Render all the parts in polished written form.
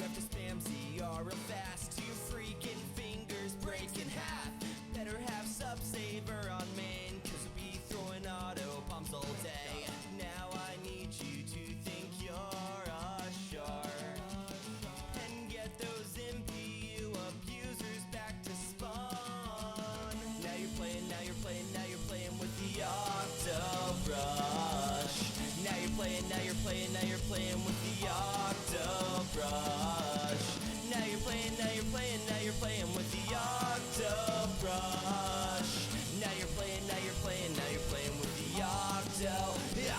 have to spam ZR real fast. Your freaking fingers break in half. Better have sub saver on main, cause we'll be throwing auto bombs all day. Now I need you to think you're a shark and get those MPU abusers back to spawn. Now you're playing with the Octobrush. Now you're playing with the Octobrush. Now you're playing with the Octobrush. Now you're playing with the Octobrush.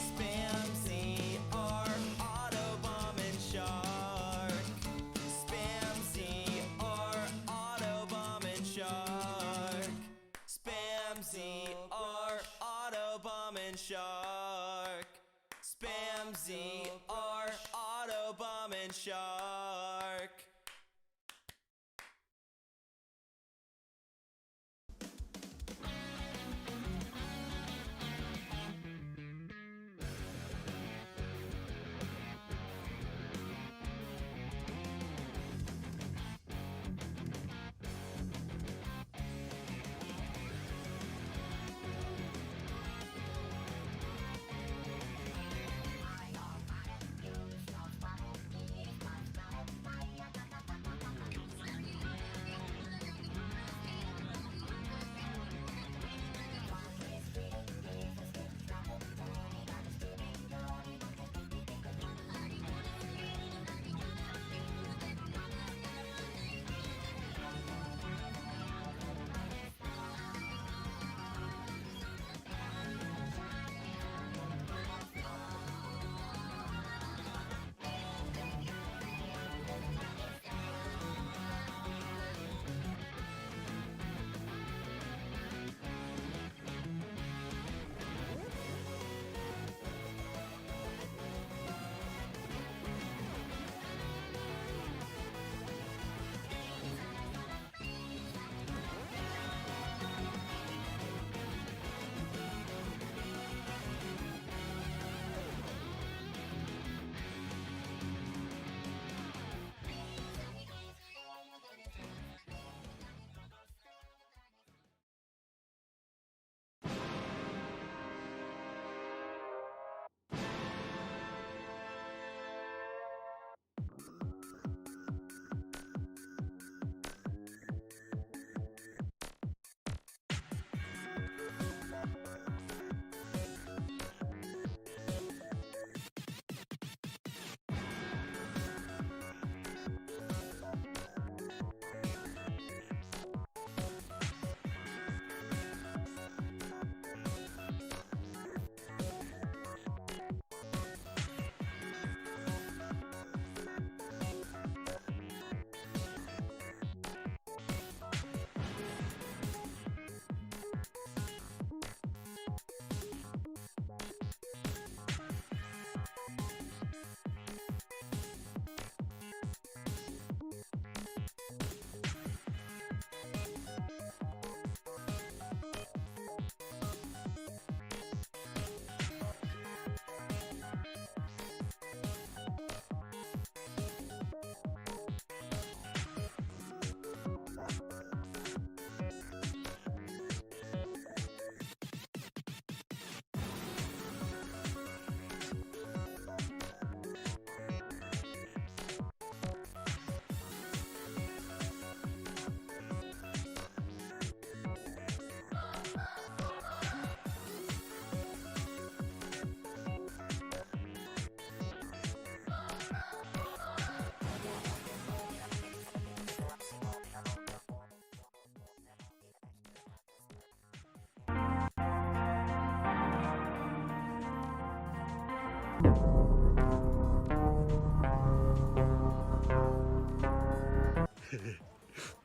Spam ZR, Autobomb and Shark. Spam ZR, Autobomb and Shark. Spam ZR, Autobomb and Shark. Spam ZR, Autobomb and Shark.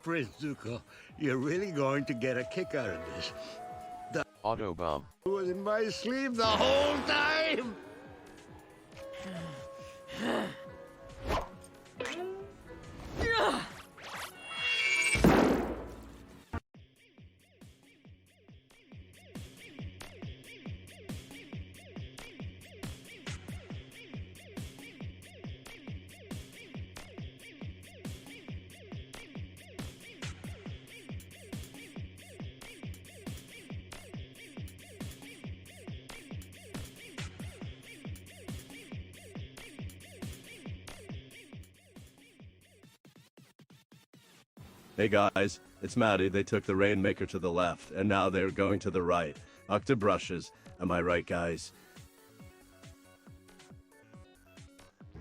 Prince Zuko, you're really going to get a kick out of this. The Autobomb. was in my sleeve the whole time! Hey guys, it's Maddie. They took the Rainmaker to the left, and now they're going to the right. Octobrushes. Am I right, guys?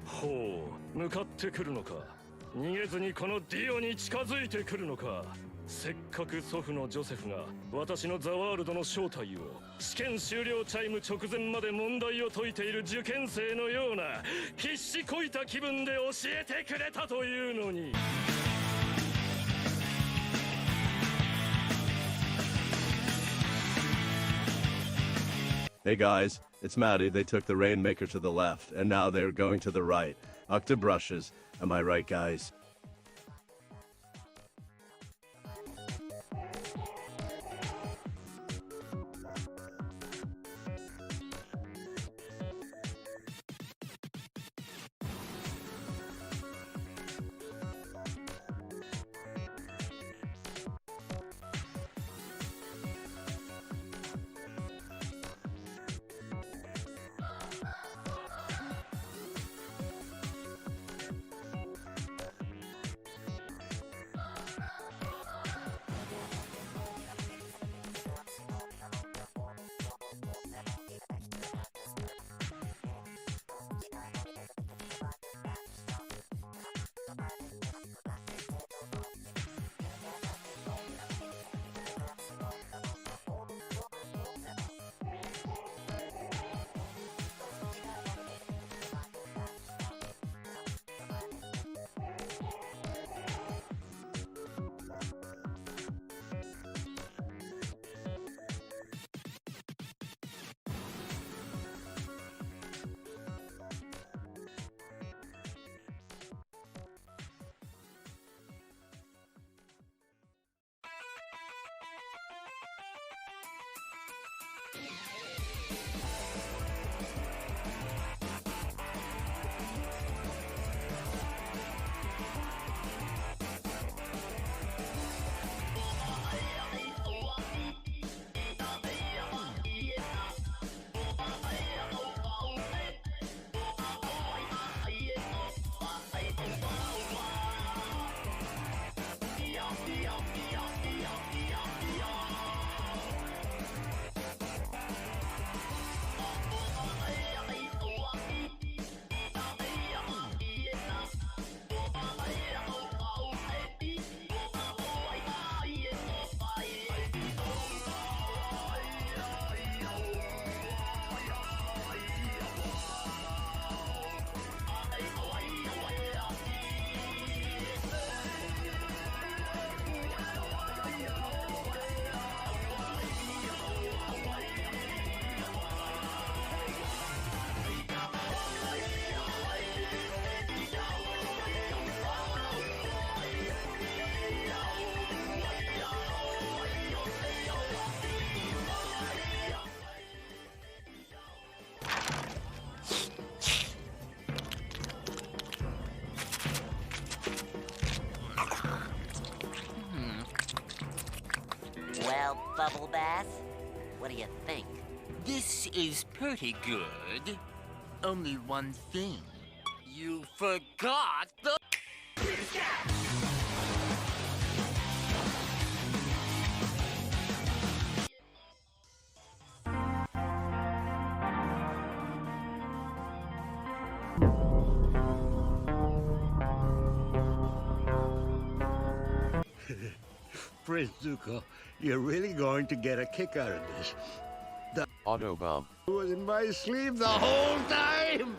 ほう、向かってくるのか。逃げずにこのディオに近づいてくるのか。せっかく祖父のジョセフが私のザワールドの正体を試験終了チャイム直前まで問題を解いている受験生のような必死こいた気分で教えてくれたというのに。Hey guys, it's Maddie. They took the Rainmaker to the left, and now they're going to the right. Octobrushes. Am I right, guys? Well, Bubble Bath, what do you think? This is pretty good. Only one thing. You forgot the... Prince Zuko, you're really going to get a kick out of this. The Autobomb. was in my sleeve the whole time!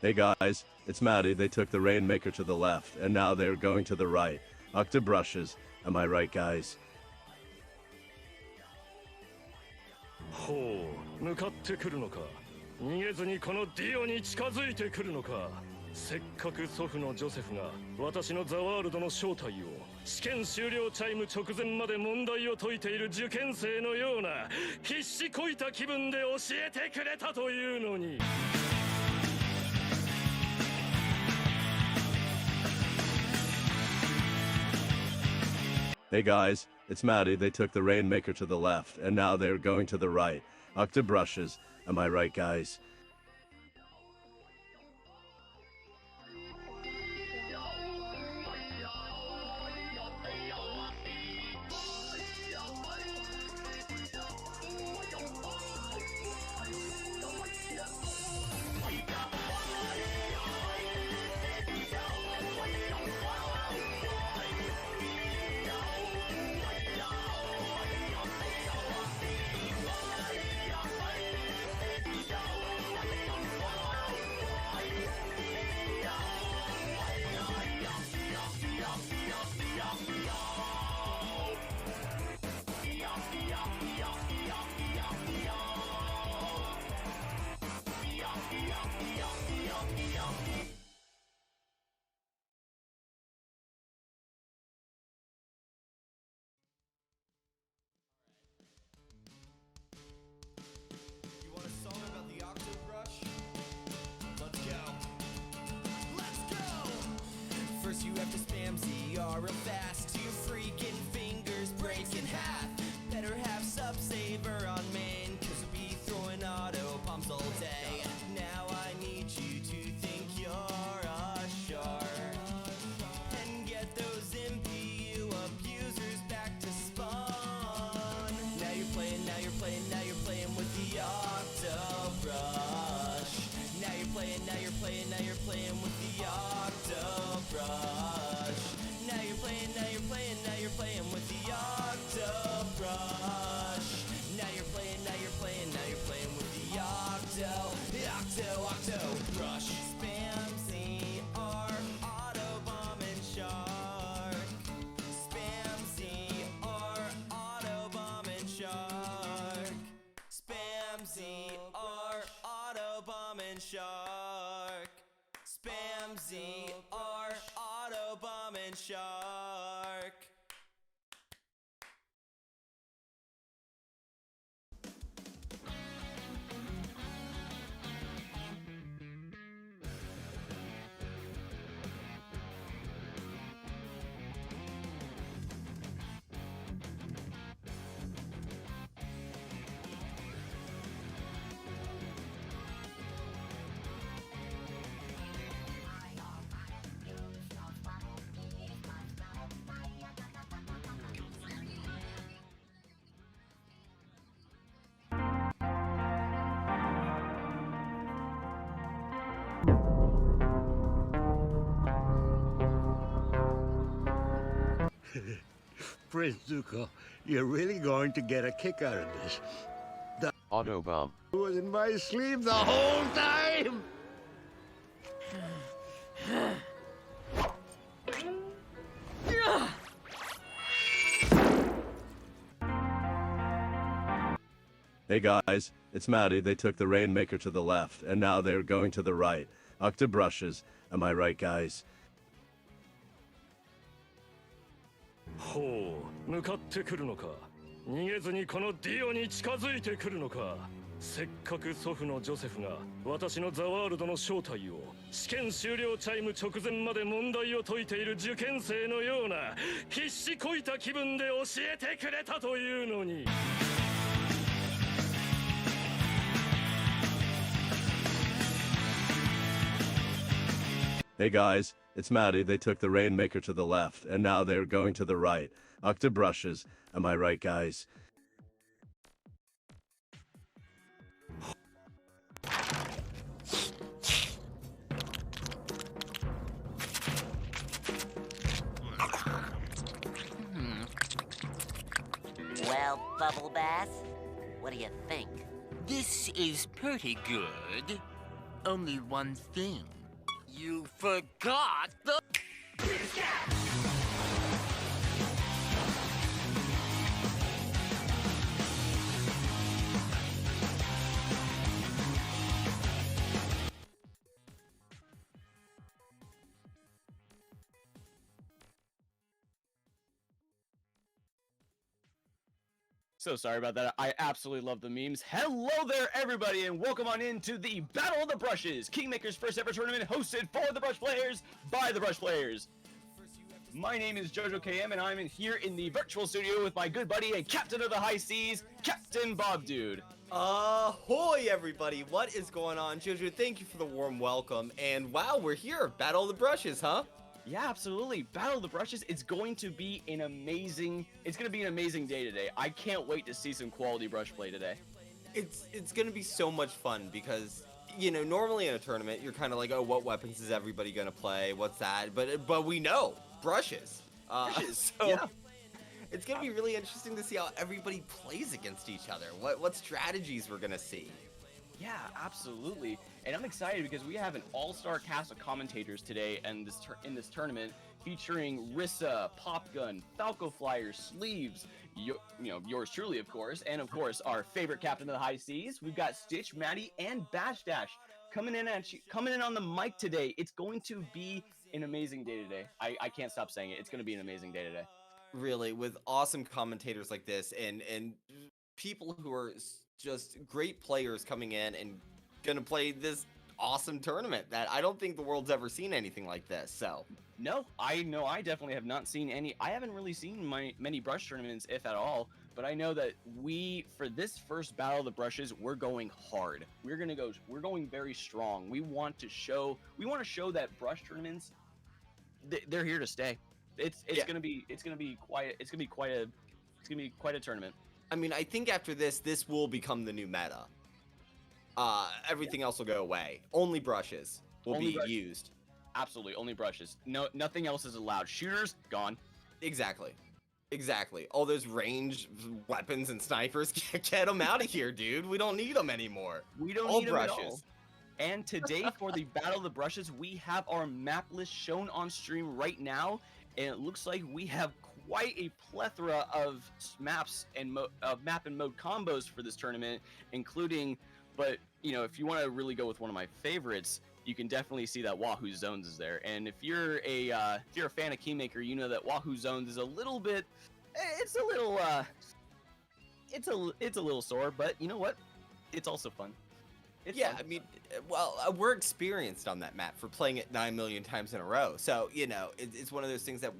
Hey guys, it's Maddie. They took the Rainmaker to the left, and now they're going to the right. Octobrushes. Am I right, guys? ほう、向かってくるのか。逃げずにこのディオに近づいてくるのか。せっかく祖父のジョセフが私のザワールドの正体を試験終了チャイム直前まで問題を解いている受験生のような必死こいた気分で教えてくれたというのに。Hey guys, it's Maddie. They took the Rainmaker to the left, and now they're going to the right. Octobrushes. Am I right, guys? You want a song about the Octobrush? Let's go. Let's go! First you have to spam ZR real fast till your freaking fingers break in half. Better have sub saver on main, cause we'll be throwing auto bombs all day. Now I need you to think you're a shark and get those MPU abusers back to spawn. Now you're playing with the Octobrush. Now you're playing with the Octobrush. Now you're playing with the Octobrush. Now you're playing with the Octobrush. Spam ZR, Autobomb and Shark. Spam ZR, Autobomb and Shark. Spam ZR, Autobomb and Shark. Spam ZR, Autobomb and Shark. Prince Zuko, you're really going to get a kick out of this. Autobomb. I was in my sleep the whole time! Hey guys, it's Maddie. They took the Rainmaker to the left, and now they're going to the right. Octobrushes. Am I right, guys? ほう、向かってくるのか。逃げずにこのディオに近づいてくるのか。せっかく祖父のジョセフが私のザワールドの正体を試験終了チャイム直前まで問題を解いている受験生のような必死こいた気分で教えてくれたというのに。Hey guys, it's Maddie. They took the Rainmaker to the left, and now they're going to the right. Octobrushes. Am I right, guys? Well, Bubble Bass, what do you think? This is pretty good. Only one thing. You forgot the... So sorry about that. I absolutely love the memes. Hello there, everybody, and welcome on into the Battle of the Brushes, Kingmaker's first ever tournament hosted for the Brush players by the Brush players. My name is Jojo KM, and I'm here in the virtual studio with my good buddy and captain of the high seas, Captain Bob Dude. Ahoy, everybody! What is going on? Jojo, thank you for the warm welcome. And wow, we're here. Battle of the Brushes, huh? Yeah, absolutely. Battle of the Brushes. It's going to be an amazing day today. I can't wait to see some quality brush play today. It's gonna be so much fun because, you know, normally in a tournament, you're kind of like, oh, what weapons is everybody gonna play? What's that? But we know brushes. So yeah. it's gonna be really interesting to see how everybody plays against each other. What strategies we're gonna see. Yeah, absolutely. And I'm excited because we have an all-star cast of commentators today and in this tournament featuring Rissa, Popgun, Falco Flyer, Sleeves, yours truly, of course, and of course our favorite captain of the high seas. We've got Stitch, Maddie, and Bash Dash coming in on the mic today. It's going to be an amazing day today. I can't stop saying it. It's going to be an amazing day today. Really, with awesome commentators like this and people who are just great players coming in and gonna play this awesome tournament that I don't think the world's ever seen anything like this. So No, I definitely have not seen any. I haven't really seen many brush tournaments, if at all. But I know that for this first Battle of the Brushes, we're going hard. We're going very strong. We want to show that brush tournaments, they're here to stay. It's gonna be quite a tournament. I mean, I think after this will become the new meta. Everything else will go away. Only brushes will be used. Absolutely, only brushes. No, nothing else is allowed. Shooters gone. Exactly. All those range weapons and snipers, get them out of here, dude. We don't need them anymore. We don't need them at all. And today for the Battle of the Brushes, we have our map list shown on stream right now, and it looks like we have quite a plethora of maps and map and mode combos for this tournament, including, but you know, if you want to really go with one of my favorites, you can definitely see that Wahoo Zones is there. And if you're a fan of Keymaker, you know that Wahoo Zones is a little sore, but you know what? It's also fun. It's fun. I mean, well, we're experienced on that map for playing it 9 million times in a row. So, you know, it's one of those things that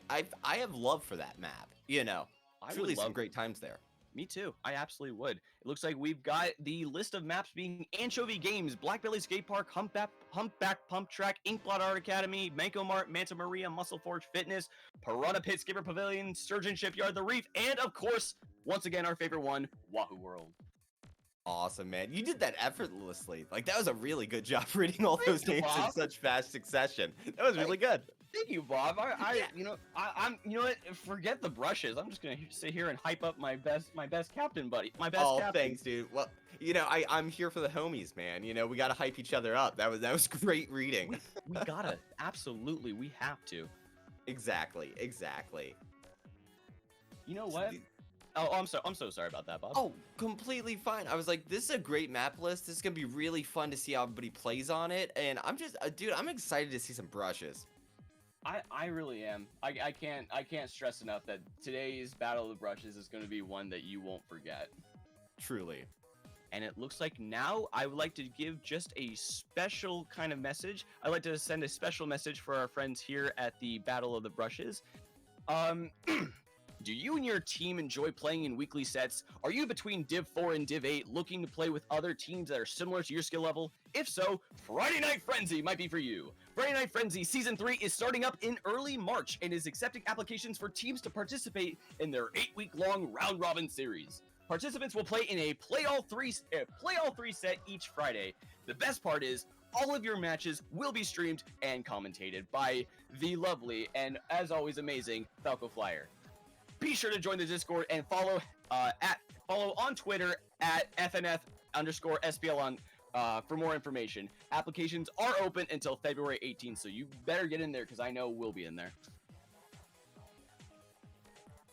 I have love for that map. You know, truly some great times there. Me too. I absolutely would. It looks like we've got the list of maps being Anchovy Games, Blackbelly Skate Park, Humpback Pump Track, Inkblot Art Academy, Manco Mart, Manta Maria, Muscle Forge Fitness, Piranha Pit Skipper Pavilion, Sturgeon Shipyard, The Reef, and of course, once again, our favorite one, Wahoo World. Awesome, man. You did that effortlessly. Like, that was a really good job reading all those names in such fast succession. That was really good. Thank you, Bob. I'm you know what? Forget the brushes. I'm just gonna sit here and hype up my best captain buddy. Captain. Thanks, dude. Well, you know, I'm here for the homies, man. You know, we gotta hype each other up. That was great reading. We gotta. Absolutely, we have to. Exactly. You know what? Oh, I'm so sorry about that, Bob. Oh, completely fine. I was like, this is a great map list. This is gonna be really fun to see how everybody plays on it. And I'm just, dude, I'm excited to see some brushes. I really am. I can't stress enough that today's Battle of the Brushes is going to be one that you won't forget. Truly. And it looks like now I would like to give just a special kind of message. I'd like to send a special message for our friends here at the Battle of the Brushes. Do you and your team enjoy playing in weekly sets? Are you between Div 4 and Div 8 looking to play with other teams that are similar to your skill level? If so, Friday Night Frenzy might be for you. Friday Night Frenzy Season 3 is starting up in early March and is accepting applications for teams to participate in their 8-week-long round-robin series. Participants will play in a play all three set each Friday. The best part is, all of your matches will be streamed and commentated by the lovely and, as always, amazing Falco Flyer. Be sure to join the Discord and follow on Twitter at FNF_SPL for more information. Applications are open until February 18th, so you better get in there because I know we'll be in there.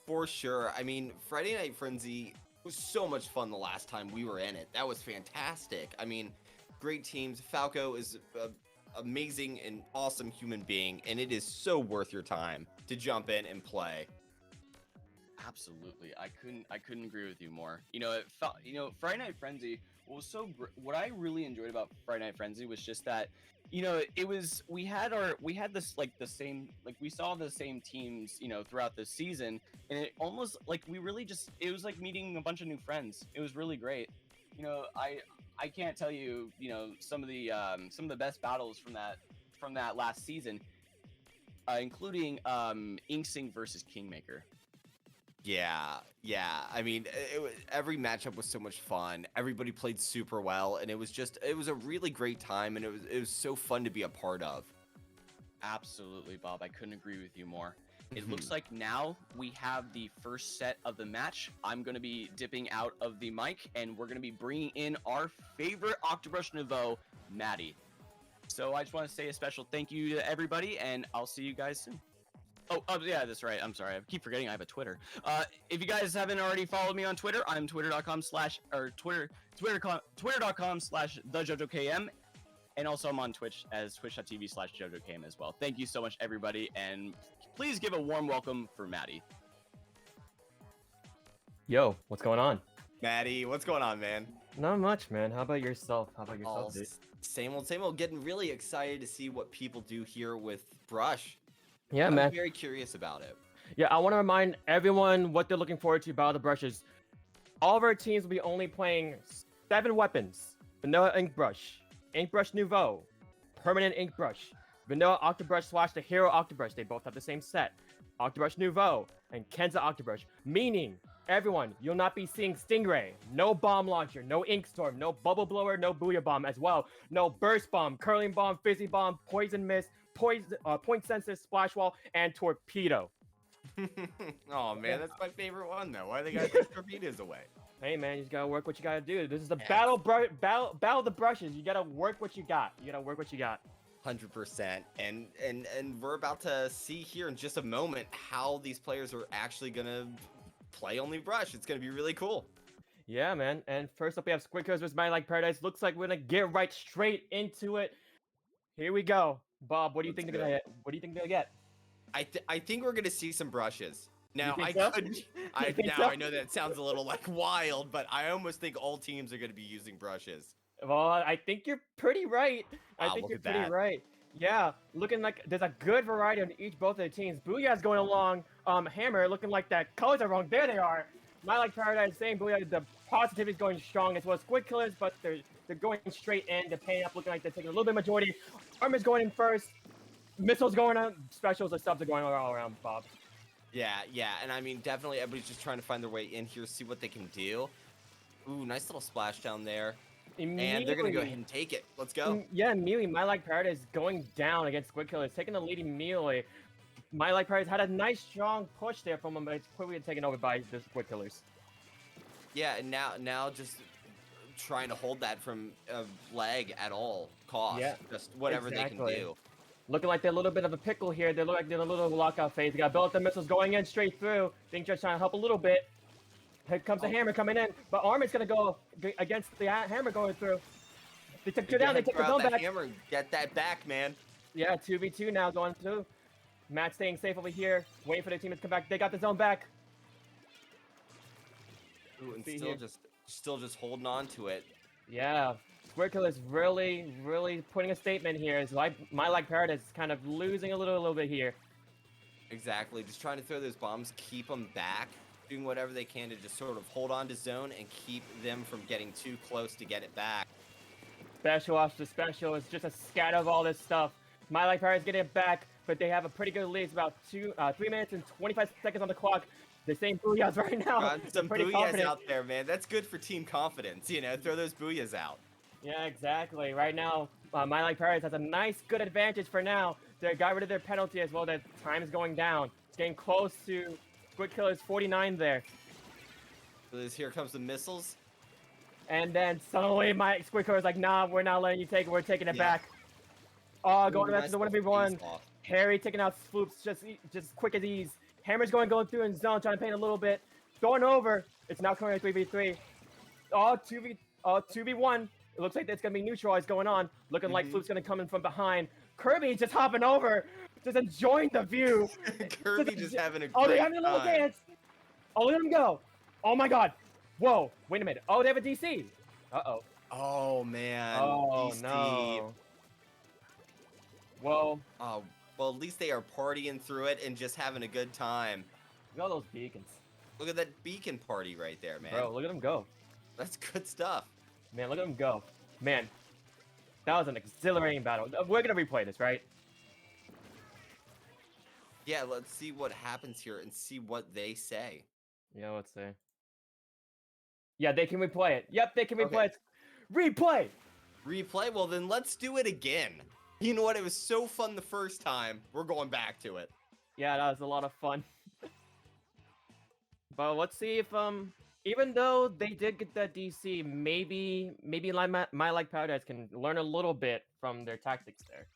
For sure. I mean, Friday Night Frenzy was so much fun the last time we were in it. That was fantastic. I mean, great teams. Falco is an amazing and awesome human being, and it is so worth your time to jump in and play. Absolutely, I couldn't agree with you more. You know, it felt, you know, Friday Night Frenzy what I really enjoyed about Friday Night Frenzy was just that, you know, we had this like the same, like we saw the same teams, you know, throughout the season, and it almost like it was like meeting a bunch of new friends. It was really great. You know, I can't tell you, you know, some of the best battles from that last season, including Inksync versus Kingmaker. Yeah. I mean, every matchup was so much fun. Everybody played super well, and it was a really great time, and it was so fun to be a part of. Absolutely, Bob. I couldn't agree with you more. It looks like now we have the first set of the match. I'm going to be dipping out of the mic, and we're going to be bringing in our favorite Octobrush Nouveau, Maddie. So I just want to say a special thank you to everybody, and I'll see you guys soon. Oh, yeah, that's right. I'm sorry. I keep forgetting I have a Twitter. If you guys haven't already followed me on Twitter, I'm twitter.com/thejojokm, and also I'm on Twitch as twitch.tv/jojokm as well. Thank you so much, everybody, and please give a warm welcome for Maddie. Yo, what's going on? Maddie, what's going on, man? Not much, man. How about yourself? Dude? Same old. Getting really excited to see what people do here with Brush. Yeah, I'm man. very curious about it. Yeah, I want to remind everyone what they're looking forward to Battle of the Brushes. All of our teams will be only playing 7 weapons. Vanilla Ink Brush, Ink Brush Nouveau, Permanent Ink Brush, Vanilla Octobrush / the Hero Octobrush. They both have the same set. Octobrush Nouveau, and Kenza Octobrush. Meaning, everyone, you'll not be seeing Stingray, no Bomb Launcher, no Ink Storm, no Bubble Blower, no Booyah Bomb as well. No Burst Bomb, Curling Bomb, Fizzy Bomb, Poison Mist, Point Sensor, Splash Wall, and Torpedo. Oh man, that's my favorite one though. Why they gotta take torpedoes away? Hey man, you just gotta work what you gotta do. This is the battle of the brushes. You gotta work what you got. 100%. And we're about to see here in just a moment how these players are actually gonna play only Brush. It's gonna be really cool. Yeah, man. And first up, we have Squid Killers vs. Mighty Like Paradise. Looks like we're gonna get right straight into it. Here we go. Bob, what do you think they're gonna get? What do you think they'll get? I think we're gonna see some brushes. Now I know that sounds a little like wild, but I almost think all teams are gonna be using brushes. Well, I think you're pretty right. I think you're pretty right. Yeah, looking like there's a good variety on both of the teams. Booyah's going along. Hammer looking like that colors are wrong. There they are. Mighty Like Paradise, same Booyah. The positivity is going strong as well as Squid Killers, but they're going straight in. They're paying up, looking like they're taking a little bit of majority. Armor's going in first. Missiles going on. Specials and subs are going all around, Bob. Yeah, and I mean, definitely everybody's just trying to find their way in here, see what they can do. Ooh, nice little splash down there. And they're going to go ahead and take it. Let's go. Yeah, immediately, Mighty Like Paradise going down against Squid Killers, taking the lead immediately. Mighty Like Paradise had a nice, strong push there from them, but it's quickly taken over by the Squid Killers. Yeah, and now just trying to hold that from a lag at all costs. Yeah, just whatever they can do. Looking like they're a little bit of a pickle here. They look like they're in a little lockout phase. They got built up the missiles going in straight through. Think just trying to help a little bit. Here comes the Hammer coming in, but Armor's gonna go against the Hammer going through. They took two down. They took the zone back. Hammer, get that back, man. Yeah, 2v2 now going through. Matt staying safe over here, waiting for their team to come back. They got the zone back. Ooh, and still just holding on to it. Yeah, Squid Killers really putting a statement here. It's like Mighty Like Paradise is kind of losing a little bit here. Exactly, just trying to throw those bombs, keep them back, doing whatever they can to just sort of hold on to zone and keep them from getting too close to get it back. Special after special is just a scatter of all this stuff. Mighty Like Paradise getting it back, but they have a pretty good lead. It's about 3 minutes and 25 seconds on the clock. They're saying booyahs right now. Got some booyahs out there, man. That's good for team confidence, you know, throw those booyahs out. Yeah, exactly. Right now, Mighty Like Paradise has a nice, good advantage for now. They got rid of their penalty as well. That time is going down. It's getting close to Squid Killers 49 there. So here comes the missiles. And then suddenly my Squid Killers like, nah, we're not letting you take it. We're taking it back. Oh, going back to the 1v1. Harry taking out Swoops just quick as ease. Hammer's going through in zone, trying to paint a little bit. Going over. It's now coming to 3v3. Oh, 2v1. It looks like it's going to be neutralized going on. Looking like Floop's going to come in from behind. Kirby just hopping over. Just enjoying the view. Kirby just having a great Oh, they're having a little dance. Oh, let him go. Oh my god. Whoa, wait a minute. Oh, they have a DC. Uh-oh. Oh man. Oh, DC. no. Whoa. Oh, well, at least they are partying through it and just having a good time. Look at all those beacons. Look at that beacon party right there, man. Bro, look at them go. That's good stuff. Man, look at them go. Man, that was an exhilarating battle. We're gonna replay this, right? Yeah, let's see what happens here and see what they say. Yeah, let's see. Yeah, they can replay it. Yep, they can replay Okay. it. Replay! Replay? Well, then let's do it again. You know what? It was so fun the first time. We're going back to it. Yeah, that was a lot of fun. But let's see if even though they did get that DC, maybe My Like Paradise can learn a little bit from their tactics there.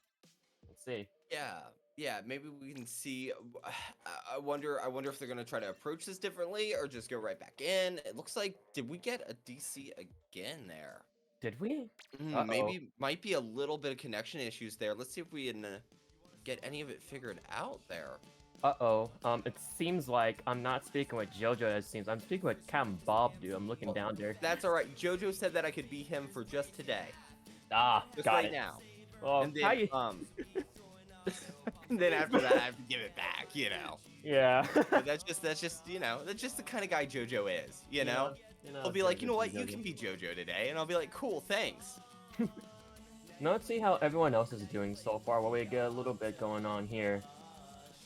Let's see. Yeah, maybe we can see. I wonder if they're gonna try to approach this differently or just go right back in. It looks like, did we get a DC again there? Did we? Maybe might be a little bit of connection issues there. Let's see if we can get any of it figured out there. Uh-oh. It seems like I'm not speaking with JoJo, it seems. I'm speaking with Cam Bob, dude. I'm looking down there. That's all right. JoJo said that I could be him for just today. Ah, Just got right it. now. Well, And then, how you... and then after that, I have to give it back, you know. Yeah. But that's just, you know, that's just the kind of guy JoJo is, you know? He'll be like, you know what, you can be JoJo today. And I'll be like, cool, thanks. Now let's see how everyone else is doing so far while we get a little bit going on here.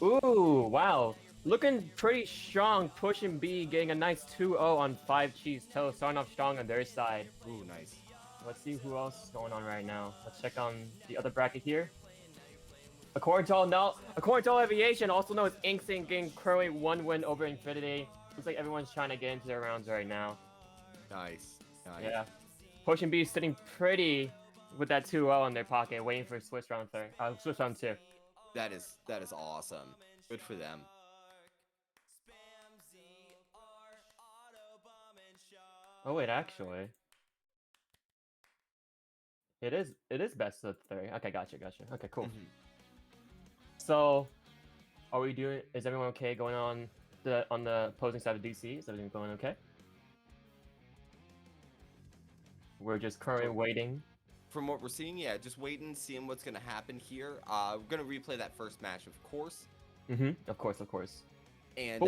Ooh, wow. Looking pretty strong. Pushing B, getting a nice 2-0 on 5 Cheese Toast. Starting off strong on their side. Ooh, nice. Let's see who else is going on right now. Let's check on the other bracket here. According to all Aviation, also known as Inksync, getting currently 1 win over Infinity. Looks like everyone's trying to get into their rounds right now. Nice. Yeah. Pushing B is sitting pretty with that 2-0 in their pocket, waiting for Swiss round 2. That is awesome. Good for them. Oh wait, actually, it is best of 3. Okay, gotcha. Okay, cool. So, are we doing? Is everyone okay going on the opposing side of DC? Is everything going okay? We're just currently waiting. From what we're seeing, yeah, just waiting, seeing what's gonna happen here. We're gonna replay that first match, of course. Of course. And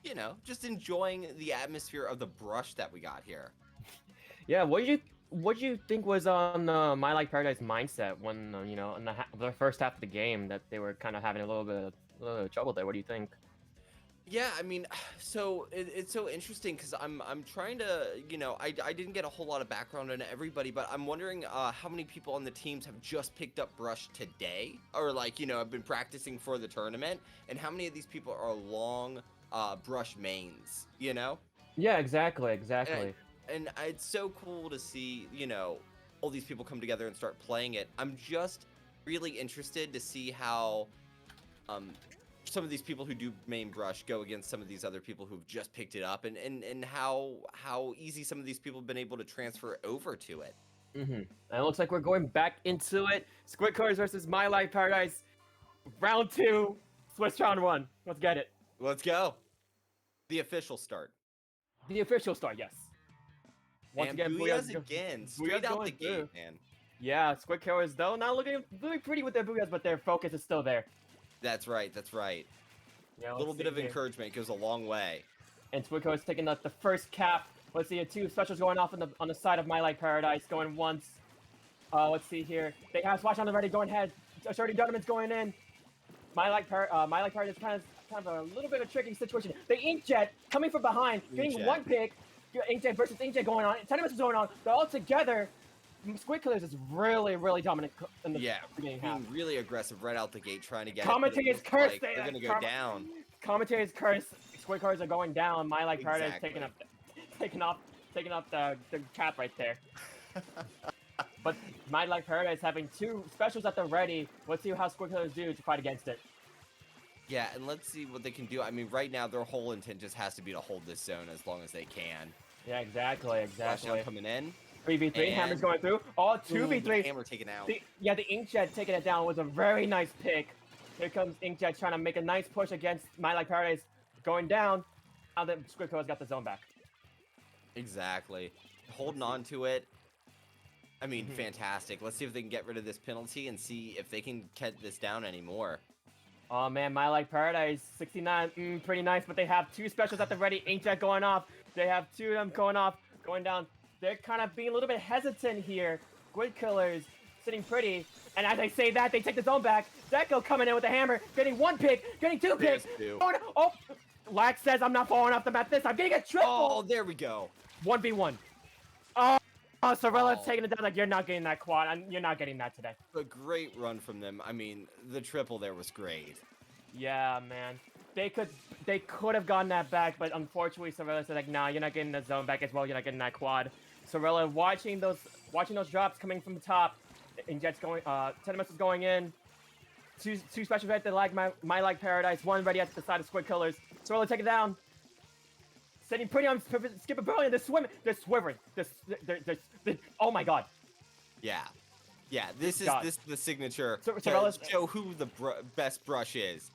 you know, just enjoying the atmosphere of the brush that we got here. Yeah, what do you think was on My Like Paradise mindset when you know in the first half of the game that they were kind of having a little bit of trouble there? What do you think? Yeah, I mean, so it's so interesting because I'm trying to, you know, I didn't get a whole lot of background on everybody, but I'm wondering how many people on the teams have just picked up brush today, or like, you know, have been practicing for the tournament, and how many of these people are long brush mains, you know? Yeah, exactly. And it's so cool to see, you know, all these people come together and start playing it. I'm just really interested to see how some of these people who do main brush go against some of these other people who've just picked it up, and how easy some of these people have been able to transfer over to it. And it looks like we're going back into it. Squid Colors versus My Life Paradise, round 2, Swiss round 1. Let's get it. Let's go. The official start. The official start, yes. Once again, Booyahs again. Straight out the gate, man. Yeah, Squid Colors though not looking really pretty with their Booyahs, but their focus is still there. That's right. Yeah, a little bit of encouragement goes a long way. And Squid Colors taking the first cap. Let's see, 2 specials going off on the side of My Life Paradise, going once. Let's see here. They have Swash on the ready, going ahead. Shorty Dunneman's going in. My Life Paradise kind of a little bit of a tricky situation. The Inkjet coming from behind, getting 1 pick. Inkjet versus Inkjet going on. 10 minutes is going on. They're all together. Squid Killers is really dominant in the beginning half. Being really aggressive right out the gate, trying to get Commentators curse. Like they're gonna go down. Commentators curse. Squid Killers are going down. My Life Paradise taking up the cap right there. But My Life Paradise having 2 specials at the ready. Let's see how Squid Killers do to fight against it. Yeah, and let's see what they can do. I mean, right now their whole intent just has to be to hold this zone as long as they can. Yeah, exactly. Flashdown coming in. 3v3, Hammer's going through. Oh, 2v3. Hammer taken out. The Inkjet taking it down was a very nice pick. Here comes Inkjet trying to make a nice push against My Life Paradise. Going down. now that Squidco's got the zone back. Exactly. Holding on to it. I mean, fantastic. Let's see if they can get rid of this penalty and see if they can cut this down anymore. Oh man, My Like Paradise 69, pretty nice, but they have 2 specials at the ready. Inkjet going off. They have 2 of them going off, going down. They're kind of being a little bit hesitant here. Squid Killers sitting pretty, and as I say that, they take the zone back. Deco coming in with a hammer, getting 1 pick, getting 2 picks. Oh, Lax says I'm not falling off the map this time. Getting a triple. Oh, there we go. 1v1. Oh, Sorella's taking it down like you're not getting that quad. You're not getting that today. A great run from them. I mean, the triple there was great. Yeah, man. They could have gotten that back, but unfortunately, Sorella said like, nah, you're not getting the zone back as well. You're not getting that quad. Sorella watching those drops coming from the top. Injet's going. Tenemus is going in. Two special hits that like my Like Paradise. 1 ready at the side of Squid Killers. Sorella take it down. Sitting pretty on Skipper Brilliant. They're swimming. They're swivering. Oh my god. Yeah. Yeah, this is the signature So, to show who the best brush is.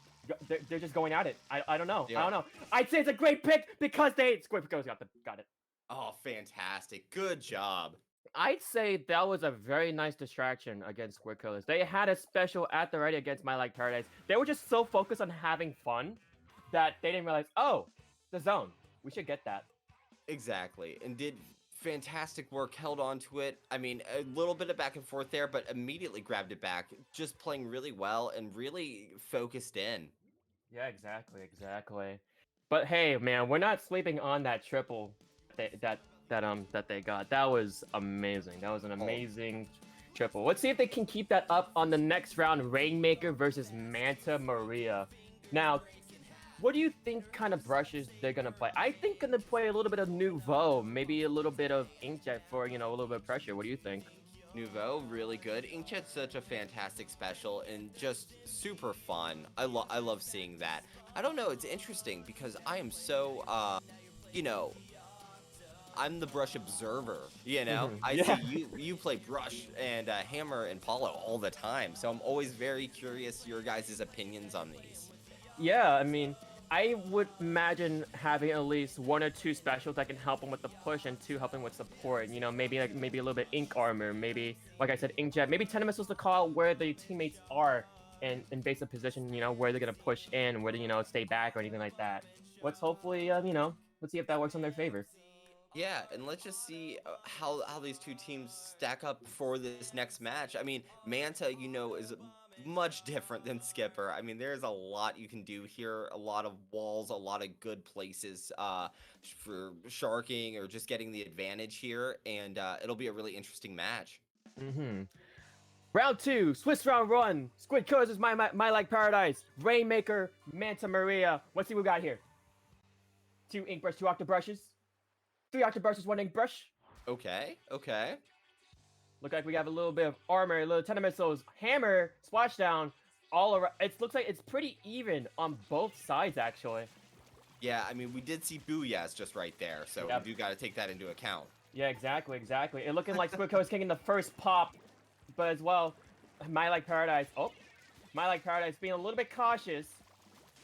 They're just going at it. I don't know. Yeah. I don't know. I'd say it's a great pick because Squid Killers got it. Oh, fantastic. Good job. I'd say that was a very nice distraction against Squid Killers. They had a special at the ready against My Like Paradise. They were just so focused on having fun that they didn't realize, oh, the zone. We should get that. Exactly. And did fantastic work, held on to it. I mean, a little bit of back and forth there, but immediately grabbed it back. Just playing really well and really focused in. Yeah, exactly. But hey, man, we're not sleeping on that triple that they got. That was amazing. That was an amazing triple. Let's see if they can keep that up on the next round. Rainmaker versus Manta Maria. Now, what do you think kind of brushes they're gonna play? I think gonna play a little bit of Nouveau, maybe a little bit of Inkjet for, a little bit of pressure. What do you think? Nouveau, really good. Inkjet's such a fantastic special and just super fun. I love seeing that. I don't know, it's interesting because I am so, I'm the brush observer, I see you play brush and hammer and Paulo all the time, so I'm always very curious your guys' opinions on these. Yeah, I mean, I would imagine having at least 1 or 2 specials that can help him with the push and 2 helping with support. Maybe a little bit ink armor, maybe like I said, inkjet, maybe 10 missiles to call out where the teammates are and in basic position, where they're gonna push in, where to stay back or anything like that. Let's hopefully let's see if that works in their favor. Yeah, and let's just see how these 2 teams stack up for this next match. I mean, Manta, is much different than Skipper. I mean, there's a lot you can do here, a lot of walls, a lot of good places for sharking or just getting the advantage here, and it'll be a really interesting match. Round 2, Swiss round 1. Squid Killers is my Like Paradise. Rainmaker, Manta Maria. Let's see what we got here. 2 ink brush, 2 octobrushes. 3 octobrushes, 1 ink brush. Okay. Look like we have a little bit of armor, a little 10 missiles, hammer, splashdown, all around. It looks like it's pretty even on both sides, actually. Yeah, I mean, we did see Booyahs just right there, so we do got to take that into account. Yeah, exactly. It looking like Squidco is taking the first pop, but as well, My Like Paradise. Oh, My Like Paradise being a little bit cautious.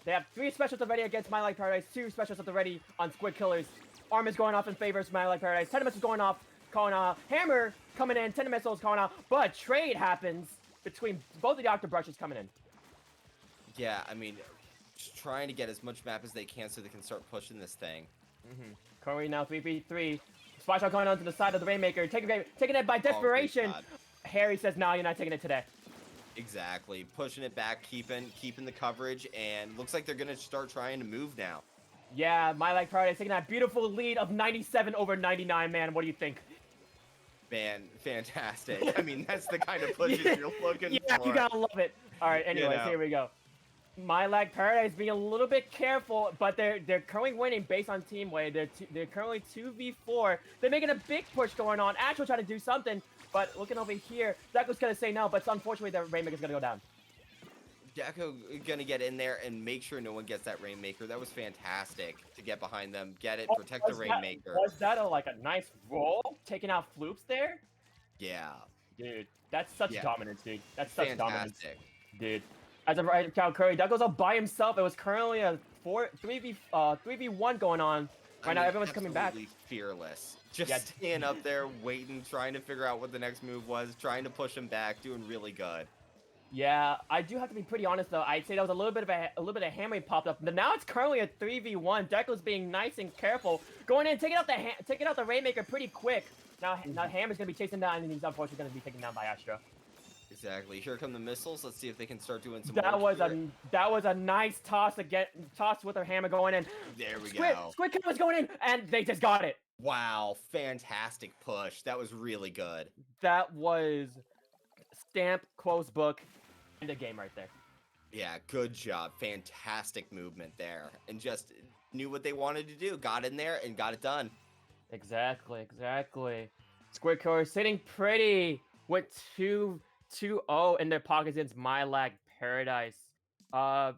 They have 3 specials already against My Like Paradise, 2 specials at the ready on Squid Killers. Arm is going off in favor of My Like Paradise. 10 missiles going off. Calling out hammer coming in, 10 missiles calling out, but trade happens between both of the octobrushes coming in. Yeah, I mean, just trying to get as much map as they can so they can start pushing this thing. Currently now 3v3. Splash shot going on to the side of the Rainmaker, taking it by desperation. Harry says, "No, you're not taking it today." Exactly, pushing it back, keeping the coverage, and looks like they're gonna start trying to move now. Yeah, My Like Paradise taking that beautiful lead of 97 over 99. Man, what do you think? Man, fantastic. I mean, that's the kind of pushes you're looking for. Yeah, you gotta love it. All right, anyways, here we go. My Like Paradise being a little bit careful, but they're currently winning based on team weight. They're currently 2v4. They're making a big push going on. Actual trying to do something, but looking over here, Deco's gonna say no, but unfortunately the Rainmaker's gonna go down. Deco gonna get in there and make sure no one gets that Rainmaker. That was fantastic to get behind them, get it, protect the Rainmaker. Was that a nice roll? Taking out Floops there? Yeah. Dude, that's such dominance, dude. That's such dominance. Fantastic. Dude. As of right now, Curry, Deco's all by himself. It was currently a 3v1 going on. Right now, everyone's coming back. Absolutely fearless. Just Yeah. staying up there, waiting, trying to figure out what the next move was, trying to push him back, doing really good. Yeah, I do have to be pretty honest though. I'd say that was a little bit of hammering popped up. But now it's currently a 3v1. Deckle's being nice and careful, going in, taking out the Rainmaker pretty quick. Now Hammer's gonna be chasing down, and he's unfortunately gonna be taken down by Astra. Exactly. Here come the missiles. Let's see if they can start doing some. That work was here. that was a nice toss again. Toss with her hammer going in. There we go. Squid was going in, and they just got it. Wow, fantastic push. That was really good. That was stamp close book in the game right there. Yeah, good job. Fantastic movement there. And just knew what they wanted to do. Got in there and got it done. Exactly. Squid Killer sitting pretty with 2-0 in their pockets against My Lag Paradise.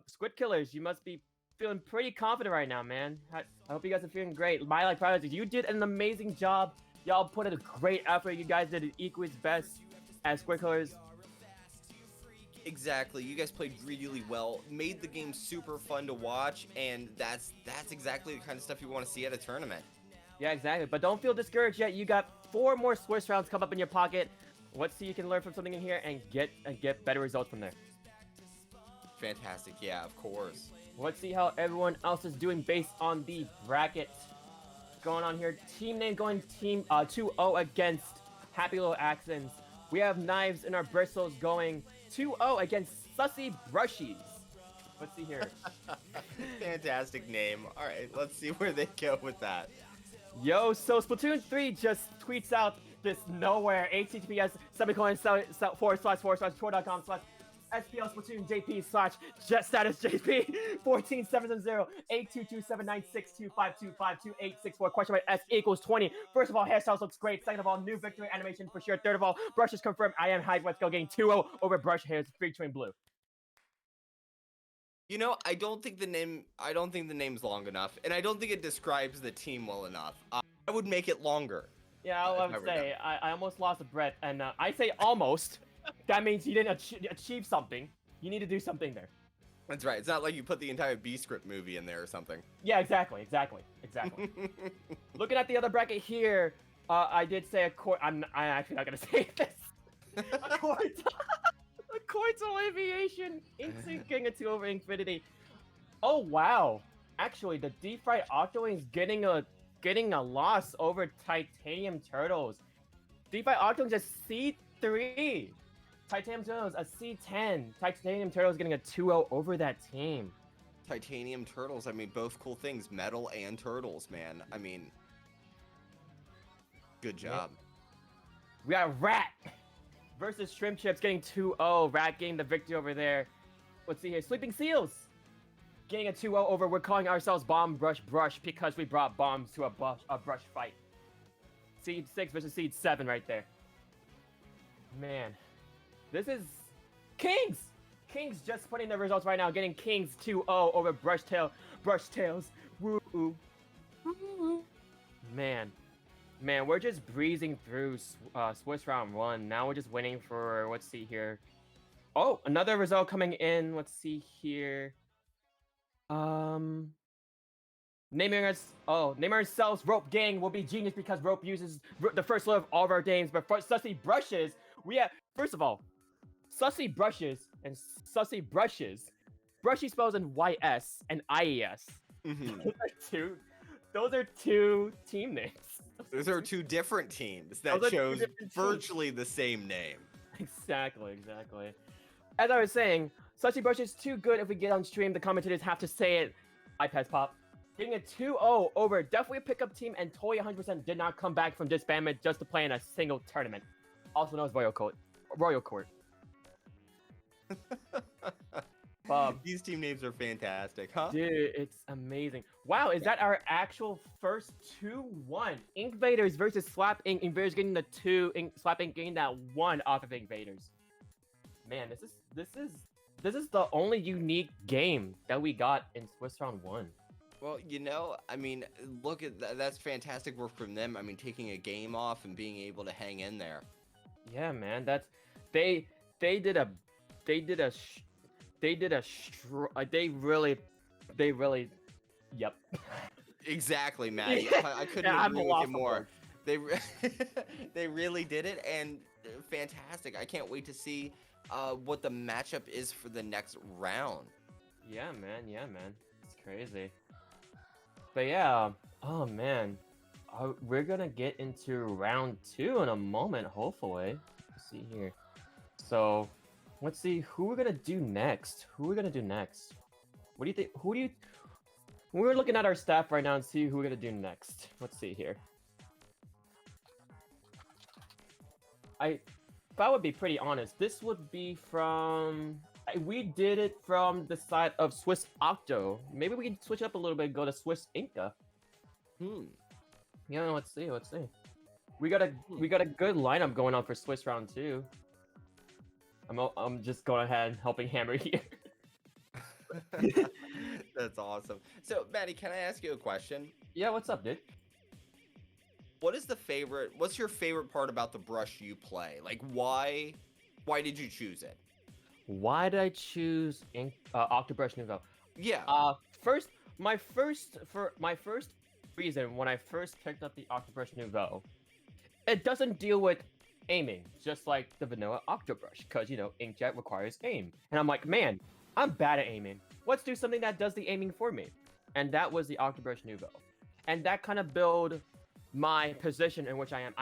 Squid Killers, you must be feeling pretty confident right now, man. I hope you guys are feeling great. My Lag Paradise, you did an amazing job. Y'all put in a great effort. You guys did it equally as best as Squid Killers. Exactly. You guys played really well. Made the game super fun to watch, and that's exactly the kind of stuff you want to see at a tournament. Yeah, exactly. But don't feel discouraged yet. You got 4 more Swiss rounds come up in your pocket. Let's see you can learn from something in here and get better results from there. Fantastic. Yeah, of course. Let's see how everyone else is doing based on the bracket going on here. Team name going team 2-0 against Happy Little Accents. We have Knives in our bristles going 2-0 against Sussy Brushies. Let's see here. Fantastic name. All right, let's see where they go with that. Yo, so Splatoon 3 just tweets out this nowhere https //tor.com/SPL Splatoon JP /jet status JP 1470822796252522864 question mark S equals 20. First of all, hairstyles looks great. Second of all, new victory animation for sure. Third of all, brushes confirmed. I am hyped. Let's go, getting 2-0 over brush hairs featuring blue. You know, I don't think the name's long enough, and I don't think it describes the team well enough. I would make it longer. Yeah, I would say I almost lost a breath, and I say almost. That means you didn't achieve something. You need to do something there. That's right. It's not like you put the entire B-script movie in there or something. Yeah, exactly. Looking at the other bracket here, I did say I'm actually not gonna say this. A Quartal Aviation Insync getting a 2 over Infinity. Oh wow! Actually, the Deep Fried Octowings getting a loss over Titanium Turtles. Deep Fried Octowings a C3. Titanium Turtles a C10. Titanium Turtles getting a 2-0 over that team. Titanium Turtles, I mean, both cool things. Metal and turtles, man. I mean, good job. We got Rat versus Shrimp Chips getting 2-0. Rat getting the victory over there. Let's see here. Sleeping Seals getting a 2-0 over. We're calling ourselves Bomb Brush because we brought bombs to a brush fight. Seed 6 versus Seed 7 right there. Man, this is Kings. Kings just putting the results right now, getting Kings 2-0 over Brush Tails. Woo. Man, we're just breezing through Swiss round 1. Now we're just waiting for, let's see here. Oh, another result coming in. Let's see here. Naming ourselves Rope Gang will be genius because Rope uses the first letter of all of our names. But for Sussy Brushes, we have, first of all, Sussy Brushes and Sussy Brushes. Brushy spells in YS and IES. Mm-hmm. Those are two team names. Those are 2 different teams that chose virtually the same name. Exactly. As I was saying, Sussy Brush is too good if we get on stream. The commentators have to say it. iPads pop. Getting a 2-0 over definitely a pickup team, and Toy 100% did not come back from disbandment just to play in a single tournament. Also known as Royal Court. These team names are fantastic, huh? Dude, it's amazing. Wow, is that our actual first 2-1? Invaders versus Slap Ink. Invaders getting the 2, Slap Ink getting that 1 off of Invaders. Man, this is the only unique game that we got in Swiss round 1. Well, you know, I mean, look at that's fantastic work from them. I mean, taking a game off and being able to hang in there. Yeah, man, they really They really, yep. Exactly, Maddie. I couldn't Yeah, I'm agree with lost you on more. words. They really did it, and fantastic. I can't wait to see what the matchup is for the next round. Yeah, man. Yeah, man. It's crazy. But yeah, oh man, we're gonna get into round 2 in a moment, hopefully. Let's see here. So, let's see who we're gonna do next. Who we're gonna do next? What do you think? We're looking at our staff right now and see who we're gonna do next. Let's see here. If I would be pretty honest, this would be from. We did it from the side of Swiss Octo. Maybe we can switch up a little bit and go to Swiss Inca. Yeah, let's see. We got a good lineup going on for Swiss round 2. I'm just going ahead and helping Hammer here. That's awesome. So, Maddie, can I ask you a question? Yeah, what's up, dude? What's your favorite part about the brush you play? Like, why did you choose it? Why did I choose Octobrush Nouveau? Yeah. My first reason when I first picked up the Octobrush Nouveau, it doesn't deal with aiming, just like the vanilla Octobrush, because Inkjet requires aim. And I'm like, man, I'm bad at aiming. Let's do something that does the aiming for me. And that was the Octobrush Nouveau. And that kind of built my position in which I am.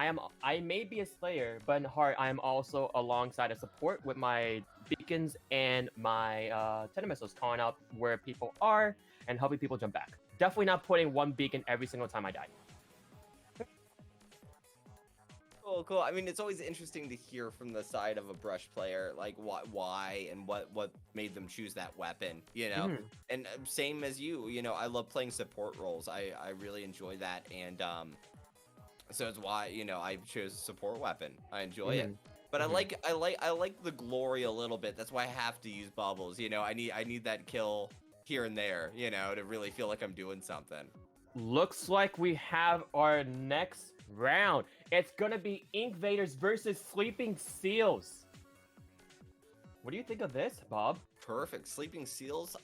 I may be a Slayer, but in heart, I am also alongside a support with my beacons and my tender missiles, calling out where people are and helping people jump back. Definitely not putting one beacon every single time I die. Cool. I mean, it's always interesting to hear from the side of a brush player, like why and what made them choose that weapon, And same as you, I love playing support roles. I really enjoy that, and so it's why I chose support weapon. I enjoy it, but I like the glory a little bit. That's why I have to use bubbles. I need that kill here and there, to really feel like I'm doing something. Looks like we have our next round. It's gonna be Inkvaders versus Sleeping Seals. What do you think of this, Bob? Perfect. Sleeping Seals,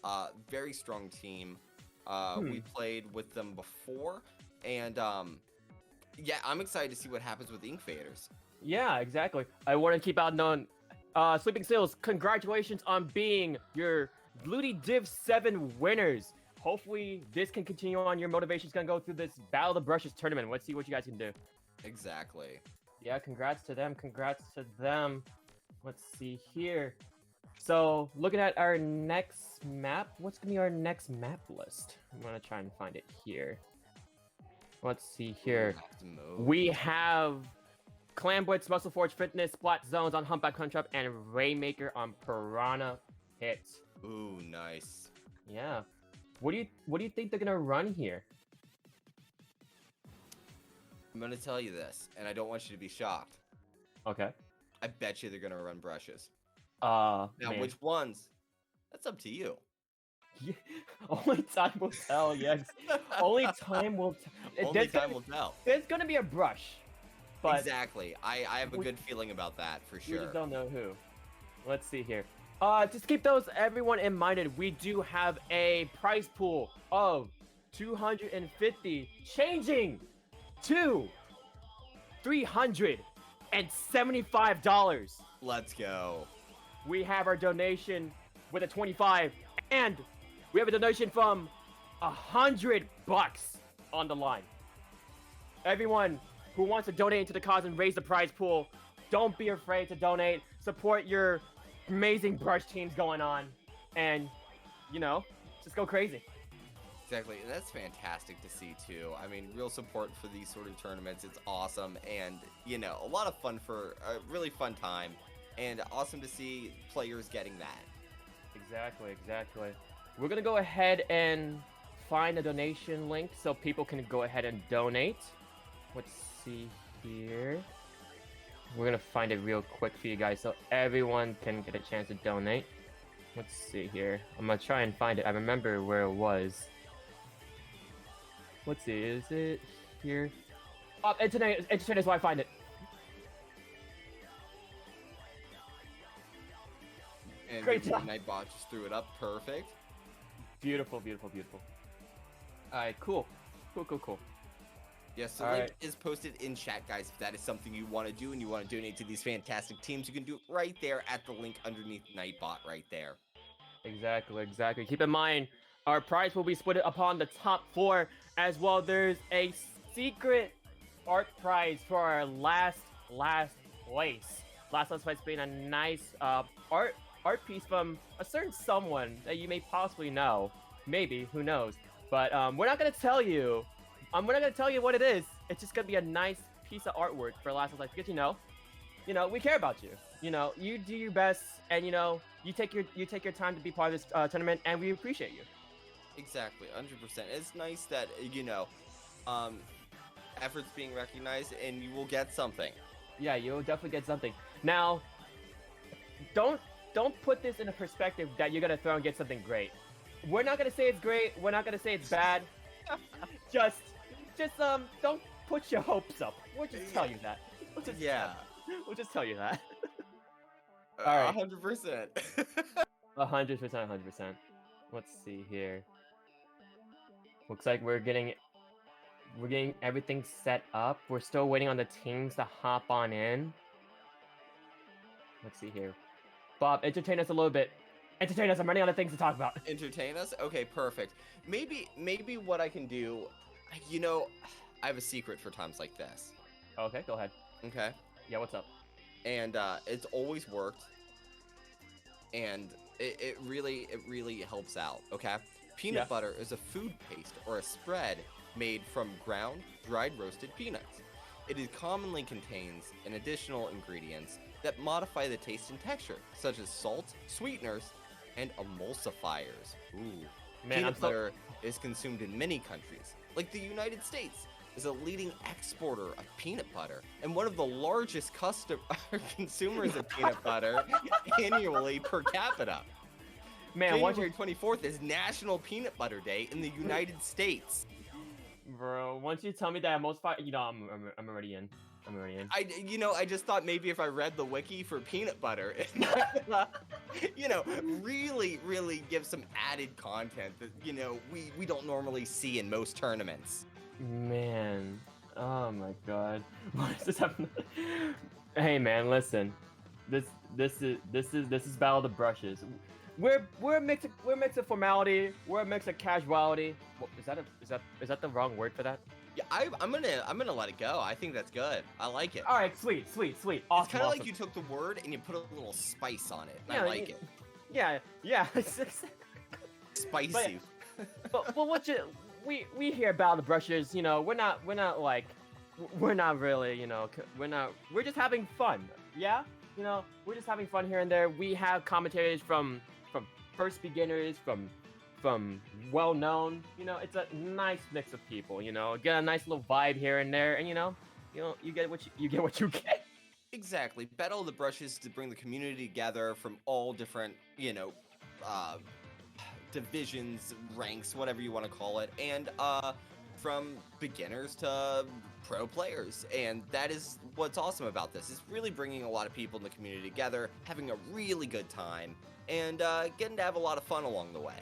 very strong team. We played with them before, and yeah, I'm excited to see what happens with Inkvaders. Yeah, exactly. I want to keep out known. Sleeping Seals, congratulations on being your Looty Div 7 winners. Hopefully, this can continue on. Your motivation's gonna go through this Battle of the Brushes tournament. Let's see what you guys can do. Exactly. Yeah, congrats to them. Let's see here. So, looking at our next map, what's gonna be our next map list? I'm gonna try and find it here. Let's see here. We have Clamblitz, Muscle Forge Fitness, Splat Zones on Humpback Hunttrap, and Rainmaker on Piranha Pit. Ooh, nice. Yeah. What do you think they're gonna run here? I'm gonna tell you this, and I don't want you to be shocked. Okay. I bet you they're gonna run brushes. Now, man. Which ones? That's up to you. Yeah, only time will tell. Yes. Only time will tell. Only time will tell. There's gonna be a brush. But exactly. I have a good feeling about that for sure. We just don't know who. Let's see here. Just keep everyone in mind. We do have a prize pool of $250, changing to $375. Let's go. We have our donation with a 25, and we have a donation from $100 on the line. Everyone who wants to donate into the cause and raise the prize pool, don't be afraid to donate. Support your amazing brush teams going on, and just go crazy. Exactly, and that's fantastic to see too. I mean, real support for these sort of tournaments. It's awesome, and a lot of fun for a really fun time, and awesome to see players getting that. Exactly. We're gonna go ahead and find a donation link so people can go ahead and donate. Let's see here. We're gonna find it real quick for you guys so everyone can get a chance to donate. Let's see here. I'm gonna try and find it. I remember where it was. Let's see, is it here? Oh, internet is why I find it. And Great job. Nightbot just threw it up. Perfect. Beautiful, beautiful, beautiful. All right, cool. Cool. Yes, the All link right. is posted in chat, guys. If that is something you want to do and you want to donate to these fantastic teams, you can do it right there at the link underneath Nightbot right there. Exactly. Keep in mind, our prize will be split upon the top 4 as well. There's a secret art prize for our last place. Last place being a nice art piece from a certain someone that you may possibly know. Maybe, who knows? But we're not gonna tell you. We're not gonna tell you what it is. It's just gonna be a nice piece of artwork for last place because you know, we care about you. You know, you do your best, and you know, you take your time to be part of this tournament, and we appreciate you. Exactly, 100%. It's nice that efforts being recognized, and you will get something. Yeah, you'll definitely get something. Now, don't put this in a perspective that you're gonna throw and get something great. We're not gonna say it's great. We're not gonna say it's bad. just don't put your hopes up. We'll just tell you that. We'll just tell you that. All right. 100%. 100%. Let's see here. Looks like we're getting everything set up. We're still waiting on the teams to hop on in. Let's see here. Bob, entertain us a little bit. Entertain us. I'm running out of things to talk about. Entertain us? Okay, perfect. Maybe what I can do, you know, I have a secret for times like this. Okay, go ahead. Okay. Yeah, what's up? And it's always worked. And it really helps out, okay? Peanut butter is a food paste or a spread made from ground, dried roasted peanuts. It commonly contains an additional ingredients that modify the taste and texture, such as salt, sweeteners, and emulsifiers. Ooh. Man, peanut butter is consumed in many countries, like the United States is a leading exporter of peanut butter and one of the largest consumers of peanut butter annually per capita. Man, January 24th is National Peanut Butter Day in the United States. Bro, once you tell me that emulsify, you know, I'm already in. I just thought maybe if I read the wiki for peanut butter, really give some added content that, we don't normally see in most tournaments. Man, oh my god, what is this happening? Hey man, listen, this is Battle of the Brushes. We're a mix of formality. We're a mix of casuality. What, is that the wrong word for that? Yeah, I'm gonna let it go. I think that's good. I like it. All right, sweet. Awesome. It's kind of like you took the word and you put a little spice on it. And I like it. Yeah. Spicy. But we here Battle of the Brushes. You know, we're not really. You know, we're just having fun. Yeah. You know, we're just having fun here and there. We have commentators from first beginners, from well-known. You know, it's a nice mix of people. You know, get a nice little vibe here and there, and you get what you get. Exactly. Battle of the Brushes to bring the community together from all different, divisions, ranks, whatever you want to call it, and from beginners to pro players. And that is what's awesome about this. It's really bringing a lot of people in the community together, having a really good time, and getting to have a lot of fun along the way.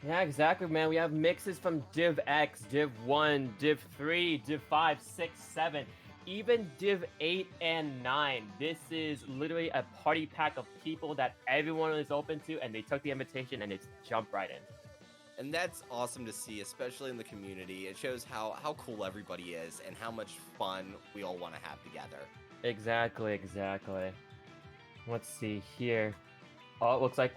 Yeah, exactly, man. We have mixes from Div X, Div 1, Div 3, Div 5, 6, 7, even Div 8 and 9. This is literally a party pack of people that everyone is open to, and they took the invitation and it's jumped right in. And that's awesome to see, especially in the community. It shows how cool everybody is and how much fun we all want to have together. Exactly. Let's see here. Oh, it looks like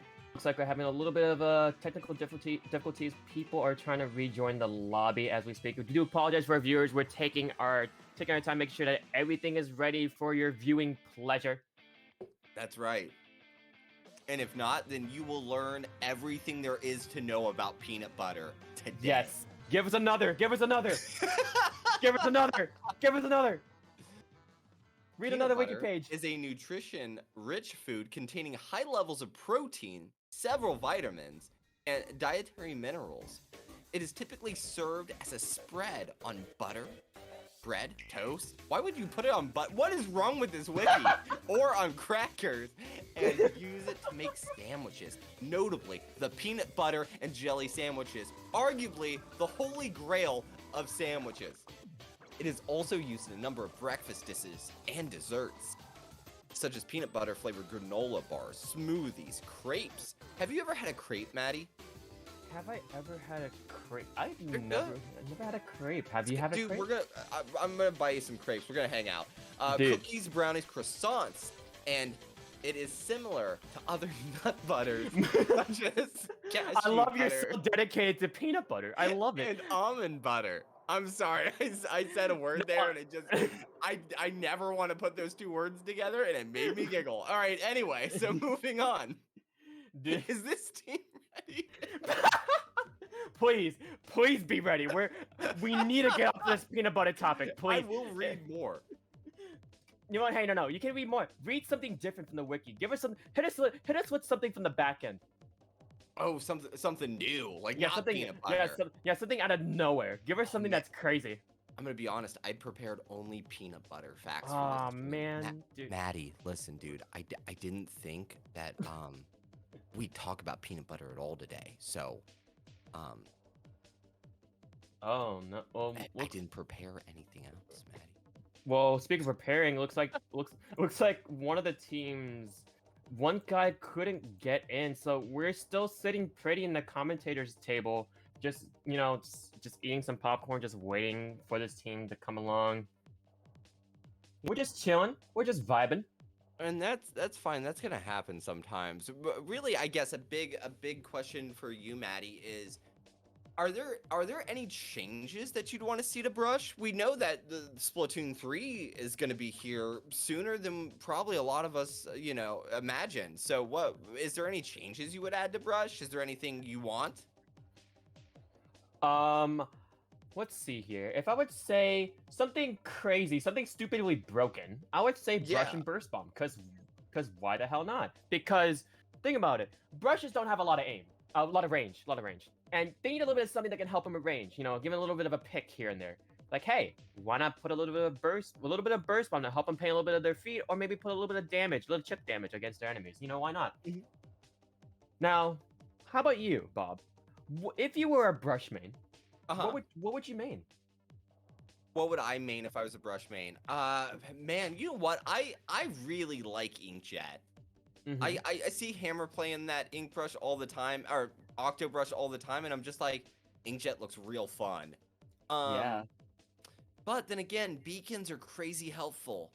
we're having a little bit of technical difficulties. People are trying to rejoin the lobby as we speak. We do apologize for our viewers. We're taking our time, make sure that everything is ready for your viewing pleasure. That's right. And if not, then you will learn everything there is to know about peanut butter today. Yes. Give us another. Give us another. Read another wiki page. Is a nutrition-rich food containing high levels of protein, several vitamins, and dietary minerals. It is typically served as a spread on butter, bread, toast? Why would you put it on what is wrong with this wiki? Or on crackers, and use it to make sandwiches. Notably, the peanut butter and jelly sandwiches, arguably the holy grail of sandwiches. It is also used in a number of breakfast dishes and desserts, such as peanut butter flavored granola bars, smoothies, crepes. Have you ever had a crepe, Maddie? Have I ever had a crepe? I've never had a crepe. Have you had a crepe? Dude, I'm gonna buy you some crepes. We're gonna hang out. Dude. Cookies, brownies, croissants, and it is similar to other nut butters, such as cashew I love you're butter so dedicated to peanut butter. I love it. and almond butter. I'm sorry, I said a word there, and it just, I never want to put those two words together, and it made me giggle. All right, anyway, so moving on. Dude. Is this team ready? Please be ready. We need to get off this peanut butter topic, please. I will read more. You know what? Hey, no. You can read more. Read something different from the wiki. Give us some. Hit us with something from the back end. Oh, something new, like Yeah, not something. peanut butter. Something out of nowhere. Give us something that's crazy. I'm gonna be honest. I prepared only peanut butter facts. Aw, for this. man, dude. Maddie, listen, dude. I didn't think that we'd talk about peanut butter at all today. So, Oh no. Well, I didn't prepare anything else, Maddie. well, speaking of preparing, looks like one of the teams, one guy couldn't get in, so we're still sitting pretty in the commentators table, just just eating some popcorn, just waiting for this team to come along. We're just chilling. We're just vibing. And that's fine. That's gonna happen sometimes. But really, I guess a big question for you, Maddie, is are there any changes that you'd want to see to Brush? We know that the Splatoon 3 is going to be here sooner than probably a lot of us, imagine. So what is there any changes you would add to Brush? Is there anything you want? Let's see here. If I would say something crazy, something stupidly broken, I would say Brush Yeah. and Burst Bomb, cause why the hell not? Because think about it, brushes don't have a lot of aim, a lot of range, and they need a little bit of something that can help them with range. Give it a little bit of a pick here and there. Like, hey, why not put a little bit of burst bomb to help them paint a little bit of their feet, or maybe put a little bit of damage, a little chip damage against their enemies. Why not? Mhm. Now, how about you, Bob? If you were a brush main, Uh-huh. what would you main? What would I main if I was a Brush main? Man, you know what? I really like Inkjet. Mhm. I see Hammer playing that Ink Brush all the time, or Octo Brush all the time, and I'm just like, Inkjet looks real fun. Yeah. But then again, beacons are crazy helpful.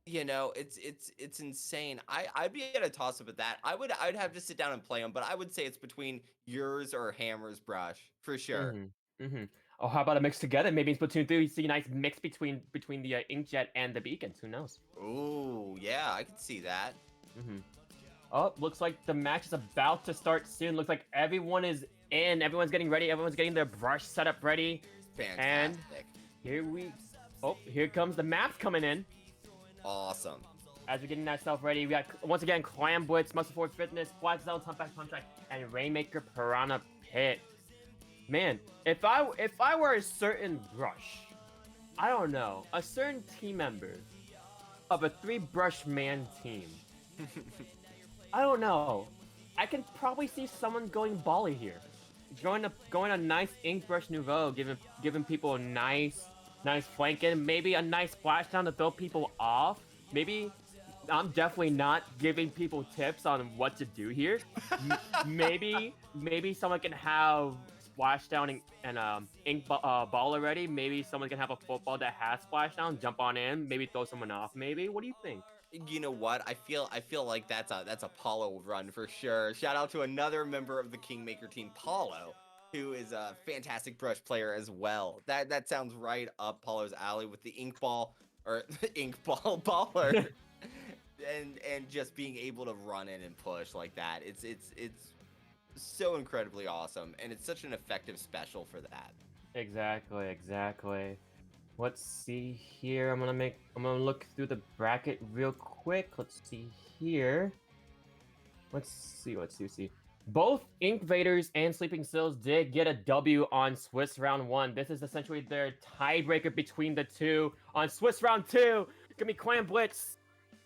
It's insane. I'd be at a toss up at that. I'd have to sit down and play them, but I would say it's between yours or Hammer's Brush for sure. Mm-hmm. Oh, how about a mix together? Maybe in Splatoon 3 you see a nice mix between the Inkjet and the beacons. Who knows? Ooh, yeah, I could see that. Mm-hmm. Oh, looks like the match is about to start soon. Looks like everyone is in. Everyone's getting ready. Everyone's getting their brush setup ready. Fantastic. Here comes the map coming in. Awesome. As we're getting ourselves ready, we got once again Clam Blitz, Muscle Force Fitness, Black Zone, Humpback Contract, and Rainmaker Piranha Pit. Man, if I were a certain brush, I don't know, a certain team member of a 3-brush man team, I don't know. I can probably see someone going Bali here, going a nice Ink Brush Nouveau, giving people a nice flanking, maybe a nice splashdown to throw people off. Maybe I'm definitely not giving people tips on what to do here. Maybe someone can have splashdown and ink ball already. Maybe someone can have a football that has splashdown, jump on in, maybe throw someone off. Maybe. What do you think? You know what? I feel like that's a Paulo run for sure. Shout out to another member of the Kingmaker team, Paulo, who is a fantastic brush player as well. That sounds right up Paulo's alley with the ink ball or ink ball baller, and just being able to run in and push like that. It's so incredibly awesome, and it's such an effective special for that. Exactly. Let's see here. I'm gonna look through the bracket real quick. Let's see here. Let's see. Both Invaders and Sleeping Seals did get a W on Swiss round 1. This is essentially their tiebreaker between the two. On Swiss round 2, give me Clan Blitz,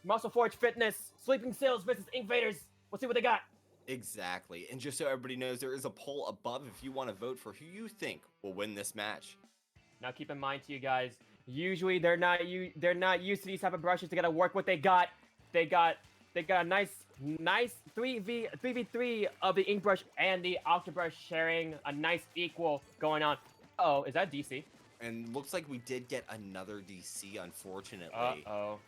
Muscle Forge Fitness, Sleeping Seals versus Invaders. We'll see what they got. Exactly. And just so everybody knows, there is a poll above if you want to vote for who you think will win this match. Now keep in mind to you guys, usually they're not used to these type of brushes. They gotta work what they got. They got a nice 3v3 of the ink brush and the octobrush sharing a nice equal going on. Oh, is that DC? And looks like we did get another DC, unfortunately. Uh-oh.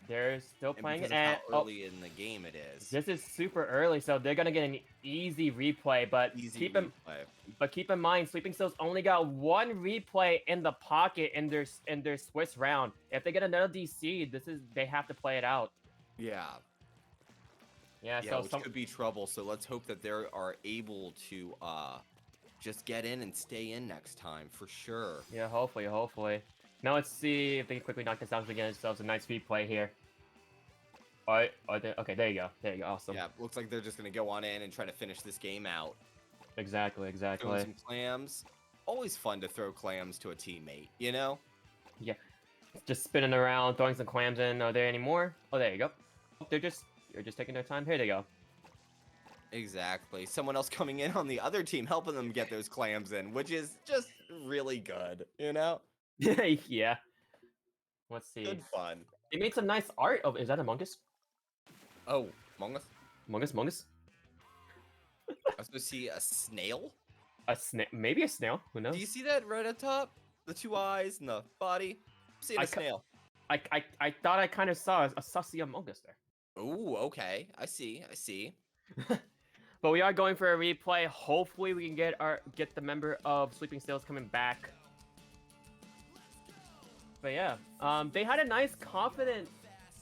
They're still playing because it, of and how early in the game it is. this is super early, so they're gonna get an easy replay. But keep in mind, Sleeping Seals only got one replay in the pocket in their Swiss round. If they get another DC, they have to play it out. Yeah. Yeah, Yeah, so which could be trouble. So let's hope that they are able to just get in and stay in next time for sure. yeah, hopefully. Now let's see if they can quickly knock this out to get themselves a nice replay here. Alright, okay, there you go, awesome. Yeah, looks like they're just gonna go on in and try to finish this game out. Exactly. Throwing some clams. Always fun to throw clams to a teammate, you know? Yeah, just spinning around, throwing some clams in. Are there any more? Oh, there you go. They're just taking their time. Here they go. Exactly. Someone else coming in on the other team helping them get those clams in, which is just really good, you know? Yeah. Let's see. Good fun. They made some nice art. Oh, is that Among Us? Oh, Among Us? Among Us? I was supposed to see a snail? A snail? Maybe a snail. Who knows? Do you see that right up top? The two eyes and the body? I'm seeing a snail. I thought I kind of saw a sussy Among Us there. Ooh, okay. I see. But we are going for a replay. Hopefully we can get the member of Sleeping Seals coming back. But yeah, they had a nice confident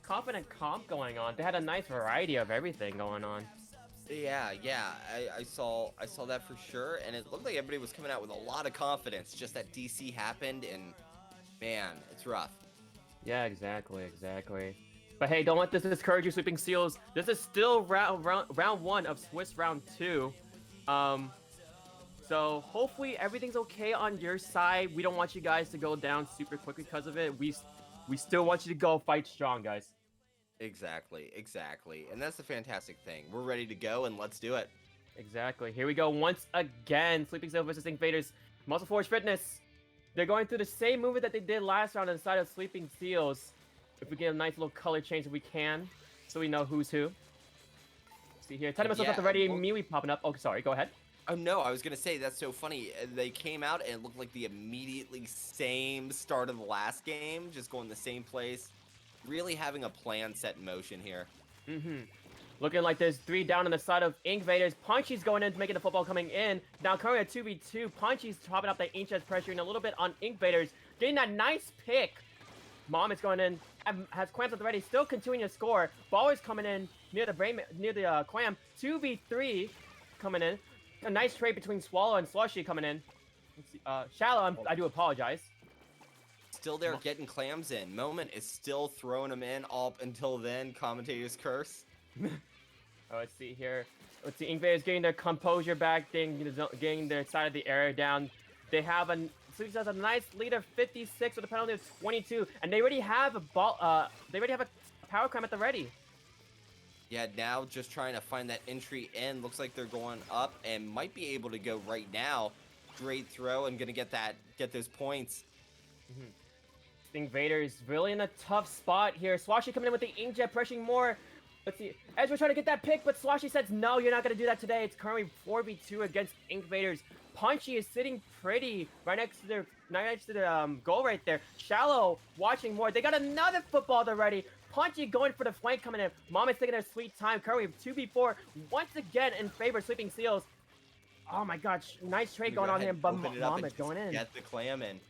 comp going on. They had a nice variety of everything going on. Yeah, I saw that for sure, and it looked like everybody was coming out with a lot of confidence. Just that DC happened, and man, it's rough. Yeah, exactly. But hey, don't let this discourage you, Sleeping Seals. This is still round 1 of Swiss round 2. So hopefully everything's okay on your side. We don't want you guys to go down super quickly because of it. We still want you to go fight strong, guys. Exactly. And that's the fantastic thing. We're ready to go, and let's do it. Exactly. Here we go once again. Sleeping Seals versus Invaders. Muscle Forge Fitness. They're going through the same movement that they did last round inside of Sleeping Seals. If we get a nice little color change if we can, so we know who's who. See here, telling myself at the ready, Miwi popping up. Oh, sorry, go ahead. Oh no, I was gonna say that's so funny. They came out and it looked like the immediately same start of the last game, just going the same place. Really having a plan set in motion here. Looking like there's 3 down on the side of Invaders. Punchy's going in to making the football coming in. Now currently at 2v2. Punchy's chopping up that Inkjet pressure and a little bit on Invaders. Getting that nice pick. Mom is going in. Has Clams at the ready. Still continuing to score. Ball is coming in near the Clam. 2v3 coming in. A nice trade between Swallow and Slushy coming in. Let's see. Shallow, I do apologize. Still there getting clams in. Moment is still throwing them in up until then. Commentators curse. Let's see here. Let's see. Invaders getting their composure back, getting their side of the area down. They have Sleeping Seals has a nice lead of 56 with a penalty of 22, and they already have a ball. They already have a power climb at the ready. Yeah, now just trying to find that entry in. Looks like they're going up and might be able to go right now. Great throw and gonna get those points. Invaders really in a tough spot here. Swashy coming in with the inkjet, pressuring more. Let's see. Ezra trying to get that pick, but Swashy says no, you're not gonna do that today. It's currently 4v2 against Invaders. Punchy is sitting pretty right next to the goal right there. Shallow watching more. They got another football already. Punchy going for the flank coming in. Mom is taking their sweet time. Currently 2v4 once again in favor of Sleeping Seals. Oh my gosh, nice trade going on here, but Mom is going in. Get the clam in.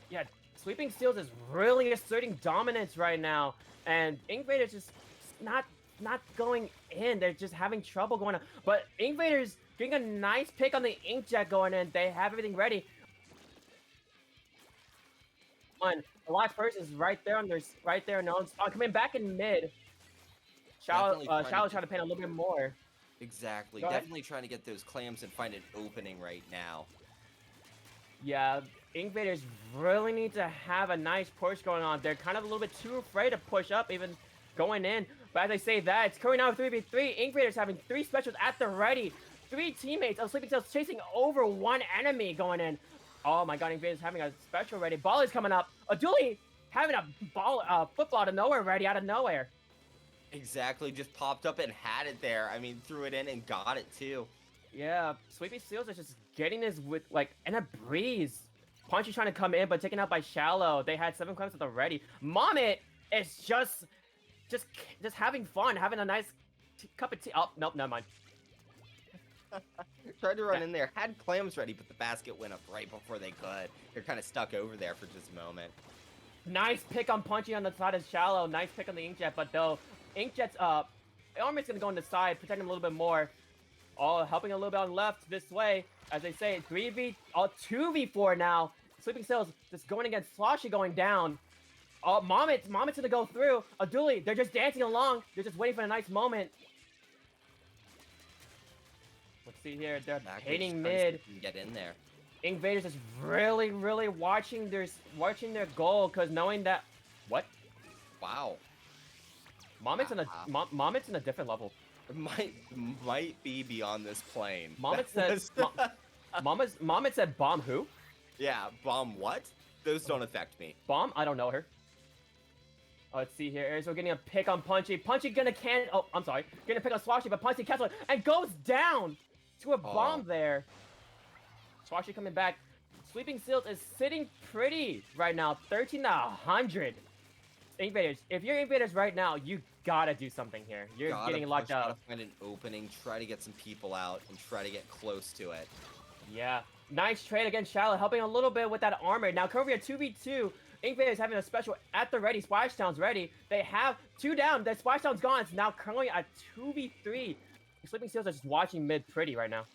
Yeah, Sleeping Seals is really asserting dominance right now, and Invaders just not going in. They're just having trouble going on. But Invaders getting a nice pick on the inkjet going in. They have everything ready. The last person is right there on their no, coming back in mid. Shallow trying to paint a little bit more. Exactly. Go ahead. Definitely trying to get those clams and find an opening right now. Yeah, Invaders really need to have a nice push going on. They're kind of a little bit too afraid to push up, even going in. But as I say that, it's currently now 3v3. Invaders having 3 specials at the ready. 3 teammates of Sleeping Cells chasing over 1 enemy going in. Oh my god, Invaders having a special ready. Ball is coming up. Aduli having a football out of nowhere ready, out of nowhere. Exactly. Just popped up and had it there. I mean, threw it in and got it too. Yeah, Sleepy Seals is just getting this with, like, in a breeze. Punch is trying to come in, but taken out by Shallow. They had 7 clams at the ready. Momit is just having fun, having a nice cup of tea. Oh, nope, never mind. Tried to run in there, had clams ready, but the basket went up right before they could. They're kind of stuck over there for just a moment. Nice pick on Punchy on the side of Shallow. Nice pick on the Inkjet, but though, Inkjet's armor's gonna go on the side, protect him a little bit more. Oh, helping a little bit on left this way. As they say, 2v4 now. Sleeping Cells just going against Sloshy going down. Oh, Momit's gonna go through. Aduli, they're just dancing along. They're just waiting for a nice moment. Let's see here. They're painting mid. Get in there. Invaders is really, really watching their goal, because knowing that. What? Wow. Momit's in a different level. Might be beyond this plane. Momit said. Momit said, "Bomb who?" Yeah, bomb what? Those don't affect me. Bomb? I don't know her. Oh, let's see here. So we're getting a pick on Punchy. Punchy gonna can. Oh, I'm sorry. Gonna pick on Swashy, but Punchy cancels it and goes down to a bomb there. Swashy coming back. Sleeping Seals is sitting pretty right now. 13 to 100. Invaders. If you're Invaders right now, you gotta do something here. You're getting locked out. Gotta find an opening. Try to get some people out and try to get close to it. Yeah. Nice trade against Shallow, helping a little bit with that armor. Now currently a 2v2. Invaders having a special at the ready. Splashdown's ready. They have 2 down. The Splashdown's gone. It's now currently a 2v3. Sleeping Seals are just watching mid pretty right now.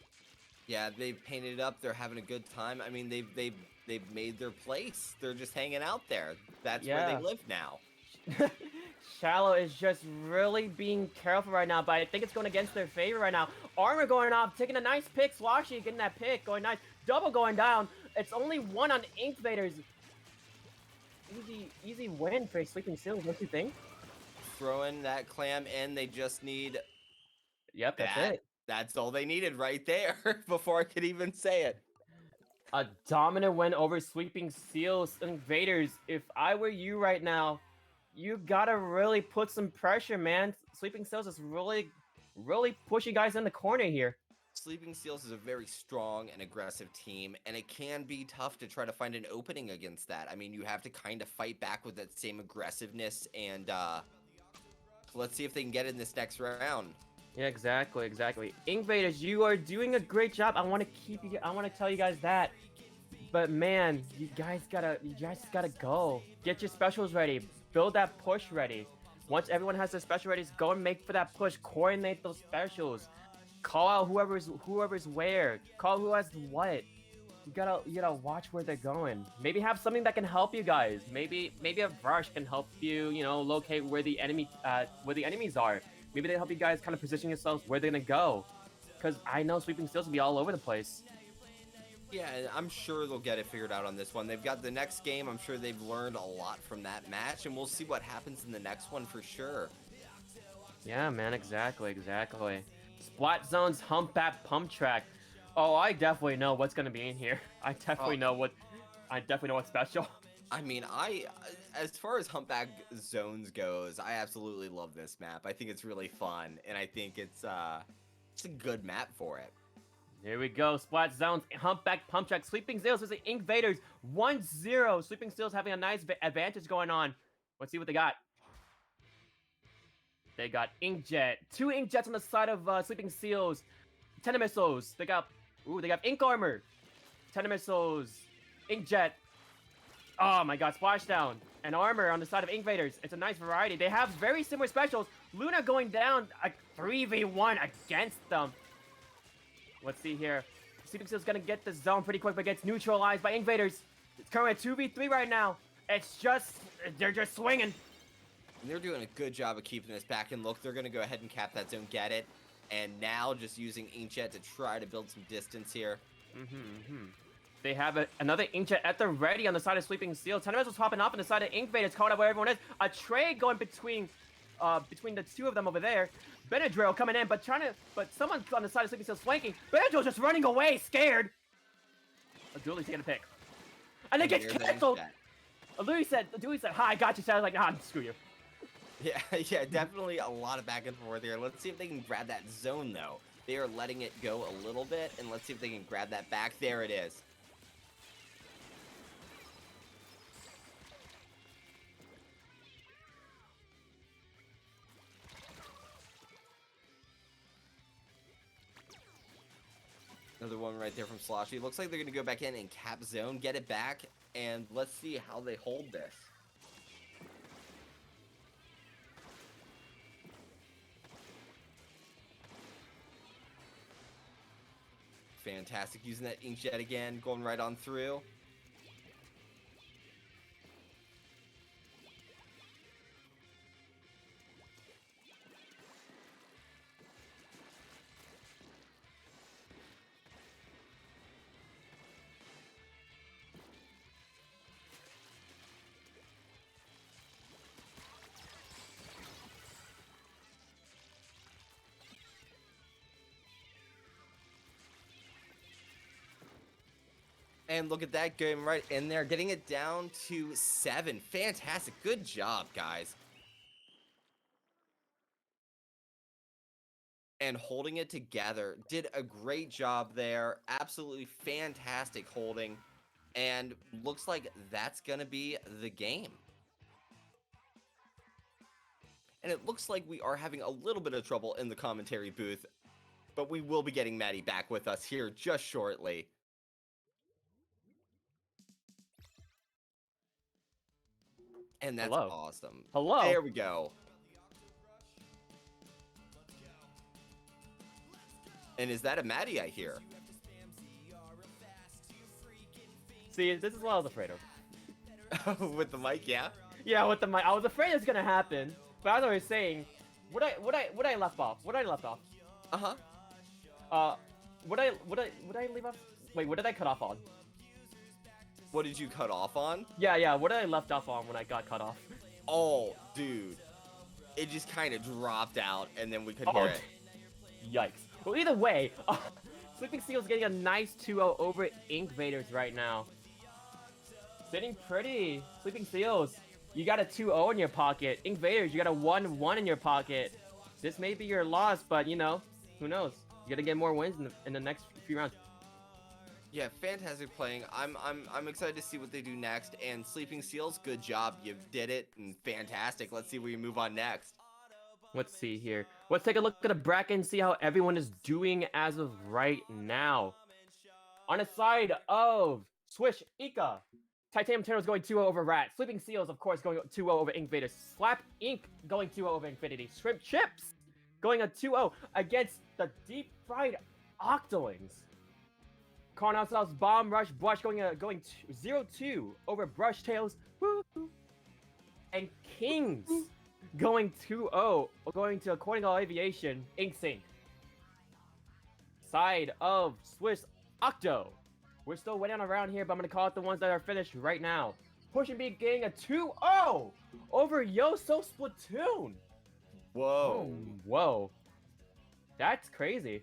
Yeah, they've painted it up. They're having a good time. I mean, they've made their place. They're just hanging out there. That's where they live now. Shallow is just really being careful right now, but I think it's going against their favor right now. Armor going off, taking a nice pick. Sloshy getting that pick, going nice. Double going down. It's only 1 on Invaders. Easy win for Sleeping Seals, don't you think? Throwing that clam in, they just need... Yep, that's it. That's all they needed right there before I could even say it. A dominant win over Sleeping Seals. Invaders, if I were you right now, you gotta really put some pressure, man. Sleeping Seals is really pushing guys in the corner here. Sleeping Seals is a very strong and aggressive team, and it can be tough to try to find an opening against that. I mean, you have to kind of fight back with that same aggressiveness, and let's see if they can get in this next round. Yeah, exactly. Invaders, you are doing a great job. I want to tell you guys that. But man, you guys gotta go. Get your specials ready. Build that push ready. Once everyone has their special ready, go and make for that push. Coordinate those specials. Call out whoever's where. Call who has what. You gotta watch where they're going. Maybe have something that can help you guys. Maybe a brush can help you, locate where the enemies are. Maybe they help you guys kind of position yourselves where they're gonna go. Because I know Sleeping Seals will be all over the place. Yeah, I'm sure they'll get it figured out on this one. They've got the next game. I'm sure they've learned a lot from that match, and we'll see what happens in the next one for sure. Yeah, man, exactly. Splat Zone's Humpback Pump Track. Oh, I definitely know what's gonna be in here. I definitely know what's special. I mean, as far as Humpback Zones goes, I absolutely love this map. I think it's really fun, and I think it's a good map for it. Here we go. Splat Zones, Humpback Pump Track, Sleeping Seals versus Invaders, 1-0. Sleeping Seals having a nice advantage going on. Let's see what they got. They got Inkjet. 2 Inkjets on the side of Sleeping Seals. 10 missiles. They got Ink Armor. 10 missiles. Inkjet. Oh my god, Splashdown. And Armor on the side of Invaders. It's a nice variety. They have very similar specials. Luna going down a 3v1 against them. Let's see here. Sleeping Seals gonna get the zone pretty quick, but gets neutralized by Invaders. It's currently a 2v3 right now. They're just swinging. And they're doing a good job of keeping this back. And look, they're going to go ahead and cap that zone, get it. and now just using Inkjet to try to build some distance here. They have another Inkjet at the ready on the side of Sleeping Seal. Tenemis was popping off on the side of Inkvader's calling out where everyone is. A trade going between the two of them over there. Benadryl coming in, but someone's on the side of Sleeping Seal flanking. Benadryl's just running away, scared. Dooley's taking a pick. And it gets canceled. Dooley said, hi, I got you. So I was like, nah, screw you. Yeah, definitely a lot of back and forth here. Let's see if they can grab that zone, though. They are letting it go a little bit, and let's see if they can grab that back. There it is. Another one right there from Sloshy. Looks like they're going to go back in and cap zone, get it back, and let's see how they hold this. Fantastic, using that Inkjet again, going right on through. And look at that, going right in there, getting it down to 7. Fantastic. Good job, guys. And holding it together. Did a great job there. Absolutely fantastic holding. And looks like that's going to be the game. And it looks like we are having a little bit of trouble in the commentary booth. But we will be getting Maddie back with us here just shortly. And that's awesome. Hello. There we go. And is that a Maddie I hear? See, this is what I was afraid of. With the mic, yeah? Yeah, with the mic. I was afraid it was gonna happen. But as I was saying, what I left off? Uh-huh. What I leave off? Wait, what did I cut off on? What did you cut off on? Yeah, what did I left off on when I got cut off? Oh, dude. It just kind of dropped out, and then we couldn't hear it. Yikes. Well, either way, Sleeping Seal's getting a nice 2-0 over Inkvaders right now. Sitting pretty. Sleeping Seals, you got a 2-0 in your pocket. Inkvaders, you got a 1-1 in your pocket. This may be your loss, but, you know, who knows? You gotta get more wins in the next few rounds. Yeah, fantastic playing. I'm excited to see what they do next. And Sleeping Seals, good job. You did it, and fantastic. Let's see where you move on next. Let's see here. Let's take a look at the bracket and see how everyone is doing as of right now. On the side of Swish Ika, Titanium Terror is going 2-0 over Rat. Sleeping Seals, of course, going 2-0 over Inkvader. Slap Ink going 2-0 over Infinity. Shrimp Chips going a 2-0 against the Deep Fried Octolings. Carnal South's Bomb Rush Brush going 0-2 over Brush Tails. Woo! And Kings going 2-0, going to According to Aviation, Ink Sync. Side of Swiss Octo. We're still waiting around here, but I'm going to call it the ones that are finished right now. Push and Beat getting a 2-0 over Yoso Splatoon. Whoa. Whoa. That's crazy.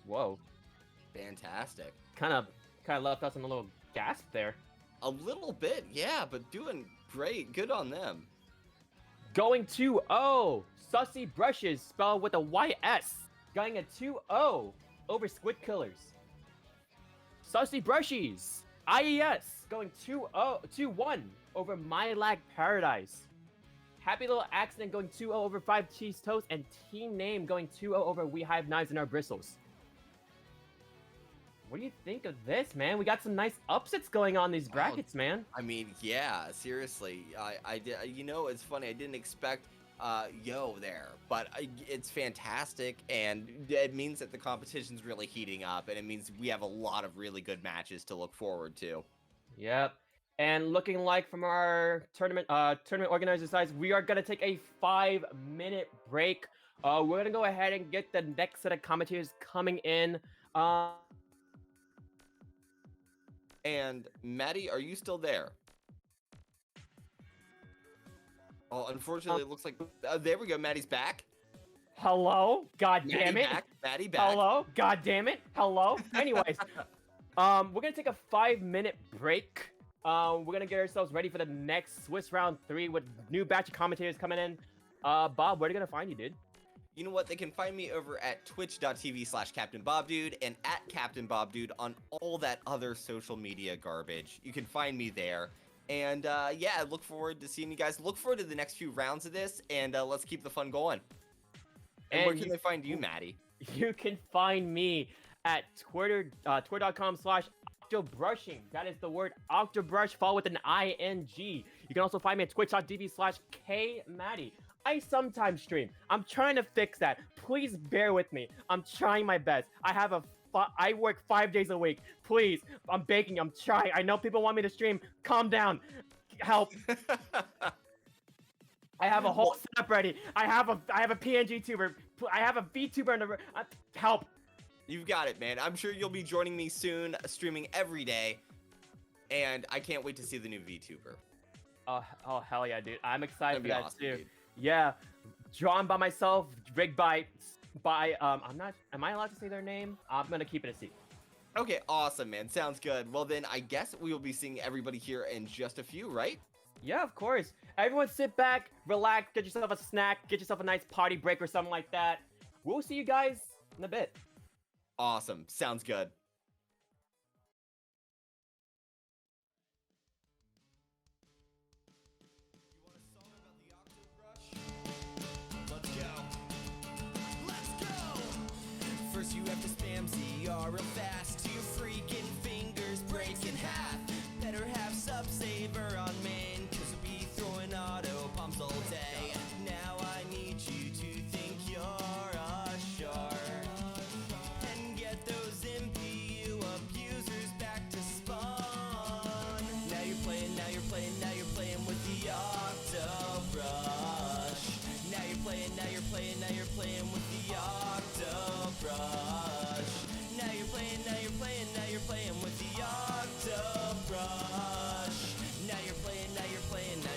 Whoa. Fantastic. Kind of left us in a little gasp there. A little bit, yeah, but doing great. Good on them. Going 2-0. Sussy Brushes, spelled with a YS. Going a 2-0 over Squid Killers. Sussy Brushies, IES, going 2-1 over My Lag Paradise. Happy Little Accident going 2-0 over 5 Cheese Toast. And Team Name going 2-0 over We Hive Knives in Our Bristles. What do you think of this, man? We got some nice upsets going on these brackets, man. I mean, yeah, seriously. I did. You know, it's funny. I didn't expect Yo there, but it's fantastic, and it means that the competition's really heating up, and it means we have a lot of really good matches to look forward to. Yep. And looking like from our tournament organizer sides, we are gonna take a 5-minute break. We're gonna go ahead and get the next set of commentators coming in. And Maddie, are you still there? Oh, unfortunately, it looks like there we go. Maddie's back. Hello? God damn it. Maddie back. Hello? God damn it. Hello? Anyways, we're gonna take a 5-minute break. We're gonna get ourselves ready for the next Swiss round 3 with new batch of commentators coming in. Bob, where are they gonna find you, dude? You know what? They can find me over at twitch.tv/CaptainBobDude and at CaptainBobDude on all that other social media garbage. You can find me there. And yeah, I look forward to seeing you guys. Look forward to the next few rounds of this, and let's keep the fun going. And where can they find you, Maddie? You can find me at twitter.com/octobrushing. That is the word octobrush, followed with an ING. You can also find me at twitch.tv/KMaddie. I sometimes stream. I'm trying to fix that. Please bear with me. I'm trying my best. I work 5 days a week. Please, I'm begging. I'm trying. I know people want me to stream. Calm down. Help. I have a whole setup ready. I have a PNG tuber. I have a VTuber in the help. You've got it, man. I'm sure you'll be joining me soon, streaming every day. And I can't wait to see the new VTuber. Oh hell yeah, dude. I'm excited for that awesome, too. dude. Yeah. Drawn by myself, rigged by am I allowed to say their name? I'm gonna keep it a secret. Okay, awesome, man. Sounds good. Well, then I guess we will be seeing everybody here in just a few, right? Yeah, of course. Everyone sit back, relax, get yourself a snack, get yourself a nice party break or something like that. We'll see you guys in a bit. Awesome. Sounds good. Let's go! First you have to spam ZR real fast till your freaking fingers break in half. Better have sub saver on main, cause we'll be throwing auto bombs all day. Now I need you to think you're a shark and get those MPU abusers back to spawn. Now you're playing with the Octobrush. Now you're playing with the Octobrush. Now you're playing with the Octobrush. Now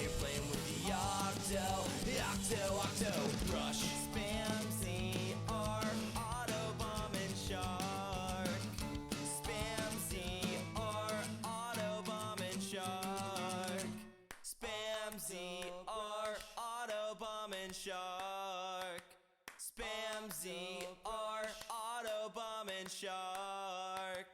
you're playing with the Octobrush. Spam ZR, Autobomb and Shark. Spam ZR, Autobomb and Shark. Spam ZR, Autobomb and Shark. Spam ZR, Autobomb and Shark.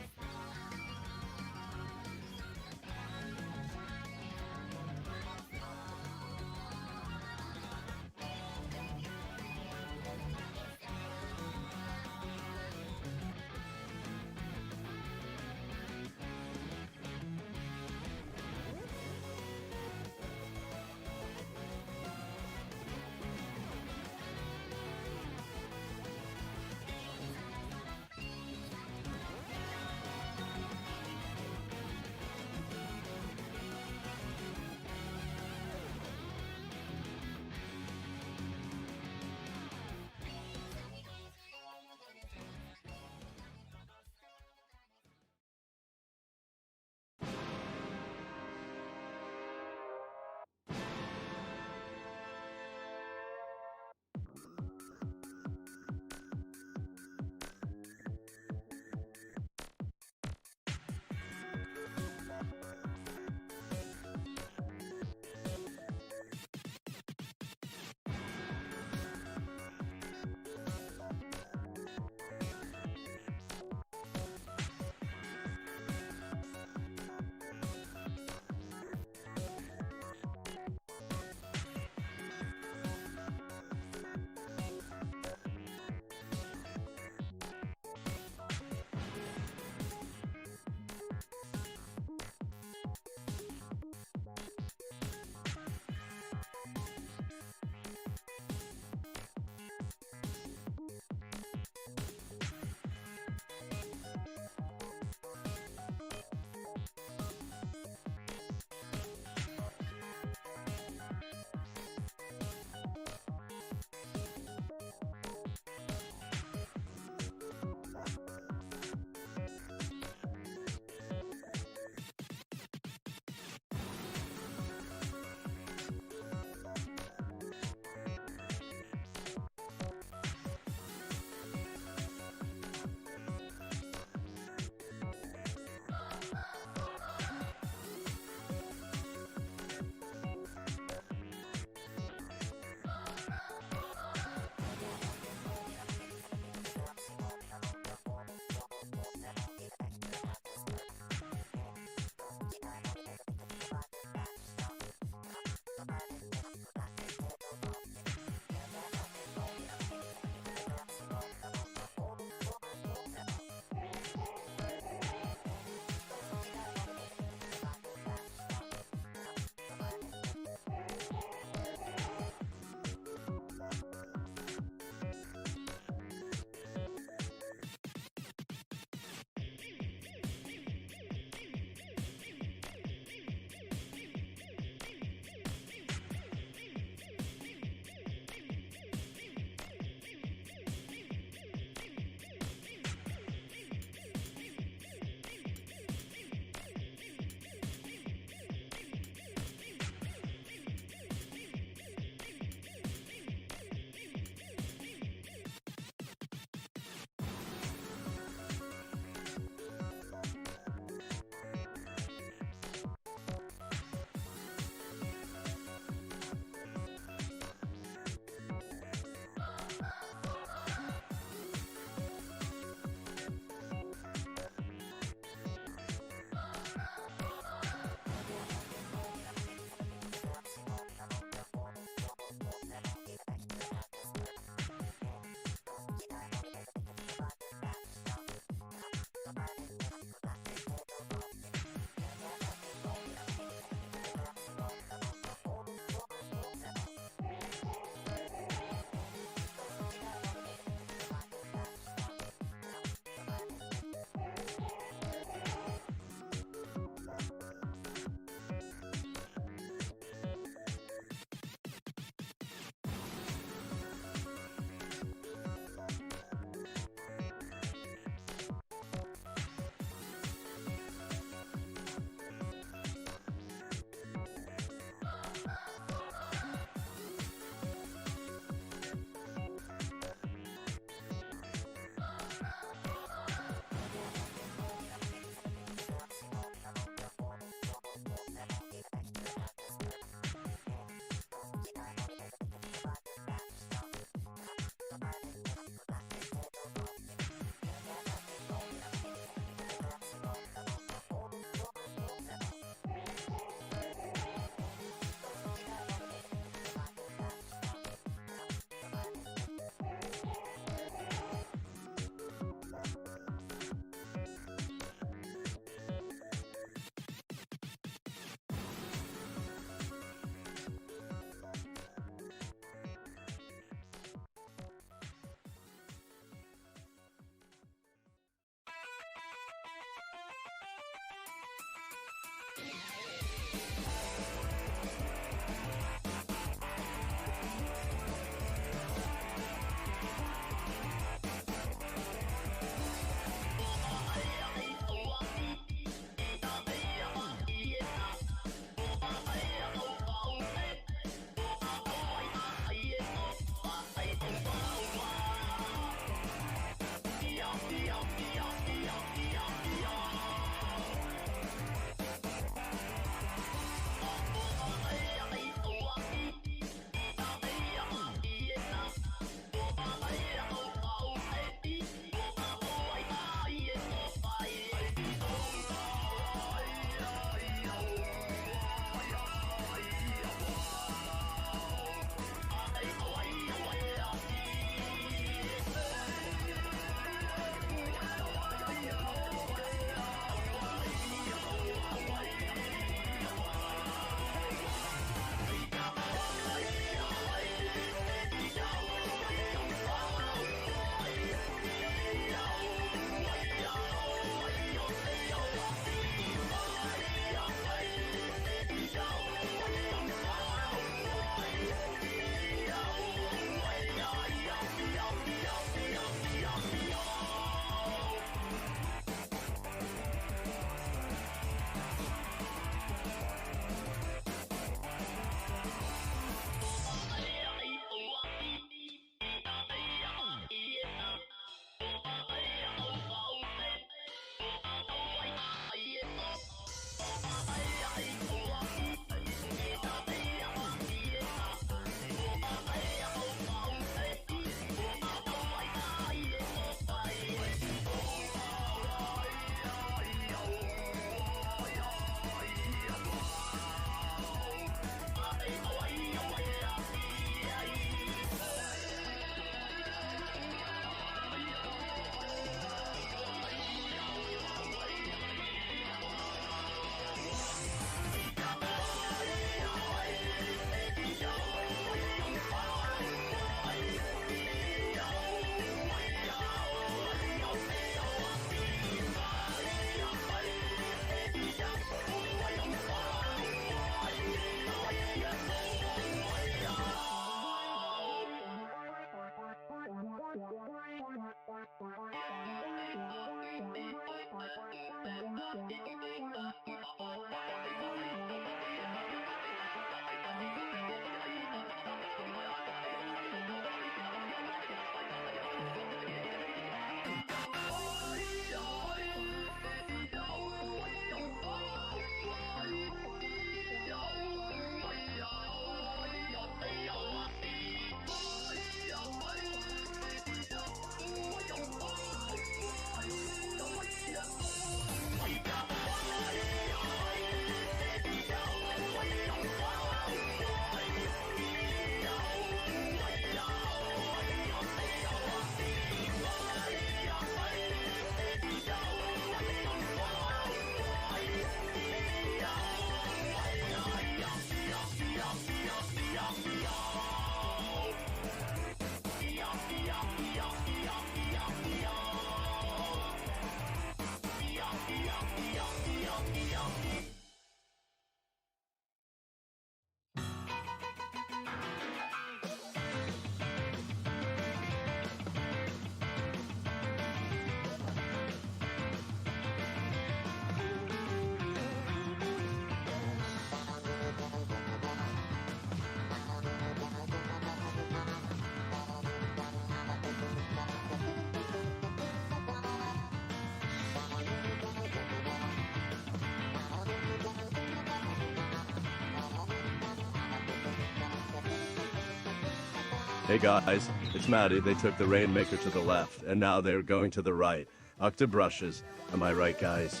Hey guys, it's Maddie. They took the Rainmaker to the left, and now they're going to the right. Up to brushes. Am I right, guys?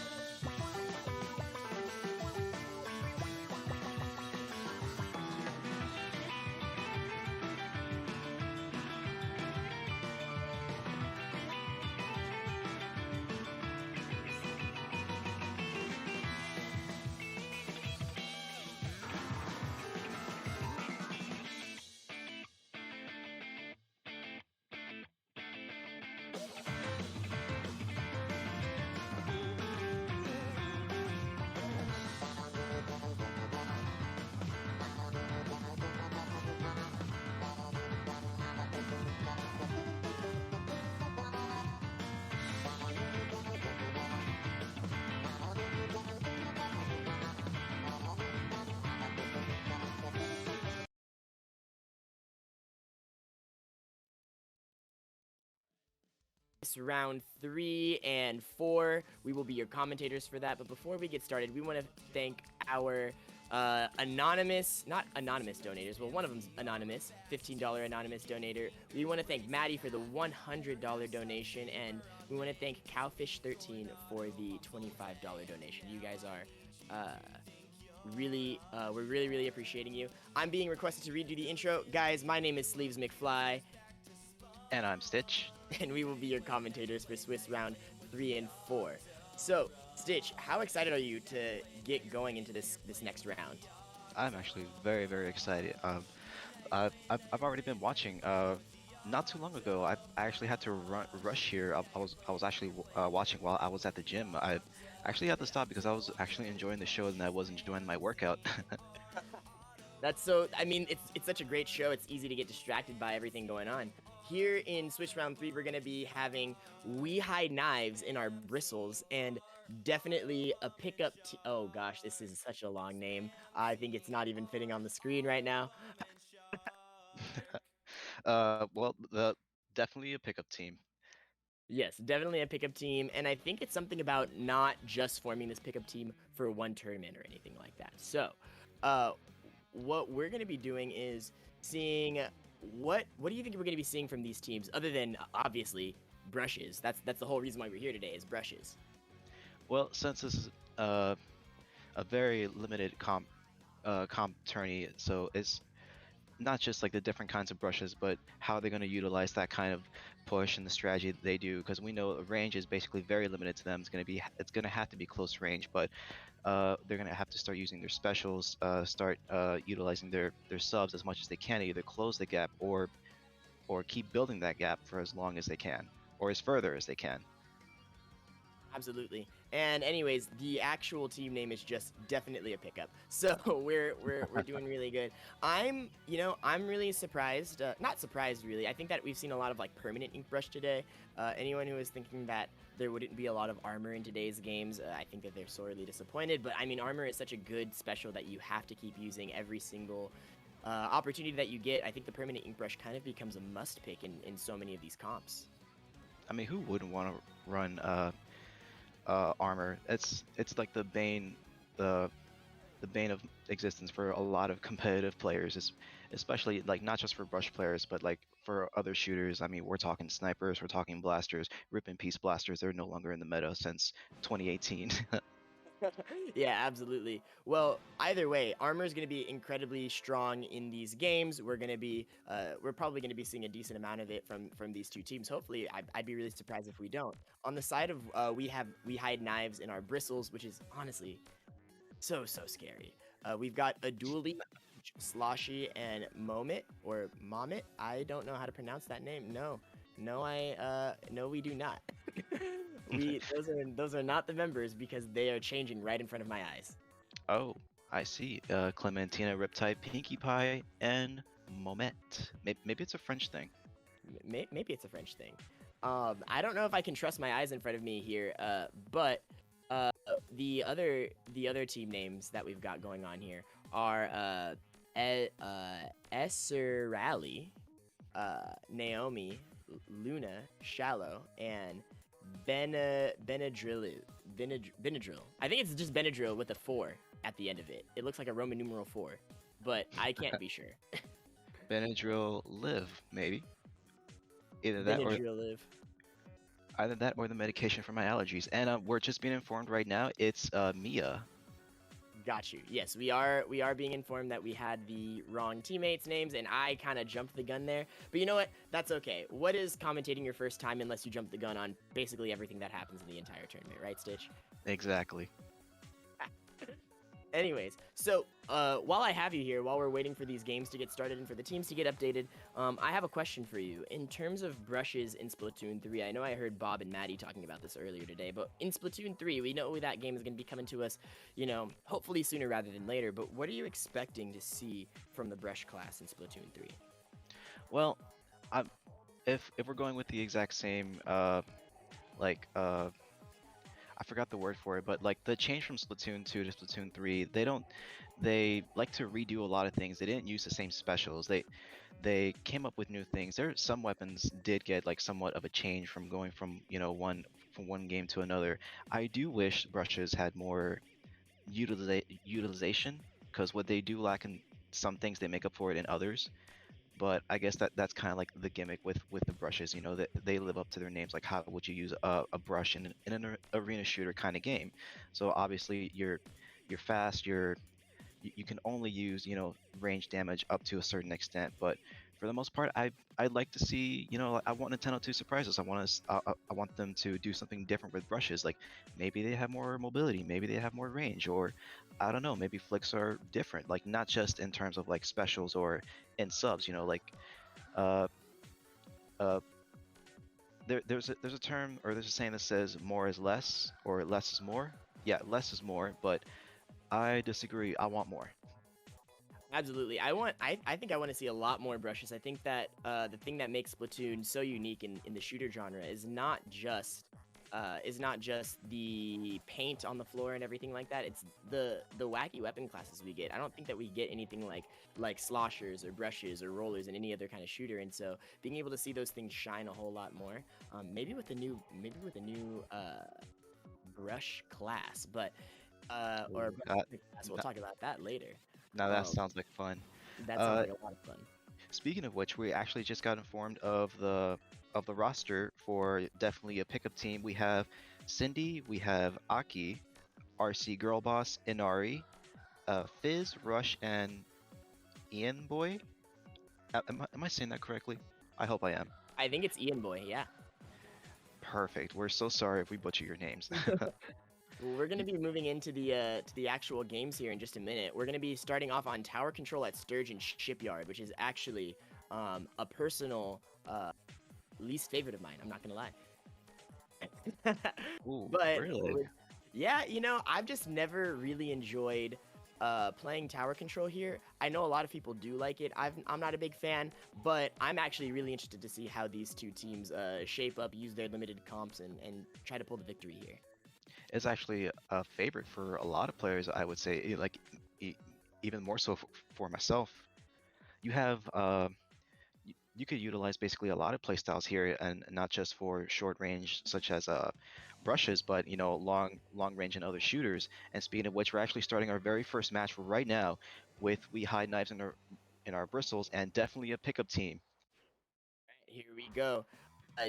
Round 3 and 4. We will be your commentators for that. But before we get started, we want to thank our not anonymous donators. Well, one of them's anonymous, $15 anonymous donator. We want to thank Maddie for the $100 donation, and we want to thank Cowfish13 for the $25 donation. You guys are we're really appreciating you. I'm being requested to redo the intro. Guys, my name is Sleeves McFly. And I'm Stitch. And we will be your commentators for Swiss round 3 and 4. So, Stitch, how excited are you to get going into this next round? I'm actually very excited. I've already been watching. Not too long ago, I actually had to rush here. I was actually watching while I was at the gym. I actually had to stop because I was actually enjoying the show and I was enjoying my workout. That's so. I mean, it's such a great show. It's easy to get distracted by everything going on. Here in Switch Round 3, we're going to be having We Hide Knives in our bristles, and definitely a pickup oh gosh, this is such a long name. I think it's not even fitting on the screen right now. Well, definitely a pickup team. Yes, definitely a pickup team, and I think it's something about not just forming this pickup team for one tournament or anything like that. So, what we're going to be doing is seeing what do you think we're going to be seeing from these teams, other than obviously brushes? That's the whole reason why we're here today, is brushes. Well, since this is a very limited comp tourney, so it's not just like the different kinds of brushes, but how they're going to utilize that kind of push and the strategy that they do, because we know range is basically very limited to them. It's going to have to be close range, but they're going to have to start using their specials, start utilizing their subs as much as they can to either close the gap or keep building that gap for as long as they can, or as further as they can. Absolutely. And anyways, the actual team name is just definitely a pickup. So we're doing really good. I'm really surprised. Not surprised really. I think that we've seen a lot of like permanent ink brush today. Anyone who is thinking that there wouldn't be a lot of armor in today's games, I think that they're sorely disappointed. But I mean, armor is such a good special that you have to keep using every single opportunity that you get. I think the permanent ink brush kind of becomes a must pick in so many of these comps. I mean, who wouldn't want to run armor? It's like the bane of existence for a lot of competitive players, especially like not just for brush players, but like for other shooters. I mean, we're talking snipers, we're talking blasters, rip and peace blasters. They're no longer in the meta since 2018. Yeah, absolutely. Well, either way, armor is going to be incredibly strong in these games. We're probably going to be seeing a decent amount of it from these two teams. Hopefully, I'd be really surprised if we don't. On the side of We Hide Knives in our bristles, which is honestly so scary. We've got a dually, Sloshy, and Momit or Momit. I don't know how to pronounce that name. No, we do not. Those are not the members because they are changing right in front of my eyes. Oh, I see. Clementina, Riptide, Pinkie Pie, and Moment. Maybe it's a French thing. Maybe it's a French thing. I don't know if I can trust my eyes in front of me here. But the other team names that we've got going on here are Esserali, Naomi, Luna, Shallow, and Benadryl. I think it's just Benadryl with a 4 at the end of it. It looks like a Roman numeral 4, but I can't be sure. Benadryl Live, maybe. Either that or Benadryl live. either that or the medication for my allergies. And we're just being informed right now. It's Mia. Got you. Yes, we are being informed that we had the wrong teammates' names, and I kind of jumped the gun there. But you know what? That's okay. What is commentating your first time unless you jump the gun on basically everything that happens in the entire tournament, right, Stitch? Exactly. Anyways, so while I have you here, while we're waiting for these games to get started and for the teams to get updated, I have a question for you. In terms of brushes in Splatoon 3, I know I heard Bob and Maddie talking about this earlier today, but in Splatoon 3, we know that game is going to be coming to us, hopefully sooner rather than later, but what are you expecting to see from the brush class in Splatoon 3? Well, if we're going with the exact same I forgot the word for it, but like the change from Splatoon 2 to Splatoon 3, they like to redo a lot of things. They didn't use the same specials. They came up with new things. Some weapons did get like somewhat of a change from going from one game to another. I do wish brushes had more utilization, because what they do lack in some things, they make up for it in others. But I guess that's kind of like the gimmick with the brushes, that they live up to their names. Like, how would you use a brush in an arena shooter kind of game? So obviously you're fast, you can only use range damage up to a certain extent. But for the most part, I'd like to see, I want Nintendo to surprise us. I want them to do something different with brushes. Like maybe they have more mobility, maybe they have more range, or I don't know, maybe flicks are different. Like not just in terms of like specials or in subs. There's a term, or there's a saying that says more is less or less is more. Yeah, less is more, but I disagree. I want more. Absolutely. I think I want to see a lot more brushes. I think that the thing that makes Splatoon so unique in the shooter genre is not just the paint on the floor and everything like that. It's the wacky weapon classes we get. I don't think that we get anything like sloshers or brushes or rollers in any other kind of shooter. And so being able to see those things shine a whole lot more, maybe with a new brush class, but or brush class. We'll talk about that later. Now that sounds like fun. That sounds like a lot of fun. Speaking of which, we actually just got informed of the roster for definitely a pickup team. We have Cindy, we have Aki, RC Girl Boss, Inari, Fizz, Rush, and Ian Boy. Am I saying that correctly? I hope I am. I think it's Ian Boy, yeah. Perfect. We're so sorry if we butcher your names. Well, we're going to be moving into the actual games here in just a minute. We're going to be starting off on tower control at Sturgeon Shipyard, which is actually a personal least favorite of mine. I'm not going to lie. Ooh, but really? Yeah, I've just never really enjoyed playing tower control here. I know a lot of people do like it. I'm not a big fan, but I'm actually really interested to see how these two teams shape up, use their limited comps, and try to pull the victory here. It's actually a favorite for a lot of players, I would say, like even more so for myself. You have you could utilize basically a lot of playstyles here, and not just for short range such as brushes, but long range and other shooters. And speaking of which, we're actually starting our very first match right now with We Hide Knives in our bristles, and definitely a pickup team. Here we go.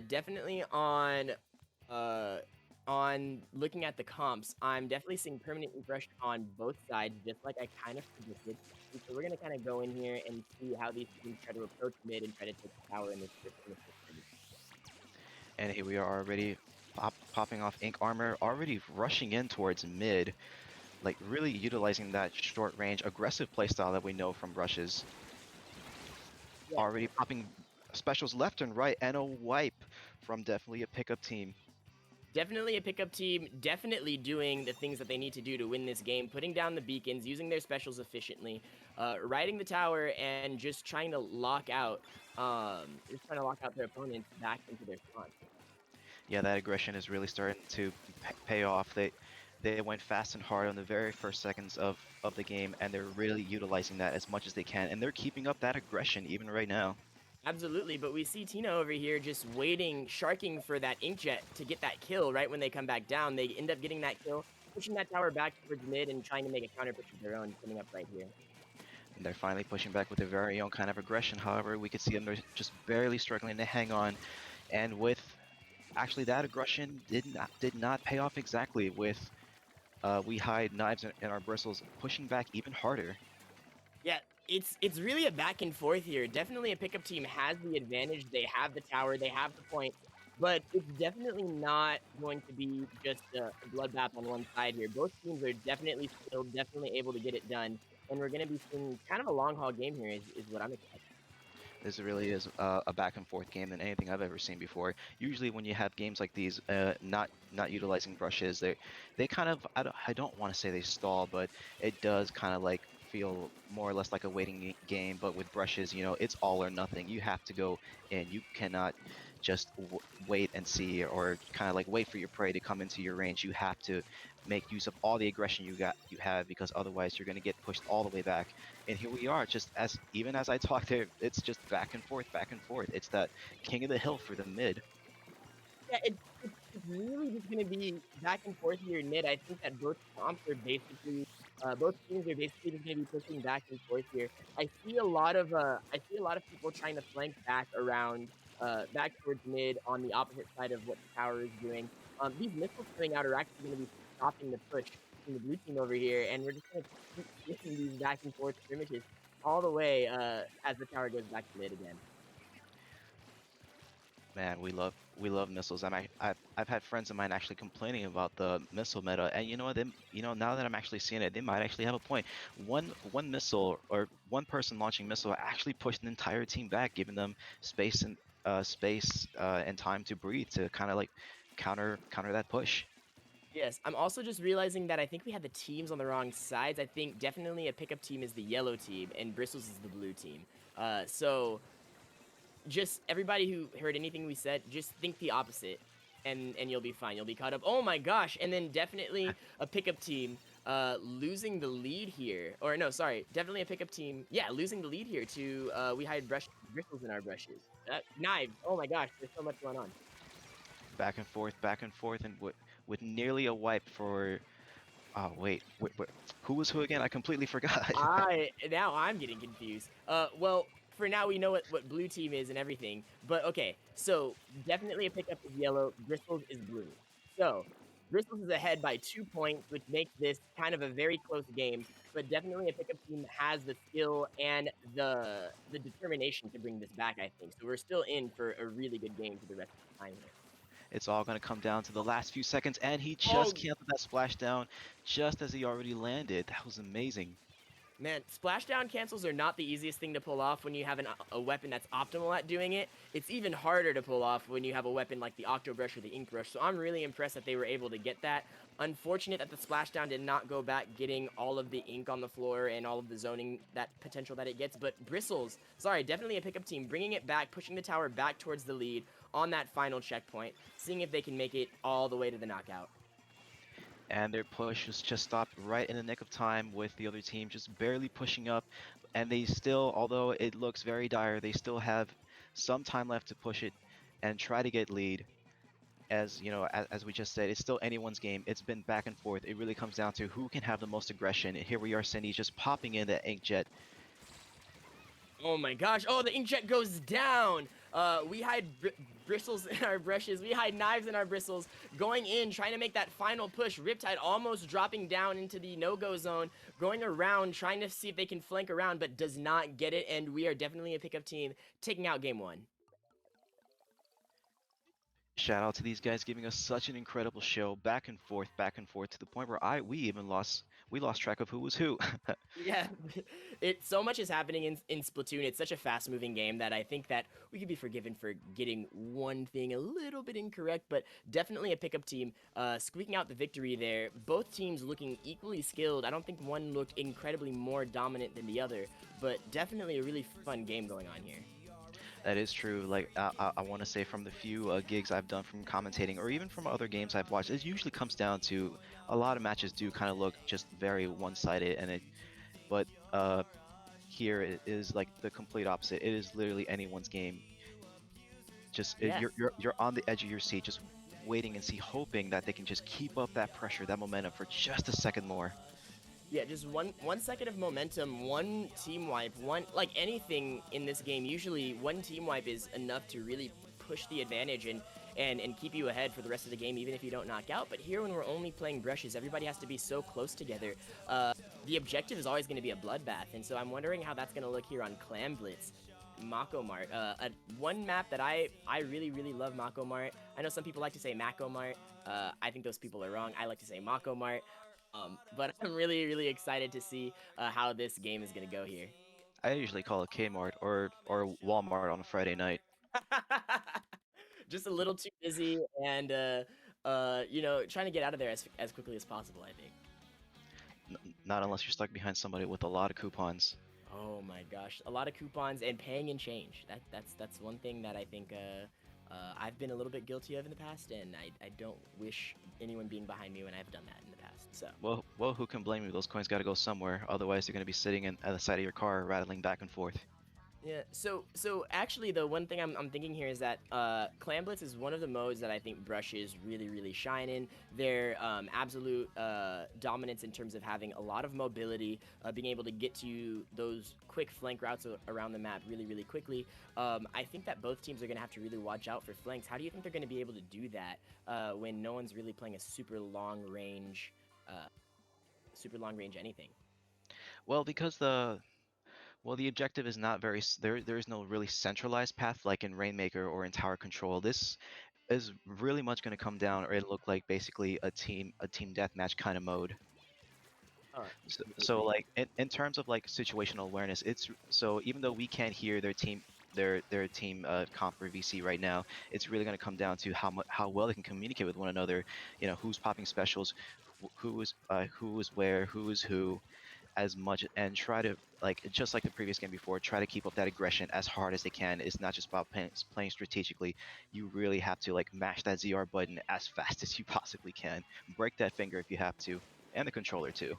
Definitely on looking at the comps, I'm definitely seeing permanently brushed on both sides, just like I kind of predicted. So we're going to kind of go in here and see how these teams try to approach mid and try to take the tower in this. And here we are already popping off ink armor, already rushing in towards mid, like really utilizing that short range aggressive playstyle that we know from brushes. Yeah. Already popping specials left and right, and a wipe from definitely a pickup team. Definitely a pickup team, definitely doing the things that they need to do to win this game, putting down the beacons, using their specials efficiently, riding the tower, and just trying to lock out their opponents back into their spawn. Yeah, that aggression is really starting to pay off. They went fast and hard on the very first seconds of the game, and they're really utilizing that as much as they can, and they're keeping up that aggression even right now. Absolutely, but we see Tina over here just waiting, sharking for that inkjet to get that kill right when they come back down. They end up getting that kill, pushing that tower back towards mid and trying to make a counter push of their own coming up right here. They're finally pushing back with their very own kind of aggression. However, we can see them, they're just barely struggling to hang on. And with actually that aggression did not pay off exactly with we hide knives in our bristles pushing back even harder. Yeah, it's really a back and forth here. Definitely a pickup team has the advantage. They have the tower, they have the point, but it's definitely not going to be just a bloodbath on one side here. Both teams are definitely skilled, definitely able to get it done, and we're going to be seeing kind of a long haul game here is what I'm expecting. This really is a back and forth game than anything I've ever seen before. Usually when you have games like these, not utilizing brushes, they kind of, I don't want to say they stall, but it does kind of like feel more or less like a waiting game. But with brushes, you know, it's all or nothing. You have to go in. You cannot just wait and see, or kind of like wait for your prey to come into your range. You have to make use of all the aggression you have, because otherwise you're going to get pushed all the way back. And here we are, just even as I talk there, it's just back and forth, back and forth. It's that king of the hill for the mid. Yeah, it's really just going to be back and forth here in mid. I think that both comps are basically, both teams are basically just going to be pushing back and forth here. I see a lot of people trying to flank back around, back towards mid on the opposite side of what the tower is doing. These missiles coming out are actually going to be stopping the push from the blue team over here, and we're just going to keep pushing these back and forth scrimmages all the way as the tower goes back to mid again. Man, we love missiles. I've had friends of mine actually complaining about the missile meta, and you know what? Now that I'm actually seeing it, they might actually have a point. One missile or one person launching missile actually pushed an entire team back, giving them space and time to breathe, to kind of like counter that push. Yes, I'm also just realizing that I think we had the teams on the wrong sides. I think definitely a pickup team is the yellow team and Bristles is the blue team. So just everybody who heard anything we said, just think the opposite, and you'll be fine. You'll be caught up. Oh my gosh! And then definitely a pickup team losing the lead here. Or no, sorry, definitely a pickup team. Yeah, losing the lead here to we hide bristles in our brushes. Knives. Oh my gosh, there's so much going on. Back and forth, and with nearly a wipe for. Oh wait, who was who again? I completely forgot. Now I'm getting confused. Well, for now we know what blue team is and everything. But okay, so definitely a pickup is yellow. Bristles is blue. So Bristles is ahead by 2 points, which makes this kind of a very close game. But definitely a pickup team has the skill and the determination to bring this back, I think. So we're still in for a really good game for the rest of the time here. It's all going to come down to the last few seconds, and he just canceled that splashdown just as he already landed. That was amazing. Man, splashdown cancels are not the easiest thing to pull off when you have a weapon that's optimal at doing it. It's even harder to pull off when you have a weapon like the Octo Brush or the Ink Brush, so I'm really impressed that they were able to get that. Unfortunate that the splashdown did not go back getting all of the ink on the floor and all of the zoning that potential that it gets, but Bristles, sorry, definitely a pickup team, bringing it back, pushing the tower back towards the lead on that final checkpoint, seeing if they can make it all the way to the knockout. And their push was just stopped right in the nick of time, with the other team just barely pushing up, and they still, although it looks very dire, they still have some time left to push it and try to get lead. As you know, as we just said, it's still anyone's game. It's been back and forth. It really comes down to who can have the most aggression. And here we are, Cindy, just popping in the inkjet. Oh my gosh! Oh, the inkjet goes down. We hide bristles in our brushes. We hide knives in our bristles. Going in, trying to make that final push. Riptide almost dropping down into the no-go zone. Going around, trying to see if they can flank around, but does not get it. And we are definitely a pickup team, taking out game one. Shout out to these guys giving us such an incredible show, back and forth, to the point where we even lost track of who was who. Yeah, so much is happening in Splatoon. It's such a fast-moving game that I think that we could be forgiven for getting one thing a little bit incorrect, but definitely a pickup team squeaking out the victory there. Both teams looking equally skilled. I don't think one looked incredibly more dominant than the other, but definitely a really fun game going on here. That is true. Like I want to say, from the few gigs I've done from commentating, or even from other games I've watched, it usually comes down to a lot of matches do kind of look just very one-sided, but here it is like the complete opposite. It is literally anyone's game. You're on the edge of your seat, just waiting and hoping that they can just keep up that pressure, that momentum for just a second more. Yeah, just one second of momentum, one team wipe, one like anything in this game. Usually, one team wipe is enough to really push the advantage and keep you ahead for the rest of the game, even if you don't knock out. But here, when we're only playing brushes, everybody has to be so close together. The objective is always going to be a bloodbath, and so I'm wondering how that's going to look here on Clam Blitz. Mako Mart, one map that I really love. Mako Mart. I know some people like to say Mako Mart. I think those people are wrong. I like to say Mako Mart. But I'm really excited to see how this game is gonna go here. I usually call it Kmart or Walmart on a Friday night. Just a little too busy and you know, trying to get out of there as quickly as possible, I think. Not unless you're stuck behind somebody with a lot of coupons. Oh my gosh, a lot of coupons and paying in change. That's one thing that I think I've been a little bit guilty of in the past, and I don't wish anyone being behind me when I've done that in the past. So Well, who can blame you? Those coins got to go somewhere. Otherwise, you're going to be sitting at the side of your car, rattling back and forth. yeah, so actually the one thing I'm thinking here is that Clam Blitz is one of the modes that I think brushes really shine in. Their absolute dominance in terms of having a lot of mobility, being able to get to those quick flank routes around the map really quickly. I think that both teams are going to have to really watch out for flanks. How do you think they're going to be able to do that when no one's really playing a super long range anything? Well, because the objective is not very there is no really centralized path like in Rainmaker or in Tower Control. This is really much going to come down, or it look like basically a team deathmatch kind of mode. So like in terms of like situational awareness, it's so even though we can't hear their team comp or VC right now, it's really going to come down to how well they can communicate with one another. You know, who's popping specials, who is where, who is who, as much, and try to, like, just like the previous game before, try to keep up that aggression as hard as they can. It's not just about playing strategically. You really have to like mash that ZR button as fast as you possibly can. Break that finger if you have to, and the controller too.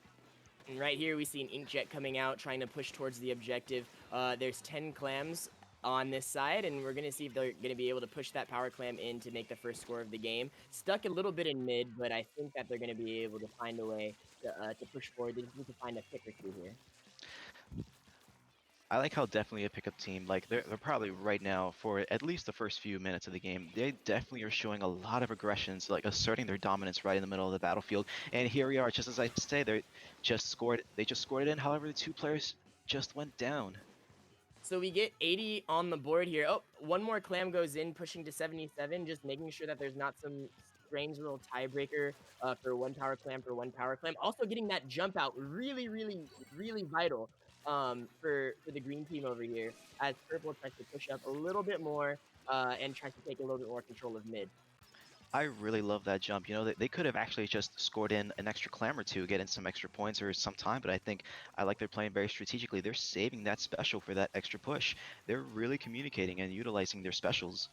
And right here we see an Inkjet coming out, trying to push towards the objective. There's 10 clams on this side, and we're going to see if they're going to be able to push that power clam in to make the first score of the game. Stuck a little bit in mid, but I think that they're going to be able to find a way to push forward. They just need to find a pick or two here. I like how definitely a pickup team, like they're probably right now for at least the first few minutes of the game, they definitely are showing a lot of aggressions, like asserting their dominance right in the middle of the battlefield. And here we are, just as I say, they just scored it in. However, the two players just went down. So we get 80 on the board here. Oh, one more clam goes in, pushing to 77, just making sure that there's not some strange little tiebreaker for one power clam for one power clam. Also getting that jump out, really vital for the green team over here, as purple tries to push up a little bit more and tries to take a little bit more control of mid. I really love that jump. You know, they could have actually just scored in an extra clam or two, get in some extra points or some time, but I like they're playing very strategically. They're saving that special for that extra push. They're really communicating and utilizing their specials.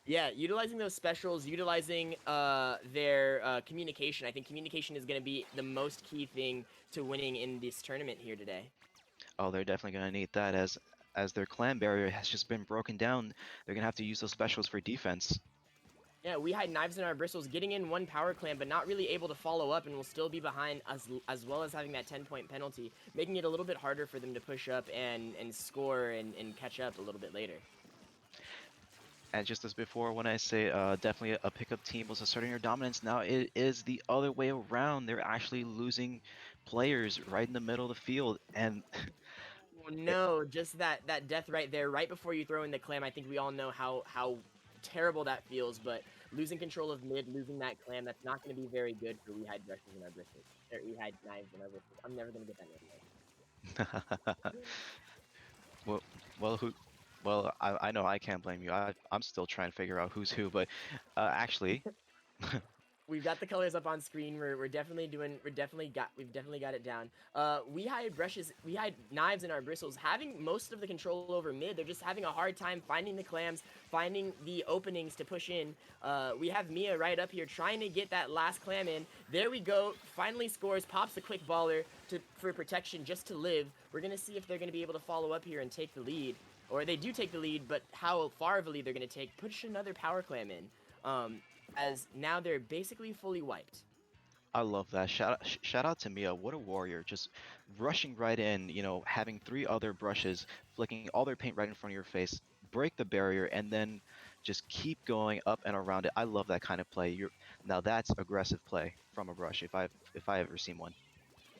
Yeah, utilizing those specials, utilizing their communication. I think communication is going to be the most key thing to winning in this tournament here today. Oh, they're definitely going to need that as their clan barrier has just been broken down. They're going to have to use those specials for defense. Yeah, we hide knives in our bristles, getting in one power clam, but not really able to follow up, and will still be behind as well as having that 10-point penalty, making it a little bit harder for them to push up and score and catch up a little bit later. And just as before, when I say definitely a pickup team was asserting their dominance, now it is the other way around. They're actually losing players right in the middle of the field, and oh, no, just that death right there, right before you throw in the clam. I think we all know how terrible that feels, but losing control of mid, losing that clam, that's not going to be very good for we hide brushes in our bristles. Or we hide knives in our bristles. I'm never going to get that name right. Well, I know I can't blame you. I'm still trying to figure out who's who, but actually, We've got the colors up on screen. We've definitely got it down. We hide brushes, we hide knives in our bristles, having most of the control over mid. They're just having a hard time finding the clams, finding the openings to push in. We have Mia right up here trying to get that last clam in. There we go. Finally scores, pops a quick baller for protection just to live. We're gonna see if they're gonna be able to follow up here and take the lead. Or they do take the lead, but how far of a lead they're gonna take, push another power clam in. As now they're basically fully wiped. I love that. Shout out to Mia. What a warrior. Just rushing right in, having three other brushes, flicking all their paint right in front of your face, break the barrier, and then just keep going up and around it. I love that kind of play. Now that's aggressive play from a brush if I ever seen one.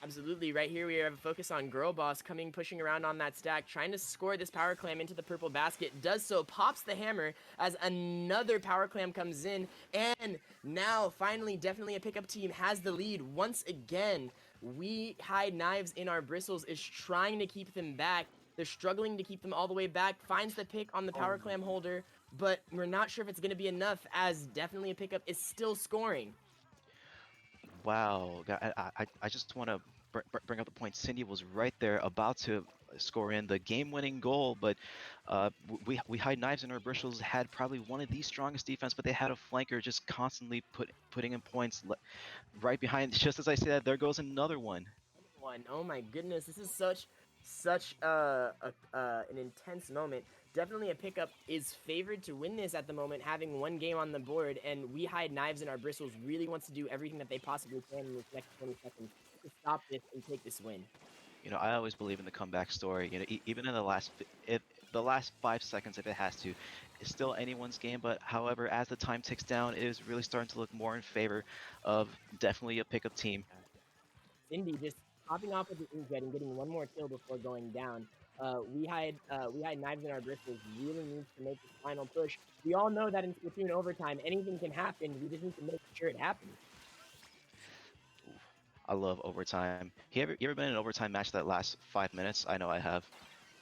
Absolutely. Right here, we have a focus on Girl Boss coming, pushing around on that stack, trying to score this Power Clam into the purple basket. Does so, pops the hammer as another Power Clam comes in. And now, finally, definitely a pickup team has the lead once again. We Hide Knives in our bristles is trying to keep them back. They're struggling to keep them all the way back. Finds the pick on the Power Clam holder, but we're not sure if it's going to be enough, as definitely a pickup is still scoring. Wow, I just want to bring up the point. Cindy was right there about to score in the game-winning goal, but we Hide Knives in our bristles had probably one of the strongest defense, but they had a flanker just constantly putting in points right behind. Just as I say that, there goes another one. Oh my goodness, this is such an intense moment. Definitely a pickup is favored to win this at the moment, having one game on the board, and We Hide Knives in our bristles really wants to do everything that they possibly can in this next 20 seconds to stop this and take this win. I always believe in the comeback story. Even in the last 5 seconds, if it has to, it's still anyone's game. But however, as the time ticks down, it is really starting to look more in favor of definitely a pickup team. Cindy just popping off with the inkjet and getting one more kill before going down. We hide Knives in our bristles really needs to make this final push. We all know that in Splatoon overtime, anything can happen. We just need to make sure it happens. I love overtime. You ever been in an overtime match that lasts 5 minutes? I know I have.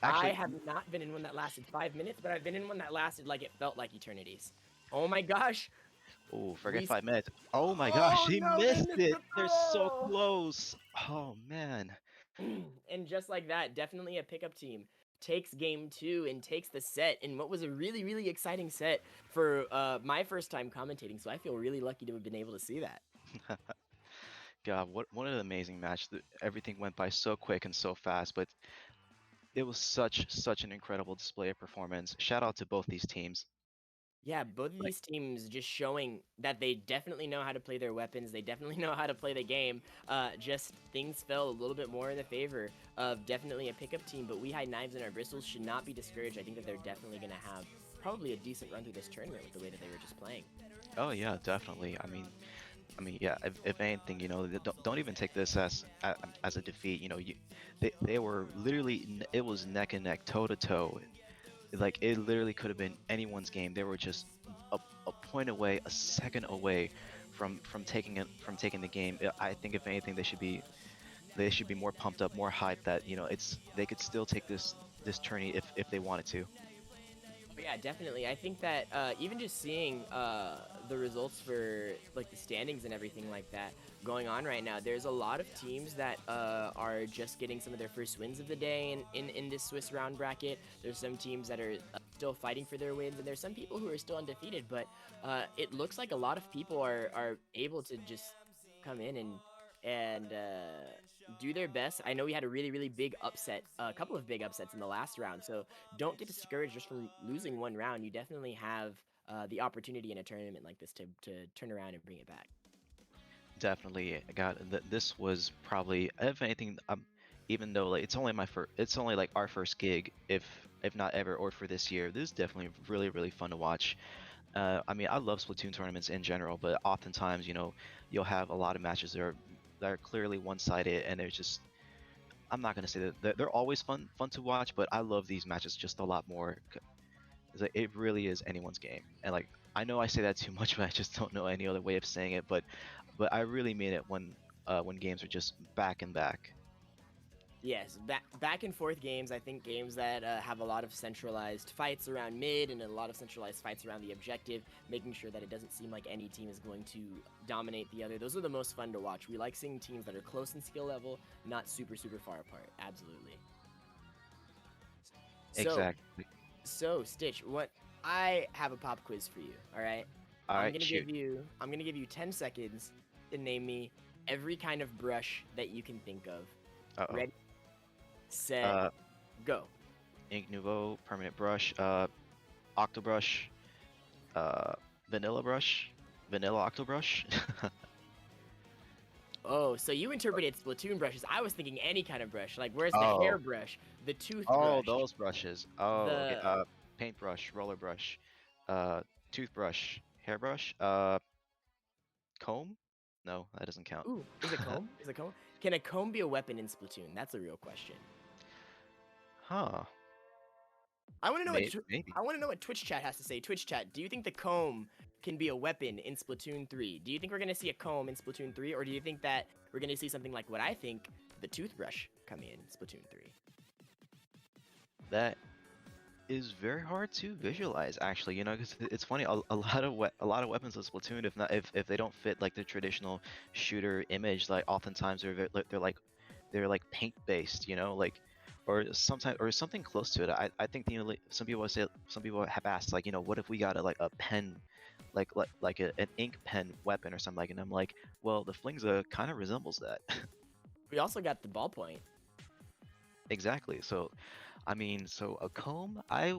Actually, I have not been in one that lasted 5 minutes, but I've been in one that lasted like it felt like eternities. Oh my gosh! Oh, forget 5 minutes. Oh my gosh, he missed it. They're so close. Oh man. And just like that, definitely a pickup team takes game 2 and takes the set in what was a really, really exciting set for my first time commentating. So I feel really lucky to have been able to see that. God, what an amazing match. Everything went by so quick and so fast, but it was such an incredible display of performance. Shout out to both these teams. Yeah, both of these teams just showing that they definitely know how to play their weapons. They definitely know how to play the game. Just things fell a little bit more in the favor of definitely a pickup team, but We Hide Knives in our bristles should not be discouraged. I think that they're definitely going to have probably a decent run through this tournament with the way that they were just playing. Oh yeah, definitely. I mean, yeah. If anything, don't even take this as a defeat. They were literally it was neck and neck, toe to toe. Like it literally could have been anyone's game. They were just a point away, a second away from taking the game. I think if anything, they should be more pumped up, more hyped that they could still take this tourney if they wanted to. Yeah, definitely. I think that even just seeing the results for like the standings and everything like that going on right now, there's a lot of teams that are just getting some of their first wins of the day in this Swiss round bracket. There's some teams that are still fighting for their wins, and there's some people who are still undefeated, but it looks like a lot of people are able to just come in and do their best. I know we had a really, really big upset, a couple of big upsets in the last round, so don't get discouraged just from losing one round. You definitely have the opportunity in a tournament like this to turn around and bring it back. Definitely, God, this was probably, if anything, even though like it's only like our first gig, if not ever, or for this year. This is definitely really, really fun to watch. I mean, I love Splatoon tournaments in general, but oftentimes, you'll have a lot of matches that are clearly one-sided, and there's just, I'm not gonna say that they're always fun to watch, but I love these matches just a lot more. It's like, it really is anyone's game, and like I know I say that too much, but I just don't know any other way of saying it. But I really mean it when games are just back and back. Yes, back and forth games. I think games that have a lot of centralized fights around mid and a lot of centralized fights around the objective, making sure that it doesn't seem like any team is going to dominate the other. Those are the most fun to watch. We like seeing teams that are close in skill level, not super, super far apart. Absolutely. Exactly. So Stitch, what I have a pop quiz for you. All right. I'm gonna give you 10 seconds to name me every kind of brush that you can think of. Uh-oh. Ready? Set. Go. Ink Nouveau, permanent brush, Octobrush, vanilla brush, vanilla Octobrush. Oh, so you interpreted Splatoon brushes. I was thinking any kind of brush. Like, where's the Oh. hairbrush, the toothbrush? Oh, those brushes. Oh, okay. The Paintbrush, roller brush, toothbrush, hairbrush, comb? No, that doesn't count. Ooh, is it comb? Is it comb? Can a comb be a weapon in Splatoon? That's a real question. Huh. I want to know Maybe. I want to know what Twitch chat has to say. Twitch chat, do you think the comb can be a weapon in Splatoon 3? Do you think we're going to see a comb in Splatoon 3, or do you think that we're going to see something like what I think, the toothbrush, coming in Splatoon 3? That is very hard to visualize, actually. You know, because it's funny. A lot of weapons of Splatoon, if they don't fit like the traditional shooter image, like oftentimes they're like paint based. You know, like or sometimes or something close to it. I think some people have asked like, you know, what if we got a pen, an ink pen weapon or something like, and I'm like, well, the Flingza kind of resembles that. We also got the ballpoint. Exactly. So, I mean, so a comb, I'd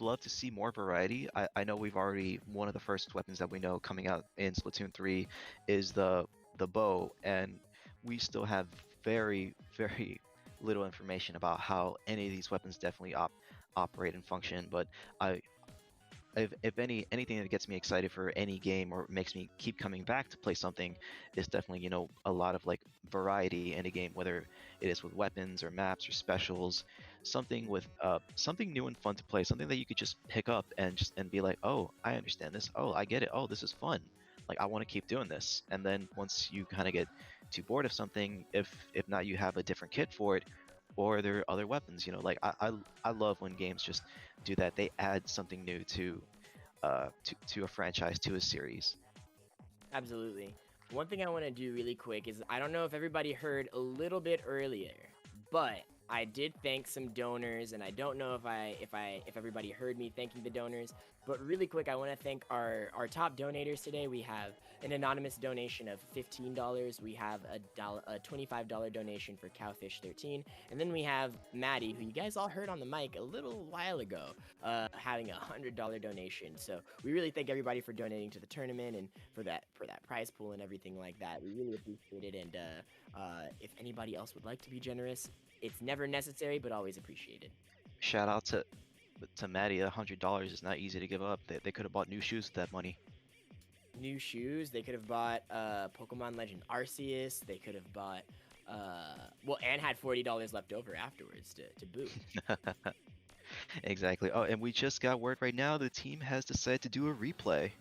love to see more variety. I know one of the first weapons that we know coming out in Splatoon 3 is the bow, and we still have very, very little information about how any of these weapons definitely operate and function. But if anything that gets me excited for any game or makes me keep coming back to play something is definitely, you know, a lot of like variety in a game, whether it is with weapons or maps or specials, something with something new and fun to play, something that you could just pick up and be like, oh, I understand this, oh, I get it, oh, this is fun, like I want to keep doing this. And then once you kind of get too bored of something, if not, you have a different kit for it, or there are other weapons. You know, like I love when games just do that. They add something new to a franchise, to a series. Absolutely. One thing I want to do really quick is, I don't know if everybody heard a little bit earlier, but I did thank some donors, and I don't know if everybody heard me thanking the donors. But really quick, I want to thank our top donators today. We have an anonymous donation of $15. We have a $25 donation for Cowfish13, and then we have Maddie, who you guys all heard on the mic a little while ago, having a $100 donation. So we really thank everybody for donating to the tournament and for that prize pool and everything like that. We really appreciate it. And if anybody else would like to be generous, it's never necessary, but always appreciated. Shout out to Maddie. $100 is not easy to give up. They could have bought new shoes with that money. New shoes. They could have bought Pokemon Legend Arceus. They could have bought and had $40 left over afterwards to boot. Exactly. Oh, and we just got word right now the team has decided to do a replay.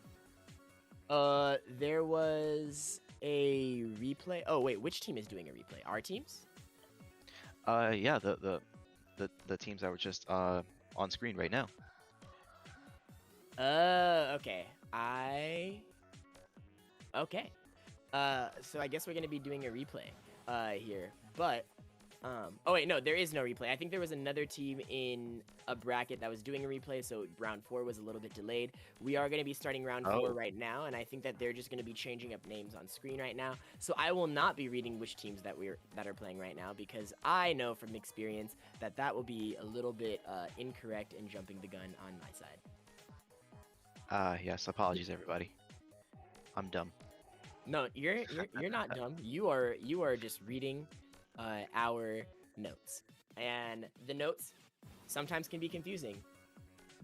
There was a replay. Oh wait, which team is doing a replay? Our teams? Yeah, the teams that were just on screen right now. Okay. Okay. So I guess we're gonna be doing a replay here, but oh wait, no, there is no replay. I think there was another team in a bracket that was doing a replay, so round 4 was a little bit delayed. We are going to be starting round 4 right now, and I think that they're just going to be changing up names on screen right now. So I will not be reading which teams that are playing right now, because I know from experience that will be a little bit incorrect and jumping the gun on my side. Yes, apologies everybody. I'm dumb. No, you're not dumb. You are just reading our notes, and the notes sometimes can be confusing.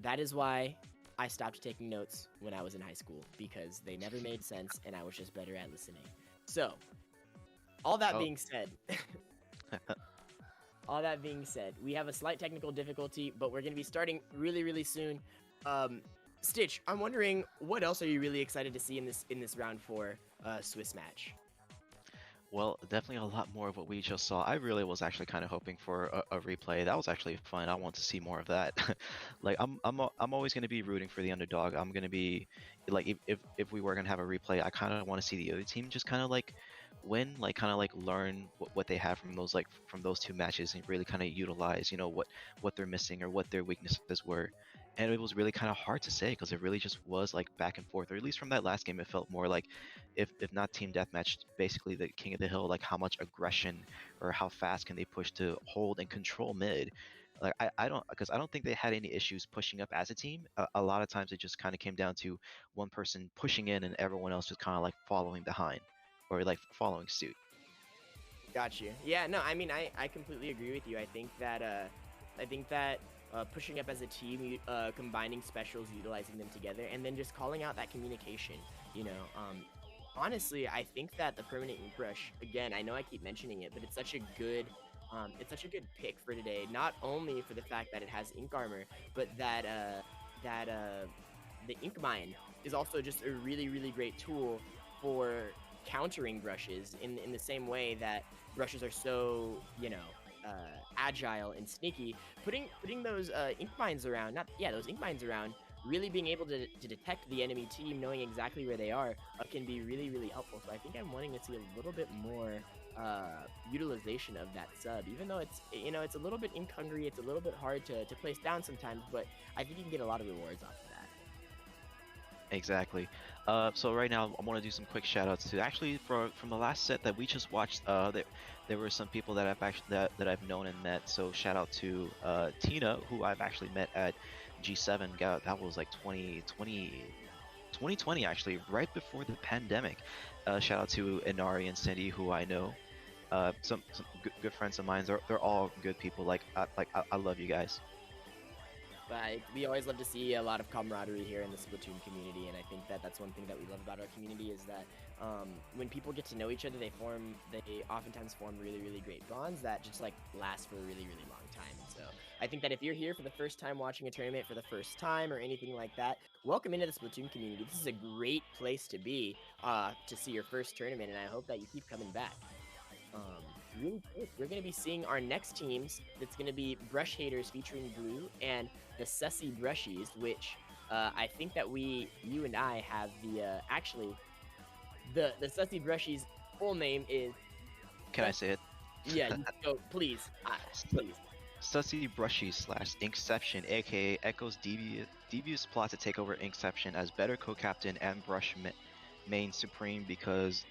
That is why I stopped taking notes when I was in high school, because they never made sense and I was just better at listening. So all that being said, we have a slight technical difficulty, but we're going to be starting really soon. Stitch, I'm wondering, what else are you really excited to see in this round 4 Swiss match? Well, definitely a lot more of what we just saw. I really was actually kind of hoping for a replay. That was actually fun. I want to see more of that. Like I'm always going to be rooting for the underdog. I'm going to be like, if we were going to have a replay, I kind of want to see the other team just kind of like win, like kind of like learn what they have from those 2 matches and really kind of utilize, you know, what they're missing or what their weaknesses were. And it was really kind of hard to say, because it really just was like back and forth, or at least from that last game, it felt more like, if not team deathmatch, basically the king of the hill, like how much aggression or how fast can they push to hold and control mid. Like I don't think they had any issues pushing up as a team. A lot of times it just kind of came down to one person pushing in and everyone else just kind of like following behind, or like following suit. Got you. Yeah, no, I mean, I completely agree with you. I think that pushing up as a team, combining specials, utilizing them together, and then just calling out that communication. You know, honestly, I think that the permanent ink brush, again, I know I keep mentioning it, but it's such a good pick for today. Not only for the fact that it has ink armor, but that the ink mine is also just a really, really great tool for countering brushes in the same way that brushes are so, agile and sneaky. Putting those ink mines around, those ink mines around, really being able to detect the enemy team, knowing exactly where they are, can be really, really helpful. So I think I'm wanting to see a little bit more utilization of that sub, even though it's it's a little bit ink hungry, it's a little bit hard to place down sometimes, but I think you can get a lot of rewards off of that. Exactly. So right now I want to do some quick shout outs to actually from the last set that we just watched. There were some people that that I've known and met. So shout out to Tina, who I've actually met at G7. That was like 2020 actually, right before the pandemic. Shout out to Inari and Cindy, who I know. Some good friends of mine. They're all good people. I love you guys. But we always love to see a lot of camaraderie here in the Splatoon community, and I think that that's one thing that we love about our community is that when people get to know each other, they oftentimes form really, really great bonds that just like last for a really, really long time. So I think that if you're here for the first time watching a tournament for the first time or anything like that, welcome into the Splatoon community. This is a great place to be to see your first tournament, and I hope that you keep coming back. Really quick, we're going to be seeing our next teams. It's going to be Brush Haters featuring Blue and the Sussy Brushies, which I think that you and I have the Sussy Brushies full name is... Can I say it? Yeah, go, please. Please. Sussy Brushies / Inkception, aka Echo's devious plot to take over Inkception as better co-captain and brush main supreme because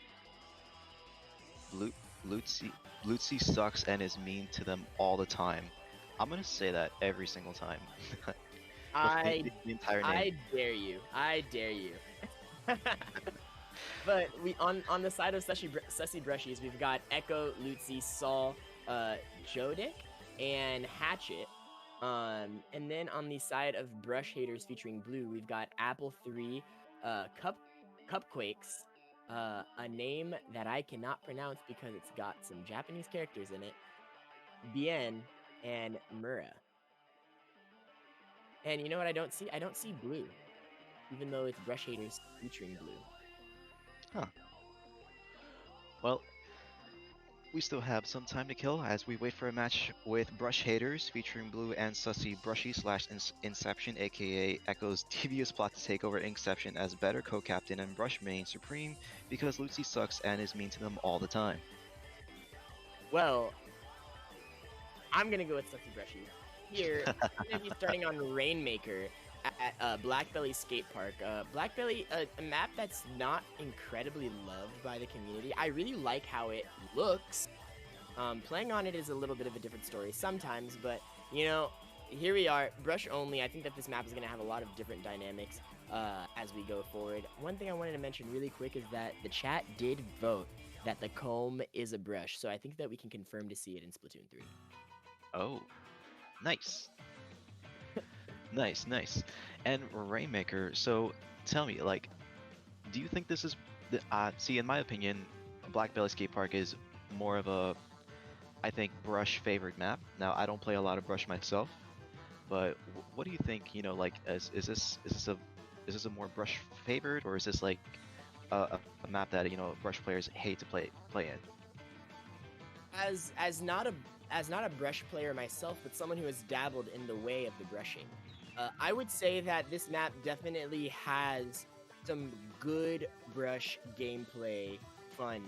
Lutzi sucks and is mean to them all the time. I'm gonna say that every single time. The entire name. I dare you. I dare you. But we on the side of Sussy Brushies, we've got Echo, Lutzi, Saul, Jodic, and Hatchet. And then on the side of Brush Haters featuring Blue, we've got Apple 3, Cupquakes, a name that I cannot pronounce because it's got some Japanese characters in it, Bien, and Mura. And you know what I don't see? I don't see Blue, even though it's Brush Haters featuring Blue. Huh. Well, we still have some time to kill as we wait for a match with Brush Haters featuring Blue and Sussy Brushy / Inception, aka Echo's devious plot to take over Inkception as better co-captain and brush main supreme because Lutzi sucks and is mean to them all the time. Well, I'm gonna go with Sussy Brushy. Here, I'm gonna be starting on Rainmaker at Blackbelly Skate Park. Blackbelly, a map that's not incredibly loved by the community. I really like how it looks. Playing on it is a little bit of a different story sometimes, but here we are, brush only. I think that this map is gonna have a lot of different dynamics as we go forward. One thing I wanted to mention really quick is that the chat did vote that the comb is a brush, so I think that we can confirm to see it in Splatoon 3. Oh, nice. Nice. And Rainmaker, so tell me, do you think this is... see, in my opinion, Blackbelly Skate Park is more of a, I think, brush-favored map. Now, I don't play a lot of brush myself, but what do you think, is this a more brush-favored, or is this, a map that, brush players hate to play in? As not a brush player myself, but someone who has dabbled in the way of the brushing, I would say that this map definitely has some good brush gameplay fun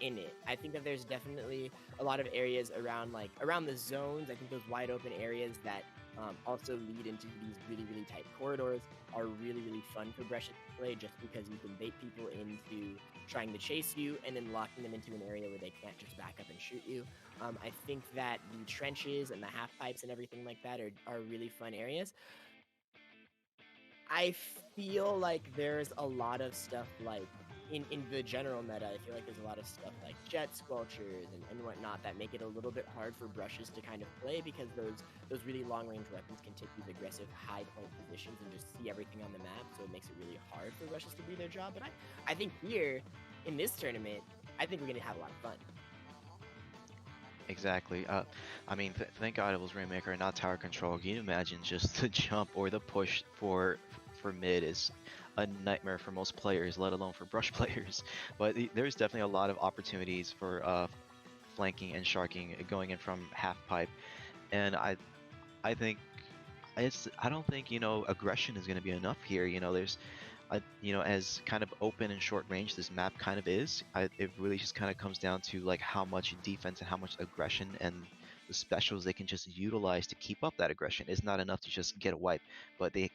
in it. I think that there's definitely a lot of areas around the zones. I think those wide open areas that also lead into these really, really tight corridors are really, really fun for brush to play, just because you can bait people into trying to chase you and then locking them into an area where they can't just back up and shoot you. I think that the trenches and the half pipes and everything like that are really fun areas. I feel like there's a lot of stuff like in the general meta, I feel like there's a lot of stuff like jet squelchers and whatnot that make it a little bit hard for brushes to kind of play because those really long range weapons can take these aggressive high point positions and just see everything on the map, so it makes it really hard for brushes to do their job. But I think here in this tournament, I think we're gonna have a lot of fun. Exactly. I mean, thank God it was Rainmaker and not Tower Control. Can you imagine just the jump or the push for mid is a nightmare for most players, let alone for brush players. But there's definitely a lot of opportunities for flanking and sharking going in from half pipe, and I think I don't think aggression is going to be enough here. There's as kind of open and short range this map kind of is, it really just kind of comes down to like how much defense and how much aggression and the specials they can just utilize to keep up that aggression. It's not enough to just get a wipe, but they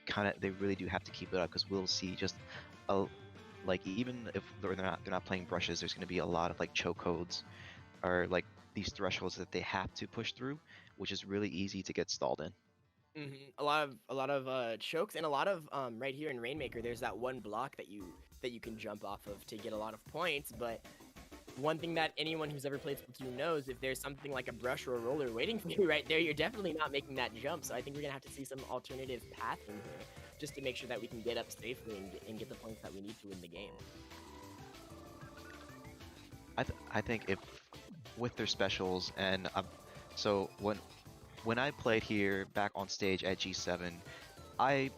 really do have to keep it up because we'll see just like even if they're not playing brushes, there's going to be a lot of like choke codes or like these thresholds that they have to push through, which is really easy to get stalled in. A lot of chokes and a lot of right here in Rainmaker. There's that one block that you can jump off of to get a lot of points. But one thing that anyone who's ever played Splatoon knows, if there's something like a brush or a roller waiting for you right there, you're definitely not making that jump. So I think we're gonna have to see some alternative path in here just to make sure that we can get up safely and get the points that we need to win the game. I think if with their specials and so when I played here back on stage at G7, I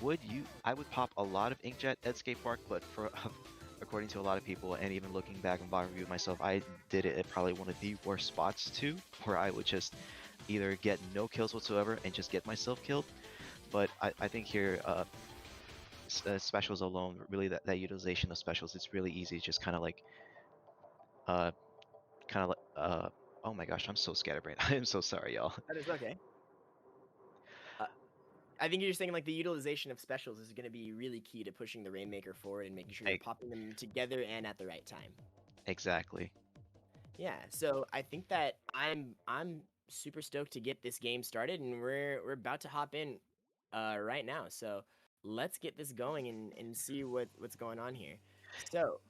would pop a lot of Inkjet at Skate Park, but for according to a lot of people, and even looking back and bottom review myself, I did it at probably one of the worst spots too, where I would just either get no kills whatsoever and just get myself killed. But I think here, specials alone, really that utilization of specials, it's really easy. Just kind of like, oh my gosh, I'm so scatterbrained. I am so sorry, y'all. That is okay. I think you're saying like the utilization of specials is going to be really key to pushing the Rainmaker forward and making sure you're popping them together and at the right time. Exactly. Yeah, so I think that I'm super stoked to get this game started, and we're about to hop in right now. So let's get this going and see what's going on here. So.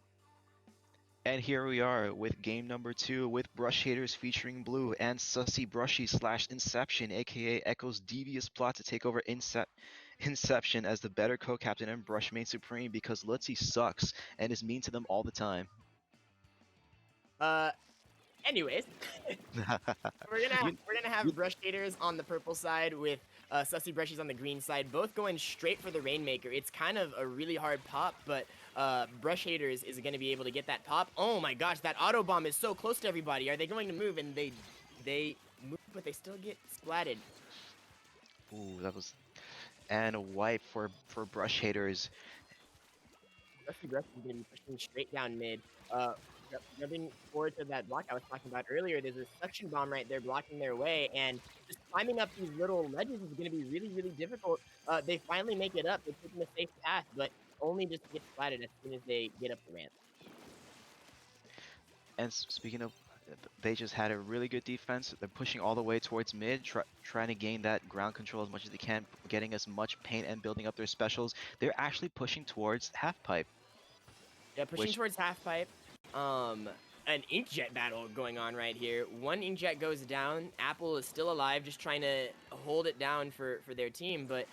And here we are with game number 2 with Brush Haters featuring Blue and Sussy Brushy / Inception, aka Echo's devious plot to take over Inception as the better co-captain and Brush main supreme because Lutzy sucks and is mean to them all the time. Anyways, we're gonna have Brush Haters on the purple side with Sussy Brushies on the green side, both going straight for the Rainmaker. It's kind of a really hard pop, but Brush Haters is going to be able to get that pop. Oh my gosh, that auto bomb is so close to everybody. Are they going to move? And they move, but they still get splatted. Ooh, that was... And a wipe for Brush Haters. Brush is going to be pushing straight down mid. Jumping forward to that block I was talking about earlier, there's a suction bomb right there blocking their way, and just climbing up these little ledges is going to be really, really difficult. They finally make it up. They're taking a safe path, but only just to get splatted as soon as they get up the ramp. And speaking of, they just had a really good defense. They're pushing all the way towards mid, trying to gain that ground control as much as they can, getting as much paint and building up their specials. They're actually pushing towards half pipe. Yeah, pushing towards half pipe. An inkjet battle going on right here. One inkjet goes down. Apple is still alive, just trying to hold it down for their team, but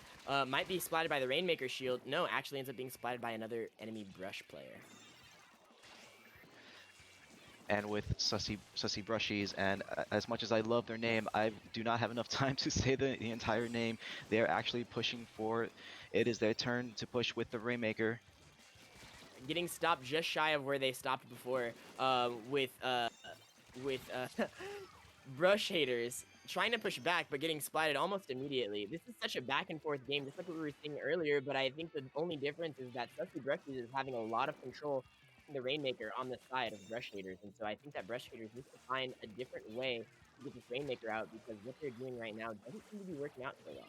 might be splatted by the Rainmaker shield. No, actually ends up being splatted by another enemy Brush player. And with Sussy Brushies, and as much as I love their name, I do not have enough time to say the entire name. They are actually pushing for it is their turn to push with the Rainmaker. Getting stopped just shy of where they stopped before, with Brush Haters trying to push back, but getting splatted almost immediately. This is such a back and forth game, just like what we were seeing earlier, but I think the only difference is that Sussy Brushies is having a lot of control in the Rainmaker on the side of Brush Haters, and so I think that Brush Haters need to find a different way to get this Rainmaker out, because what they're doing right now doesn't seem to be working out so well.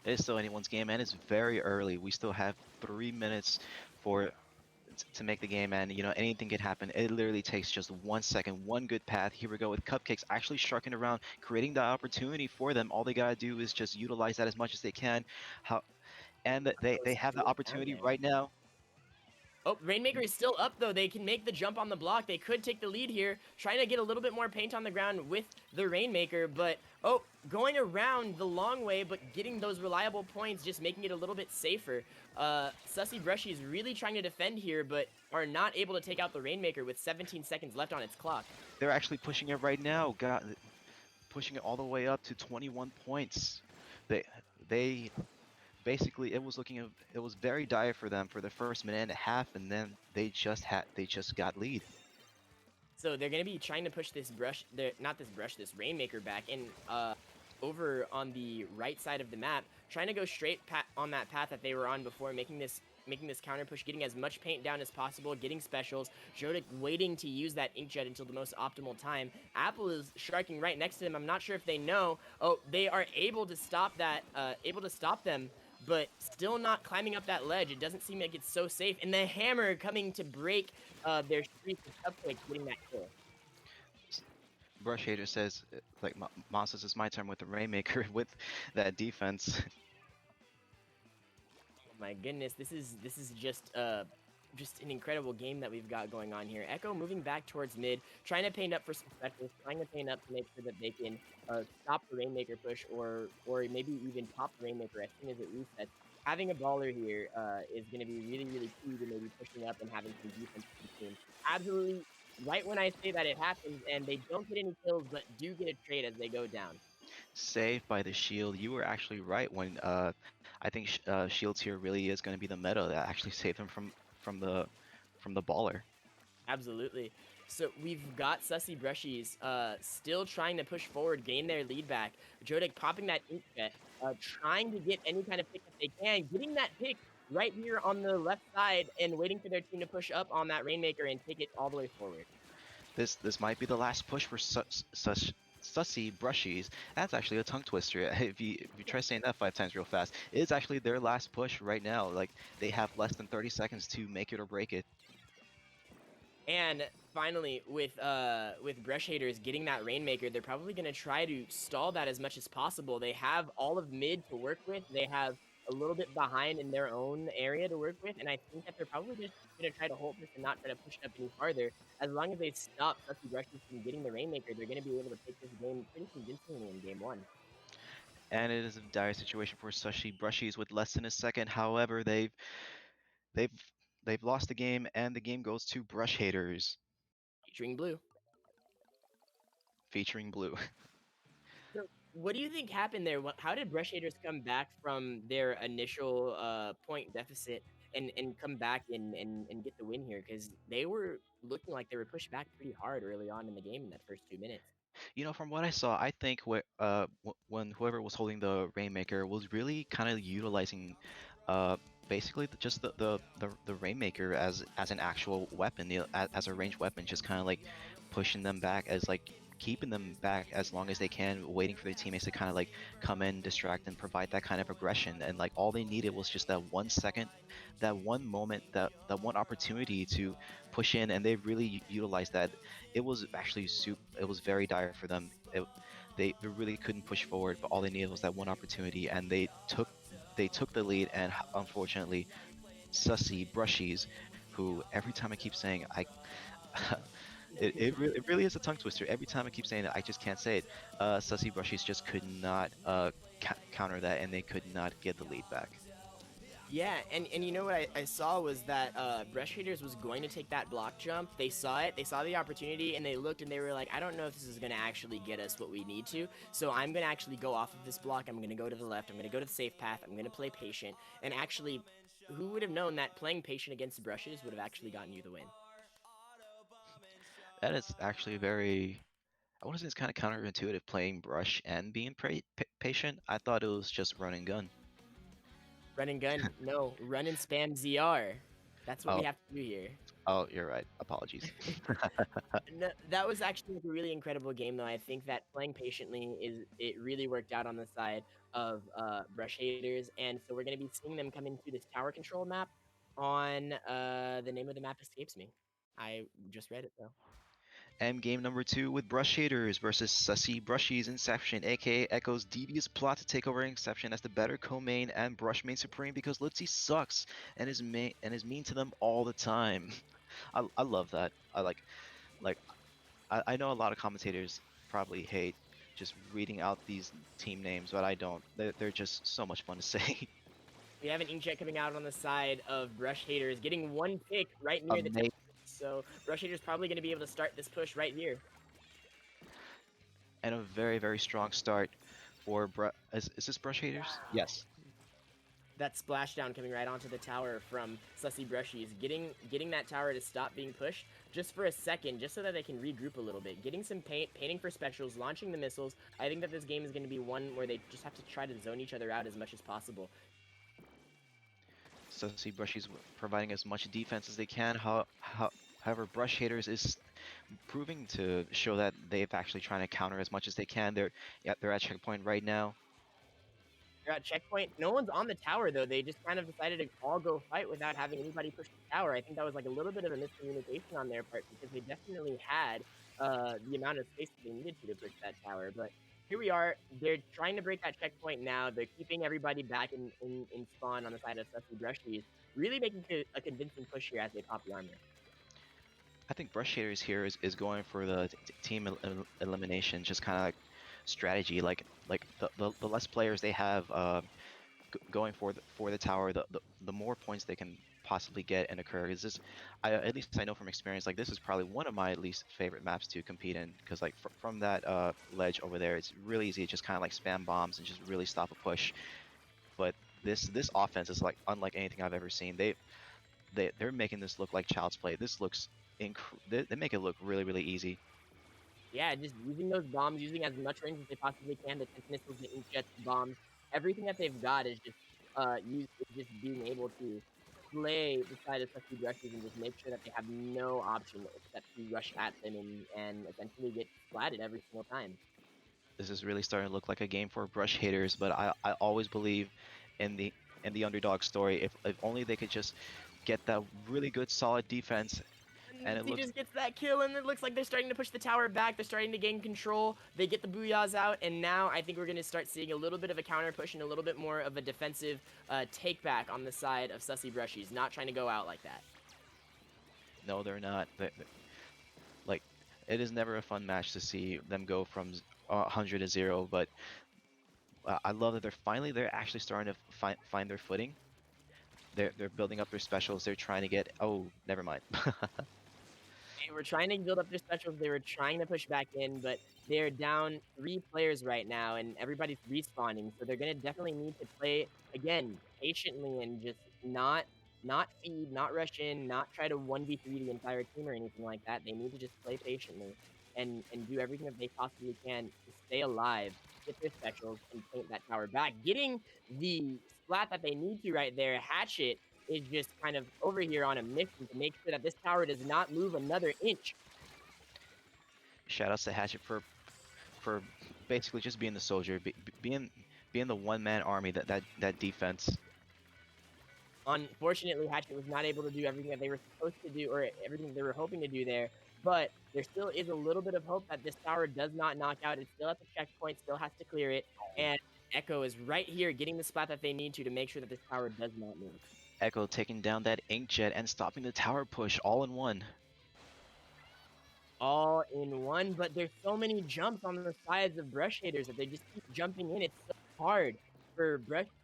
It is still anyone's game, and it's very early. We still have 3 minutes to make the game, and anything can happen. It literally takes just 1 second, one good path. Here we go with Cupcakes actually sharking around, creating the opportunity for them. All they gotta do is just utilize that as much as they can. And they have the opportunity right now. Oh, Rainmaker is still up though. They can make the jump on the block. They could take the lead here, trying to get a little bit more paint on the ground with the Rainmaker, but going around the long way, but getting those reliable points, just making it a little bit safer. Sussy Brushy is really trying to defend here, but are not able to take out the Rainmaker with 17 seconds left on its clock. They're actually pushing it right now. Pushing it all the way up to 21 points. They basically it was very dire for them for the first minute and a half, and then they just got lead. So they're gonna be trying to push this this Rainmaker back, and over on the right side of the map, trying to go straight on that path that they were on before, making this counter push, getting as much paint down as possible, getting specials. Jodic waiting to use that inkjet until the most optimal time. Apple is striking right next to them. I'm not sure if they know. Oh, they are able to stop that, them, but still not climbing up that ledge. It doesn't seem like it's so safe. And the hammer coming to break their streak with Cupcake, getting that kill. Brush Hater says, like, Mom says it's my turn with the Rainmaker with that defense. My goodness, this is just an incredible game that we've got going on here. Echo moving back towards mid, trying to paint up for some specials, trying to paint up to make sure that they can stop the Rainmaker push or maybe even pop the Rainmaker as soon as it resets. Having a baller here is going to be really, really key to maybe pushing up and having some defense for the team. Absolutely, right when I say that it happens, and they don't get any kills, but do get a trade as they go down. Saved by the shield. You were actually right when I think shields here really is going to be the meta that actually saved them from the baller. Absolutely. So we've got Sussy Brushies still trying to push forward, gain their lead back. Jodic popping that inkjet, trying to get any kind of pick that they can, getting that pick right here on the left side and waiting for their team to push up on that Rainmaker and take it all the way forward. This might be the last push for Sussy Brushies. That's actually a tongue twister. If you try saying that 5 times real fast, it's actually their last push right now. Like, they have less than 30 seconds to make it or break it. And finally, with Brush Haters getting that Rainmaker, they're probably going to try to stall that as much as possible. They have all of mid to work with. They have a little bit behind in their own area to work with, and I think that they're probably just going to try to hold this and not try to push it up any farther. As long as they stop Sussy Brushies from getting the Rainmaker, they're going to be able to take this game pretty convincingly in game 1. And it is a dire situation for Sussy Brushies with less than a second. However, they've lost the game, and the game goes to Brush Haters. Featuring Blue. Featuring Blue. So, what do you think happened there? How did Brush Haters come back from their initial point deficit and come back and get the win here? Because they were looking like they were pushed back pretty hard early on in the game in that first 2 minutes. You know, from what I saw, I think when whoever was holding the Rainmaker was really kind of utilizing basically just the Rainmaker as an actual weapon, as a ranged weapon, just kind of like pushing them back, as like keeping them back as long as they can, waiting for their teammates to kind of like come in, distract, and provide that kind of aggression. And like all they needed was just that 1 second, that one moment, that one opportunity to push in, and they really utilized that. It was actually it was very dire for them. They really couldn't push forward, but all they needed was that one opportunity, and they took the lead. And unfortunately, Sussy Brushies, who every time I keep saying it really is a tongue twister. Every time I keep saying it, I just can't say it. Sussy Brushies just could not counter that, and they could not get the lead back. Yeah, and you know what I saw was that Brush Haters was going to take that block jump. They saw it, they saw the opportunity, and they looked and they were like, I don't know if this is going to actually get us what we need to, so I'm going to actually go off of this block. I'm going to go to the left, I'm going to go to the safe path, I'm going to play patient, and actually, who would have known that playing patient against Brushes would have actually gotten you the win? That is actually very, I want to say it's kind of counterintuitive, playing Brush and being patient. I thought it was just run and gun. Run and gun? No, run and spam ZR. That's what we have to do here. Oh, you're right. Apologies. No, that was actually a really incredible game, though. I think that playing patiently it really worked out on the side of Brush Haters, and so we're going to be seeing them come into this tower control map on the name of the map escapes me. I just read it though. And game number 2 with Brush Shaders versus Sussy Brushies Inception, aka Echo's devious plot to take over Inception as the better co-main and Brush main supreme because Litzy sucks and is mean to them all the time. I love that. I know a lot of commentators probably hate just reading out these team names, but I don't. They're just so much fun to say. We have an inkjet coming out on the side of Brush Haters, getting one pick right near the Amazing. top. So Brush Haters probably going to be able to start this push right here. And a very, very strong start for is this Brush Haters? Yes. That splashdown coming right onto the tower from Sussy Brushies, getting that tower to stop being pushed just for a second, just so that they can regroup a little bit. Getting some painting for specials, launching the missiles. I think that this game is going to be one where they just have to try to zone each other out as much as possible. Sussy Brushies providing as much defense as they can. However, Brush Haters is proving to show that they've actually trying to counter as much as they can. They're at checkpoint right now. They're at checkpoint. No one's on the tower, though. They just kind of decided to all go fight without having anybody push the tower. I think that was like a little bit of a miscommunication on their part because they definitely had the amount of space that they needed to push that tower. But here we are. They're trying to break that checkpoint now. They're keeping everybody back in spawn on the side of Sussy Brushies, really making a convincing push here as they pop the armor. I think Brush Shaders here is going for the team elimination, just kind of like strategy, like the less players they have going for the tower, the more points they can possibly get and occur. Is this, at least I know from experience, like this is probably one of my least favorite maps to compete in because like from that ledge over there, it's really easy to just kind of like spam bombs and just really stop a push. But this offense is like unlike anything I've ever seen. They're making this look like child's play. This looks they make it look really, really easy. Yeah, just using those bombs, using as much range as they possibly can, the missiles, the inkjets, the bombs, everything that they've got is just being able to play the side of Sussy Brushies and just make sure that they have no option except to rush at them and essentially get splatted every single time. This is really starting to look like a game for Brush Haters, but I always believe in the underdog story. If only they could just get that really good solid defense. And he just gets that kill, and it looks like they're starting to push the tower back. They're starting to gain control. They get the booyahs out, and now I think we're going to start seeing a little bit of a counter push and a little bit more of a defensive take back on the side of Sussy Brushies, not trying to go out like that. No, they're not. Like, it is never a fun match to see them go from 100 to 0, but I love that they're actually starting to find their footing. They're building up their specials. They're trying to get. Oh, never mind. They were trying to build up their specials. They were trying to push back in, but they're down 3 players right now, and everybody's respawning. So they're gonna definitely need to play again patiently and just not feed, not rush in, not try to 1v3 the entire team or anything like that. They need to just play patiently and do everything that they possibly can to stay alive, get their specials, and paint that tower back. Getting the splat that they need to right there, Hatchet is just kind of over here on a mission to make sure that this tower does not move another inch. Shoutouts to Hatchet for basically just being the soldier, being the one-man army that defense. Unfortunately, Hatchet was not able to do everything that they were supposed to do, or everything they were hoping to do there, but there still is a little bit of hope that this tower does not knock out. It's still at the checkpoint, still has to clear it, and Echo is right here getting the splat that they need to make sure that this tower does not move. Echo taking down that inkjet and stopping the tower push all in one. All in one, but there's so many jumps on the sides of Brush Haters that they just keep jumping in. It's so hard for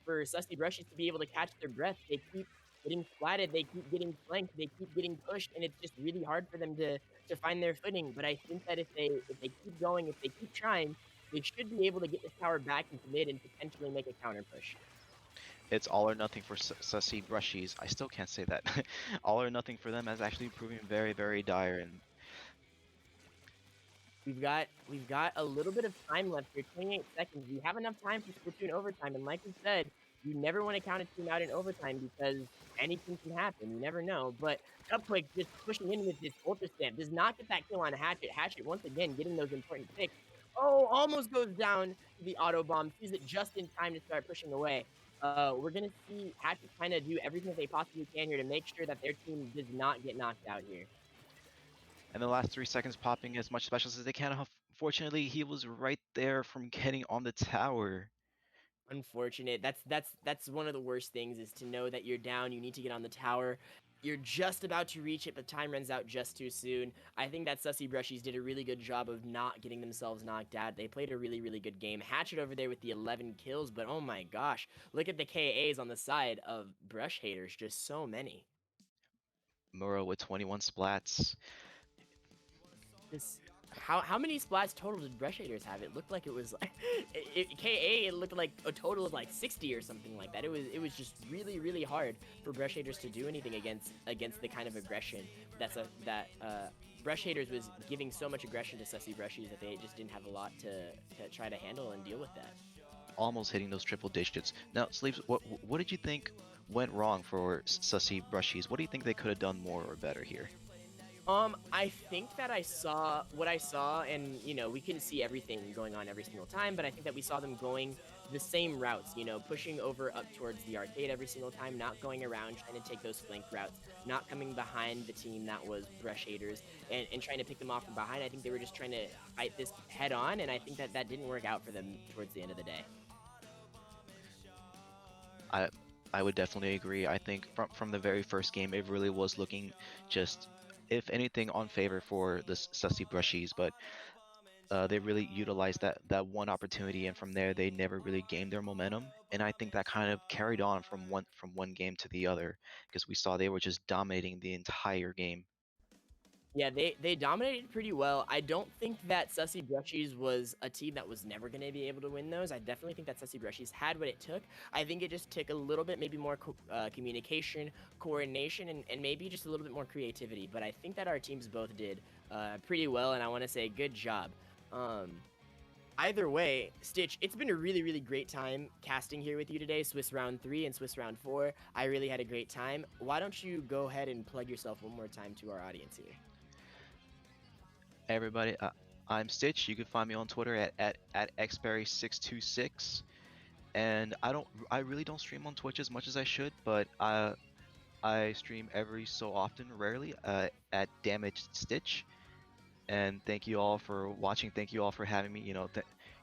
Sussy Brushies to be able to catch their breath. They keep getting splatted, they keep getting flanked, they keep getting pushed, and it's just really hard for them to find their footing. But I think that if they keep going, if they keep trying, they should be able to get this tower back into mid and potentially make a counter push. It's all or nothing for Sussy Brushies. I still can't say that. All or nothing for them is actually proving very, very dire. And we've got a little bit of time left here, 28 seconds. We have enough time for Splatoon overtime, and like we said, you never want to count a team out in overtime because anything can happen. You never know. But Cupquake just pushing in with this Ultra Stamp does not get that kill on Hatchet. Hatchet once again getting those important picks. Oh, almost goes down to the auto bomb. Sees it just in time to start pushing away. We're going to see Hatchet kind of do everything that they possibly can here to make sure that their team does not get knocked out here. and the last 3 seconds popping as much specials as they can. Unfortunately, he was right there from getting on the tower. Unfortunate. That's one of the worst things is to know that you're down. You need to get on the tower. You're just about to reach it, but time runs out just too soon. I think that Sussy Brushies did a really good job of not getting themselves knocked out. They played a really, really good game. Hatchet over there with the 11 kills, but oh my gosh, look at the KAs on the side of Brush Haters. Just so many. Muro with 21 splats. This how many splats total did Brush Haters have? It looked like it was like KA. It looked like a total of like 60 or something like that. It was just really, really hard for Brush Haters to do anything against the kind of aggression that Brush Haters was giving so much aggression to Sussy Brushies that they just didn't have a lot to try to handle and deal with that. Almost hitting those triple digits. Now, Sleeves, what did you think went wrong for Sussy Brushies? What do you think they could have done more or better here? I think that I saw what I saw, and you know, we couldn't see everything going on every single time, but I think that we saw them going the same routes, you know, pushing over up towards the arcade every single time, not going around trying to take those flank routes, not coming behind the team that was Brush Haters and trying to pick them off from behind. I think they were just trying to fight this head on, and I think that that didn't work out for them towards the end of the day. I would definitely agree. I think from the very first game, it really was looking just, if anything, on favor for the Sussy Brushies, but they really utilized that one opportunity, and from there they never really gained their momentum. And I think that kind of carried on from one game to the other, because we saw they were just dominating the entire game. Yeah, they dominated pretty well. I don't think that Sussy Brushies was a team that was never going to be able to win those. I definitely think that Sussy Brushies had what it took. I think it just took a little bit, maybe more communication, coordination, and maybe just a little bit more creativity. But I think that our teams both did pretty well, and I want to say good job. Either way, Stitch, it's been a really, really great time casting here with you today, Swiss Round 3 and Swiss Round 4. I really had a great time. Why don't you go ahead and plug yourself one more time to our audience here? Hey everybody, I'm Stitch. You can find me on Twitter at xberry626, and I really don't stream on Twitch as much as I should, but I stream every so often, rarely, at Damaged Stitch. And thank you all for watching. Thank you all for having me. You know,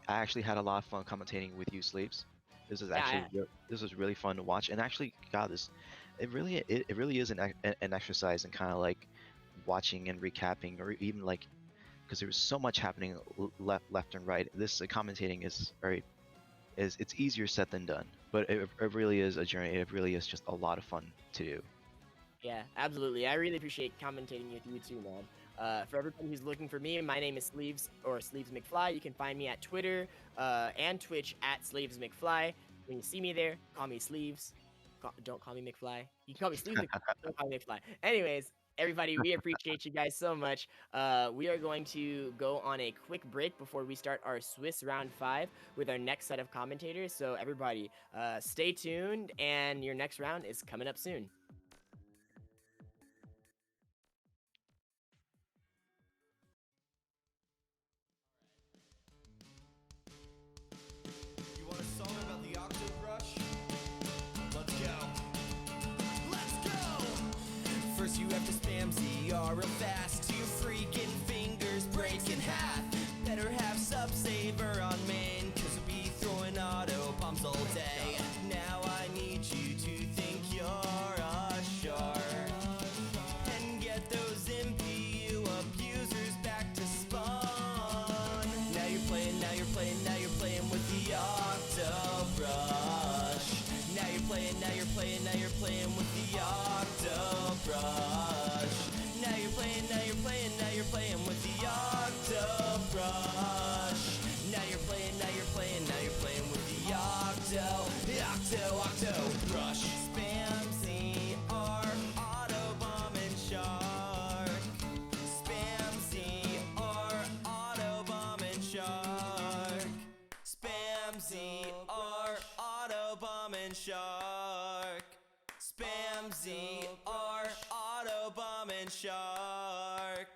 I actually had a lot of fun commentating with you, Sleeves. This is actually this was really fun to watch, and actually, God, it really is an exercise in kind of like watching and recapping, or even like, because there was so much happening left and right. This commentating is it's easier said than done, but it really is a journey. It really is just a lot of fun to do. Yeah, absolutely. I really appreciate commentating with you too, man. For everybody who's looking for me, my name is Sleeves, or Sleeves McFly. You can find me at Twitter and Twitch at Sleeves McFly. When you see me there, call me Sleeves. Don't call me McFly. You can call me Sleeves McFly. Don't call me McFly. Anyways, everybody, we appreciate you guys so much. We are going to go on a quick break before we start our Swiss Round 5 with our next set of commentators. So everybody, stay tuned, and your next round is coming up soon. You want a song about the octave rush? Let's go. Let's go! First you have to spam ZR real fast till your freaking fingers break in half. Better have sub saver on main, cause we'll be throwing auto bombs all day. Now I need you to think you're a shark and get those MPU abusers back to spawn. Now you're playing, now you're playing, now you're playing with the octo brush. Now you're playing, now you're playing, now you're playing with the octo brush. Now you're playing, now you're playing, now you're playing with the octo brush. Now you're playing, now you're playing, now you're playing with the octo brush. Spam CR, auto bomb and shark. Spam CR, auto bomb and shark. Spam ZR, auto bomb and shark. Spam ZR, auto bomb and shark.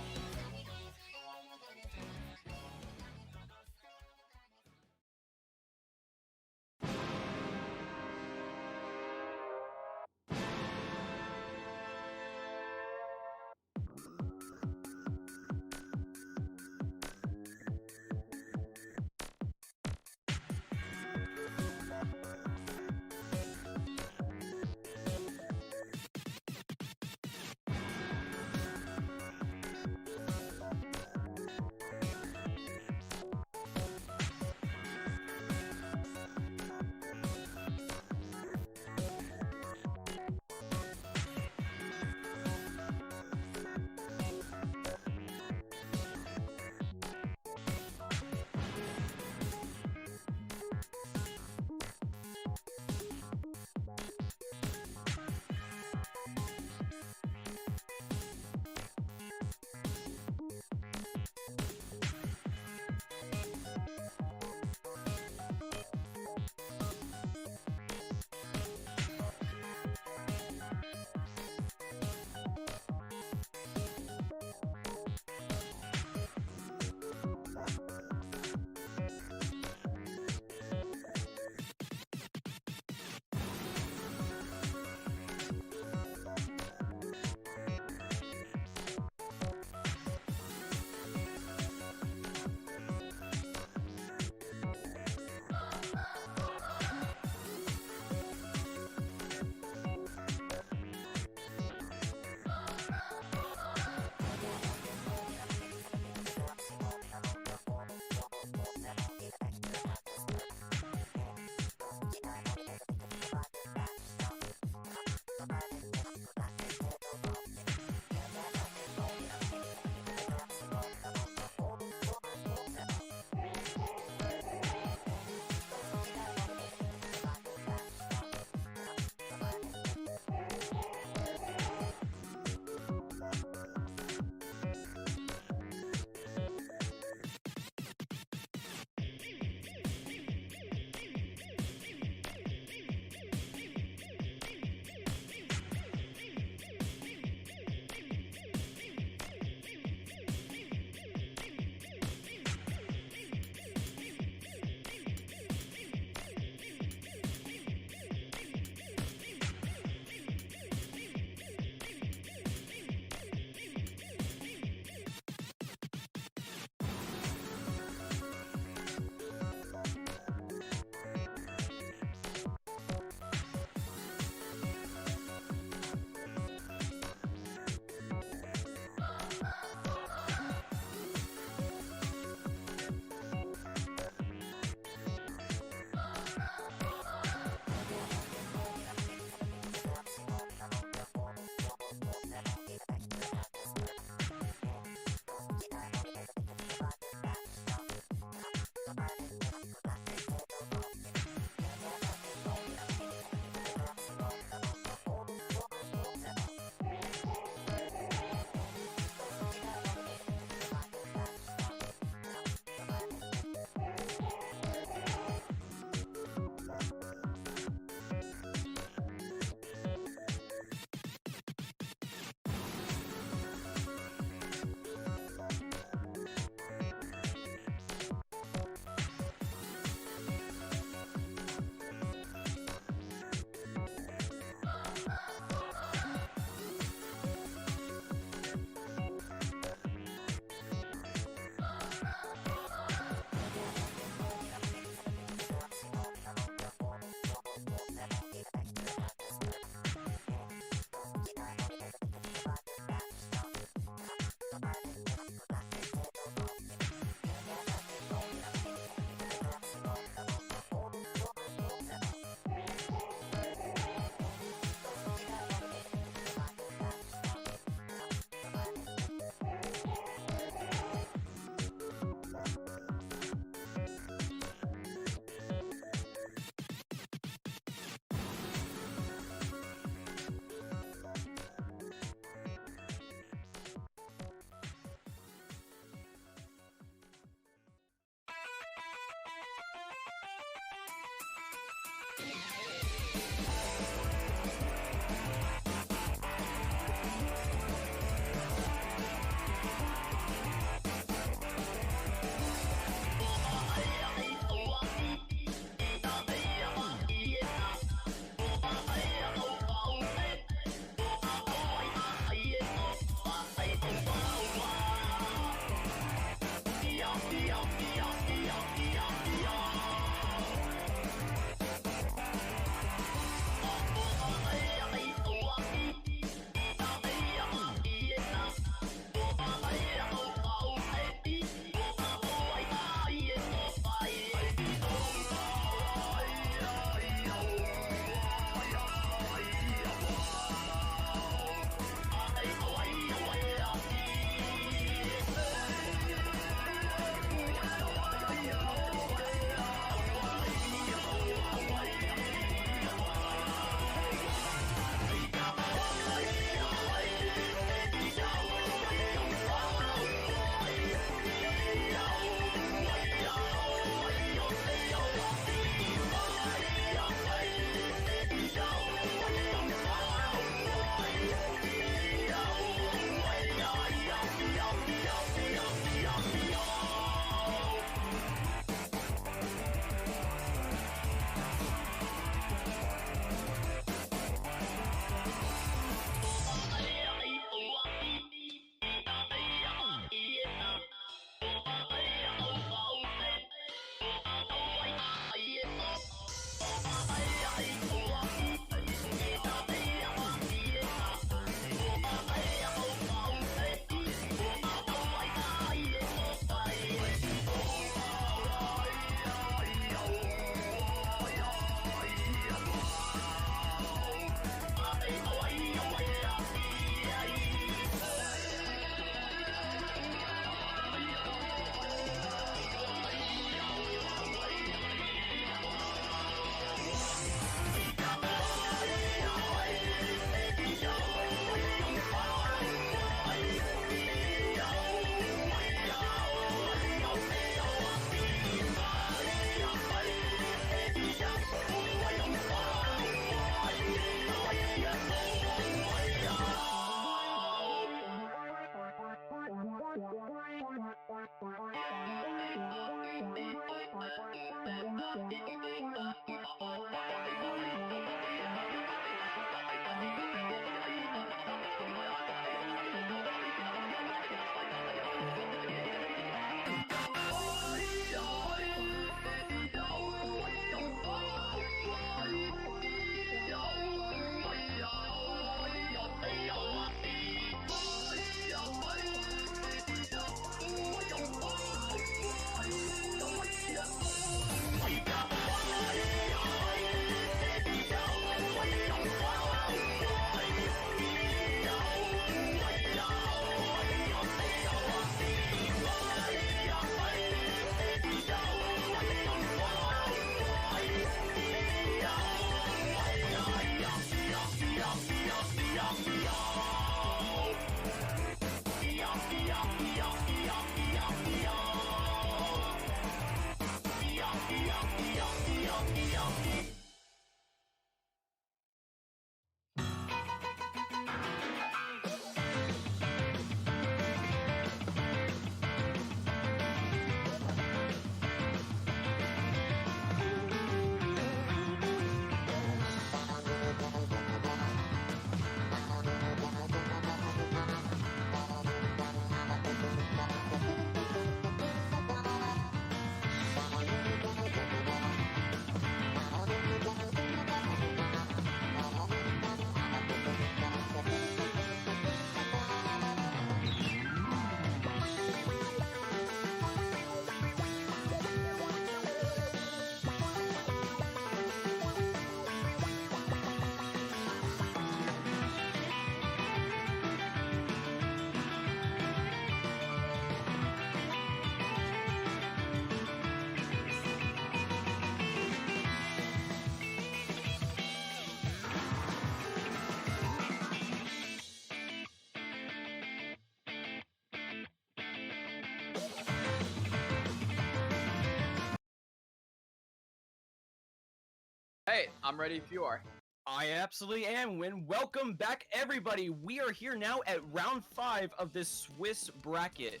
Hey, I'm ready if you are. I absolutely am. Welcome back, everybody. We are here now at round 5 of this Swiss bracket.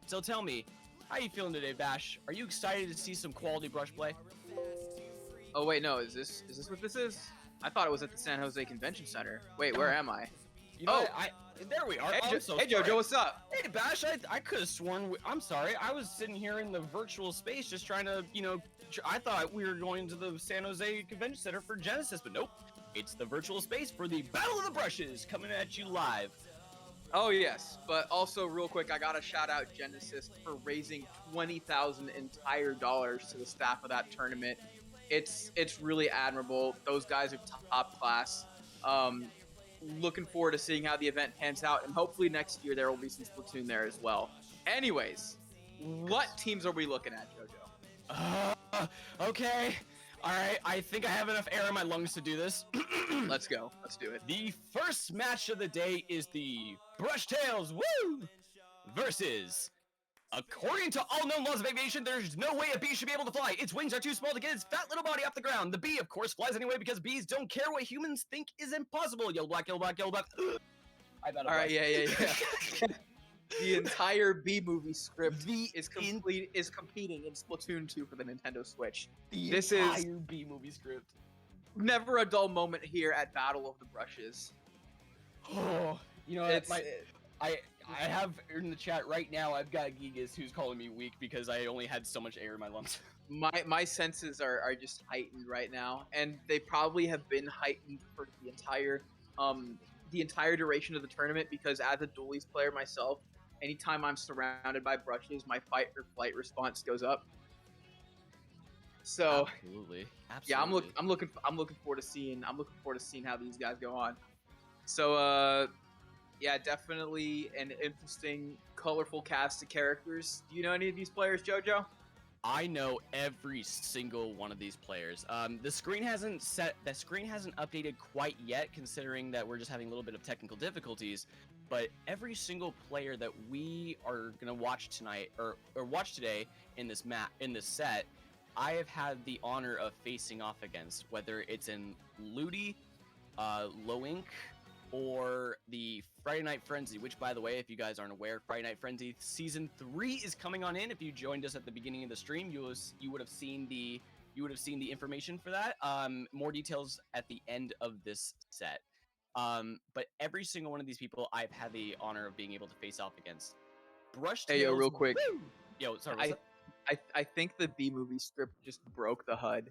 So tell me, how you feeling today, Bash? Are you excited to see some quality brush play? Oh wait, no, is this what this is? I thought it was at the San Jose Convention Center. Wait, where am I? You know, there we are. Hey, I'm so hey sorry. Jojo, what's up? Hey, Bash, I could have sworn. I'm sorry. I was sitting here in the virtual space just trying to, I thought we were going to the San Jose Convention Center for Genesis, but nope. It's the virtual space for the Battle of the Brushes coming at you live. Oh yes, but also real quick, I gotta shout out Genesis for raising $20,000 entire dollars to the staff of that tournament. It's really admirable. Those guys are top class. Looking forward to seeing how the event pans out, and hopefully next year there will be some Splatoon there as well. Anyways, what teams are we looking at, Jojo? Okay. All right. I think I have enough air in my lungs to do this. Let's go. Let's do it. The first match of the day is the Brushtails, versus. According to all known laws of aviation, there's no way a bee should be able to fly. Its wings are too small to get its fat little body off the ground. The bee, of course, flies anyway because bees don't care what humans think is impossible. Yellow, black, yellow, black, yellow, black. All right, yeah. The entire B movie script is competing in Splatoon 2 for the Nintendo Switch. This is B movie script. Never a dull moment here at Battle of the Brushes. Oh, I have in the chat right now, I've got Gigas who's calling me weak because I only had so much air in my lungs. My senses are just heightened right now, and they probably have been heightened for the entire duration of the tournament, because as a dualies player myself, anytime I'm surrounded by brushes, my fight or flight response goes up. So absolutely. Yeah, I'm looking forward to seeing how these guys go on. So yeah, definitely an interesting, colorful cast of characters. Do you know any of these players, Jojo? I know every single one of these players. The screen hasn't updated quite yet, considering that we're just having a little bit of technical difficulties. But every single player that we are gonna watch tonight or watch today in this set, I have had the honor of facing off against, whether it's in Ludi, Low Ink, or the Friday Night Frenzy, which, by the way, if you guys aren't aware, Friday Night Frenzy Season 3 is coming on in. If you joined us at the beginning of the stream, you would have seen the information for that. More details at the end of this set. But every single one of these people I've had the honor of being able to face off against. Hey, yo, real quick. Woo! Yo, sorry. I think the B movie script just broke the HUD.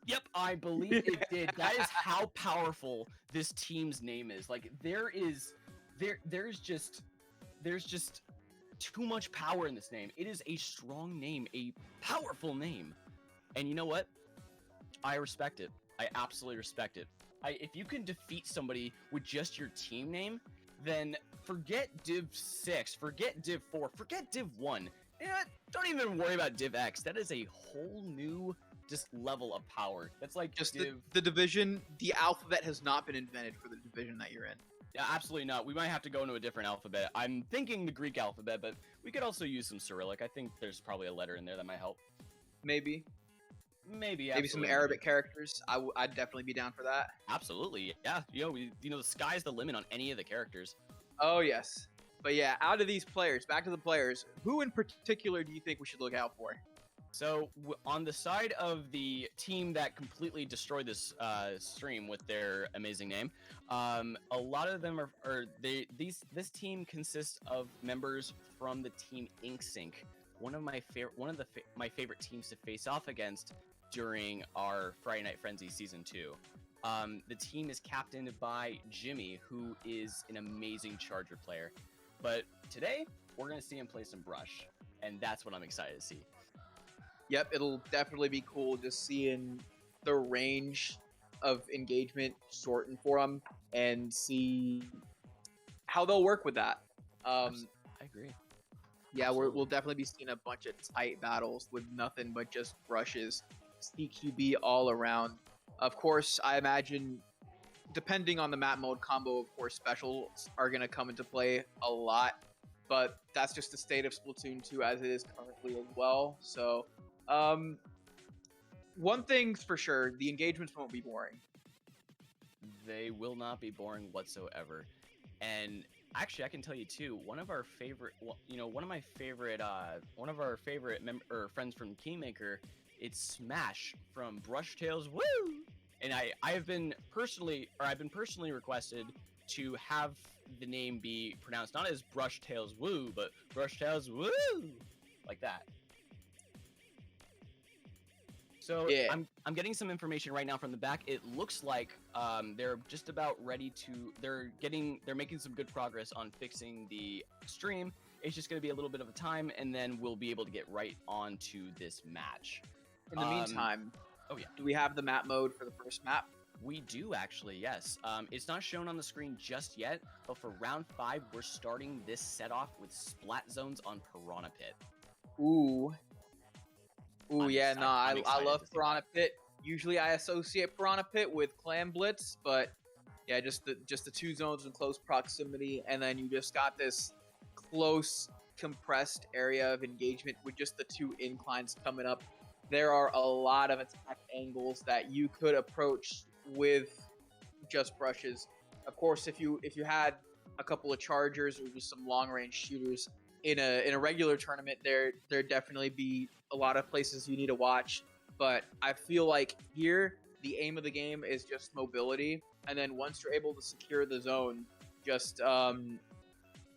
Yep, I believe it did. That is how powerful this team's name is. Like, there's just too much power in this name. It is a strong name, a powerful name. And you know what? I respect it. I absolutely respect it. If you can defeat somebody with just your team name, then forget Div 6, forget Div 4, forget Div 1. You know what? Don't even worry about Div X. That is a whole new level of power. That's like just the division. The alphabet has not been invented for the division that you're in. Yeah, absolutely not. We might have to go into a different alphabet. I'm thinking the Greek alphabet, but we could also use some Cyrillic. I think there's probably a letter in there that might help. Maybe some absolutely. Arabic characters. I'd definitely be down for that. Absolutely, yeah. The sky's the limit on any of the characters. Oh yes, but yeah, out of these players, back to the players. Who in particular do you think we should look out for? So on the side of the team that completely destroyed this stream with their amazing name, a lot of them this team consists of members from the team InkSync, one of my favorite teams to face off against during our Friday Night Frenzy Season 2. The team is captained by Jimmy, who is an amazing Charger player. But today, we're going to see him play some Brush, and that's what I'm excited to see. Yep, it'll definitely be cool just seeing the range of engagement shorten for them and see how they'll work with that. I agree. Yeah, we'll definitely be seeing a bunch of tight battles with nothing but just brushes, CQB all around. Of course, I imagine, depending on the map mode combo, of course, specials are going to come into play a lot, but that's just the state of Splatoon 2 as it is currently as well. So, one thing's for sure: the engagements won't be boring. They will not be boring whatsoever. And actually, I can tell you too. One of our favorite, one of our favorite friends from Kingmaker, it's Smash from Brush Tales Woo. And I've been personally requested to have the name be pronounced not as Brush Tales Woo, but Brush Tales Woo, like that. So yeah. I'm getting some information right now from the back. It looks like they're just about ready to. They're making some good progress on fixing the stream. It's just going to be a little bit of a time, and then we'll be able to get right on to this match. In the meantime, oh yeah, do we have the map mode for the first map? We do actually, yes. It's not shown on the screen just yet, but for round 5, we're starting this set off with Splat Zones on Piranha Pit. Ooh, yeah, no, I love Piranha Pit. Usually I associate Piranha Pit with Clan Blitz, but yeah, just the 2 zones in close proximity, and then you just got this close, compressed area of engagement with just the 2 inclines coming up. There are a lot of attack angles that you could approach with just brushes. Of course, if you had a couple of chargers or just some long range shooters in a regular tournament, there definitely be a lot of places you need to watch. But I feel like here the aim of the game is just mobility, and then once you're able to secure the zone, just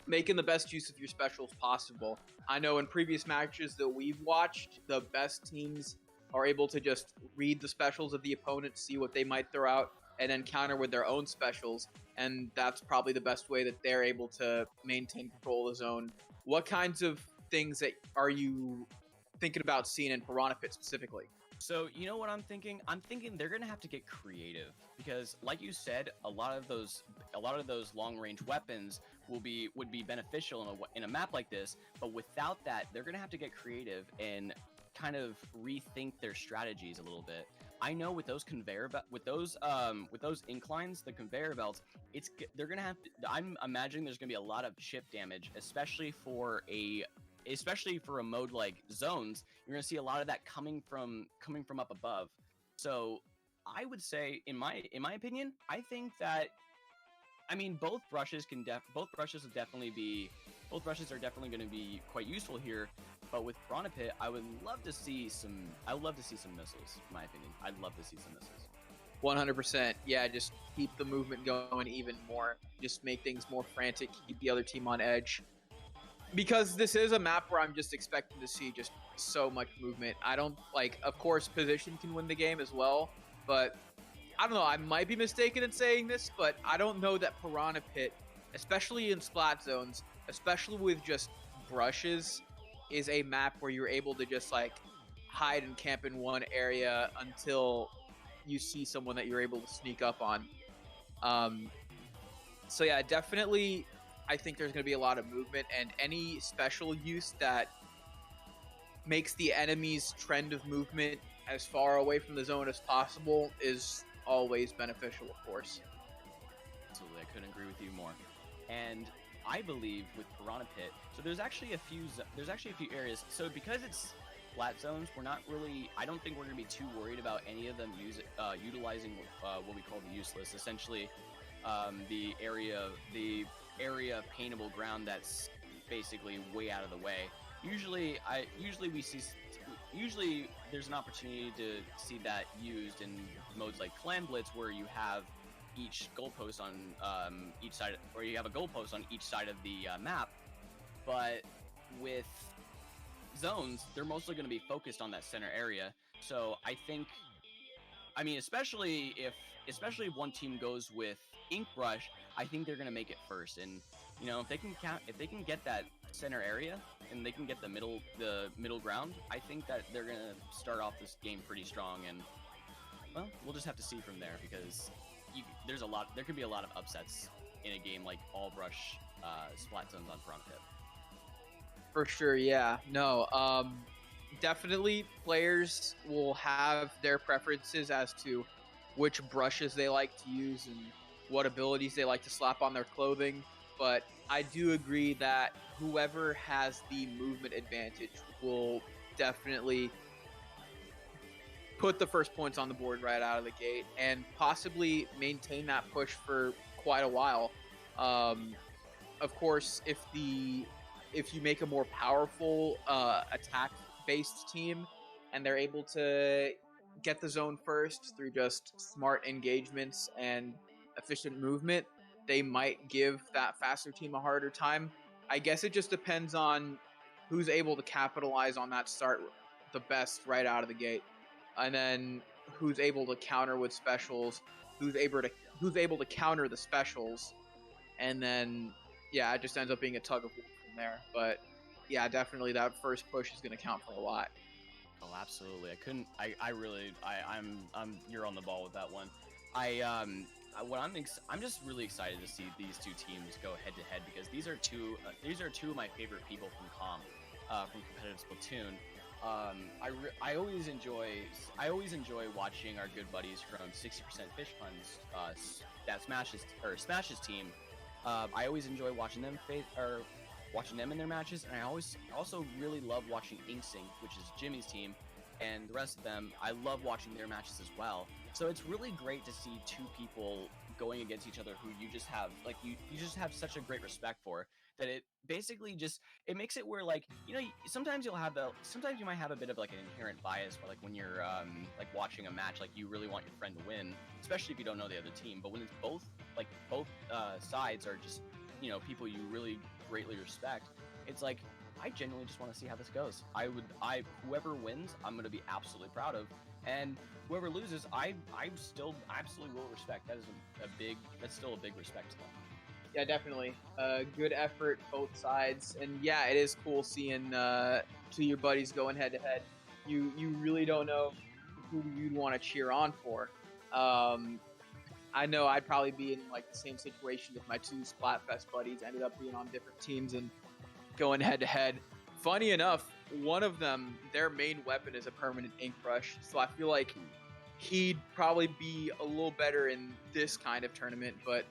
making the best use of your specials possible. I know in previous matches that we've watched, the best teams are able to just read the specials of the opponent, see what they might throw out, and then counter with their own specials. And that's probably the best way that they're able to maintain control of the zone. What kinds of things that are you thinking about seeing in Piranha Pit specifically? So you know what I'm thinking? I'm thinking they're gonna have to get creative because, like you said, a lot of those long range weapons would be beneficial in a map like this. But without that, they're gonna have to get creative and kind of rethink their strategies a little bit. I know with those with those inclines, the conveyor belts, they're gonna have to. I'm imagining there's gonna be a lot of chip damage, especially for a mode like zones. You're gonna see a lot of that coming from up above. So I would say, in my opinion, I think that, I mean, both brushes are definitely going to be quite useful here. But with Piranha Pit, I would love to see some missiles. In my opinion, I'd love to see some missiles. 100%. Yeah, just keep the movement going even more. Just make things more frantic. Keep the other team on edge. Because this is a map where I'm just expecting to see just so much movement. I don't of course, position can win the game as well, but I don't know. I might be mistaken in saying this, but I don't know that Piranha Pit, especially in splat zones, especially with just brushes, is a map where you're able to just hide and camp in one area until you see someone that you're able to sneak up on. So yeah, definitely. I think there's going to be a lot of movement, and any special use that makes the enemy's trend of movement as far away from the zone as possible is always beneficial, of course. Absolutely, I couldn't agree with you more. And I believe with Piranha Pit, so there's actually a few areas. So because it's flat zones, I don't think we're going to be too worried about any of them utilizing what we call the useless, essentially the area paintable ground that's basically way out of the way. Usually there's an opportunity to see that used in modes like Clan Blitz, where you have each goalpost on each side, or you have a goalpost on each side of the map. But with zones, they're mostly going to be focused on that center area. So I think, especially if one team goes with Ink Brush, I think they're going to make it first. And if they can get that center area and they can get the middle ground, I think that they're going to start off this game pretty strong. And well, we'll just have to see from there, because there could be a lot of upsets in a game like all brush splat zones on Piranha Pit. For sure, yeah. No, definitely players will have their preferences as to which brushes they like to use and what abilities they like to slap on their clothing. But I do agree that whoever has the movement advantage will definitely put the first points on the board right out of the gate and possibly maintain that push for quite a while. Of course, if you make a more powerful attack-based team and they're able to get the zone first through just smart engagements and efficient movement, they might give that faster team a harder time. I guess it just depends on who's able to capitalize on that start the best right out of the gate, and then who's able to counter with specials, who's able to counter the specials, and then yeah, it just ends up being a tug of war from there. But yeah, definitely that first push is going to count for a lot. Oh, absolutely. I'm you're on the ball with that one. I'm just really excited to see these two teams go head to head because these are two of my favorite people from from competitive Splatoon. I always enjoy watching our good buddies from 60% Fish Puns, that Smash's team. I always enjoy watching them in their matches, and I also really love watching InkSync, which is Jimmy's team, and the rest of them. I love watching their matches as well. So it's really great to see two people going against each other who you just have you just have such a great respect for, that it basically just it makes it where sometimes you might have a bit of an inherent bias where when you're watching a match, you really want your friend to win, especially if you don't know the other team. But when it's both sides are just people you really greatly respect, it's I genuinely just want to see how this goes. Whoever wins, I'm going to be absolutely proud of, and whoever loses, I still absolutely will respect. That's still a big respect to them. Yeah, definitely. Good effort, both sides, and yeah, it is cool seeing two of your buddies going head to head. You really don't know who you'd want to cheer on for. I know I'd probably be in the same situation if my two Splatfest buddies ended up being on different teams and going head to head. Funny enough, one of them, their main weapon is a permanent ink brush, so I feel like he'd probably be a little better in this kind of tournament. But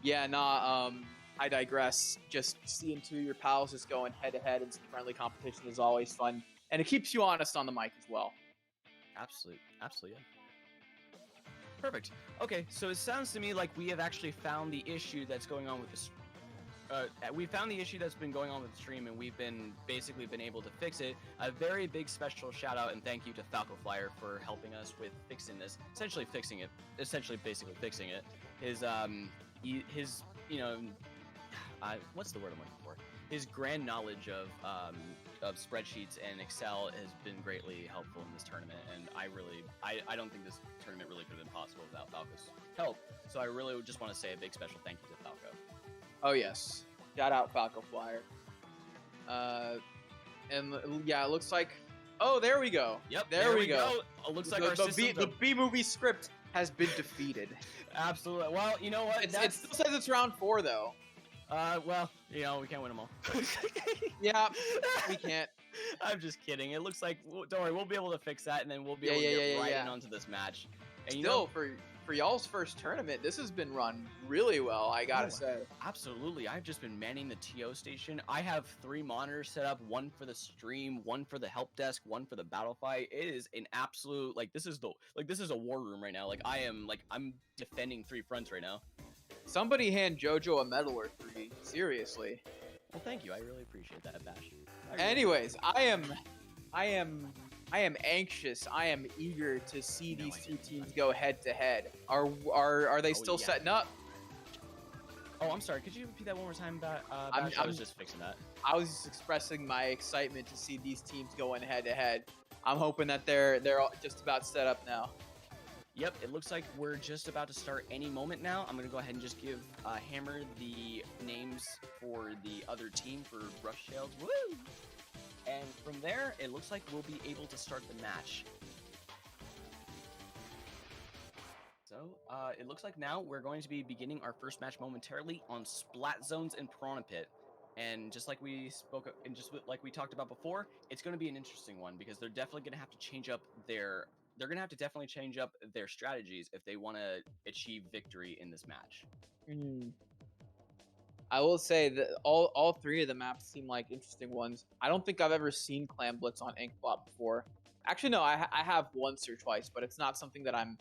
yeah, I digress. Just seeing two of your pals just going head to head in some friendly competition is always fun, and it keeps you honest on the mic as well. Absolutely, yeah. Perfect. Okay, so it sounds to me like we have actually found the issue that's going on with this. We found the issue that's been going on with the stream, and we've been able to fix it. A very big special shout out and thank you to Falco Flyer for helping us with fixing this. Basically fixing it. His what's the word I'm looking for? His grand knowledge of spreadsheets and Excel has been greatly helpful in this tournament, and I don't think this tournament really could have been possible without Falco's help. So I really just want to say a big special thank you to Falco. Oh yes, shout out Falco Flyer. And yeah, it looks like. Oh, there we go. Yep, there we go. It looks like the B movie script has been defeated. Absolutely. Well, you know what? It still says it's round 4 though. Well, we can't win them all. Yeah, we can't. I'm just kidding. It looks like, don't worry, we'll be able to fix that, and then we'll be able to get right in onto this match. And still, for y'all's first tournament, this has been run really well, I gotta say. Absolutely. I've just been manning the TO station. I have 3 monitors set up, 1 for the stream, 1 for the help desk, 1 for the battle fight. It is an absolute, this is a war room right now. I'm defending 3 fronts right now. Somebody hand JoJo a medal or 3. Seriously. Well, thank you. I really appreciate that, Bash. Anyways, I am anxious. I am eager to see these two teams go head to head. Are they still setting up? Oh, I'm sorry. Could you repeat that one more time? I was just fixing that. I was just expressing my excitement to see these teams going head to head. I'm hoping that they're all just about set up now. Yep, it looks like we're just about to start any moment now. I'm going to go ahead and just give Hammer the names for the other team for Brush Tails. Woo! And from there, it looks like we'll be able to start the match. So, it looks like now we're going to be beginning our first match momentarily on Splat Zones and Piranha Pit. And just like we spoke and just like we talked about before, it's going to be an interesting one because they're definitely going to have to change up their strategies if they want to achieve victory in this match. I will say that all 3 of the maps seem like interesting ones. I don't think I've ever seen Clam Blitz on Inkblot before. Actually, no, I have once or twice, but it's not something that I'm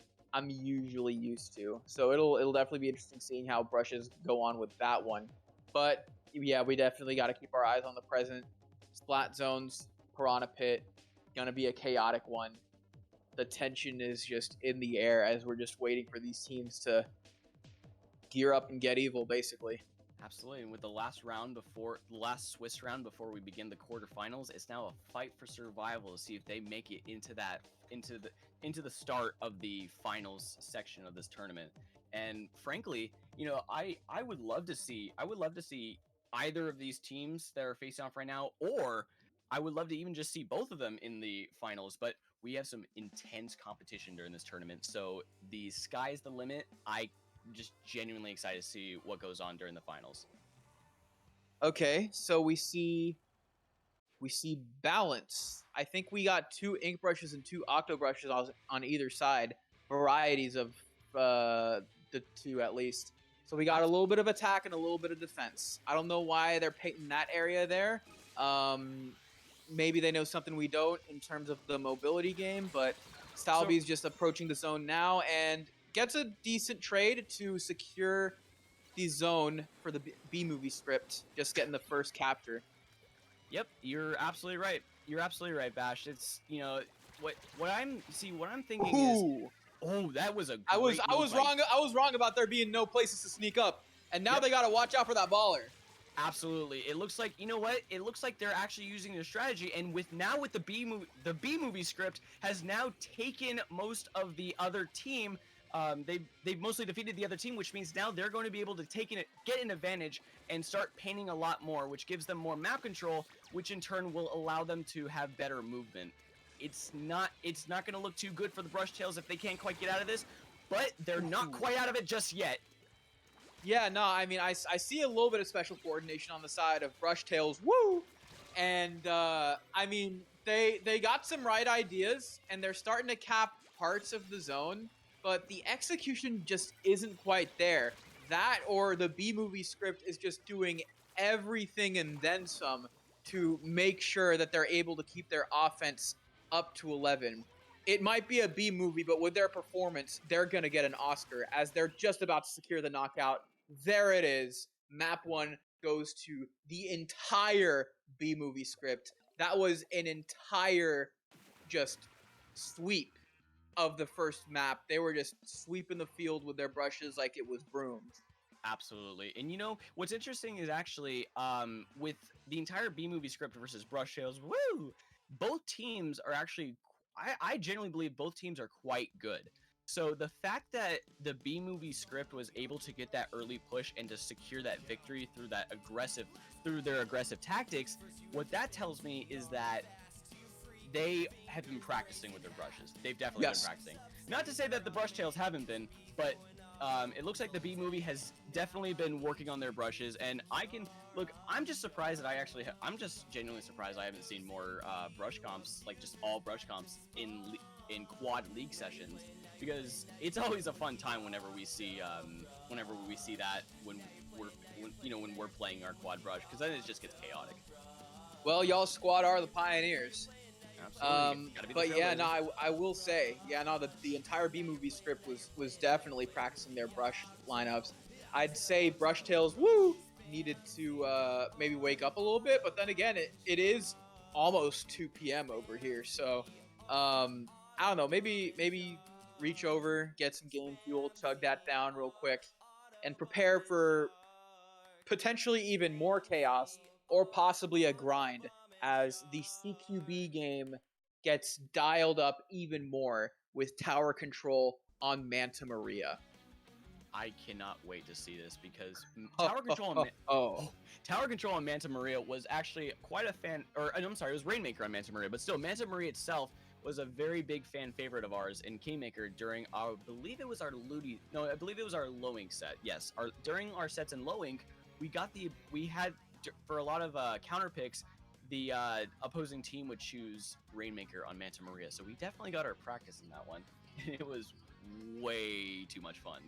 usually used to. So it'll definitely be interesting seeing how brushes go on with that one. But yeah, we definitely got to keep our eyes on the present. Splat zones, Piranha Pit, gonna be a chaotic one. The tension is just in the air as we're just waiting for these teams to gear up and get evil, basically. Absolutely, and with the last Swiss round before we begin the quarterfinals, it's now a fight for survival to see if they make it into the start of the finals section of this tournament. And frankly, I would love to see either of these teams that are facing off right now, or I would love to even just see both of them in the finals. But we have some intense competition during this tournament, so the sky's the limit. I just genuinely excited to see what goes on during the finals. Okay, so we see balance. I think we got 2 ink brushes and 2 octo brushes on either side, varieties of the 2 at least. So we got a little bit of attack and a little bit of defense. I don't know why they're painting that area there. Maybe they know something we don't in terms of the mobility game, but Stalby's just approaching the zone now and gets a decent trade to secure the zone for the B movie script, just getting the first capture. Yep, you're absolutely right. You're absolutely right, Bash. It's what I'm thinking is, that was a great I was wrong about there being no places to sneak up, and now they got to watch out for that baller. Absolutely. It looks like, it looks like they're actually using their strategy, and with the B movie script has now taken most of the other team. They've mostly defeated the other team, which means now they're going to be able to get an advantage and start painting a lot more, which gives them more map control, which in turn will allow them to have better movement. It's not going to look too good for the Brush Tails if they can't quite get out of this, but they're not quite out of it just yet. Yeah, no, I mean, I see a little bit of special coordination on the side of Brush Tails, woo! And, I mean, they got some right ideas, and they're starting to cap parts of the zone, but the execution just isn't quite there. That or the B-movie script is just doing everything and then some to make sure that they're able to keep their offense up to 11. It might be a B movie, but with their performance, they're going to get an Oscar as they're just about to secure the knockout. There it is. Map 1 goes to the entire B movie script. That was an entire just sweep of the first map. They were just sweeping the field with their brushes like it was brooms. Absolutely. And what's interesting is actually with the entire B movie script versus Brush Tails, both teams are actually, I genuinely believe both teams are quite good. So the fact that the B movie script was able to get that early push and to secure that victory through their aggressive tactics, what that tells me is that they have been practicing with their brushes. They've definitely been practicing. Not to say that the Brush Tails haven't been, but it looks like the B movie has definitely been working on their brushes, and I'm just surprised that I'm just genuinely surprised I haven't seen more brush comps, like just all brush comps in quad league sessions, because it's always a fun time whenever we see that when we're playing our quad brush, because then it just gets chaotic. Well, y'all squad are the pioneers. Absolutely. But yeah, no, I will say, the entire B movie script was definitely practicing their brush lineups. I'd say Brush Tails, needed to maybe wake up a little bit, but then again, it is almost 2 p.m. over here, so I don't know, maybe reach over, get some game fuel, chug that down real quick, and prepare for potentially even more chaos or possibly a grind as the CQB game gets dialed up even more with tower control on Manta Maria. I cannot wait to see this, because tower control on Manta Maria was actually quite a fan, I'm sorry, it was Rainmaker on Manta Maria, but still, Manta Maria itself was a very big fan favorite of ours in Kingmaker during I believe it was our low ink set. Yes, during our sets in low ink, we had for a lot of counter picks, the opposing team would choose Rainmaker on Manta Maria, so we definitely got our practice in that one. It was way too much fun.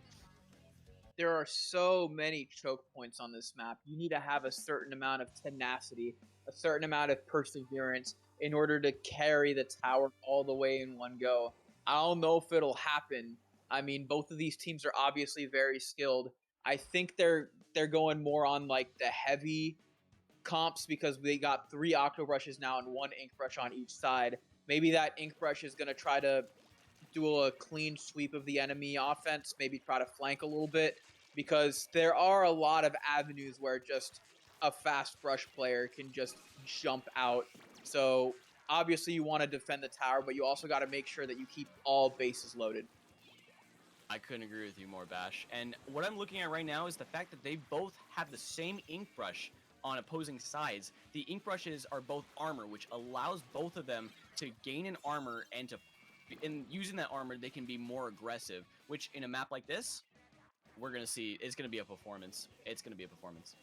There are so many choke points on this map. You need to have a certain amount of tenacity, a certain amount of perseverance, in order to carry the tower all the way in one go. I don't know if it'll happen. I mean, both of these teams are obviously very skilled. I think they're going more on like the heavy comps because they got 3 octo brushes now and 1 ink brush on each side. Maybe that ink brush is going to try to do a clean sweep of the enemy offense, maybe try to flank a little bit, because there are a lot of avenues where just a fast brush player can just jump out. So obviously you want to defend the tower, but you also got to make sure that you keep all bases loaded. I couldn't agree with you more, Bash. And what I'm looking at right now is the fact that they both have the same ink brush on opposing sides. The ink brushes are both armor, which allows both of them to gain an armor and to, in using that armor, they can be more aggressive, which in a map like this, we're going to see, it's going to be a performance. It's going to be a performance.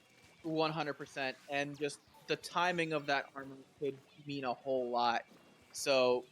100%. And just the timing of that armor could mean a whole lot. So,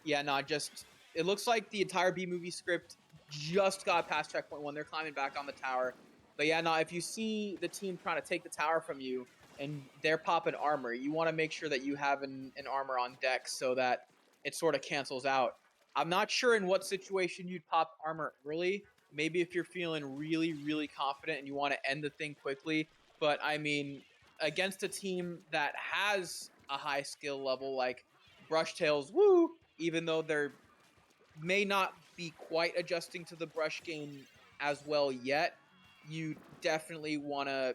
yeah, no, just, it looks like the entire B-movie script just got past checkpoint 1. They're climbing back on the tower. But yeah, no, if you see the team trying to take the tower from you and they're popping armor, you want to make sure that you have an armor on deck so that it sort of cancels out. I'm not sure in what situation you'd pop armor early. Maybe if you're feeling really, really confident and you want to end the thing quickly. But I mean, against a team that has a high skill level like Brushtails, woo, even though they're may not be quite adjusting to the brush game as well yet, you definitely want to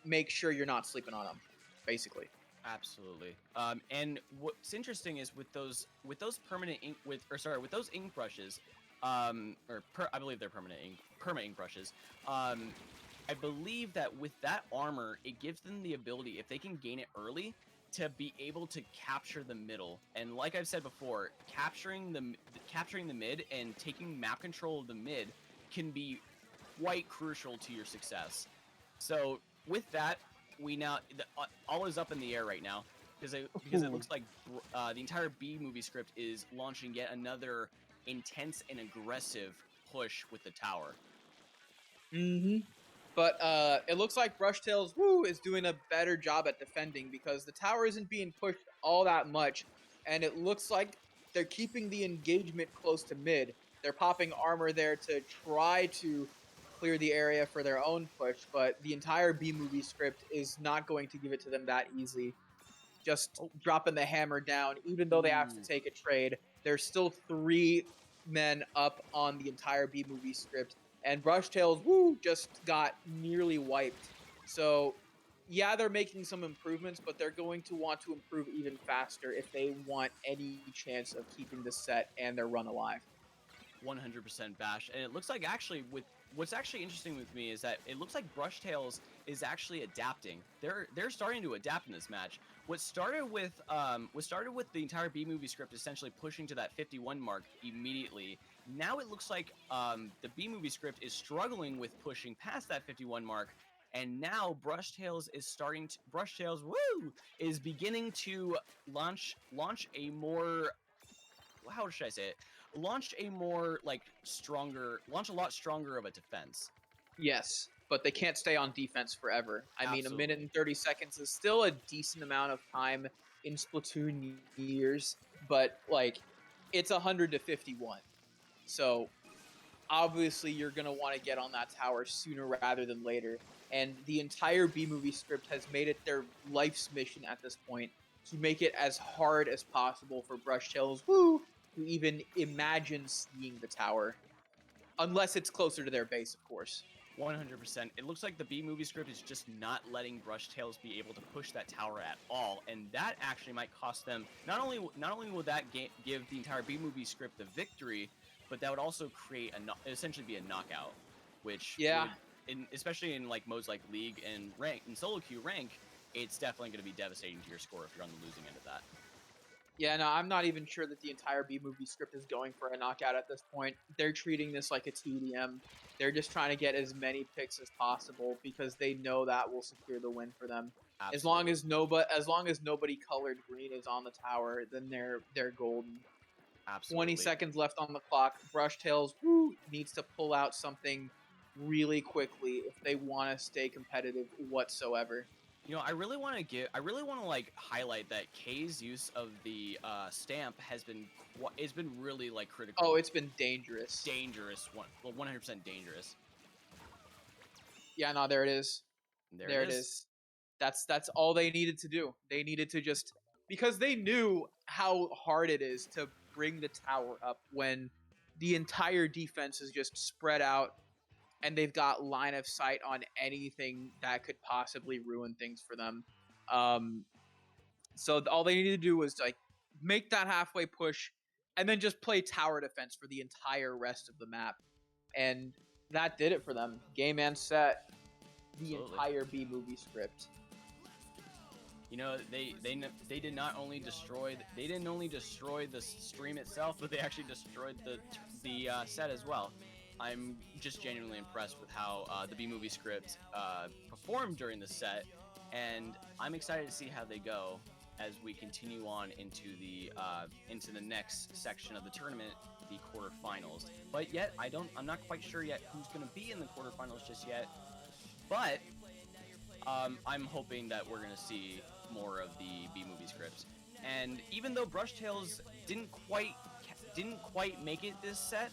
make sure you're not sleeping on them, basically. Absolutely. And what's interesting is with those permanent ink with those ink brushes, I believe they're permanent ink brushes. I believe that with that armor, it gives them the ability, if they can gain it early, to be able to capture the middle. And like I've said before, capturing the mid and taking map control of the mid can be quite crucial to your success. So with that, we now all is up in the air right now because it looks like the entire B movie script is launching yet another intense and aggressive push with the tower. Mm-hmm. But it looks like Brushtails is doing a better job at defending because the tower isn't being pushed all that much, and it looks like they're keeping the engagement close to mid. They're popping armor there to try to clear the area for their own push, but the entire B-movie script is not going to give it to them that easy. Just dropping the hammer down, even though they have to take a trade, there's still 3 men up on the entire B-movie script. And Brushtails, just got nearly wiped. So, yeah, they're making some improvements, but they're going to want to improve even faster if they want any chance of keeping the set and their run alive. 100% Bash. And it looks like actually what's actually interesting with me is that it looks like Brushtails is actually adapting. They're starting to adapt in this match. What started with the entire B movie script essentially pushing to that 51 mark immediately. Now it looks like the B movie script is struggling with pushing past that 51 mark, and now Brushtails is beginning to launch a more, how should I say it? Launch a lot stronger of a defense. Yes, but they can't stay on defense forever. I mean, a minute and 30 seconds is still a decent amount of time in Splatoon years, but like it's 100 to 51. So obviously you're going to want to get on that tower sooner rather than later. And the entire B-movie script has made it their life's mission at this point to make it as hard as possible for Brushtails to even imagine seeing the tower. Unless it's closer to their base, of course. 100%. It looks like the B-movie script is just not letting Brushtails be able to push that tower at all, and that actually might cost them. Not only will that give the entire B-movie script the victory, but that would also create essentially be a knockout, which especially in like modes like League and rank and solo queue rank, it's definitely going to be devastating to your score if you're on the losing end of that. Yeah, no, I'm not even sure that the entire B-movie script is going for a knockout at this point. They're treating this like a TDM. They're just trying to get as many picks as possible because they know that will secure the win for them. Absolutely. As long as nobody colored green is on the tower, then they're golden. Absolutely. 20 seconds left on the clock. Brushtails needs to pull out something really quickly if they want to stay competitive whatsoever. You know, I really want to like highlight that K's use of the stamp has been it's been really like critical. Oh, it's been dangerous. Dangerous, 100% dangerous. Yeah, no, there it is. There it is. That's all they needed to do. They needed to just, because they knew how hard it is to bring the tower up when the entire defense is just spread out and they've got line of sight on anything that could possibly ruin things for them. So all they needed to do was like make that halfway push and then just play tower defense for the entire rest of the map. And that did it for them. Game and set, the entire B movie script. You know, they did not only destroy the stream itself, but they actually destroyed the set as well. I'm just genuinely impressed with how the B movie script performed during the set, and I'm excited to see how they go as we continue on into the next section of the tournament, the quarterfinals. But yet, I'm not quite sure yet who's going to be in the quarterfinals just yet. But I'm hoping that we're going to see more of the B movie scripts. And even though Brush Tales didn't quite make it this set,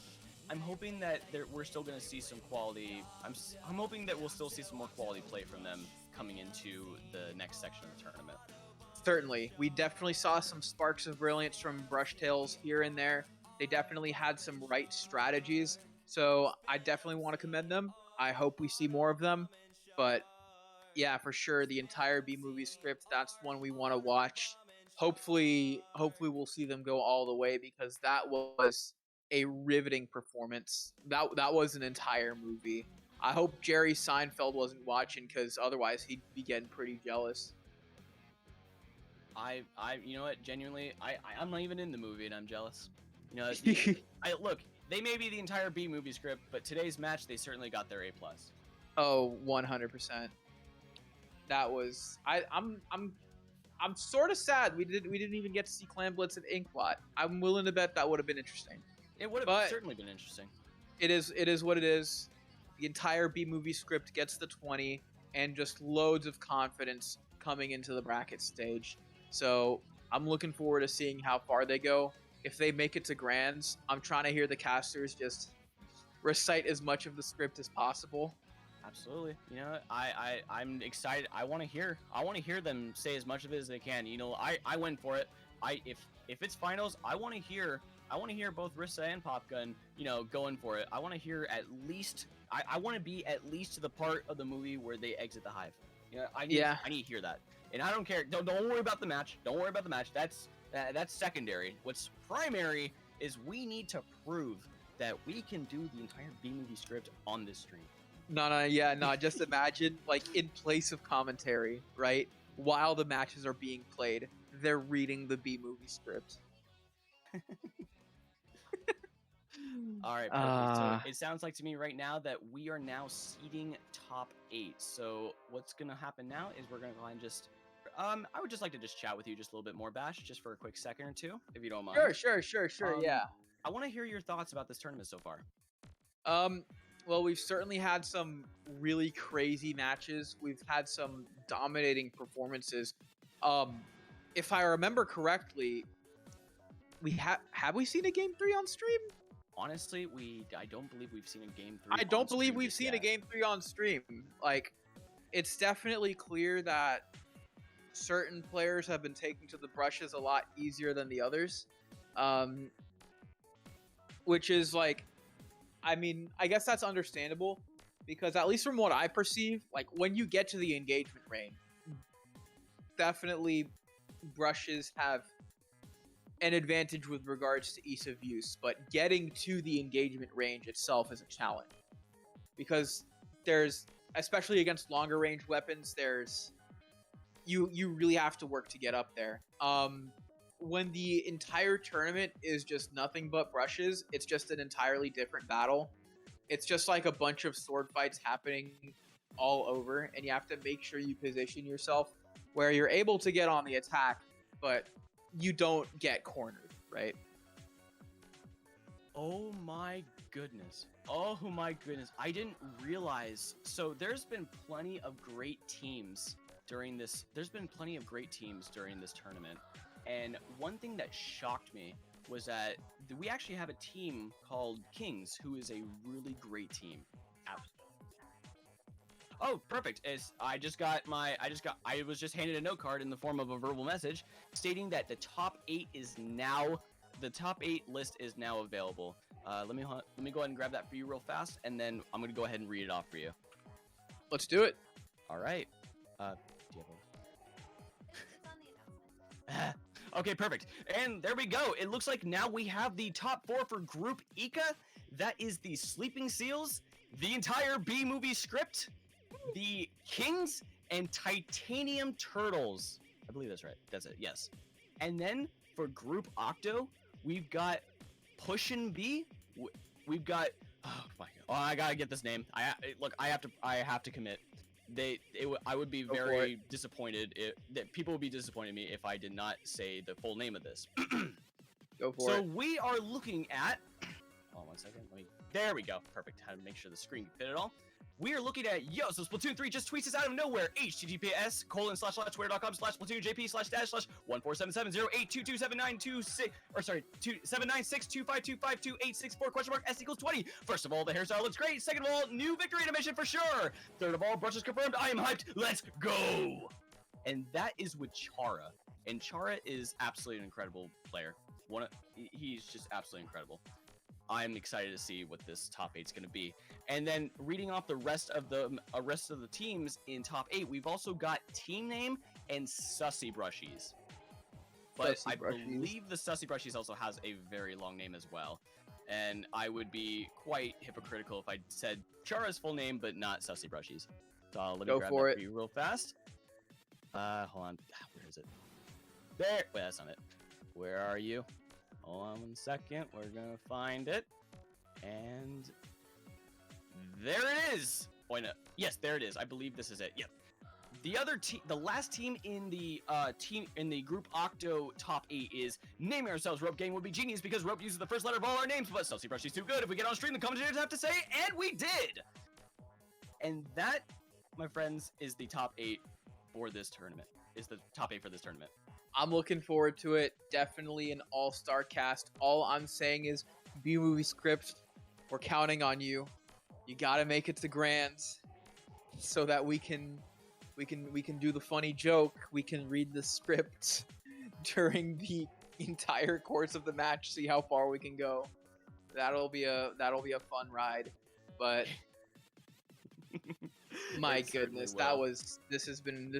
I'm hoping that we're still going to see some quality. I'm hoping that we'll still see some more quality play from them coming into the next section of the tournament. Certainly, we definitely saw some sparks of brilliance from Brush Tales here and there. They definitely had some right strategies, so I definitely want to commend them. I hope we see more of them, but yeah, for sure, the entire B movie script, that's one we want to watch. Hopefully we'll see them go all the way, because that was a riveting performance. That was an entire movie. I hope Jerry Seinfeld wasn't watching, because otherwise he'd be getting pretty jealous. You know what? Genuinely, I'm not even in the movie, and I'm jealous. You know, look, they may be the entire B movie script, but today's match, they certainly got their A+. Oh, 100%. That was I'm sort of sad we didn't even get to see Clan Blitz and Inkblot. I'm willing to bet that would have been interesting. It would have certainly been interesting. It is what it is. The entire B movie script gets the 20 and just loads of confidence coming into the bracket stage. So I'm looking forward to seeing how far they go. If they make it to Grands, I'm trying to hear the casters just recite as much of the script as possible. Absolutely. You know, I'm excited. I want to hear them say as much of it as they can. You know, I went for it. If it's finals, I want to hear both Rissa and Popgun, you know, going for it. I want to hear at least I want to be at least to the part of the movie where they exit the hive. Yeah, I need to hear that. And I don't care. Don't worry about the match. Don't worry about the match. That's secondary. What's primary is we need to prove that we can do the entire B movie script on this stream. No, just imagine, like, in place of commentary, right? While the matches are being played, they're reading the B movie script. All right, perfect. So it sounds like to me right now that we are now seeding top 8. So what's going to happen now is we're going to go and just... I would just like to just chat with you just a little bit more, Bash, just for a quick second or two, if you don't mind. Sure, yeah. I want to hear your thoughts about this tournament so far. Well, we've certainly had some really crazy matches. We've had some dominating performances. If I remember correctly, we have we seen a Game 3 on stream? Honestly, I don't believe we've seen a Game 3. I don't believe we've seen a Game 3 on stream. Like, it's definitely clear that certain players have been taking to the brushes a lot easier than the others. Which is like, I mean, I guess that's understandable, because at least from what I perceive, like, when you get to the engagement range, definitely brushes have an advantage with regards to ease of use, but getting to the engagement range itself is a challenge, because there's, especially against longer range weapons, there's you really have to work to get up there. When the entire tournament is just nothing but brushes, it's just an entirely different battle. It's just like a bunch of sword fights happening all over, and you have to make sure you position yourself where you're able to get on the attack, but you don't get cornered, right? Oh my goodness. Oh my goodness. I didn't realize. So there's been plenty of great teams during this. There's been plenty of great teams during this tournament, and one thing that shocked me was that we actually have a team called Kings, who is a really great team. Oh, perfect. I was just handed a note card in the form of a verbal message stating that the top 8 list is now available. Let me go ahead and grab that for you real fast, and then I'm gonna go ahead and read it off for you. Let's do it. All right. Do you have okay, perfect. And there we go. It looks like now we have the top 4 for Group Ika. That is the Sleeping Seals, the entire B-movie script, the Kings, and Titanium Turtles. I believe that's right. That's it. Yes. And then for Group Octo, we've got Pushin' B. We've got. Oh my God! Oh, I gotta get this name. I have to commit. I would be very disappointed. People would be disappointed in me if I did not say the full name of this. Go for it. So we are looking at. Hold on 1 second. There we go. Perfect. How to make sure the screen can fit it all. We are looking at so Splatoon 3 just tweets us out of nowhere. https://twitter.com/SplatoonJP//14770822792 or sorry 79625252864 S equals 20. First of all, the hairstyle looks great. Second of all, new victory animation for sure. Third of all, brushes confirmed. I am hyped. Let's go. And that is with Chara. And Chara is absolutely an incredible player. He's just absolutely incredible. I'm excited to see what this top 8 is going to be. And then reading off the rest of the teams in top 8, we've also got team name and Sussy Brushies. But I believe the Sussy Brushies also has a very long name as well. And I would be quite hypocritical if I said Chara's full name, but not Sussy Brushies. So let me grab that for you real fast. Hold on. Where is it? There. Wait, that's not it. Where are you? Hold on 1 second. We're gonna find it, and there it is. Wait, no. Yes, there it is. I believe this is it. Yep. The other team, the last team in the Group Octo top 8 is naming ourselves Rope Gang would be genius because Rope uses the first letter of all our names, but Sussy Brushy's too good. If we get on stream, the commentators have to say, and we did. And that, my friends, is the top 8 for this tournament. Is the top 8 for this tournament. I'm looking forward to it. Definitely an all-star cast. All I'm saying is, B-movie script, we're counting on you. You gotta make it to Grands so that we can do the funny joke. We can read the script during the entire course of the match. See how far we can go. That'll be a fun ride. But my goodness, this has been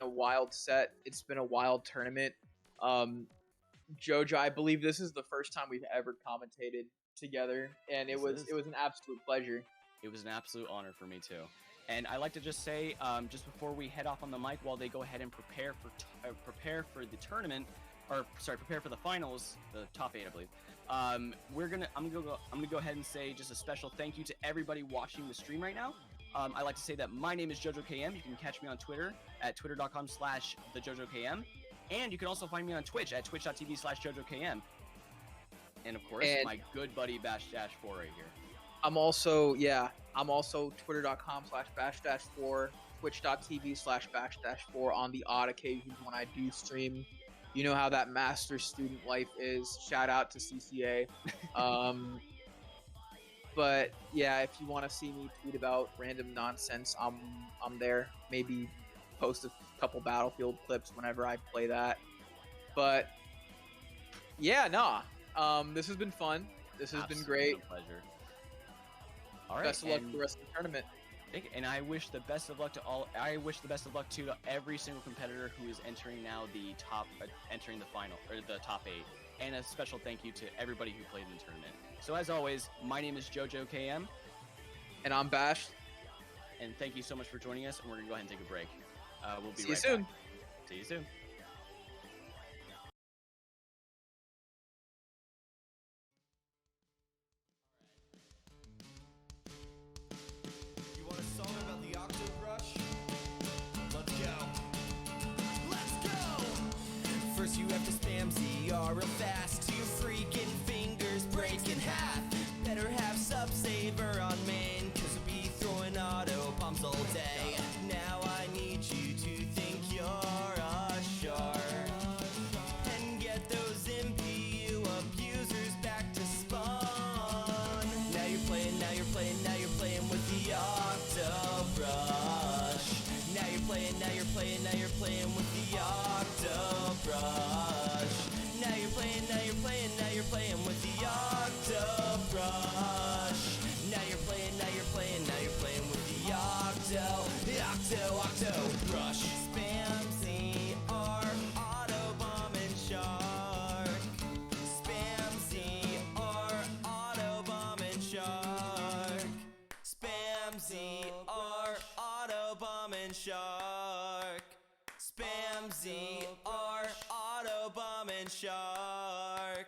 a wild set. It's been a wild tournament. Jojo, I believe this is the first time we've ever commentated together, and it was an absolute pleasure. It was an absolute honor for me too. And I like to just say, just before we head off on the mic, while they go ahead and prepare for the tournament, prepare for the finals, the top 8, I believe. I'm gonna go ahead and say just a special thank you to everybody watching the stream right now. I like to say that my name is JojoKM. You can catch me on Twitter at twitter.com/thejojokm. And you can also find me on Twitch at twitch.tv/JojoKM. And of course, my good buddy Bash-4 right here. I'm also twitter.com/bash-4, twitch.tv/bash-4 on the odd occasions when I do stream. You know how that master student life is. Shout out to CCA. But yeah, if you want to see me tweet about random nonsense, I'm there. Maybe post a couple Battlefield clips whenever I play that. But yeah, this has been fun. This has been great. A pleasure. All right, best of luck for the rest of the tournament. And I wish the best of luck to all. I wish the best of luck to every single competitor who is entering now entering the final or the top 8. And a special thank you to everybody who played in the tournament. So as always, my name is JojoKM. And I'm Bash. And thank you so much for joining us, and we're going to go ahead and take a break. We'll be See you soon. back. See you soon. You want a song about the Octo Brush? Let's go. Let's go! First you have to spam ZR real fast till your freaking fingers break in half. Better have sub-saver on main, cause we'll be throwing auto bombs all day. Now I need you to think you're playing with the Octobrush. Now you're playing with the Octobrush. Now you're playing with the Octobrush. Spam ZR, Autobomb and Shark. Spam ZR, Autobomb and Shark. Spam ZR, Autobomb and Shark. Spam ZR, Autobomb and Shark.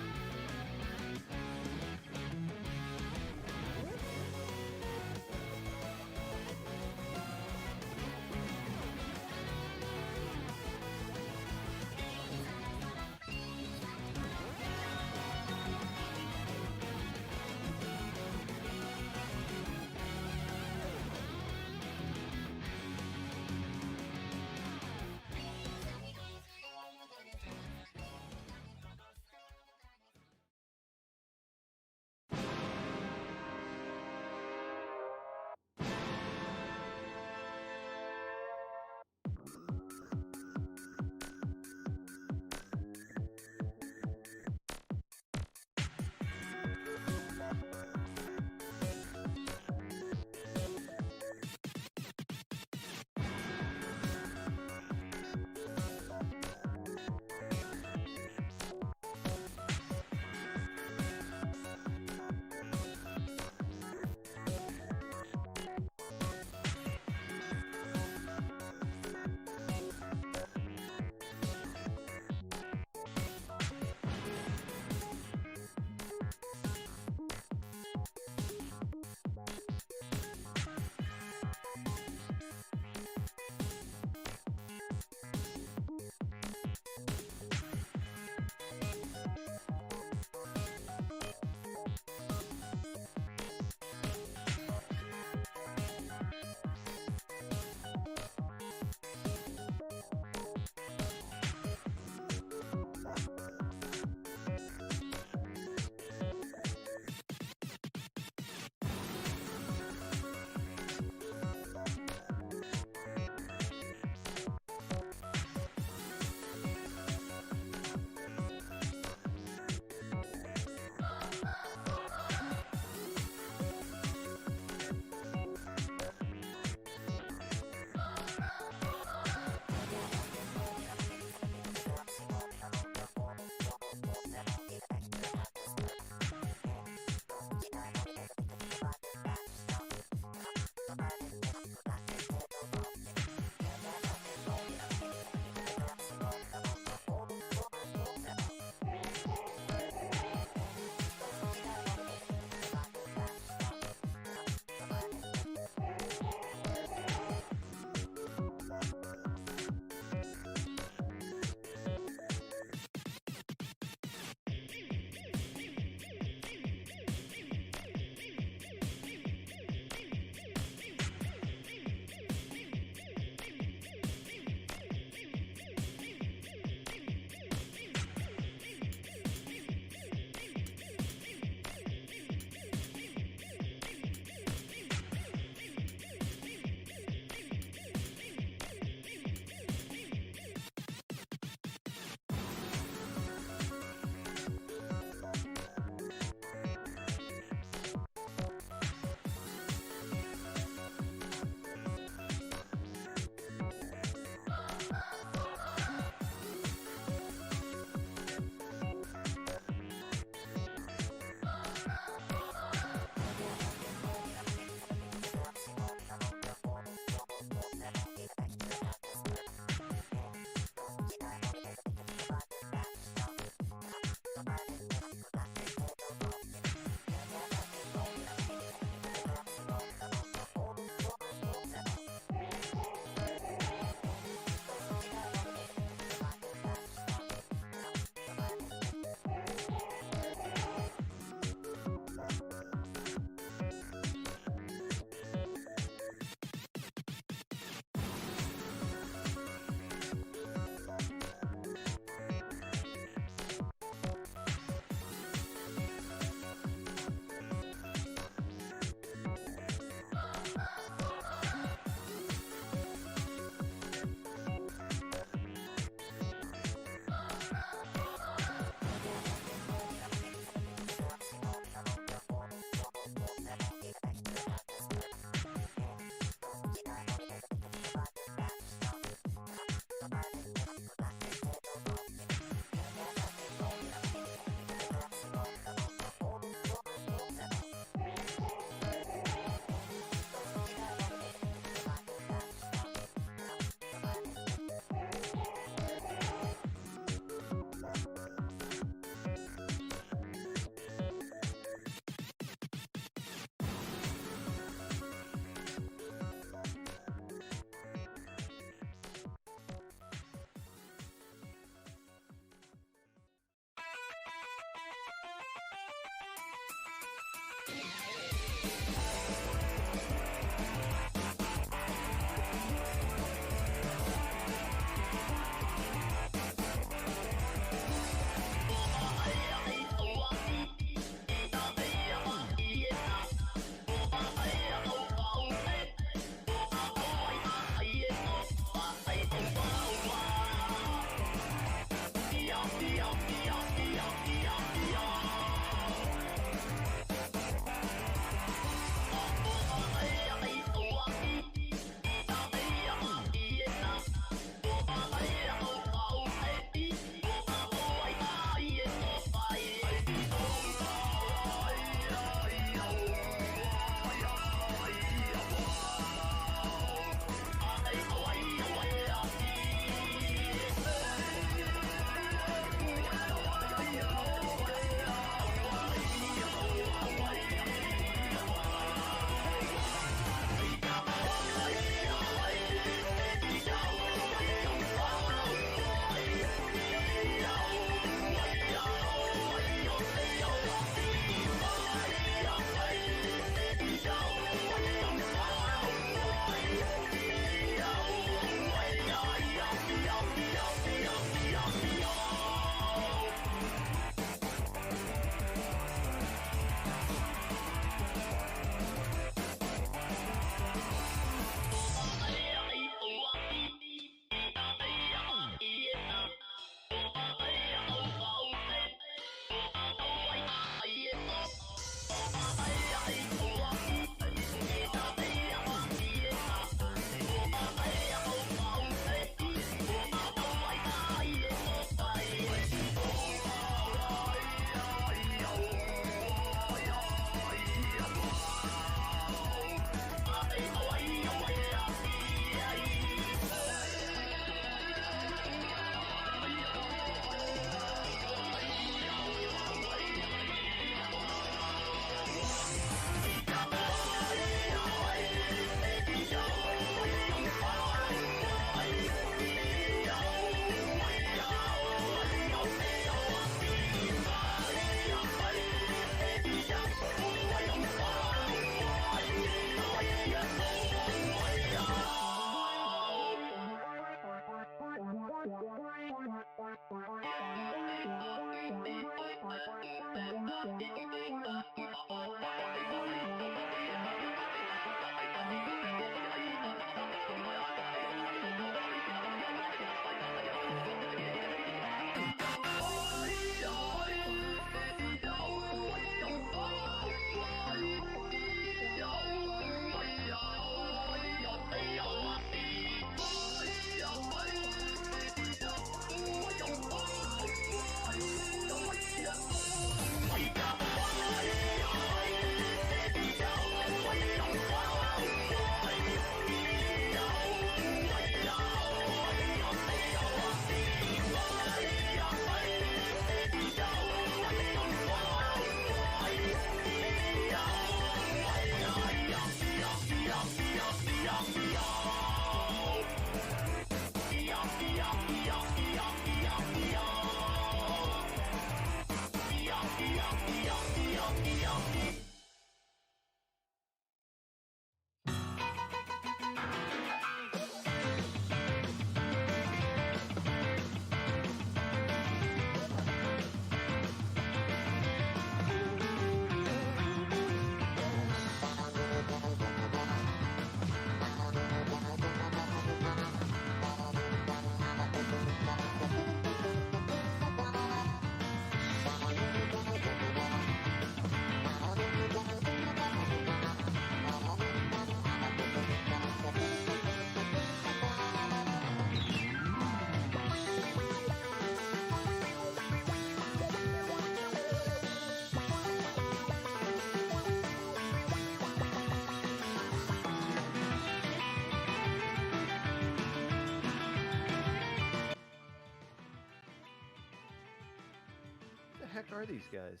What the heck are these guys?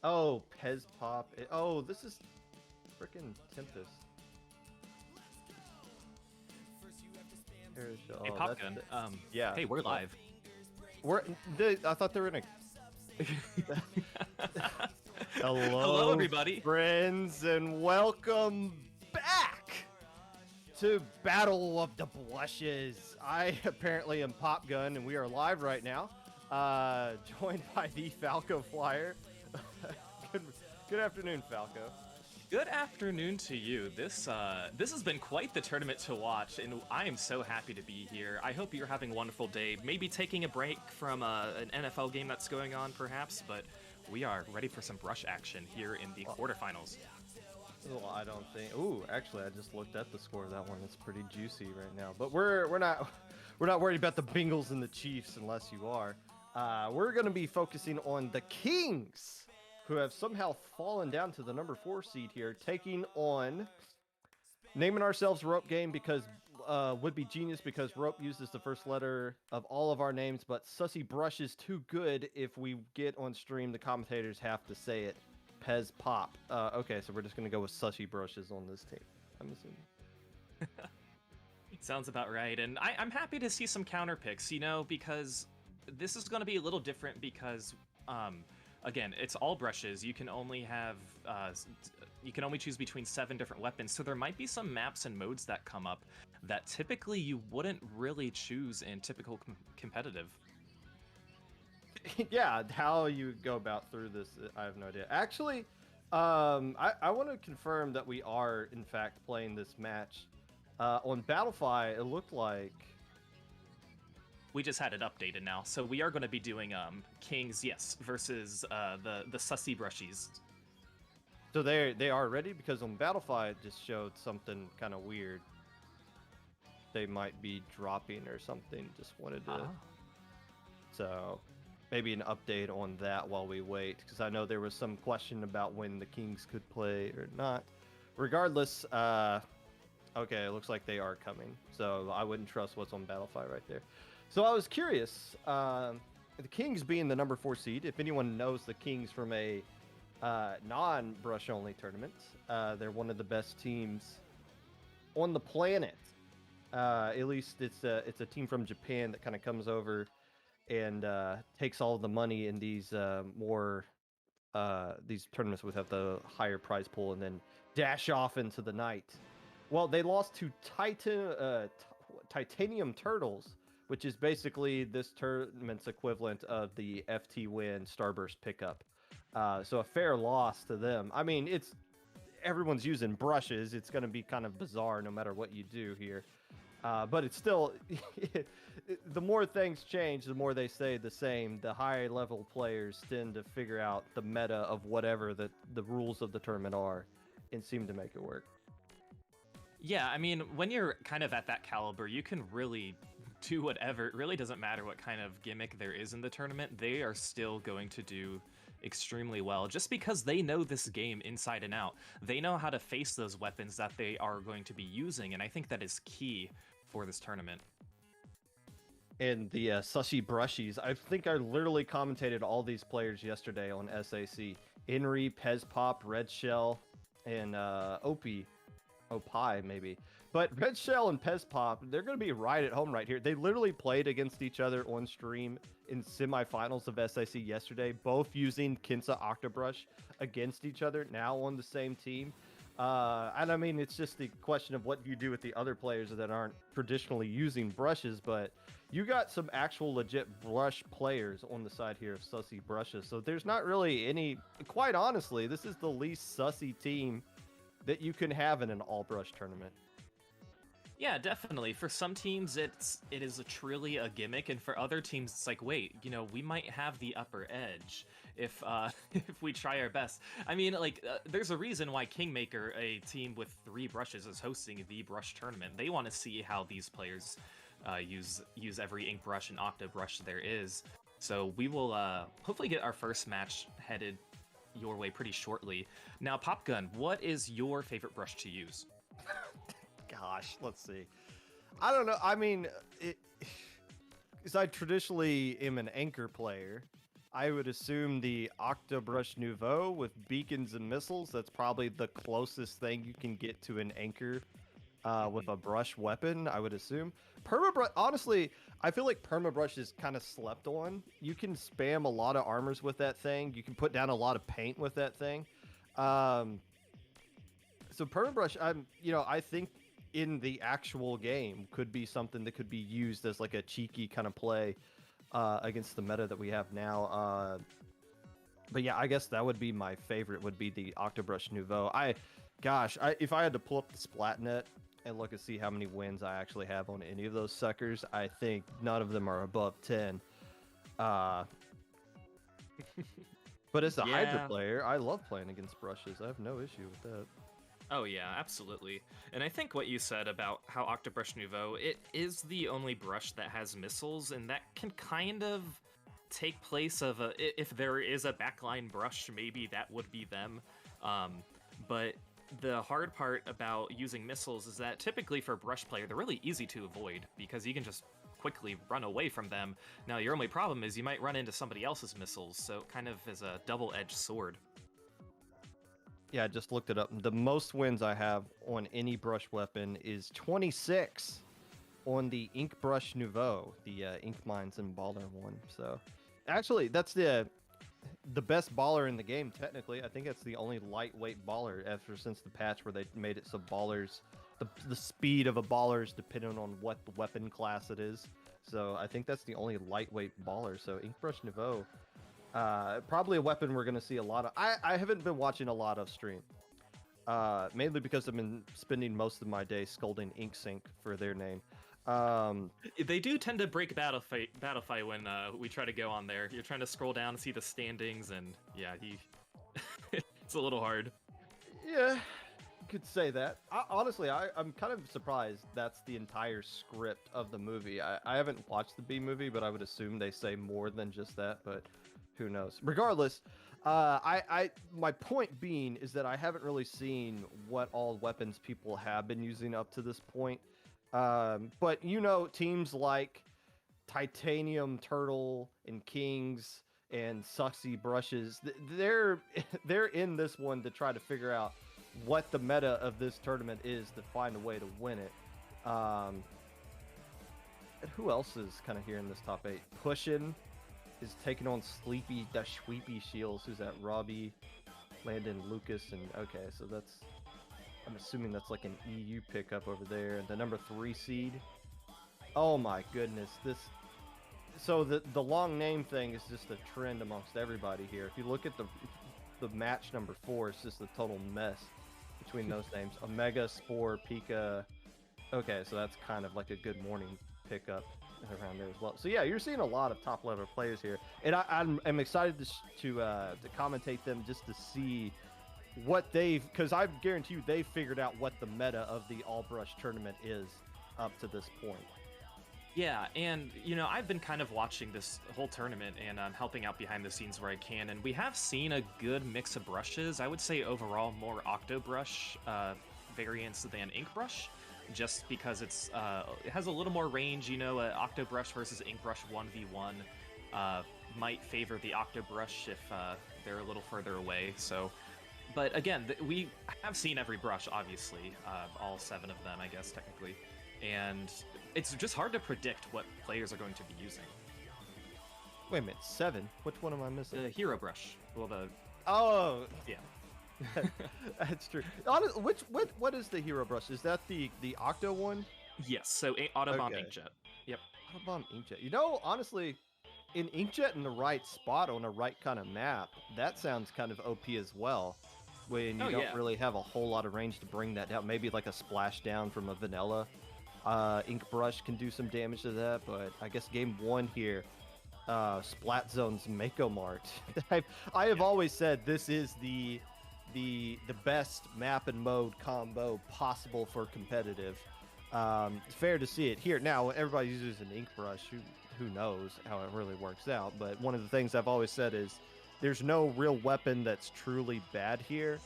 Oh, Pez Pop. Oh, this is freaking Tempest. Hey, Popgun. Yeah. Hey, we're live. I thought they were in a. Hello, everybody. Friends, and welcome back to Battle of the Blushes. I apparently am Popgun, and we are live right now, joined by the Falco Flyer. Good afternoon, Falco. Good afternoon to you. This has been quite the tournament to watch, and I am so happy to be here. I hope you're having a wonderful day. Maybe taking a break from an NFL game that's going on, perhaps, but we are ready for some brush action here in the quarterfinals. Well, I don't think. Ooh, actually, I just looked at the score of that one. It's pretty juicy right now. But we're not worried about the Bengals and the Chiefs unless you are. We're going to be focusing on the Kings, who have somehow fallen down to the number 4 seed here, taking on naming ourselves Rope Game because would be genius because Rope uses the first letter of all of our names, but Sussy Brush is too good. If we get on stream, the commentators have to say it. Pez Pop. Okay, so we're just gonna go with Sussy Brushes on this team, I'm assuming. Sounds about right, and I'm happy to see some counter picks, you know, because this is going to be a little different because, again, it's all brushes. You can only have, you can only choose between 7 different weapons, so there might be some maps and modes that come up that typically you wouldn't really choose in typical competitive. Yeah, how you go about through this, I have no idea. Actually, I want to confirm that we are, in fact, playing this match. On Battlefy, it looked like... We just had it updated now, so we are going to be doing Kings, yes, versus the Sussy Brushies. So they are ready? Because on Battlefy, it just showed something kind of weird. They might be dropping or something. Just wanted to... So... maybe an update on that while we wait, because I know there was some question about when the Kings could play or not. Regardless, okay, it looks like they are coming, so I wouldn't trust what's on Battlefy right there. So I was curious, the Kings being the number 4 seed, if anyone knows the Kings from a non-brush only tournament, they're one of the best teams on the planet. At least it's a team from Japan that kind of comes over and takes all the money in these these tournaments without the higher prize pool and then dash off into the night. Well, they lost to Titanium Turtles, which is basically this tournament's equivalent of the FT Win Starburst pickup. So a fair loss to them. I mean, everyone's using brushes. It's going to be kind of bizarre no matter what you do here. But it's still, the more things change, the more they stay the same. The high level players tend to figure out the meta of whatever the rules of the tournament are and seem to make it work. Yeah, I mean, when you're kind of at that caliber, you can really do whatever. It really doesn't matter what kind of gimmick there is in the tournament. They are still going to do extremely well just because they know this game inside and out. They know how to face those weapons that they are going to be using, and I think that is key for this tournament. And the Sushi Brushies, I think I literally commentated all these players yesterday on SAC. Inri, Pezpop, Red Shell, and Opie maybe. But Red Shell and Pezpop, they're going to be right at home right here. They literally played against each other on stream in semifinals of SIC yesterday, both using Kinsa Octobrush against each other, now on the same team. And I mean, it's just the question of what you do with the other players that aren't traditionally using brushes, but you got some actual legit brush players on the side here of Sussy Brushes. So there's not really any, quite honestly, this is the least sussy team that you can have in an all brush tournament. Yeah, definitely. For some teams, it is truly a gimmick, and for other teams, it's like, wait, we might have the upper edge if if we try our best. I mean, there's a reason why Kingmaker, a team with 3 brushes, is hosting the brush tournament. They want to see how these players use every ink brush and octa brush there is. So we will hopefully get our first match headed your way pretty shortly. Now, Popgun, what is your favorite brush to use? Gosh, let's see. I don't know. I mean, because I traditionally am an anchor player, I would assume the Octobrush Nouveau with beacons and missiles. That's probably the closest thing you can get to an anchor with a brush weapon, I would assume. Permabrush, honestly, I feel like Permabrush is kind of slept on. You can spam a lot of armors with that thing. You can put down a lot of paint with that thing. So Permabrush, I think in the actual game could be something that could be used as like a cheeky kind of play against the meta that we have now. But yeah, I guess that would be my favorite, would be the Octobrush Nouveau. If I had to pull up the Splatnet and look and see how many wins I actually have on any of those suckers, I think none of them are above 10. But as a Hydra player, I love playing against brushes. I have no issue with that. Oh yeah, absolutely. And I think what you said about how Octobrush Nouveau, it is the only brush that has missiles, and that can kind of take place of if there is a backline brush, maybe that would be them. But the hard part about using missiles is that typically for a brush player, they're really easy to avoid because you can just quickly run away from them. Now, your only problem is you might run into somebody else's missiles, so it kind of is a double-edged sword. Yeah, I just looked it up. The most wins I have on any brush weapon is 26 on the Ink Brush Nouveau, the Ink Mines and Baller one. So, actually, that's the best baller in the game, technically. I think that's the only lightweight baller ever since the patch where they made it so ballers, the speed of a baller is dependent on what weapon class it is. So, I think that's the only lightweight baller. So, Ink Brush Nouveau. Probably a weapon we're going to see a lot of. I haven't been watching a lot of stream. Mainly because I've been spending most of my day scolding InkSync for their name. They do tend to break battle fight when we try to go on there. You're trying to scroll down and see the standings, and yeah, it's a little hard. Yeah, you could say that. Honestly, I'm kind of surprised that's the entire script of the movie. I haven't watched the B movie, but I would assume they say more than just that, but who knows? Regardless, my point being is that I haven't really seen what all weapons people have been using up to this point. But teams like Titanium Turtle and Kings and Suxy Brushes, they're in this one to try to figure out what the meta of this tournament is to find a way to win it. And who else is kind of here in this top 8? Pushin' is taking on Sleepy Dashweepy Shields. Who's that? Robbie, Landon, Lucas, and okay, so I'm assuming that's like an EU pickup over there. The number 3 seed Oh my goodness, this. So the long name thing is just a trend amongst everybody here. If you look at the match number 4, it's just a total mess between those names. Omega, Spore, Pika. Okay, so that's kind of like a good morning pickup around there as well. So yeah, you're seeing a lot of top level players here, and I'm excited to commentate them just to see what because I guarantee you they've figured out what the meta of the All Brush tournament is up to this point. Yeah, and I've been kind of watching this whole tournament and helping out behind the scenes where I can, and we have seen a good mix of brushes. I would say overall more Octo Brush variants than Ink Brush, just because it has a little more range. Octo Brush versus Ink Brush 1v1 might favor the Octo Brush if they're a little further away. So, but again, we have seen every brush, obviously, all 7 of them, I guess technically, and it's just hard to predict what players are going to be using. Wait a minute, 7? Which one am I missing? The Hero Brush. Well, Oh! Yeah. That's true. What is the Hero Brush? Is that the Octo one? Yes, so Autobomb Okay. Inkjet. Yep. Autobomb Inkjet. Honestly, in Inkjet in the right spot on a right kind of map, that sounds kind of OP as well. When you don't really have a whole lot of range to bring that down. Maybe like a splash down from a vanilla Ink Brush can do some damage to that, but I guess game 1 here, Splat Zone's Mako Mart. I have always said this is the best map and mode combo possible for competitive. Fair to see it here. Now, everybody uses an Ink Brush. Who knows how it really works out, but one of the things I've always said is there's no real weapon that's truly bad here,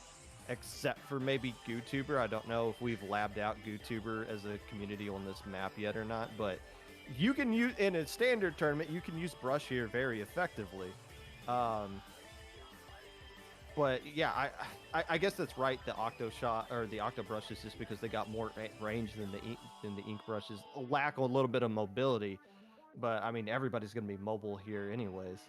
except for maybe GooTuber. I don't know if we've labbed out GooTuber as a community on this map yet or not, but you can use, in a standard tournament, you can use Brush here very effectively. But yeah, I guess that's right. The Octo Shot or the Octo Brush is just because they got more range than the Ink Brushes. Lack a little bit of mobility, but I mean everybody's gonna be mobile here anyways.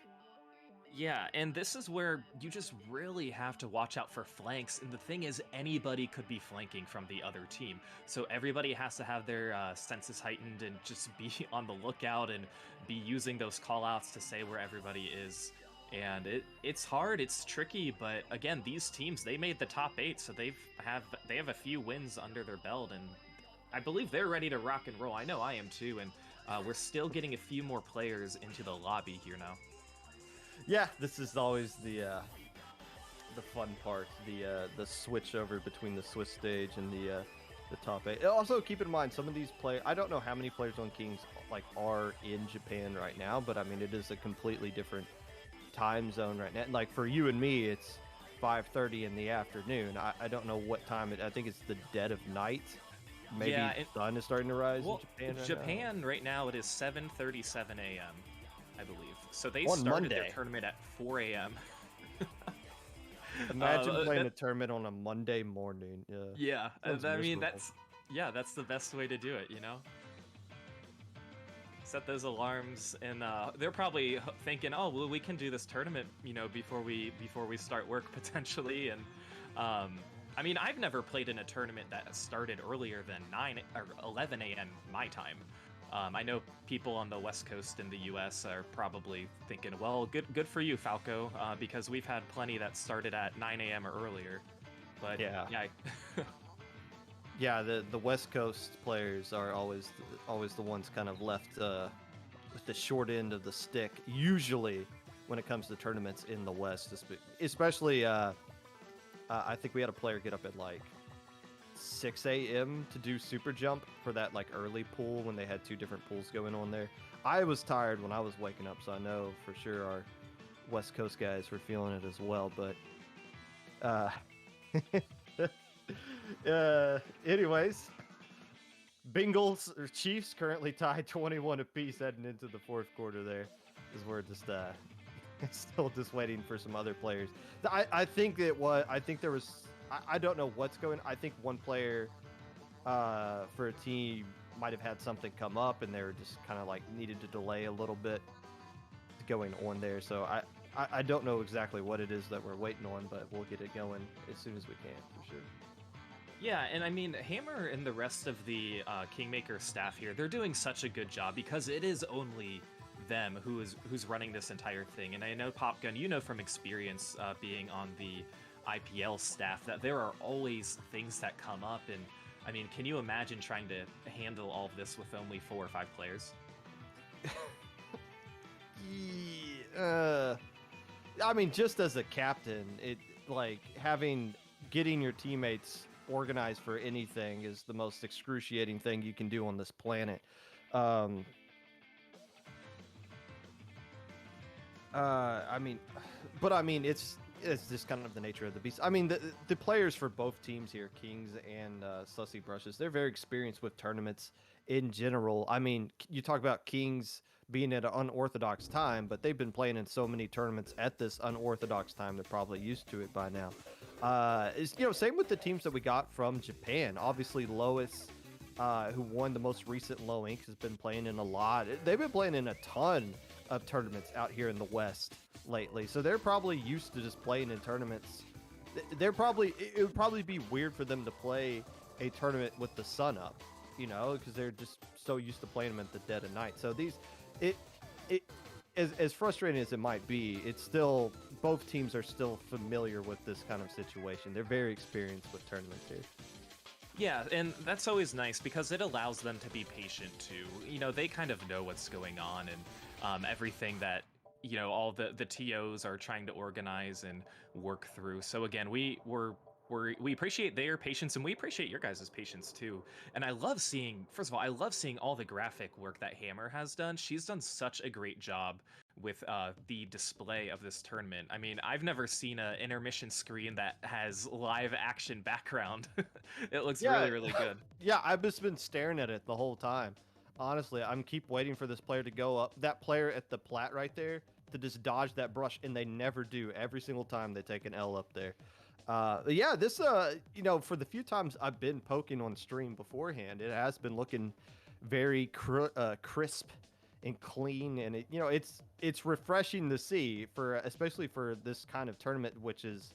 Yeah, and this is where you just really have to watch out for flanks. And the thing is, anybody could be flanking from the other team. So everybody has to have their senses heightened and just be on the lookout and be using those callouts to say where everybody is. And it's hard, it's tricky, but again, these teams, they made the top 8, so they have a few wins under their belt, and I believe they're ready to rock and roll. I know I am too, and we're still getting a few more players into the lobby here now. Yeah, this is always the fun part, the switch over between the Swiss stage and the top 8. Also, keep in mind some of these players. I don't know how many players on Kings are in Japan right now, but I mean it is a completely different time zone right now. Like for you and me, it's 5:30 in the afternoon. I don't know what time I think it's the dead of night. Maybe the sun is starting to rise in Japan. Right now it is 7:37 a.m. I believe. So they On started Monday. their tournament at 4 a.m. Imagine playing a tournament on a Monday morning. Yeah, Sounds I mean miserable. that's the best way to do it, Set those alarms, and they're probably thinking, oh, well, we can do this tournament, before we start work potentially. And I mean, I've never played in a tournament that started earlier than 9 or 11 a.m. my time. I know people on the West Coast in the U.S. are probably thinking, well, good for you, Falco, because we've had plenty that started at 9 a.m. or earlier. But yeah. Yeah, the West Coast players are always the ones kind of left with the short end of the stick. Usually, when it comes to tournaments in the West, especially, I think we had a player get up at like 6 a.m. to do super jump for that like early pool when they had 2 different pools going on there. I was tired when I was waking up, so I know for sure our West Coast guys were feeling it as well. But anyways, Bengals or Chiefs currently tied 21 apiece heading into the 4th quarter. There, as we're just still just waiting for some other players. I think there was. I don't know what's going. I think one player for a team might have had something come up, and they were just kind of like needed to delay a little bit going on there. So I don't know exactly what it is that we're waiting on, but we'll get it going as soon as we can for sure. Yeah, and I mean, Hammer and the rest of the Kingmaker staff here, they're doing such a good job because it is only them who's running this entire thing. And I know, Popgun, you know from experience being on the IPL staff that there are always things that come up. And I mean, can you imagine trying to handle all of this with only 4 or 5 players? I mean, just as a captain, it like getting your teammates organized for anything is the most excruciating thing you can do on this planet. I mean, it's just kind of the nature of the beast. I mean, the players for both teams here, Kings and Sussy Brushes, they're very experienced with tournaments in general. I mean, you talk about Kings being at an unorthodox time, but they've been playing in so many tournaments at this unorthodox time, they're probably used to it by now. Same with the teams that we got from Japan. Obviously, Lois, who won the most recent Low Inc, has been playing in a lot. They've been playing in a ton of tournaments out here in the West lately, so they're probably used to just playing in tournaments. It would probably be weird for them to play a tournament with the sun up, because they're just so used to playing them at the dead of night. So as frustrating as it might be, it's still, both teams are still familiar with this kind of situation. They're very experienced with tournaments here. Yeah, and that's always nice because it allows them to be patient too. They kind of know what's going on and everything that, all the TOs are trying to organize and work through. So again, we appreciate their patience and we appreciate your guys' patience too. And I love seeing, first of all, all the graphic work that Hammer has done. She's done such a great job with the display of this tournament. I mean, I've never seen an intermission screen that has live action background. It looks really, really good. Yeah, I've just been staring at it the whole time. Honestly, I'm keep waiting for this player to go up. That player at the plat right there to just dodge that brush, and they never do. Every single time they take an L up there. Yeah, this, for the few times I've been poking on stream beforehand, it has been looking very crisp and clean, and it's refreshing to see, especially for this kind of tournament, which is,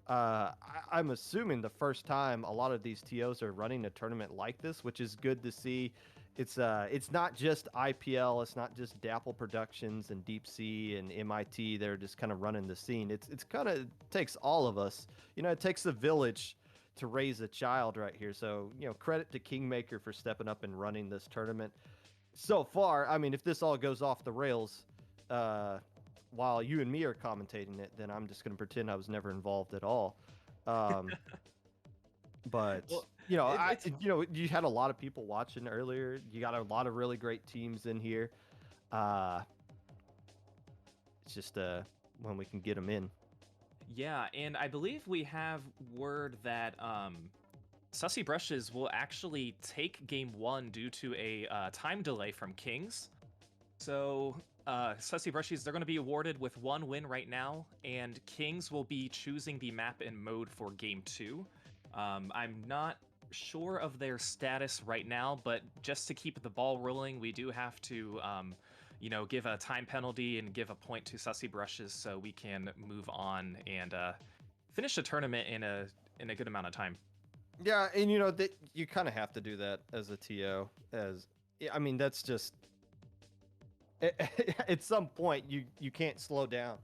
I'm assuming the first time a lot of these TOs are running a tournament like this, which is good to see. It's not just IPL, it's not just Dapple Productions and Deep Sea and MIT. They're just kind of running the scene. It's kind of takes all of us. It takes a village to raise a child right here. So, credit to Kingmaker for stepping up and running this tournament. So far, I mean, if this all goes off the rails, while you and me are commentating it, then I'm just going to pretend I was never involved at all. But well, you had a lot of people watching earlier. You got a lot of really great teams in here. It's just when we can get them in. Yeah, and I believe we have word that Sussy Brushes will actually take Game 1 due to a time delay from Kings. So Sussy Brushes, they're going to be awarded with 1 win right now, and Kings will be choosing the map and mode for Game 2. I'm not sure of their status right now, but just to keep the ball rolling, we do have to, give a time penalty and give a point to Sussy Brushes so we can move on and finish the tournament in a good amount of time. Yeah, and you kind of have to do that as a TO. That's just at some point you can't slow down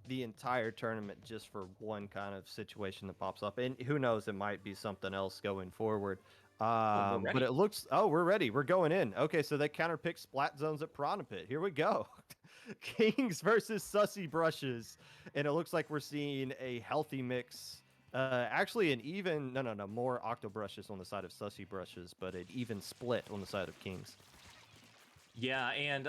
the entire tournament just for one kind of situation that pops up, and who knows, it might be something else going forward. But it looks, we're ready, we're going in. Okay, so they counterpick Splat Zones at Piranha Pit. Here we go. Kings versus Sussy Brushes, and it looks like we're seeing a healthy mix. Actually an even more Octo Brushes on the side of Sussy Brushes, but an even split on the side of Kings. Yeah, and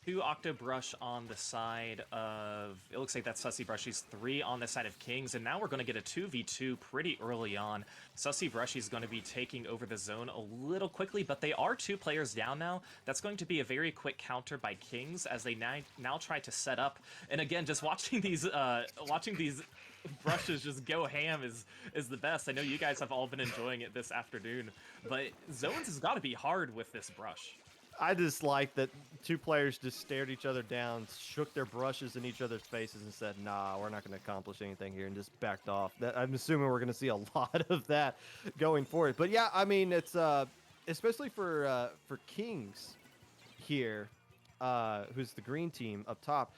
2 Octo Brush on the side of, it looks like that's Sussy Brushies, 3 on the side of Kings, and now we're going to get a 2v2 pretty early on. Sussy Brushies going to be taking over the zone a little quickly, but they are 2 players down now. That's going to be a very quick counter by Kings as they now try to set up. And again, just watching these brushes just go ham is the best. I know you guys have all been enjoying it this afternoon, but zones has got to be hard with this brush. I just like that two players just stared each other down, shook their brushes in each other's faces, and said, "Nah, we're not going to accomplish anything here," and just backed off. I'm assuming we're going to see a lot of that going forward. But yeah, I mean, it's especially for Kings here, who's the green team up top.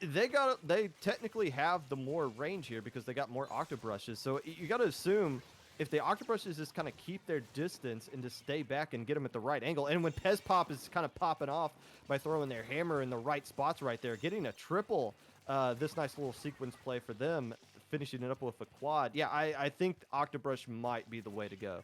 They technically have the more range here because they got more octobrushes. So you got to assume if the octobrushes just kind of keep their distance and just stay back and get them at the right angle, and when Pez Pop is kind of popping off by throwing their hammer in the right spots right there, getting a triple, this nice little sequence play for them, finishing it up with a quad. Yeah, I think Octobrush might be the way to go.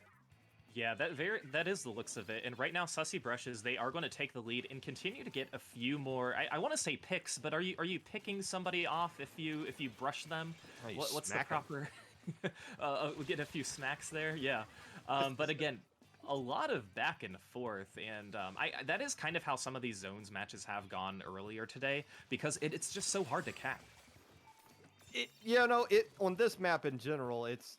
Yeah, that is the looks of it. And right now, Sussy Brushes, they are going to take the lead and continue to get a few more. I want to say picks, but are you picking somebody off if you brush them? What's the proper? We get a few smacks there, yeah. But again, a lot of back and forth, and that is kind of how some of these zones matches have gone earlier today because it's just so hard to cap. On this map in general, it's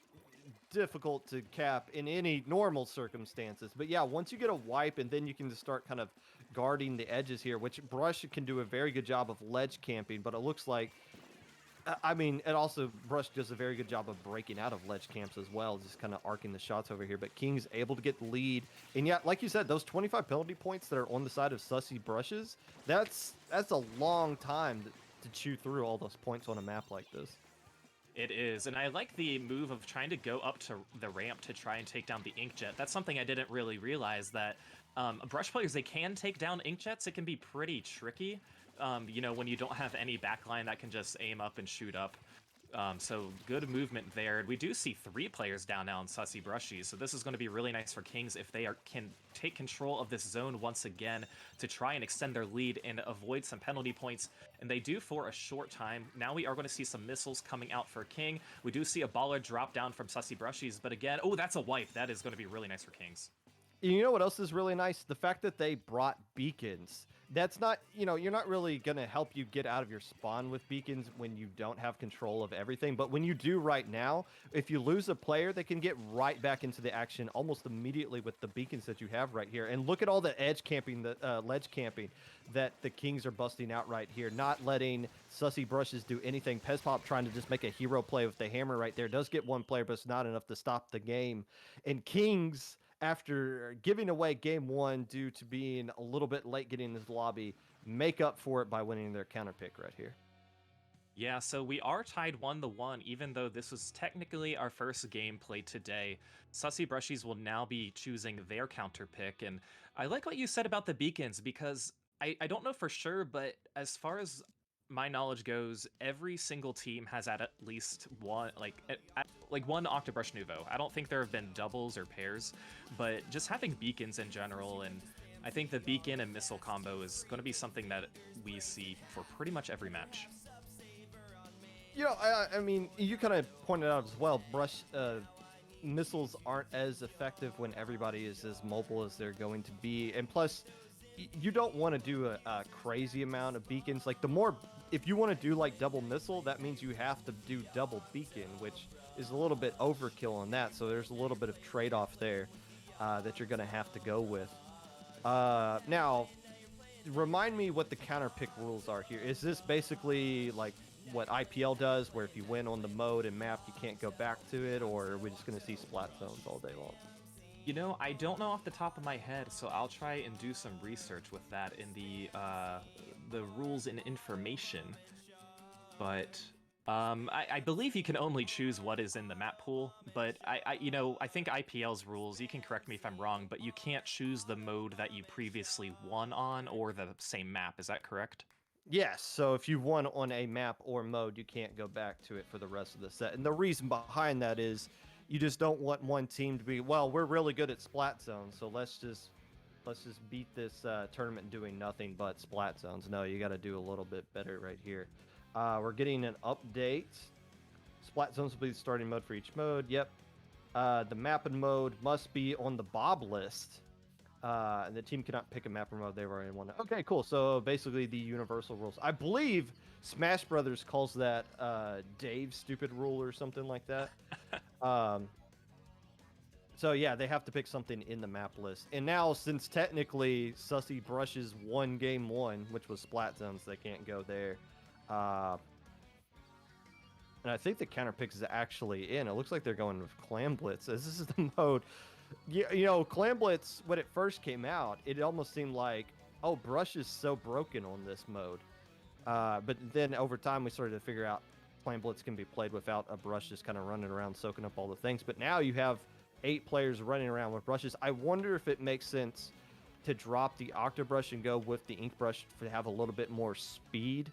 difficult to cap in any normal circumstances. But yeah, once you get a wipe and then you can just start kind of guarding the edges here, which Brush can do a very good job of ledge camping, but it looks like, I mean, it also, Brush does a very good job of breaking out of ledge camps as well, just kind of arcing the shots over here. But King's able to get the lead. And yeah, like you said, those 25 penalty points that are on the side of Sussy Brushes, that's a long time to chew through all those points on a map like this. It is, and I like the move of trying to go up to the ramp to try and take down the Inkjet. That's something I didn't really realize, that Brush players, they can take down Inkjets. It can be pretty tricky, when you don't have any backline that can just aim up and shoot up. So good movement there. We do see 3 players down now in Sussy Brushies, so this is going to be really nice for Kings if they can take control of this zone once again to try and extend their lead and avoid some penalty points, and they do for a short time. Now we are going to see some missiles coming out for King. We do see a baller drop down from Sussy Brushies, but again, oh, that's a wipe. That is going to be really nice for Kings. You know what else is really nice? The fact that they brought beacons. That's not, you're not really going to help you get out of your spawn with beacons when you don't have control of everything. But when you do right now, if you lose a player, they can get right back into the action almost immediately with the beacons that you have right here. And look at all the edge camping, the ledge camping that the Kings are busting out right here, not letting Sussy Brushes do anything. Pez Pop trying to just make a hero play with the hammer right there. Does get one player, but it's not enough to stop the game. And Kings, after giving away game 1 due to being a little bit late getting in his lobby, make up for it by winning their counter pick right here. Yeah, so we are tied 1-1, even though this was technically our first game played today. Sussy Brushies will now be choosing their counter pick, and I like what you said about the beacons, because I don't know for sure, but as far as my knowledge goes, every single team has at least one, one Octobrush Nouveau. I don't think there have been doubles or pairs, but just having beacons in general, and I think the beacon and missile combo is going to be something that we see for pretty much every match. I mean, you kind of pointed out as well, missiles aren't as effective when everybody is as mobile as they're going to be, and plus, you don't want to do a crazy amount of beacons. Like, if you want to do like double missile, that means you have to do double beacon, which is a little bit overkill on that. So there's a little bit of trade-off there that you're going to have to go with. Now, remind me what the counter pick rules are here. Is this basically like what IPL does, where if you win on the mode and map, you can't go back to it, or are we just going to see splat zones all day long? I don't know off the top of my head, so I'll try and do some research with that in the rules and information. But I believe you can only choose what is in the map pool. But I think IPL's rules, you can correct me if I'm wrong, but you can't choose the mode that you previously won on or the same map. Is that correct? Yes, so if you've won on a map or mode, you can't go back to it for the rest of the set. And the reason behind that is you just don't want one team to be, well, we're really good at splat zones, so let's just beat this tournament doing nothing but splat zones. No, you got to do a little bit better right here. We're getting an update. Splat zones will be the starting mode for each mode. Yep. The map and mode must be on the Bob list. And the team cannot pick a map or mode they've already won. Okay, cool. So basically the universal rules. I believe Smash Brothers calls that Dave's stupid rule or something like that. So So yeah, they have to pick something in the map list. And now, since technically Sussy Brushes won game 1, which was Splat Zones, they can't go there. And I think the counter pick is actually in. It looks like they're going with Clam Blitz, as this is the mode. You know, Clam Blitz, when it first came out, it almost seemed like, oh, Brush is so broken on this mode. But then over time, we started to figure out Clam Blitz can be played without a Brush just kind of running around soaking up all the things. But now you have 8 players running around with brushes. I wonder if it makes sense to drop the Octobrush and go with the Ink Brush to have a little bit more speed.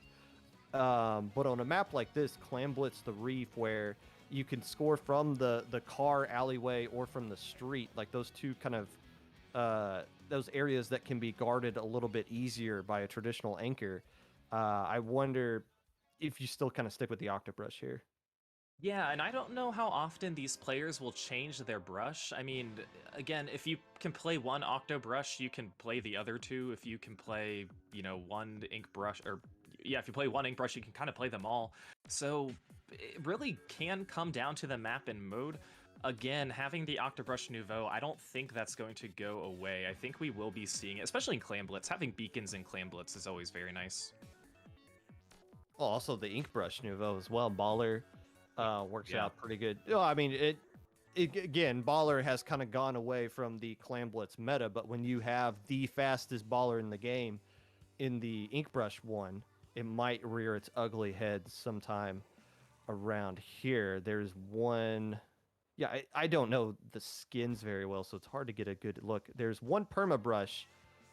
But on a map like this, Clam Blitz the Reef, where you can score from the car alleyway or from the street, like those two kind of those areas that can be guarded a little bit easier by a traditional anchor. I wonder if you still kind of stick with the Octobrush here. Yeah, and I don't know how often these players will change their brush. I mean, again, if you can play one Octobrush, you can play the other two. If you can play, you know, one ink brush, or yeah, if you play one ink brush, you can kind of play them all. So it really can come down to the map and mode. Again, having the Octobrush Nouveau, I don't think that's going to go away. I think we will be seeing it, especially in Clam Blitz. Having beacons in Clam Blitz is always very nice. Well, also the Ink Brush Nouveau as well. Baller works Yeah. out pretty good. I mean, it again, Baller has kind of gone away from the Clam Blitz meta, but when you have the fastest Baller in the game in the Ink Brush one, it might rear its ugly head sometime around here. There's one... Yeah, I don't know the skins very well, so it's hard to get a good look. There's one Perma Brush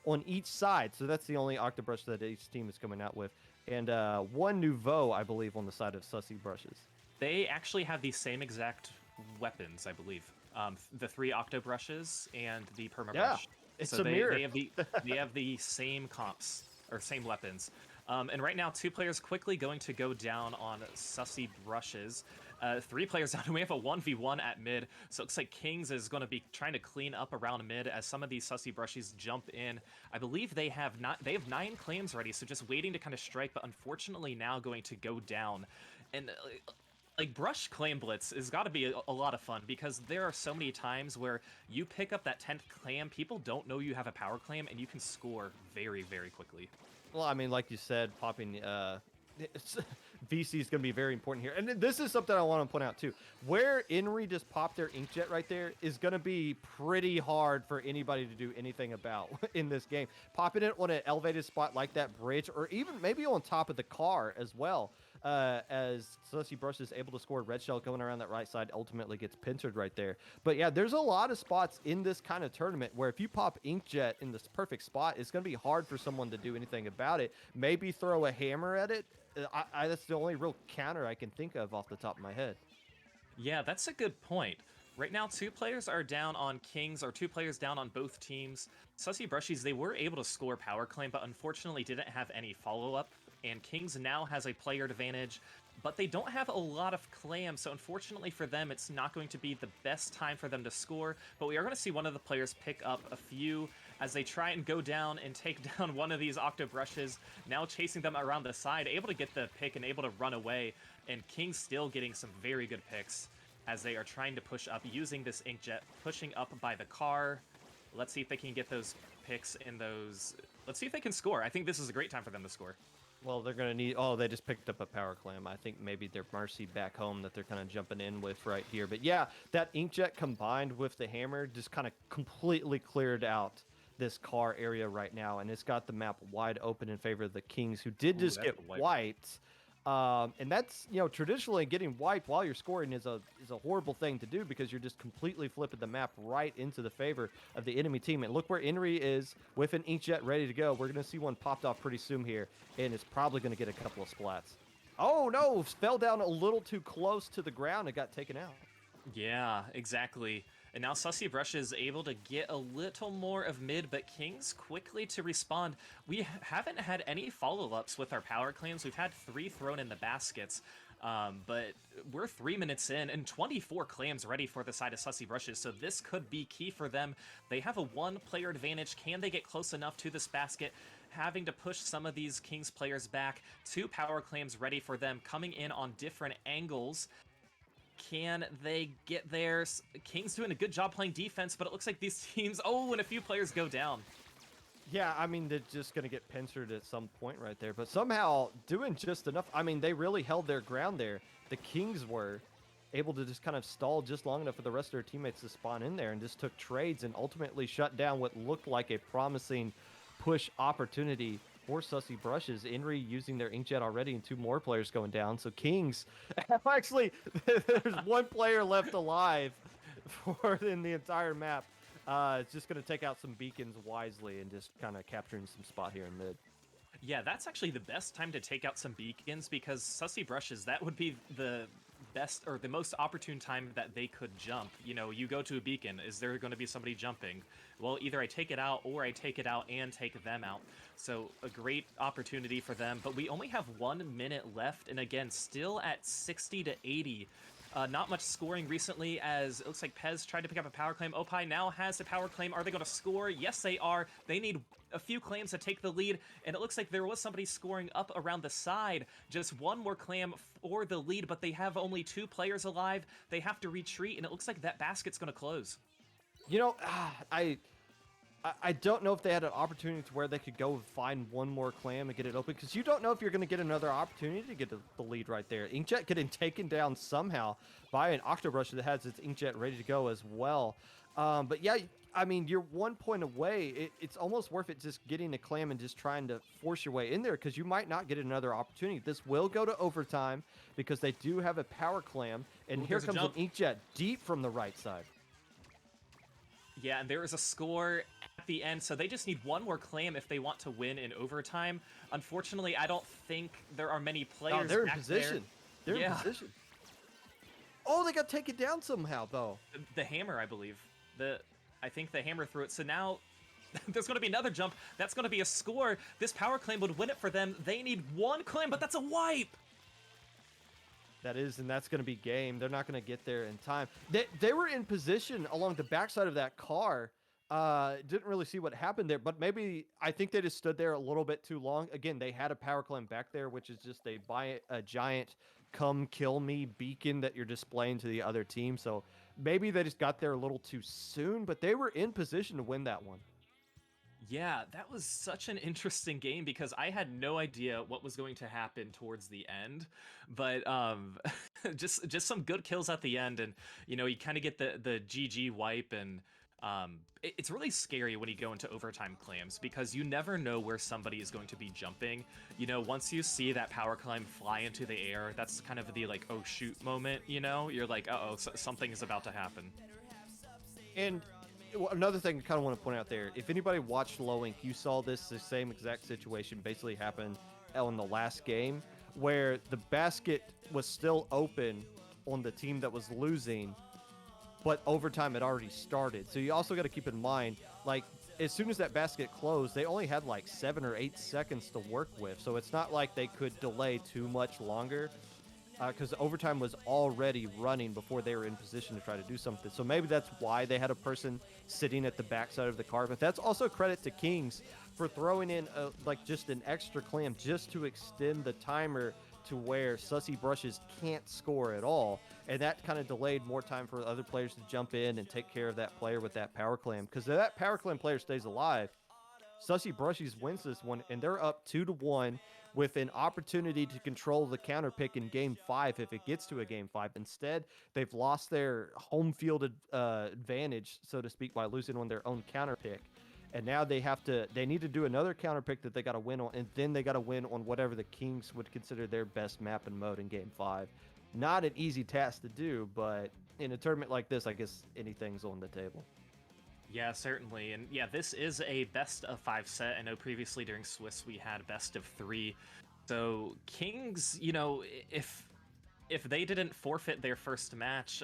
on each side, so that's the only Octobrush that each team is coming out with. And one Nouveau, I believe, on the side of Sussy Brushes. They actually have the same exact weapons, I believe. The 3 Octobrushes and the Perma Yeah, Brush. it's So a mirror. they have the same comps, or same weapons. And right now, 2 players quickly going to go down on Sussy Brushes. 3 players down, and we have a 1v1 at mid. So it looks like Kings is going to be trying to clean up around mid as some of these Sussy Brushies jump in. I believe they have 9 claims ready, so just waiting to kind of strike, but unfortunately now going to go down. And like, Brush Clam Blitz has got to be a lot of fun, because there are so many times where you pick up that 10th clam, people don't know you have a power clam, and you can score very, very quickly. Well, I mean, like you said, popping VC is going to be very important here. And this is something I want to point out, too. Where Inri just popped their inkjet right there is going to be pretty hard for anybody to do anything about in this game. Popping it on an elevated spot like that bridge, or even maybe on top of the car as well, as Sussy Brush is able to score red shell going around that right side, ultimately gets pincered right there. But yeah, there's a lot of spots in this kind of tournament where if you pop inkjet in this perfect spot, it's going to be hard for someone to do anything about it. Maybe throw a hammer at it. That's the only real counter I can think of off the top of my head. Yeah, that's a good point. Right now, 2 players are down on Kings, or 2 players down on both teams. Sussy Brushies, they were able to score power claim, but unfortunately didn't have any follow-up. And Kings now has a player advantage, but they don't have a lot of clams, so unfortunately for them, it's not going to be the best time for them to score. But we are going to see one of the players pick up a few as they try and go down and take down one of these Octobrushes, now chasing them around the side, able to get the pick and able to run away. And Kings still getting some very good picks as they are trying to push up using this inkjet, pushing up by the car. Let's see if they can get those picks in those. Let's see if they can score. I think this is a great time for them to score. Well, they're going to need... Oh, they just picked up a power clam. I think maybe their Mercy back home that they're kind of jumping in with right here. But yeah, that inkjet combined with the hammer just kind of completely cleared out this car area right now. And it's got the map wide open in favor of the Kings, who did just get wiped. And that's, you know, traditionally getting wiped while you're scoring is a horrible thing to do, because you're just completely flipping the map right into the favor of the enemy team. And look where Inri is with an inkjet ready to go. We're going to see one popped off pretty soon here, and it's probably going to get a couple of splats. Oh no, fell down a little too close to the ground and got taken out. Yeah, exactly. And now Sussy Brush is able to get a little more of mid, but Kings quickly to respond. We haven't had any follow-ups with our power claims. We've had 3 thrown in the baskets, but we're 3 minutes in and 24 clams ready for the side of Sussy Brushes, so this could be key for them. They have a 1-player advantage. Can they get close enough to this basket? Having to push some of these Kings players back. 2 power claims ready for them, coming in on different angles. Can they get there? King's doing a good job playing defense, but it looks like these teams... Oh, and a few players go down. Yeah, I mean, they're just going to get pincered at some point right there. But somehow doing just enough. I mean, they really held their ground there. The Kings were able to just kind of stall just long enough for the rest of their teammates to spawn in there and just took trades and ultimately shut down what looked like a promising push opportunity for Sussy Brushes. Inri using their Inkjet already and 2 more players going down. So Kings, actually, there's 1 player left alive in the entire map. It's just going to take out some beacons wisely and just kind of capturing some spot here in mid. Yeah, that's actually the best time to take out some beacons because Sussy Brushes, that would be the best or the most opportune time that they could jump. You know, you go to a beacon, is there going to be somebody jumping? Well, either I take it out or I take it out and take them out. So a great opportunity for them, but we only have 1 minute left, and again, still at 60 to 80. Not much scoring recently, as it looks like Pez tried to pick up a power claim. Opie now has a power claim. Are they going to score? Yes, they are. They need a few claims to take the lead, and it looks like there was somebody scoring up around the side. Just 1 more claim for the lead, but they have only 2 players alive. They have to retreat, and it looks like that basket's going to close. You know, I don't know if they had an opportunity to where they could go and find 1 more clam and get it open, because you don't know if you're going to get another opportunity to get the lead right there. Inkjet getting taken down somehow by an Octobrush that has its Inkjet ready to go as well. But yeah, I mean, you're 1 point away. It's almost worth it just getting a clam and just trying to force your way in there, because you might not get another opportunity. This will go to overtime because they do have a power clam, and here comes an Inkjet deep from the right side. Yeah, and there is a score at the end, so they just need 1 more clam if they want to win in overtime. Unfortunately, I don't think there are many players. Oh, they're in back position. There. They're in position. Oh, they got taken down somehow, though. The hammer, I believe. I think the hammer threw it. So now there's going to be another jump. That's going to be a score. This power claim would win it for them. They need 1 claim, but that's a wipe. That is, and that's going to be game. They're not going to get there in time. They were in position along the backside of that car. Didn't really see what happened there, but maybe I think they just stood there a little bit too long. Again, they had a power claim back there, which is just a giant come kill me beacon that you're displaying to the other team. So maybe they just got there a little too soon, but they were in position to win that one. Yeah, that was such an interesting game because I had no idea what was going to happen towards the end, but just some good kills at the end, and you know, you kind of get the GG wipe, and it's really scary when you go into overtime claims because you never know where somebody is going to be jumping. You know, once you see that power climb fly into the air, that's kind of the like, oh shoot moment, you know? You're like, uh-oh, something is about to happen. And another thing I kind of want to point out there, if anybody watched Low Ink, you saw the same exact situation basically happen on the last game, where the basket was still open on the team that was losing, but overtime had already started. So you also got to keep in mind, like, as soon as that basket closed, they only had like 7 or 8 seconds to work with. So it's not like they could delay too much longer, because overtime was already running before they were in position to try to do something. So maybe that's why they had a person sitting at the backside of the car. But that's also credit to Kings for throwing in like just an extra clam just to extend the timer to where Sussy Brushes can't score at all. And that kind of delayed more time for other players to jump in and take care of that player with that power clam. Because if that power clam player stays alive, Sussy Brushes wins this one, and they're up 2-1 with an opportunity to control the counter pick in Game 5 if it gets to a Game 5. Instead, they've lost their home field advantage, so to speak, by losing on their own counter pick. And now they need to do another counter pick that they got to win on, and then they got to win on whatever the Kings would consider their best map and mode in Game 5. Not an easy task to do, but in a tournament like this, I guess anything's on the table. Yeah, certainly. And yeah, this is a best of 5 set. I know previously during Swiss we had best of 3. So Kings, you know, if they didn't forfeit their first match,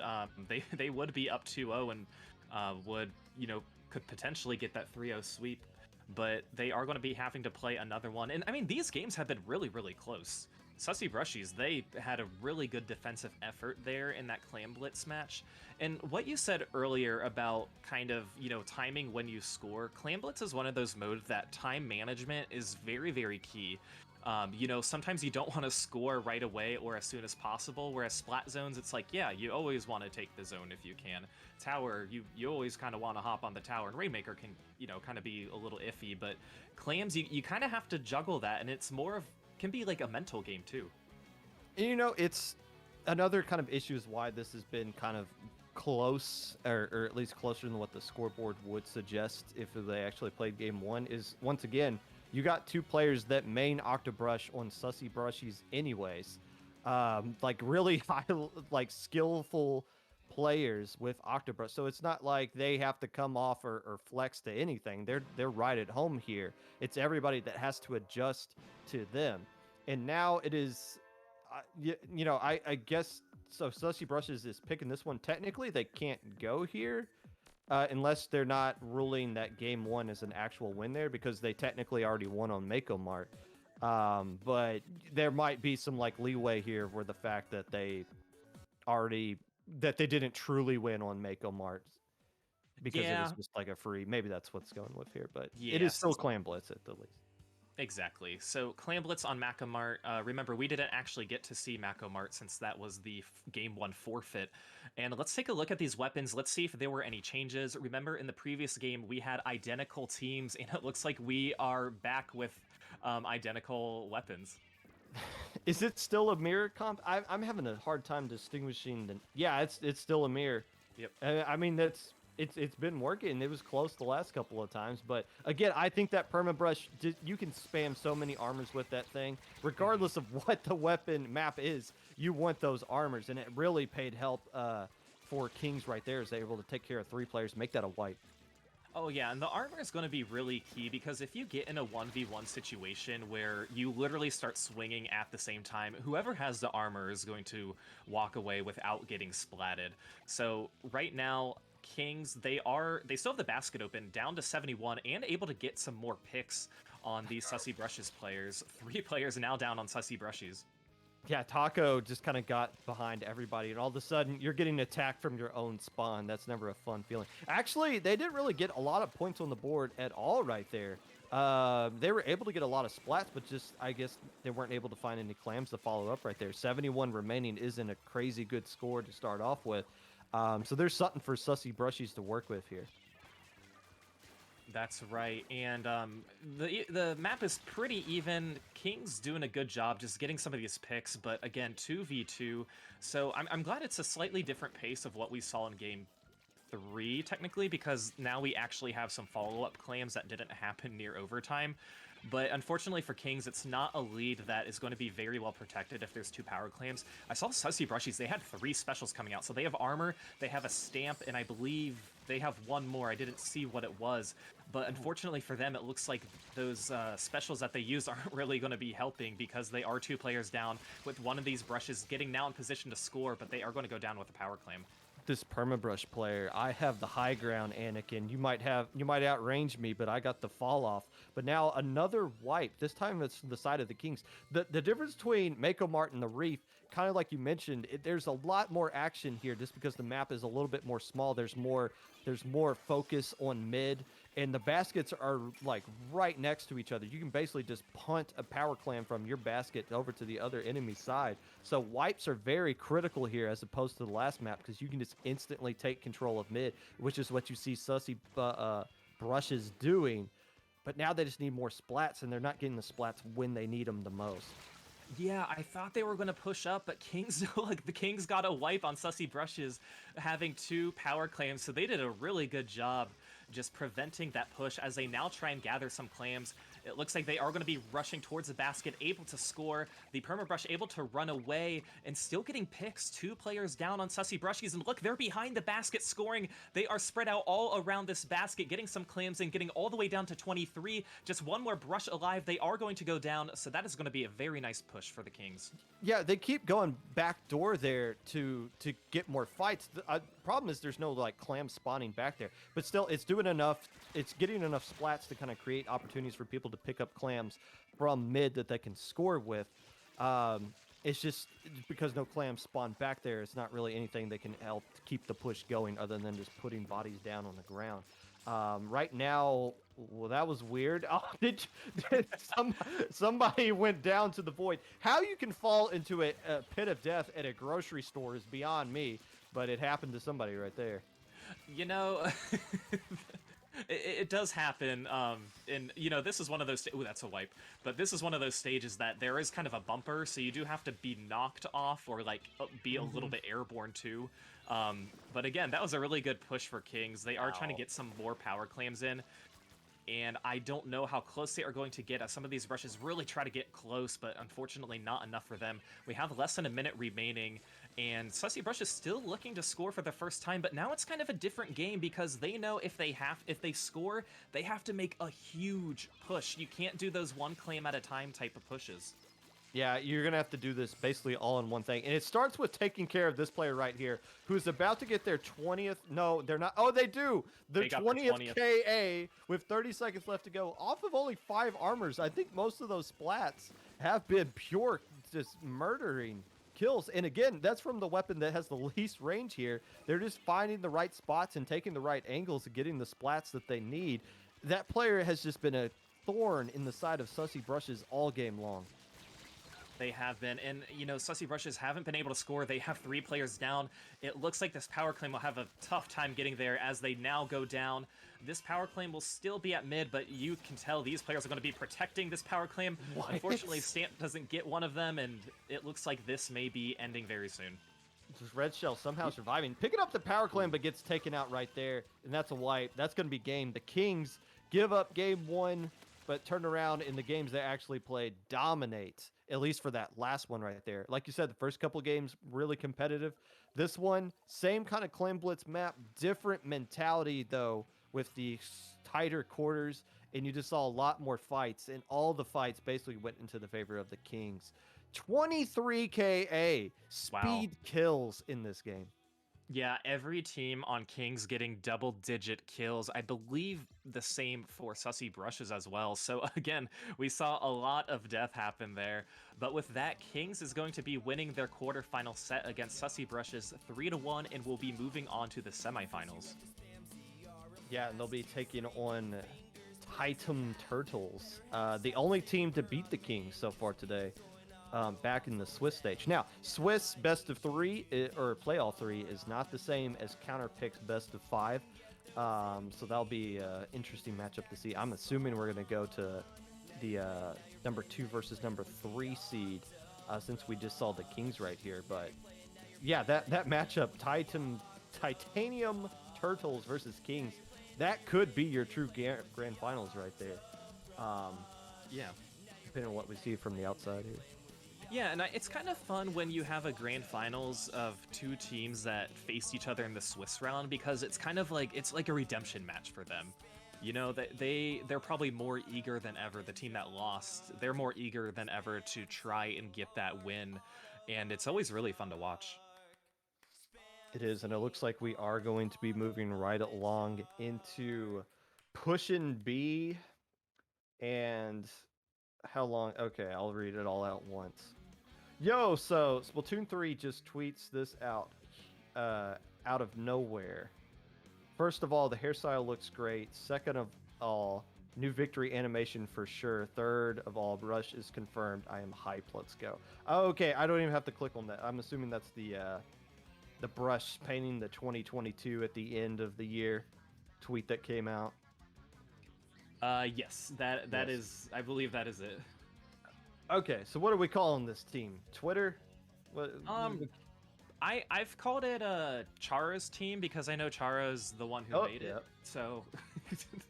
they would be up 2-0 and would, you know, could potentially get that 3-0 sweep. But they are going to be having to play another one. And I mean, these games have been really, really close. Sussy Brushies, they had a really good defensive effort there in that Clam Blitz match. And what you said earlier about kind of, you know, timing when you score, Clam Blitz is one of those modes that time management is very, very key. You know, sometimes you don't want to score right away or as soon as possible, whereas splat zones, it's like, yeah, you always want to take the zone if you can. Tower, you always kind of want to hop on the tower, and Rainmaker can, you know, kind of be a little iffy, but clams, you kind of have to juggle that, and it's more of, can be like a mental game too. And, you know, it's another kind of issue is why this has been kind of close, or at least closer than what the scoreboard would suggest if they actually played game one, is once again, you got two players that main Octobrush on Sussy Brushies anyways. Like really high, like skillful players with Octobrush. So it's not like they have to come off or flex to anything. They're right at home here. It's everybody that has to adjust to them. And now it is, you know, I guess, so Sussy Brushes is picking this one. Technically, they can't go here. Unless they're not ruling that game one is an actual win there, because they technically already won on Mako Mart. But there might be some like leeway here where the fact that they didn't truly win on Mako Mart because it was just like a free. Maybe that's what's going with here, but it is still Clam Blitz at the least. Exactly. So Clam Blitz on Macamart. Remember, we didn't actually get to see Macamart since that was the game one forfeit. And let's take a look at these weapons. Let's see if there were any changes. Remember, in the previous game, we had identical teams, and it looks like we are back with identical weapons. Is it still a mirror comp? I'm having a hard time distinguishing the. Yeah, it's still a mirror. Yep. I mean, it's been working. It was close the last couple of times, but again, I think that permabrush, you can spam so many armors with that thing, regardless of what the weapon map is. You want those armors, and it really paid help for Kings right there, as they were able to take care of 3 players, make that a wipe. Oh yeah, and the armor is going to be really key, because if you get in a 1v1 situation where you literally start swinging at the same time, whoever has the armor is going to walk away without getting splatted. So right now, Kings, they still have the basket open, down to 71, and able to get some more picks on these Sussy Brushes players. 3 players now down on Sussy Brushes. Yeah, Taco just kind of got behind everybody, and all of a sudden, you're getting attacked from your own spawn. That's never a fun feeling. Actually, they didn't really get a lot of points on the board at all right there. They were able to get a lot of splats, but just, I guess, they weren't able to find any clams to follow up right there. 71 remaining isn't a crazy good score to start off with. So there's something for Sussy Brushies to work with here. That's right, and the map is pretty even. King's doing a good job just getting some of these picks, but again, 2v2, so I'm glad it's a slightly different pace of what we saw in game 3, technically, because now we actually have some follow-up claims that didn't happen near overtime. But unfortunately for Kings, it's not a lead that is going to be very well protected if there's 2 power claims. I saw the Sussy Brushies, they had 3 specials coming out. So they have armor, they have a stamp, and I believe they have one more. I didn't see what it was. But unfortunately for them, it looks like those specials that they use aren't really going to be helping, because they are 2 players down, with one of these brushes getting now in position to score, but they are going to go down with a power claim. This permabrush player, I have the high ground, Anakin. You might outrange me, but I got the fall off. But now another wipe. This time it's the side of the Kings. The difference between Mako Mart and the Reef, kind of like you mentioned, there's a lot more action here just because the map is a little bit more small. There's more focus on mid, and the baskets are like right next to each other. You can basically just punt a power clam from your basket over to the other enemy side. So wipes are very critical here as opposed to the last map, because you can just instantly take control of mid, which is what you see Sussy Brushes doing. But now they just need more splats, and they're not getting the splats when they need them the most. Yeah, I thought they were going to push up, but Kings, like, the Kings got a wipe on Sussy Brushes, having 2 power claims, so they did a really good job just preventing that push as they now try and gather some clams. It looks like they are going to be rushing towards the basket, able to score. The Permabrush able to run away and still getting picks. 2 players down on Sussy Brushies, and look, they're behind the basket scoring. They are spread out all around this basket, getting some clams and getting all the way down to 23. Just one more brush alive. They are going to go down, so that is going to be a very nice push for the Kings. Yeah, they keep going back door there to get more fights. The problem is there's no like clam spawning back there, but still it's doing enough. It's getting enough splats to kind of create opportunities for people to pick up clams from mid that they can score with. It's just because no clams spawn back there, it's not really anything that can help keep the push going other than just putting bodies down on the ground. Right now, well, that was weird. Oh, did somebody went down to the void? How you can fall into a pit of death at a grocery store is beyond me, but it happened to somebody right there. You know, it does happen. And you know, this is one of those. Ooh, that's a wipe. But this is one of those stages that there is kind of a bumper, so you do have to be knocked off or like be a little bit airborne too. But again, that was a really good push for Kings. They are trying to get some more power claims in. And I don't know how close they are going to get as some of these rushes really try to get close, but unfortunately not enough for them. We have less than a minute remaining, and Sussy Brush is still looking to score for the first time, but now it's kind of a different game because they know if they score, they have to make a huge push. You can't do those one claim at a time type of pushes. Yeah, you're going to have to do this basically all in one thing. And it starts with taking care of this player right here, who's about to get their 20th. No, they're not. Oh, they do. Their 20th KA with 30 seconds left to go off of only 5 armors. I think most of those splats have been pure just murdering kills. And again, that's from the weapon that has the least range here. They're just finding the right spots and taking the right angles and getting the splats that they need. That player has just been a thorn in the side of Sussy Brushes all game long. They have been, and you know, Sussy Brushes haven't been able to score. They have 3 players down. It looks like this power claim will have a tough time getting there as they now go down. This power claim will still be at mid, but you can tell these players are going to be protecting this power claim. What? Unfortunately, Stamp doesn't get one of them, and it looks like this may be ending very soon. Just Red Shell somehow surviving, picking up the power claim, but gets taken out right there, and that's a wipe. That's going to be game. The Kings give up game 1, but turn around in the games they actually played, dominate, at least for that last one right there. Like you said, the first couple games, really competitive. This one, same kind of Claim Blitz map, different mentality, though, with the tighter quarters, and you just saw a lot more fights, and all the fights basically went into the favor of the Kings. 23 KA speed kills in this game. Yeah, every team on Kings getting double-digit kills. I believe the same for Sussy Brushes as well. So again, we saw a lot of death happen there. But with that, Kings is going to be winning their quarterfinal set against Sussy Brushes 3-1 and will be moving on to the semifinals. Yeah, and they'll be taking on Titan Turtles, the only team to beat the Kings so far today. Back in the Swiss stage. Now, Swiss best of 3 or play all 3 is not the same as Counterpick's best of 5. So that'll be an interesting matchup to see. I'm assuming we're going to go to the number 2 versus number 3 seed since we just saw the Kings right here. But yeah, that matchup, Titanium Turtles versus Kings, that could be your true grand finals right there. Yeah. Depending on what we see from the outside here. Yeah, and it's kind of fun when you have a grand finals of 2 teams that face each other in the Swiss round because it's kind of like it's like a redemption match for them. You know, that they're probably more eager than ever. The team that lost, they're more eager than ever to try and get that win, and it's always really fun to watch. It is, and it looks like we are going to be moving right along into Pushin' B. And how long? Okay, I'll read it all out once. Yo, so Splatoon 3 just tweets this out of nowhere. First of all, the hairstyle looks great. Second of all, new victory animation for sure. Third of all, brush is confirmed. I am hyped. Let's go. Okay, I don't even have to click on that. I'm assuming that's the brush painting the 2022 at the end of the year tweet that came out. Yes, that is, I believe that is it. Okay, so what are we calling this team? Twitter? What, I've called it Chara's team because I know Chara's the one who made it. So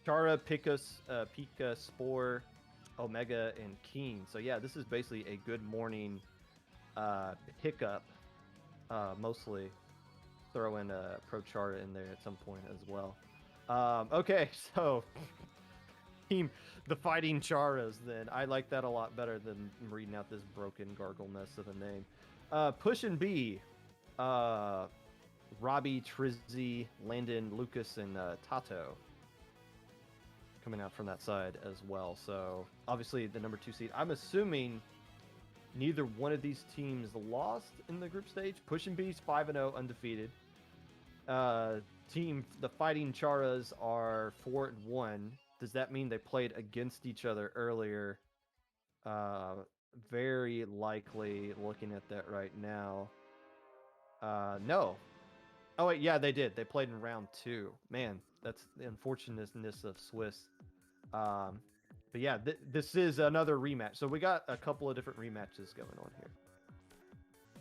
Chara, Pika, Spore, Omega, and Keen. So yeah, this is basically a good morning hiccup. Mostly throw in Pro Chara in there at some point as well. Okay, so team, the Fighting Charas, then. I like that a lot better than reading out this broken gargle mess of a name. Pushin' B, Robbie, Trizzy, Landon, Lucas, and Tato coming out from that side as well. So obviously the number 2 seed. I'm assuming neither one of these teams lost in the group stage. Pushin' B's 5-0 undefeated. the Fighting Charas are 4-1. Does that mean they played against each other earlier? Very likely, looking at that right now. No. Oh wait, yeah, they did. They played in round 2. Man, that's the unfortunateness of Swiss. But yeah, this is another rematch. So we got a couple of different rematches going on here.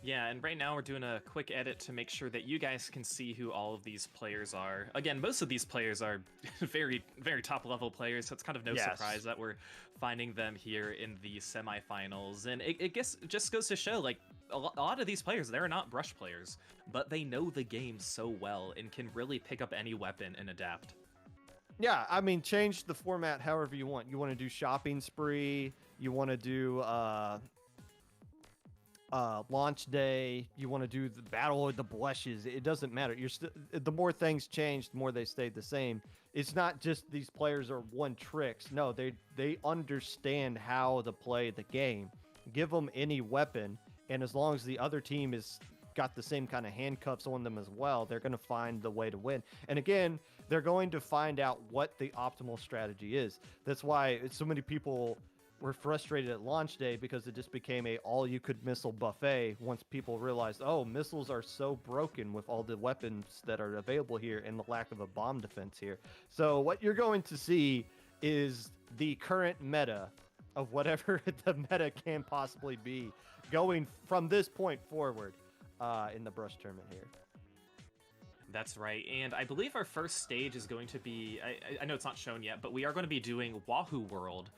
Yeah, and right now we're doing a quick edit to make sure that you guys can see who all of these players are. Again, most of these players are very, very top-level players, so it's kind of no surprise that we're finding them here in the semifinals. And it just goes to show, like, a lot of these players, they're not Brush players, but they know the game so well and can really pick up any weapon and adapt. Yeah, I mean, change the format however you want. You want to do shopping spree, you want to do launch day, you want to do the battle of the blushes. It doesn't matter. The more things change, the more they stayed the same. It's not just these players are one tricks. No, they understand how to play the game. Give them any weapon, and as long as the other team is got the same kind of handcuffs on them as well, they're going to find the way to win. And again, they're going to find out what the optimal strategy is. That's why so many people were frustrated at launch day, because it just became a all-you-could missile buffet once people realized, oh, missiles are so broken with all the weapons that are available here and the lack of a bomb defense here. So what you're going to see is the current meta of whatever the meta can possibly be going from this point forward in the Brush tournament here. That's right, and I believe our first stage is going to be, I know it's not shown yet, but we are going to be doing Wahoo World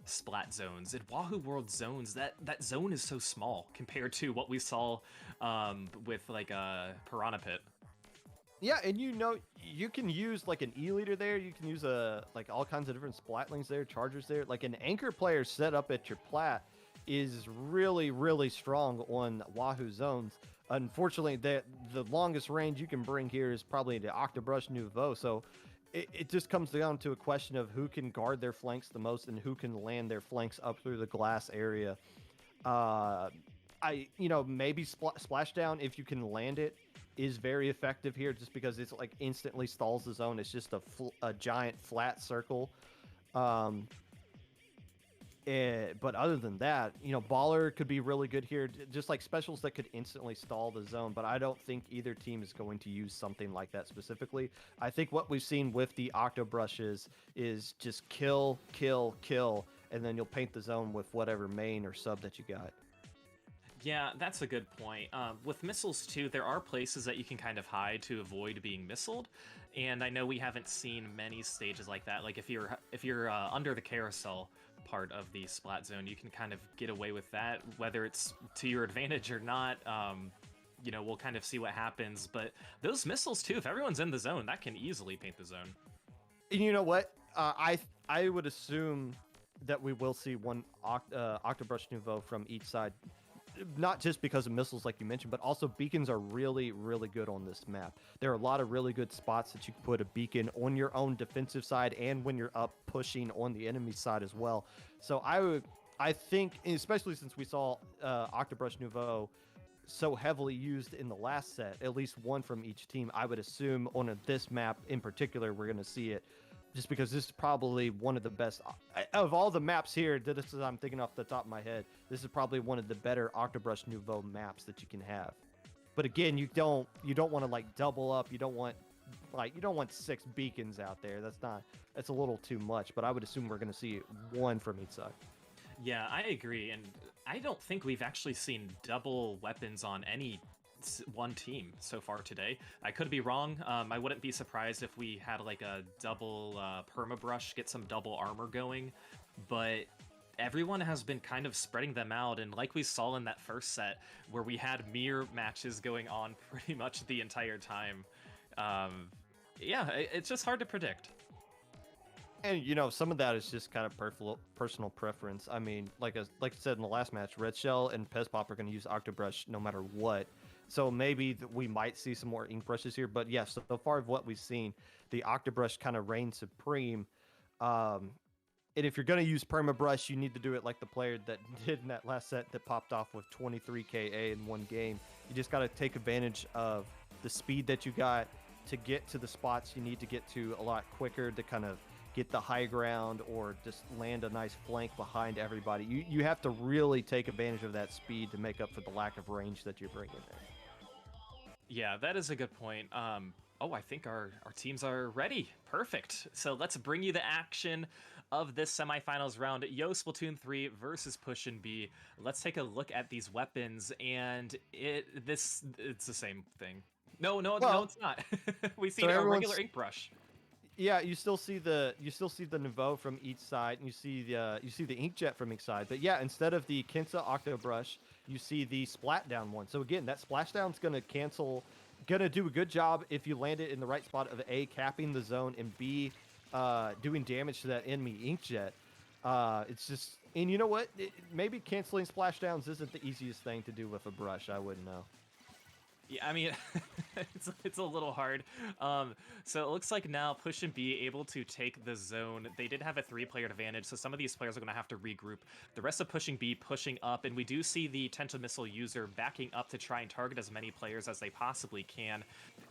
Splat zones. And Wahoo World zones, that zone is so small compared to what we saw with like a Piranha Pit. Yeah, and you can use like an E-leader there. You can use like all kinds of different splatlings there, chargers there. Like an anchor player set up at your plat is really, really strong on Wahoo zones. Unfortunately, the longest range you can bring here is probably the Octobrush Nouveau. So it just comes down to a question of who can guard their flanks the most and who can land their flanks up through the glass area. Maybe Splashdown, if you can land it, is very effective here, just because it's like instantly stalls the zone. It's just a giant flat circle. But other than that, Baller could be really good here, just like specials that could instantly stall the zone. But I don't think either team is going to use something like that specifically. I think what we've seen with the Octobrushes is just kill, kill, kill, and then you'll paint the zone with whatever main or sub that you got. Yeah, that's a good point. With missiles too, there are places that you can kind of hide to avoid being missiled, and I know we haven't seen many stages like that. Like if you're under the carousel part of the splat zone, you can kind of get away with that, whether it's to your advantage or not. We'll kind of see what happens. But those missiles too, if everyone's in the zone, that can easily paint the zone. And you know what? I would assume that we will see one Octobrush Nouveau from each side. Not just because of missiles like you mentioned, but also beacons are really, really good on this map. There are a lot of really good spots that you can put a beacon on your own defensive side and when you're up pushing on the enemy side as well. So I think, especially since we saw Octobrush Nouveau so heavily used in the last set, at least one from each team, I would assume on this map in particular, we're going to see it. Just because this is probably one of the best of all the maps here. This is, I'm thinking off the top of my head, this is probably one of the better Octobrush Nouveau maps that you can have. But again, you don't want to like double up. You don't want 6 beacons out there. That's a little too much. But I would assume we're going to see one from each side. Yeah, I agree, and I don't think we've actually seen double weapons on any one team so far today. I could be wrong. I wouldn't be surprised if we had like a double permabrush, get some double armor going, but everyone has been kind of spreading them out, and like we saw in that first set where we had mirror matches going on pretty much the entire time. It's just hard to predict. And some of that is just kind of personal preference. I mean, like I said in the last match, Red Shell and Pezpop are going to use Octobrush no matter what. So maybe we might see some more ink brushes here. But yes, so far of what we've seen, the Octobrush kind of reigns supreme. And if you're going to use Permabrush, you need to do it like the player that did in that last set that popped off with 23 KA in one game. You just got to take advantage of the speed that you got to get to the spots you need to get to a lot quicker to kind of get the high ground or just land a nice flank behind everybody. You have to really take advantage of that speed to make up for the lack of range that you're bringing there. Yeah, that is a good point. Oh, I think our teams are ready. Perfect. So let's bring you the action of this semifinals round. Yo Splatoon 3 versus Push and B. Let's take a look at these weapons, and it's the same thing. No, it's not. We see a regular ink brush. Yeah, you still see the Nouveau from each side, and you see the Inkjet from each side. But yeah, instead of the Kinsa Octo Brush, you see the Splatdown one. So again, that Splashdown's gonna do a good job if you land it in the right spot of A, capping the zone, and B, doing damage to that enemy Inkjet. It's just, and you know what? Maybe canceling Splashdowns isn't the easiest thing to do with a brush. I wouldn't know. Yeah, I mean, it's a little hard. So it looks like now Push and B able to take the zone. They did have a 3-player advantage, so some of these players are going to have to regroup. The rest of Push and B pushing up, and we do see the Tenta Missile user backing up to try and target as many players as they possibly can.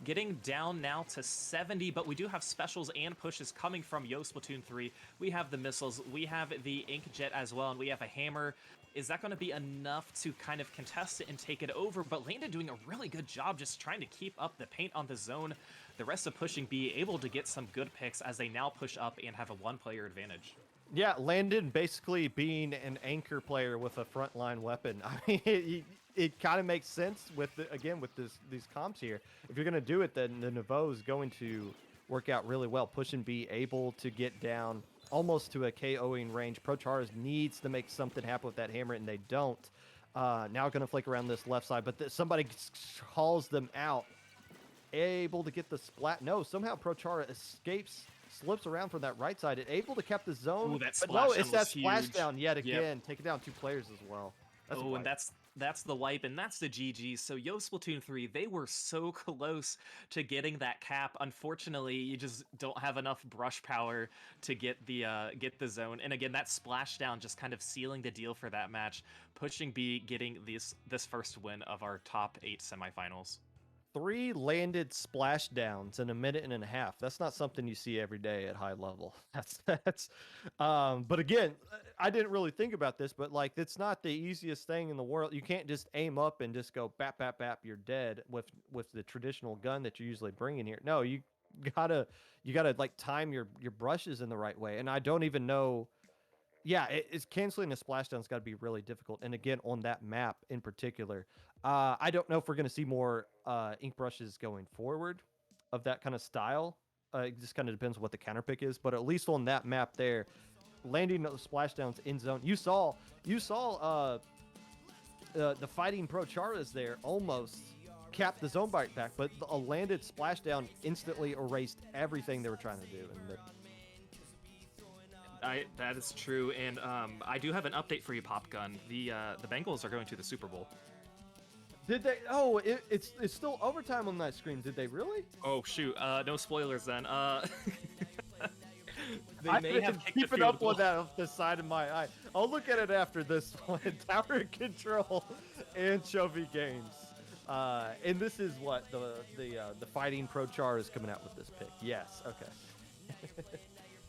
Getting down now to 70, but we do have specials and pushes coming from Yo Splatoon 3. We have the missiles, we have the Inkjet as well, and we have a hammer. Is that going to be enough to kind of contest it and take it over? But Landon doing a really good job just trying to keep up the paint on the zone. The rest of Pushing B able to get some good picks as they now push up and have a 1-player advantage. Yeah, Landon basically being an anchor player with a frontline weapon. I mean, it kind of makes sense with these comps here. If you're going to do it, then the Nouveau is going to work out really well. Pushing B able to get down almost to a KOing range. Pro Charas needs to make something happen with that hammer, and they don't. Now going to flick around this left side, but somebody hauls them out. Able to get the splat. No, somehow Pro Chara escapes, slips around from that right side, and able to cap the zone. Ooh, that but no, it's that huge. splashdown yet again, taking down 2 players as well. Oh, and that's the wipe, and that's the GG. So Yo Splatoon 3, they were so close to getting that cap. Unfortunately, you just don't have enough brush power to get the zone. And again, that splashdown just kind of sealing the deal for that match. Pushing B getting this first win of our top 8 semifinals. 3 landed splashdowns in a minute and a half. That's not something you see every day at high level. But again, I didn't really think about this, but like, it's not the easiest thing in the world. You can't just aim up and just go bap, bap, bap, you're dead with the traditional gun that you're usually bringing here. No, you gotta like time your brushes in the right way. And I don't even know. Yeah, it's canceling the splashdown's got to be really difficult. And again, on that map in particular, I don't know if we're going to see more ink brushes going forward of that kind of style. It just kind of depends what the counter pick is. But at least on that map there, landing those splashdowns in zone, you saw the fighting Pro Charas there almost capped the zone bite back, but a landed splashdown instantly erased everything they were trying to do. And that is true, and I do have an update for you, Pop Gun. The Bengals are going to the Super Bowl. Did they? Oh, it's still overtime on that screen. Did they really? Oh shoot! No spoilers then. They I may have kicked keeping up with that off the side of my eye. I'll look at it after this one. Tower Control Anchovy Games, and this is what the fighting Pro Char is coming out with this pick. Yes. Okay.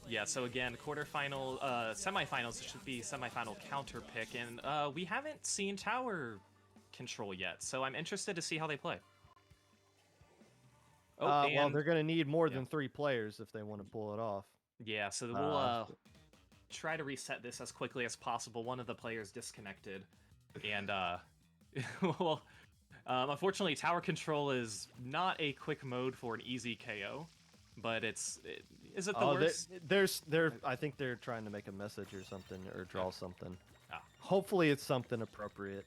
Yeah, so again, quarterfinal, semifinals should be semifinal counter pick, and we haven't seen Tower Control yet, so I'm interested to see how they play. Oh, well, they're going to need more than 3 players if they want to pull it off. Yeah, so we'll try to reset this as quickly as possible. One of the players disconnected, and well, unfortunately, Tower Control is not a quick mode for an easy KO, but is it the worst? I think they're trying to make a message or something, or draw something. Hopefully it's something appropriate.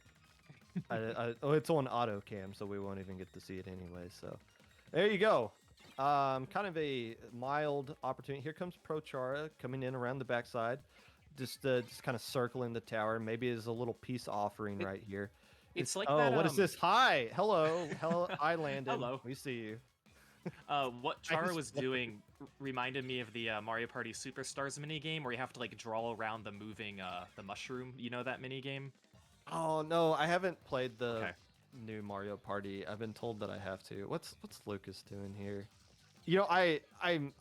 It's on auto cam, so we won't even get to see it anyway. So there you go. Kind of a mild opportunity. Here comes Pro Chara coming in around the backside, just kind of circling the tower. Maybe as a little peace offering right here. It's like that, what is this? Hi, hello, I landed. Hello, we see you. What Chara was doing reminded me of the Mario Party Superstars minigame where you have to like draw around the moving the mushroom. You know that minigame? Oh no, I haven't played the new Mario Party. I've been told that I have to. What's Lucas doing here? You know,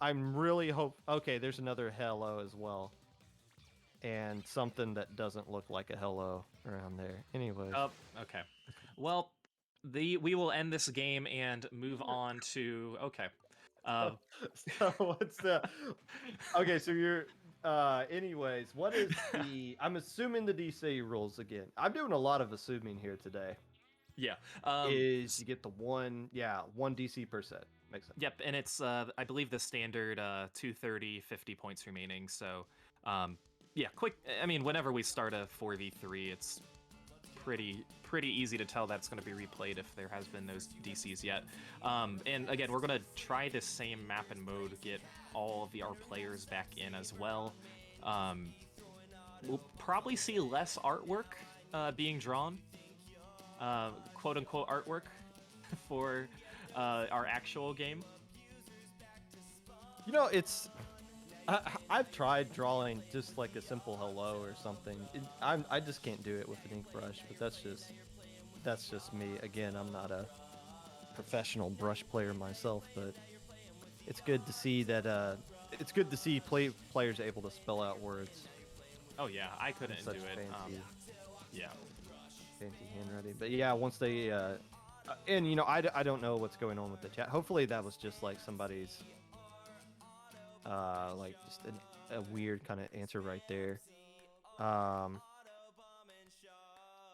I'm really Okay, there's another hello as well, and something that doesn't look like a hello around there. Anyways. Oh, okay. Well, we will end this game and move on to So what's the? Okay, so you're. Anyways, what is the? I'm assuming the DC rules again. I'm doing a lot of assuming here today. Yeah. Is you get the one DC per set. Makes sense. Yep, and it's I believe the standard 230, 50 points remaining. So, yeah, quick. I mean, whenever we start a 4v3, it's pretty easy to tell that's going to be replayed if there has been those DCs yet. And again, we're going to try this same map and mode, get all of our players back in as well. We'll probably see less artwork being drawn, quote-unquote artwork, for our actual game. You know, it's... I've tried drawing just like a simple hello or something. I just can't do it with an ink brush, but that's just me. Again, I'm not a professional brush player myself, but it's good to see that it's good to see players able to spell out words. Oh yeah, I couldn't do it. Fancy, yeah, fancy handwriting. But yeah, once they and you know, I don't know what's going on with the chat. Hopefully that was just like somebody's like just a weird kind of answer right there.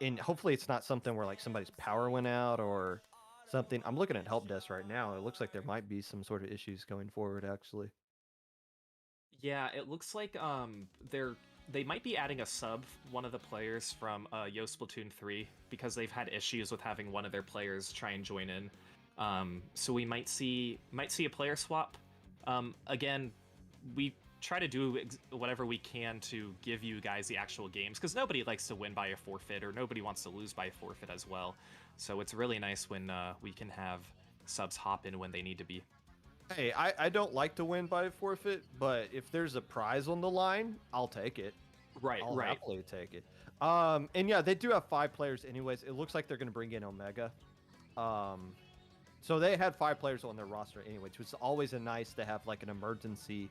And hopefully it's not something where like somebody's power went out or something. I'm looking at help desk right now. It looks like there might be some sort of issues going forward actually. Yeah, it looks like they might be adding a sub, one of the players from Yo Splatoon 3, because they've had issues with having one of their players try and join in. So we might see a player swap. Again, we try to do whatever we can to give you guys the actual games, because nobody likes to win by a forfeit, or nobody wants to lose by a forfeit as well. So it's really nice when we can have subs hop in when they need to be. Hey, I don't like to win by a forfeit, but if there's a prize on the line, I'll take it. I'll happily take it. And yeah, they do have 5 players anyways. It looks like they're going to bring in Omega. So they had 5 players on their roster anyway, which was always nice to have like an emergency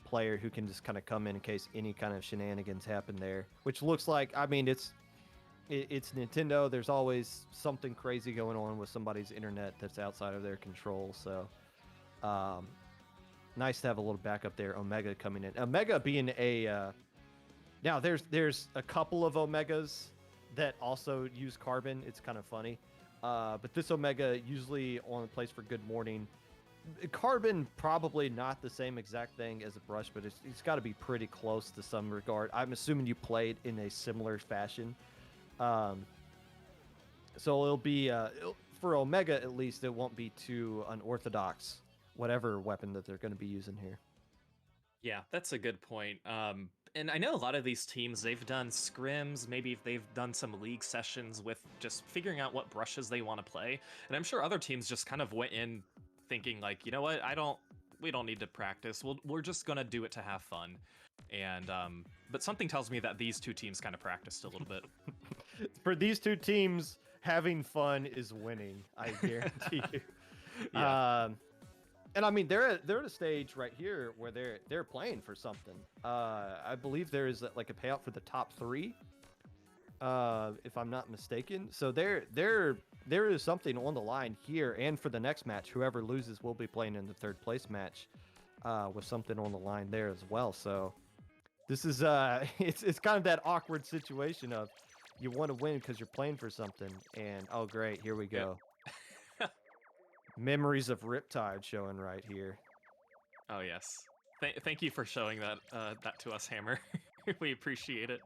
player who can just kind of come in case any kind of shenanigans happen there. Which looks like, I mean, it's Nintendo. There's always something crazy going on with somebody's internet that's outside of their control. So nice to have a little backup there. Omega coming in. Omega being a now there's a couple of Omegas that also use carbon. It's kind of funny. But this Omega usually on place for Good Morning. Carbon probably not the same exact thing as a brush, but it's got to be pretty close to some regard. I'm assuming you played in a similar fashion. So it'll be for Omega at least. It won't be too unorthodox, whatever weapon that they're going to be using here. Yeah, that's a good point. And I know a lot of these teams, they've done scrims, maybe they've done some league sessions with just figuring out what brushes they want to play. And I'm sure other teams just kind of went in thinking like, you know what, we don't need to practice. We're just gonna do it to have fun. And but something tells me that these two teams kind of practiced a little bit. For these two teams, having fun is winning, I guarantee you. Yeah. And I mean, they're at a stage right here where they're playing for something. I believe there is like a payout for the top 3, if I'm not mistaken. So there is something on the line here, and for the next match, whoever loses will be playing in the 3rd place match, with something on the line there as well. So this is it's kind of that awkward situation of you want to win because you're playing for something, and oh great, here we go. Memories of Riptide showing right here. Oh yes, thank you for showing that to us, Hammer. We appreciate it.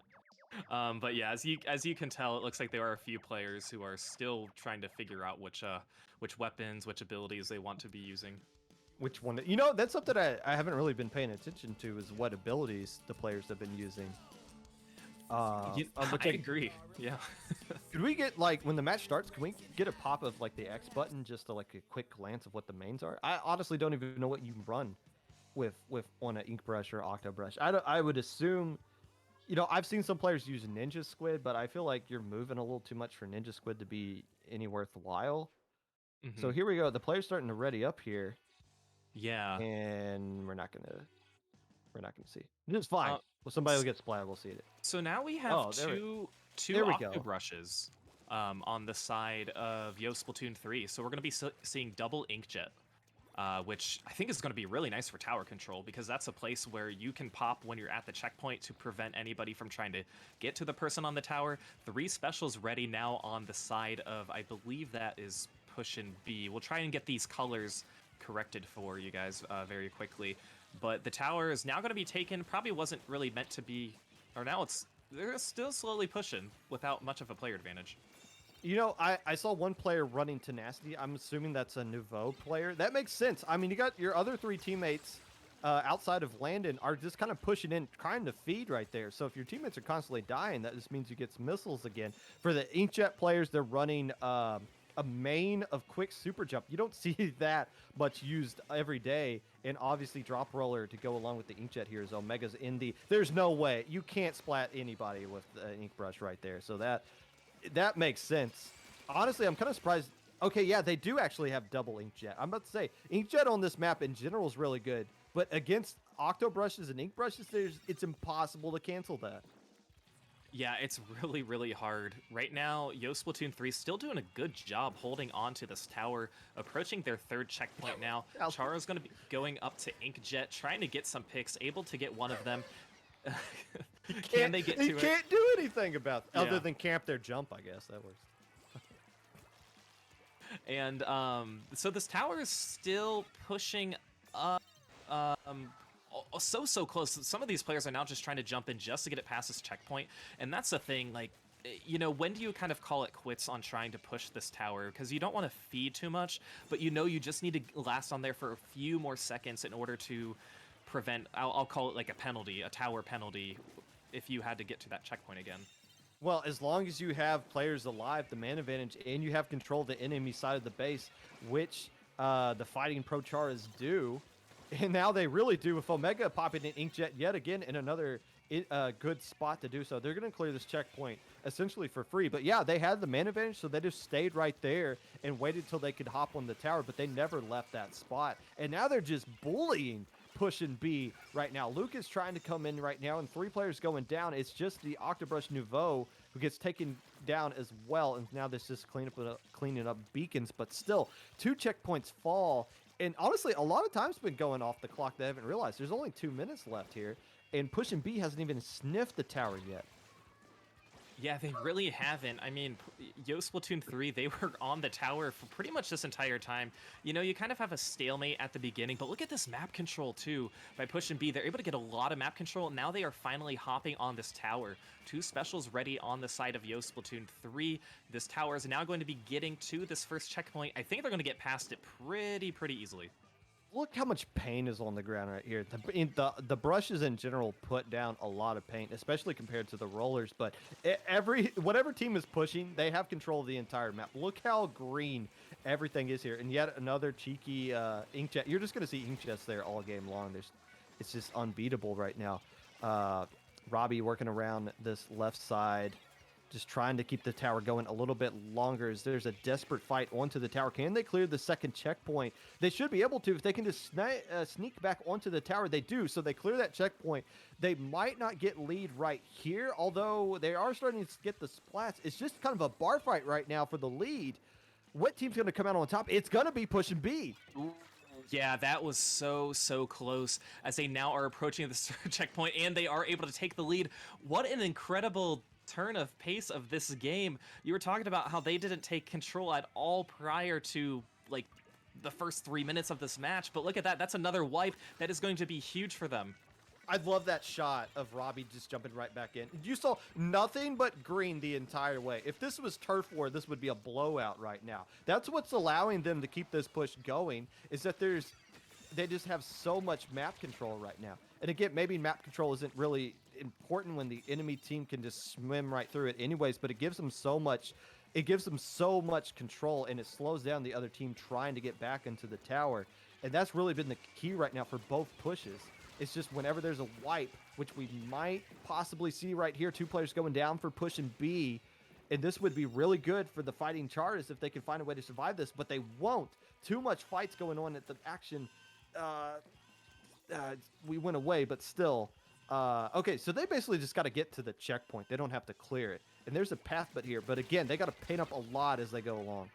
But yeah, as you can tell, it looks like there are a few players who are still trying to figure out which weapons, which abilities they want to be using. Which one? You know, that's something I haven't really been paying attention to, is what abilities the players have been using. I agree. Yeah. Could we get, like, when the match starts, can we get a pop of like the X button just to like a quick glance of what the mains are? I honestly don't even know what you run with on an ink brush or octo brush. I would assume, you know, I've seen some players use Ninja Squid, but I feel like you're moving a little too much for Ninja Squid to be any worthwhile. So here we go. The player's starting to ready up here. Yeah. And we're not gonna see. It's fine. Well, somebody will get splattered. We'll see it. So now we have there two there we go. Octobrushes on the side of Yo Splatoon 3. So we're going to be seeing double Inkjet, which I think is going to be really nice for tower control because that's a place where you can pop when you're at the checkpoint to prevent anybody from trying to get to the person on the tower. 3 specials ready now on the side of, I believe that is Push and B. We'll try and get these colors corrected for you guys very quickly. But the tower is now going to be taken. Probably wasn't really meant to be, or now they're still slowly pushing without much of a player advantage. You know, I saw one player running Tenacity. I'm assuming that's a Nouveau player. That makes sense. I mean, you got your other 3 teammates outside of Landon are just kind of pushing in, trying to feed right there. So if your teammates are constantly dying, that just means you get some missiles again. For the Inkjet players, they're running a main of quick super jump. You don't see that much used every day. And obviously drop roller to go along with the Inkjet here as Omega's in the... There's no way. You can't splat anybody with the ink brush right there. So that makes sense. Honestly, I'm kind of surprised. Okay, yeah, they do actually have double Inkjet. I'm about to say, Inkjet on this map in general is really good. But against Octobrushes and ink brushes, it's impossible to cancel that. Yeah, it's really, really hard. Right now, Yo Splatoon 3 is still doing a good job holding on to this tower, approaching their 3rd checkpoint now. Charo's going to be going up to Inkjet, trying to get some picks, able to get one of them. Can they get to it? He can't do anything about it, other than camp their jump, I guess. That works. And so this tower is still pushing up. So close. Some of these players are now just trying to jump in just to get it past this checkpoint, and that's the thing. Like, you know, when do you kind of call it quits on trying to push this tower? Because you don't want to feed too much, but you know you just need to last on there for a few more seconds in order to prevent. I'll call it like a penalty, a tower penalty, if you had to get to that checkpoint again. Well, as long as you have players alive, the man advantage, and you have control of the enemy side of the base, which the Fighting Pro Charas do. And now they really do, with Omega popping in Inkjet yet again in another good spot to do so. They're going to clear this checkpoint essentially for free. But yeah, they had the man advantage, so they just stayed right there and waited till they could hop on the tower, but they never left that spot. And now they're just bullying Push and B right now. Luke is trying to come in right now, and 3 players going down. It's just the Octobrush Nouveau who gets taken down as well. And now this is cleaning up beacons, but still 2 checkpoints fall. And honestly, a lot of time's been going off the clock that I haven't realized. There's only 2 minutes left here, and Push and B hasn't even sniffed the tower yet. Yeah, they really haven't. I mean, Yo Splatoon 3, they were on the tower for pretty much this entire time. You know, you kind of have a stalemate at the beginning, but look at this map control, too. By Push and B, they're able to get a lot of map control. Now they are finally hopping on this tower. 2 specials ready on the side of Yo Splatoon 3. This tower is now going to be getting to this first checkpoint. I think they're going to get past it pretty easily. Look how much paint is on the ground right here. The brushes in general put down a lot of paint, especially compared to the rollers. But whatever team is pushing, they have control of the entire map. Look how green everything is here. And yet another cheeky Inkjet. You're just going to see Inkjets there all game long. It's just unbeatable right now. Robbie working around this left side, just trying to keep the tower going a little bit longer as there's a desperate fight onto the tower. Can they clear the second checkpoint? They should be able to. If they can just sneak back onto the tower, they do. So they clear that checkpoint. They might not get lead right here, although they are starting to get the splats. It's just kind of a bar fight right now for the lead. What team's going to come out on top? It's going to be Push and B. Yeah, that was so close as they now are approaching the checkpoint and they are able to take the lead. What an incredible turn of pace of this game. You were talking about how they didn't take control at all prior to like the first 3 minutes of this match, but look at that. That's another wipe that is going to be huge for them. I love that shot of Robbie just jumping right back in. You saw nothing but green the entire way. If this was turf war, this would be a blowout right now. That's what's allowing them to keep this push going, is that they just have so much map control right now. And again, maybe map control isn't really important when the enemy team can just swim right through it anyways, but it gives them so much control, and it slows down the other team trying to get back into the tower. And that's really been the key right now for both pushes. It's just whenever there's a wipe, which we might possibly see right here, 2 players going down for Push and B, and this would be really good for the Fighting Charas if they can find a way to survive this, but they won't. Too much fights going on at the action we went away, but still. Okay, so they basically just got to get to the checkpoint. They don't have to clear it. And there's a path but here, but again, they got to paint up a lot as they go along.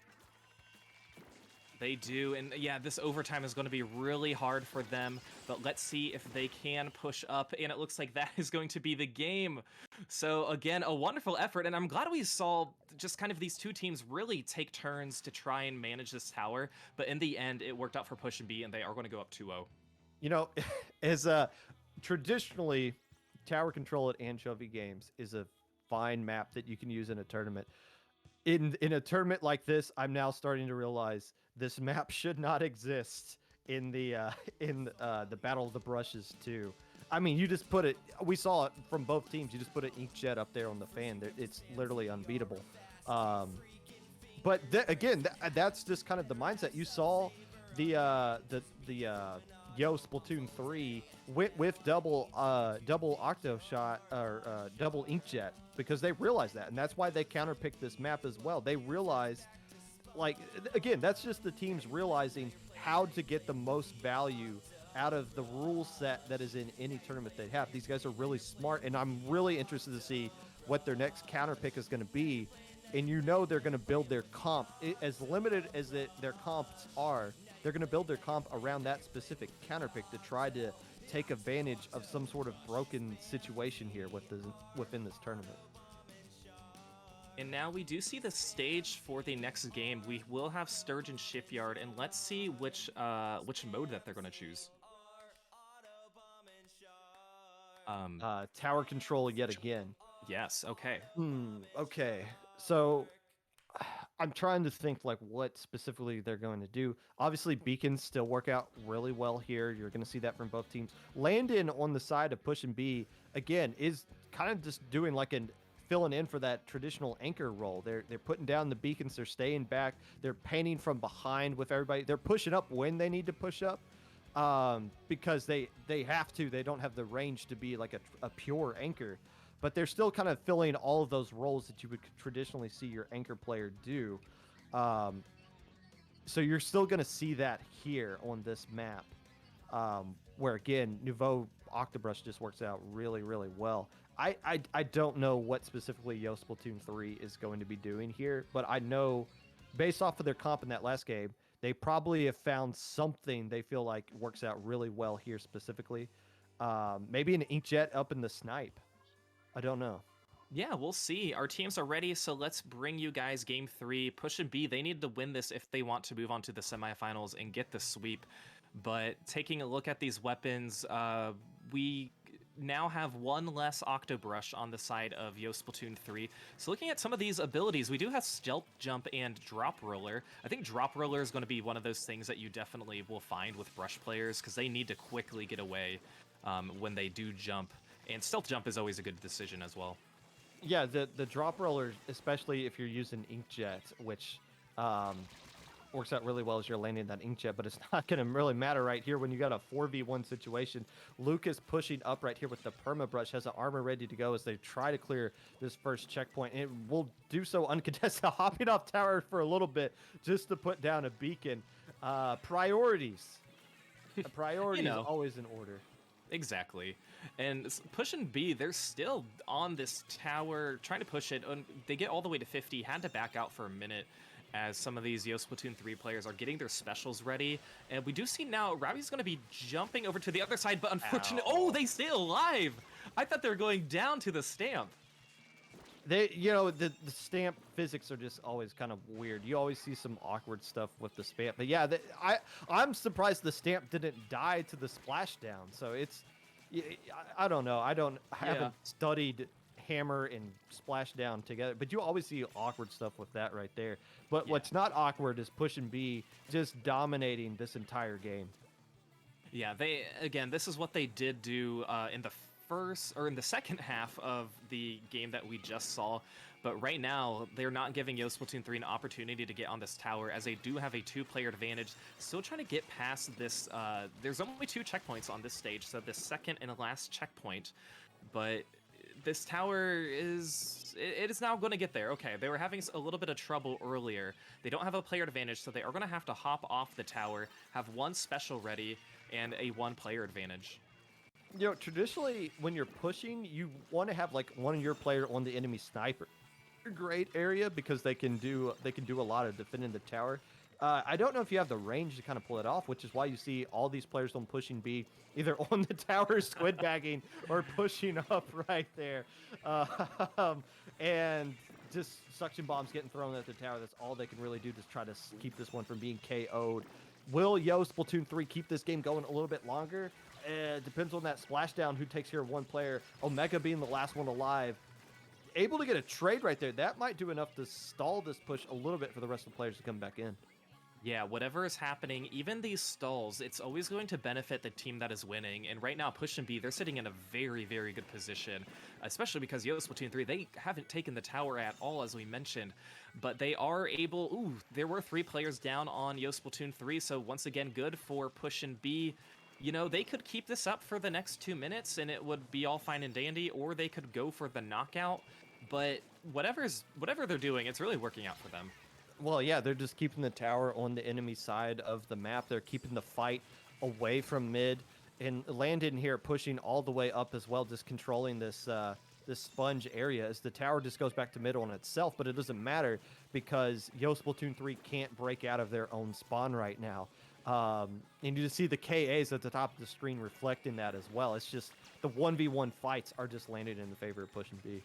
They do, and yeah, this overtime is going to be really hard for them, but let's see if they can push up, and it looks like that is going to be the game. So again, a wonderful effort, and I'm glad we saw just kind of these two teams really take turns to try and manage this tower, but in the end, it worked out for Push and B, and they are going to go up 2-0. You know, as traditionally, tower control at Anchovy Games is a fine map that you can use in a tournament. In a tournament like this, I'm now starting to realize this map should not exist in the Battle of the Brushes too. I mean, you just put it. We saw it from both teams. You just put an inkjet up there on the fan. It's literally unbeatable. But again, that's just kind of the mindset. You saw the Yo Splatoon 3 with double octo shot or double inkjet because they realized that, and that's why they counterpicked this map as well. They realized, like, again, that's just the teams realizing how to get the most value out of the rule set that is in any tournament they have. These guys are really smart, and I'm really interested to see what their next counterpick is going to be. And you know they're going to build their comp, as limited as their comps are, they're going to build their comp around that specific counterpick to try to take advantage of some sort of broken situation here within this tournament. And now we do see the stage for the next game. We will have Sturgeon Shipyard, and let's see which mode that they're going to choose. Tower control yet again. Yes. Okay. Okay. So I'm trying to think like what specifically they're going to do. Obviously, beacons still work out really well here. You're going to see that from both teams. Landon on the side of Push and B again is kind of just doing like filling in for that traditional anchor role. They're putting down the beacons. They're staying back. They're painting from behind with everybody. They're pushing up when they need to push up because they have to. They don't have the range to be like a pure anchor. But they're still kind of filling all of those roles that you would traditionally see your anchor player do. So you're still going to see that here on this map, where, again, Nouveau Octobrush just works out really, really well. I don't know what specifically Yo Splatoon 3 is going to be doing here, but I know, based off of their comp in that last game, they probably have found something they feel like works out really well here specifically. Maybe an inkjet up in the snipe. I don't know. Yeah, we'll see. Our teams are ready, so let's bring you guys Game 3. Push and B, they need to win this if they want to move on to the semifinals and get the sweep. But taking a look at these weapons, we now have one less Octobrush on the side of Yo Splatoon 3. So looking at some of these abilities, we do have Stealth Jump and Drop Roller. I think Drop Roller is going to be one of those things that you definitely will find with Brush players because they need to quickly get away when they do jump. And Stealth Jump is always a good decision as well. Yeah, the Drop Roller, especially if you're using Inkjet, which works out really well as you're landing that Inkjet, but it's not going to really matter right here when you got a 4v1 situation. Luke is pushing up right here with the Perma Brush, has the armor ready to go as they try to clear this first checkpoint. And it will do so uncontested, hopping off tower for a little bit just to put down a beacon. Priorities. A priority is always in order. Exactly. And Push and B, they're still on this tower, trying to push it. They get all the way to 50, had to back out for a minute as some of these Yo Splatoon 3 players are getting their specials ready. And we do see now Robbie's going to be jumping over to the other side, but unfortunately, they stay alive. I thought they were going down to the stamp. They, the stamp physics are just always kind of weird. You always see some awkward stuff with the stamp. But yeah, I'm surprised the stamp didn't die to the splashdown. So it's, I don't know. I haven't studied hammer and splashdown together, but you always see awkward stuff with that right there. But what's not awkward is Push and B just dominating this entire game. Yeah, this is what they did do in the second half of the game that we just saw. But right now, they're not giving Yo Splatoon 3 an opportunity to get on this tower, as they do have a 2-player advantage. Still trying to get past this. There's only 2 checkpoints on this stage, so the second and last checkpoint. But this tower is now going to get there. Okay, they were having a little bit of trouble earlier. They don't have a player advantage, so they are going to have to hop off the tower, have one special ready. and a one-player advantage. You know, traditionally, when you're pushing, you want to have like one of your player on the enemy sniper. Great area because they can do a lot of defending the tower. I don't know if you have the range to kind of pull it off, which is why you see all these players on pushing B either on the tower squid bagging or pushing up right there. And just suction bombs getting thrown at the tower. That's all they can really do to try to keep this one from being KO'd. Will Yo Splatoon 3 keep this game going a little bit longer? Depends on that splashdown, who takes care of one player. Omega being the last one alive. Able to get a trade right there. That might do enough to stall this push a little bit for the rest of the players to come back in. Yeah, whatever is happening, even these stalls, it's always going to benefit the team that is winning. And right now, Push and B, they're sitting in a very, very good position, especially because Yo Splatoon 3, they haven't taken the tower at all, as we mentioned. But they are able... Ooh, there were 3 players down on Yo Splatoon 3, so once again, good for Push and B. You know, they could keep this up for the next 2 minutes, and it would be all fine and dandy, or they could go for the knockout. But whatever they're doing, it's really working out for them. Well, yeah, they're just keeping the tower on the enemy side of the map. They're keeping the fight away from mid. And Landon here pushing all the way up as well, just controlling this this sponge area as the tower just goes back to mid on itself. But it doesn't matter because Yo Splatoon 3 can't break out of their own spawn right now. And you just see the KAs at the top of the screen reflecting that as well. It's just the 1v1 fights are just landing in the favor of Push and B.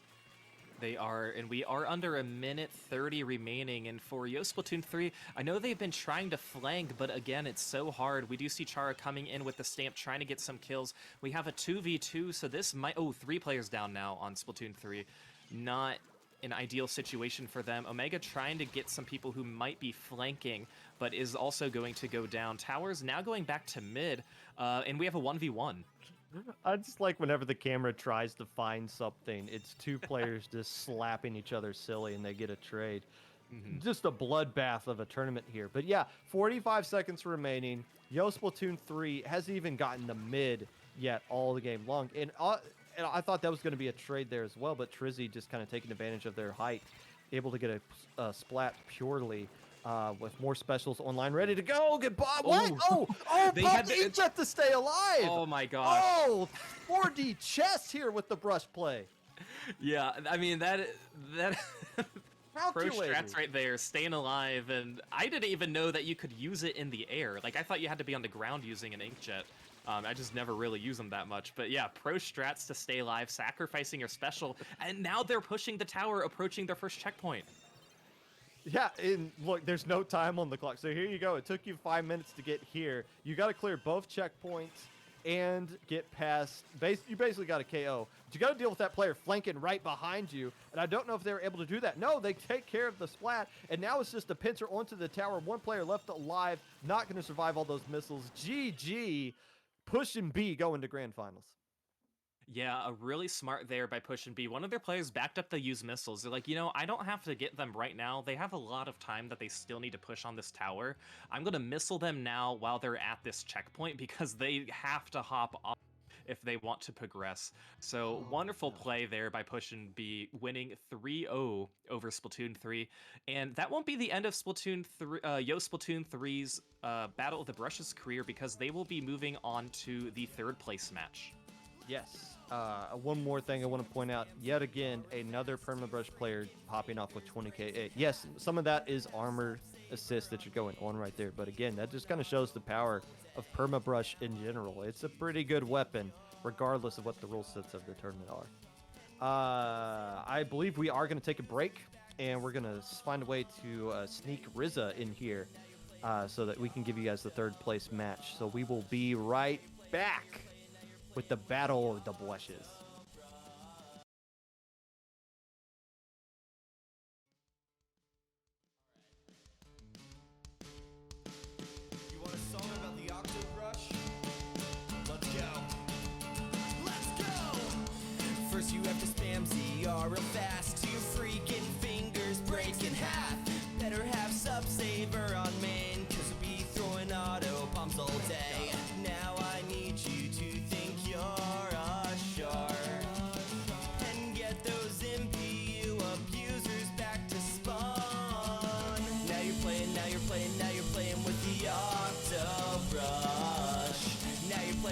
They are, and we are under a minute 30 remaining. And for Yo Splatoon 3, I know they've been trying to flank, but again, it's so hard. We do see Chara coming in with the stamp, trying to get some kills. We have a 2v2, so this might... Oh, 3 players down now on Splatoon 3. Not an ideal situation for them. Omega trying to get some people who might be flanking, but is also going to go down. Towers now going back to mid, and we have a 1v1. I just like whenever the camera tries to find something, it's 2 players just slapping each other silly and they get a trade. Just a bloodbath of a tournament here. But yeah, 45 seconds remaining. Yo Splatoon 3 hasn't even gotten the mid yet all the game long. And I thought that was going to be a trade there as well, but Trizzy just kind of taking advantage of their height, able to get a splat purely. With more specials online, ready to go. Goodbye. What? Oh, They Pop had to- each have to stay alive. Oh my gosh. Oh, 4D chess here with the brush play. Yeah, I mean, that pro Calculated. strats right there, staying alive, and I didn't even know that you could use it in the air. Like, I thought you had to be on the ground using an inkjet. I just never really use them that much. But yeah, pro strats to stay alive, sacrificing your special, and now they're pushing the tower, approaching their first checkpoint. Yeah, and look, there's no time on the clock. So here you go. It took you 5 minutes to get here. You got to clear both checkpoints and get past. You basically got a KO. But you got to deal with that player flanking right behind you. And I don't know if they were able to do that. No, they take care of the splat. And now it's just a pincer onto the tower. 1 player left alive. Not going to survive all those missiles. GG. Push and B going to grand finals. Yeah, a really smart there by Push and B. One of their players backed up the use missiles. They're like, you know, I don't have to get them right now. They have a lot of time that they still need to push on this tower. I'm going to missile them now while they're at this checkpoint because they have to hop off if they want to progress. So wonderful play there by Push and B, winning 3-0 over Splatoon 3. And that won't be the end of Splatoon 3, Yo Splatoon 3's Battle of the Brushes career because they will be moving on to the 3rd place match. Yes. One more thing I want to point out. Yet again, another Permabrush player popping off with 20k. Yes, some of that is armor assist that you're going on right there. But again, that just kind of shows the power of Permabrush in general. It's a pretty good weapon, regardless of what the rule sets of the tournament are. I believe we are going to take a break, and we're going to find a way to sneak Rizza in here so that we can give you guys the 3rd place match. So we will be right back with the Battle of the Blushes. You want a song about the octave rush? Let's go. Let's go! First you have to spam ZR real fast till your freaking fingers break in half. Better have sub saver on main, cause we'll be throwing auto bombs all day. Now I need you to think you're a shark and get those MPU abusers back to spawn. Now you're playing with the Octobrush.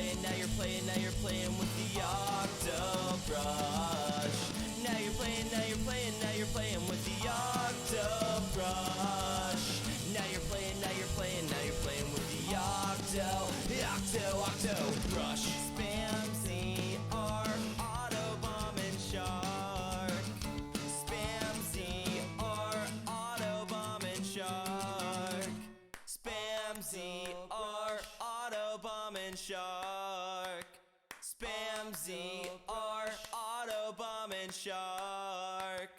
playing, now you're playing, now you're playing with the Octobrush. Now you're playing, now you're playing, now you're playing with the Octobrush. Now you're playing, now you're playing, now you're playing with the Octobrush. Spamzy R, Autobomb and Shark. Spamzy R, Autobomb and Shark. Spamzy R, Autobomb and Shark. Spamzy R, Autobomb and Shark.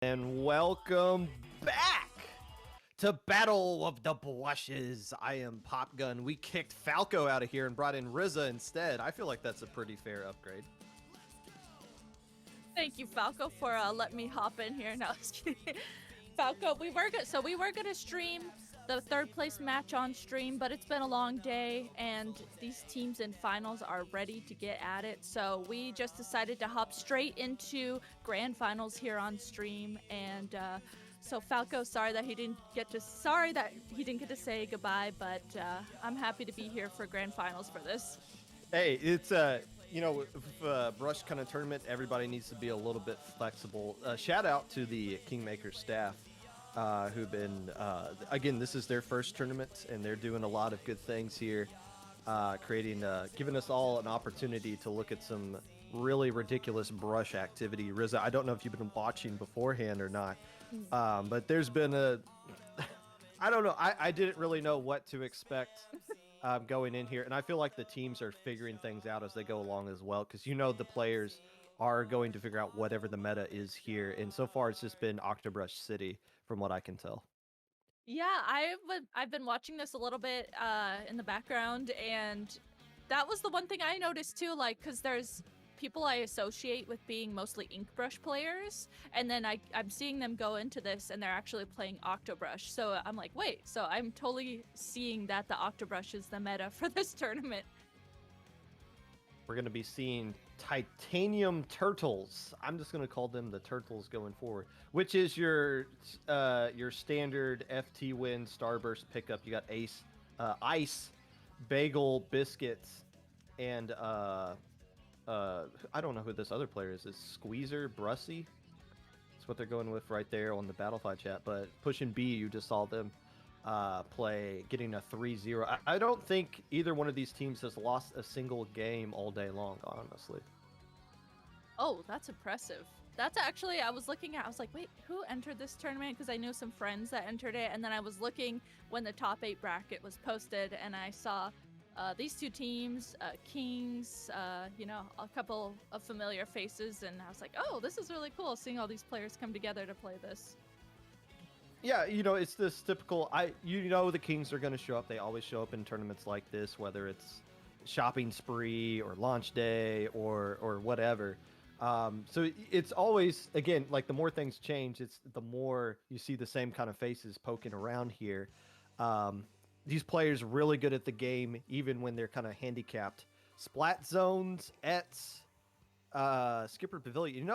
And welcome back to Battle of the Blushes. I am Popgun. We kicked Falco out of here and brought in Rizza instead. I feel like that's a pretty fair upgrade. Thank you, Falco, for letting me hop in here. No, I was kidding. Falco, we were gonna stream the third place match on stream, but it's been a long day, and these teams in finals are ready to get at it. So we just decided to hop straight into grand finals here on stream. And so Falco, sorry that he didn't get to say goodbye, but I'm happy to be here for grand finals for this. Hey, it's with brush kind of tournament, everybody needs to be a little bit flexible. Shout out to the Kingmaker staff who've been, again, this is their first tournament, and they're doing a lot of good things here, giving us all an opportunity to look at some really ridiculous brush activity. Rizza, I don't know if you've been watching beforehand or not, but there's been I don't know, I didn't really know what to expect going in here, and I feel like the teams are figuring things out as they go along as well, because the players are going to figure out whatever the meta is here, and so far it's just been Octobrush City from what I can tell. Yeah, I've been watching this a little bit in the background, and that was the one thing I noticed too, like, because there's people I associate with being mostly Inkbrush players, and then I'm seeing them go into this and they're actually playing Octobrush. So I'm like, wait, so I'm totally seeing that the Octobrush is the meta for this tournament. We're going to be seeing Titanium Turtles. I'm just going to call them the Turtles going forward, which is your standard FT Win Starburst pickup. You got Ice, Bagel, Biscuits, and I don't know who this other player is. Is Squeezer, Brussy? That's what they're going with right there on the Battlefy chat. But Pushing B, you just saw them play, getting a 3-0. I don't think either one of these teams has lost a single game all day long, honestly. Oh, that's impressive. That's actually, I was looking at, I was like, wait, who entered this tournament? Because I knew some friends that entered it, and then I was looking when the top 8 bracket was posted, and I saw these two teams, Kings, a couple of familiar faces, and I was like, oh, this is really cool, seeing all these players come together to play this. Yeah, it's this typical, the Kings are going to show up. They always show up in tournaments like this, whether it's shopping spree or launch day or whatever. So it's always, again, like the more things change, it's the more you see the same kind of faces poking around here. These players really good at the game, even when they're kind of handicapped. Splat zones, Ets, Skipper Pavilion.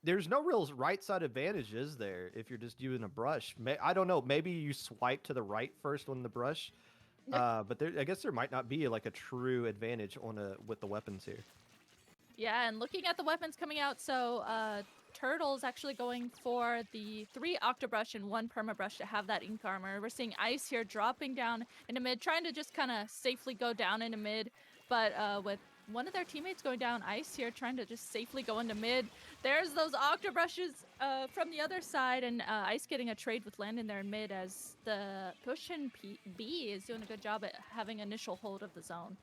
There's no real right side advantage, is there, if you're just using a brush? I don't know. Maybe you swipe to the right first on the brush, but I guess there might not be like a true advantage with the weapons here. Yeah, and looking at the weapons coming out, so Turtle's actually going for the 3 Octobrush and 1 Permabrush to have that ink armor. We're seeing Ice here dropping down into mid, trying to just kind of safely go down into mid, but with one of their teammates going down, Ice here trying to just safely go into mid. There's those Octobrushes from the other side, and Ice getting a trade with Landon there in mid as the Push-in B is doing a good job at having initial hold of the zone.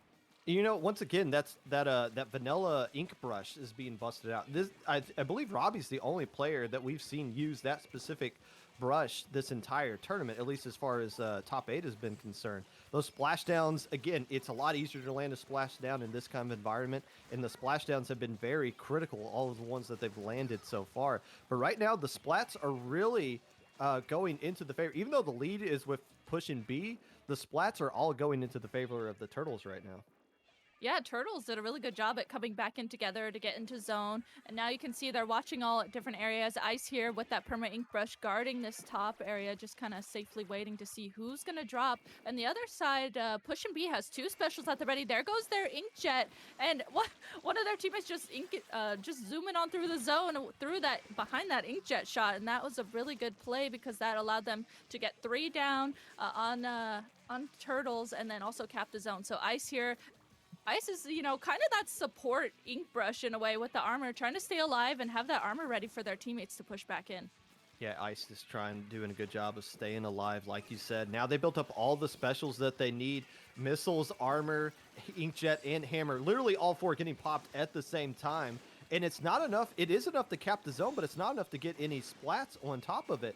Once again, that vanilla ink brush is being busted out. I believe Robbie's the only player that we've seen use that specific brush this entire tournament, at least as far as top 8 has been concerned. Those splashdowns, again, it's a lot easier to land a splashdown in this kind of environment, and the splashdowns have been very critical, all of the ones that they've landed so far. But right now, the splats are really going into the favor. Even though the lead is with Push and B, the splats are all going into the favor of the Turtles right now. Yeah, Turtles did a really good job at coming back in together to get into zone. And now you can see they're watching all at different areas. Ice here with that perma ink brush guarding this top area, just kind of safely waiting to see who's going to drop. And the other side, Push and B has 2 specials at the ready. There goes their inkjet. And one of their teammates just just zooming on through the zone through that behind that inkjet shot. And that was a really good play because that allowed them to get 3 down on Turtles and then also cap the zone. So Ice here. Ice is, kind of that support ink brush in a way with the armor, trying to stay alive and have that armor ready for their teammates to push back in. Yeah, Ice is doing a good job of staying alive, like you said. Now they built up all the specials that they need. Missiles, armor, inkjet, and hammer. Literally all 4 getting popped at the same time. And it's not enough. It is enough to cap the zone, but it's not enough to get any splats on top of it.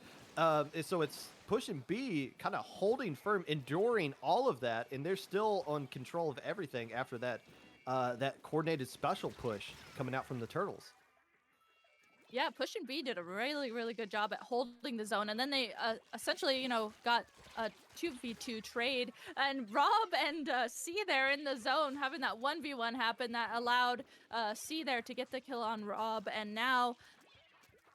So it's Push and B kind of holding firm, enduring all of that, and they're still on control of everything after that that coordinated special push coming out from the Turtles. Yeah, Push and B did a really, really good job at holding the zone, and then they essentially, got a 2v2 trade, and Rob and C there in the zone having that 1v1 happen that allowed C there to get the kill on Rob, and now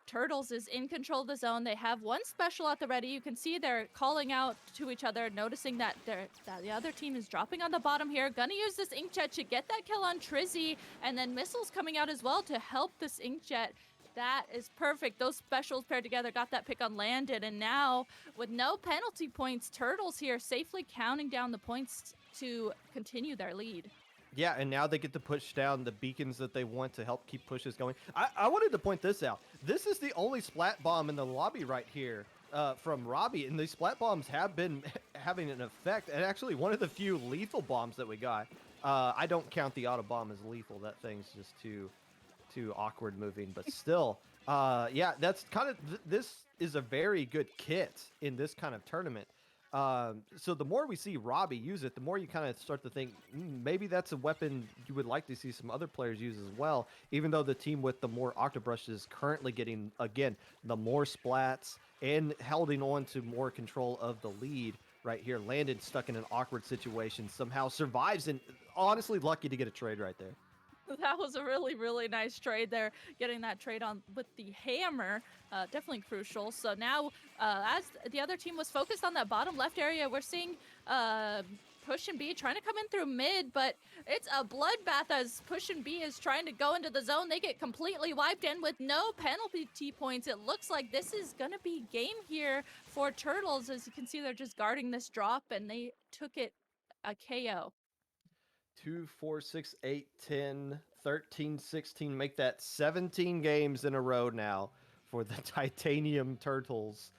Turtles is in control of the zone. They have 1 special at the ready. You can see they're calling out to each other, noticing that the other team is dropping on the bottom here. Gonna use this inkjet to get that kill on Trizzy, and then missiles coming out as well to help this inkjet. That is perfect. Those specials paired together got that pick on Landon, and now with no penalty points, Turtles here safely counting down the points to continue their lead. Yeah, and now they get to push down the beacons that they want to help keep pushes going. I wanted to point this out. This is the only splat bomb in the lobby right here from Robbie, and these splat bombs have been having an effect, and actually one of the few lethal bombs that we got. I don't count the auto bomb as lethal. That thing's just too awkward moving, but still, yeah, that's kind of, this is a very good kit in this kind of tournament. So the more we see Robbie use it, the more you kind of start to think, maybe that's a weapon you would like to see some other players use as well, even though the team with the more Octobrush is currently getting, again, the more splats and holding on to more control of the lead right here. Landon stuck in an awkward situation, somehow survives, and honestly lucky to get a trade right there. That was a really, really nice trade there. Getting that trade on with the hammer, definitely crucial. So now, as the other team was focused on that bottom left area, we're seeing Push and B trying to come in through mid, but it's a bloodbath as Push and B is trying to go into the zone. They get completely wiped in with no penalty points. It looks like this is going to be game here for Turtles. As you can see, they're just guarding this drop, and they took it a KO. 2, 4, 6, 8, 10, 13, 16. Make that 17 games in a row now for the Titanium Turtles,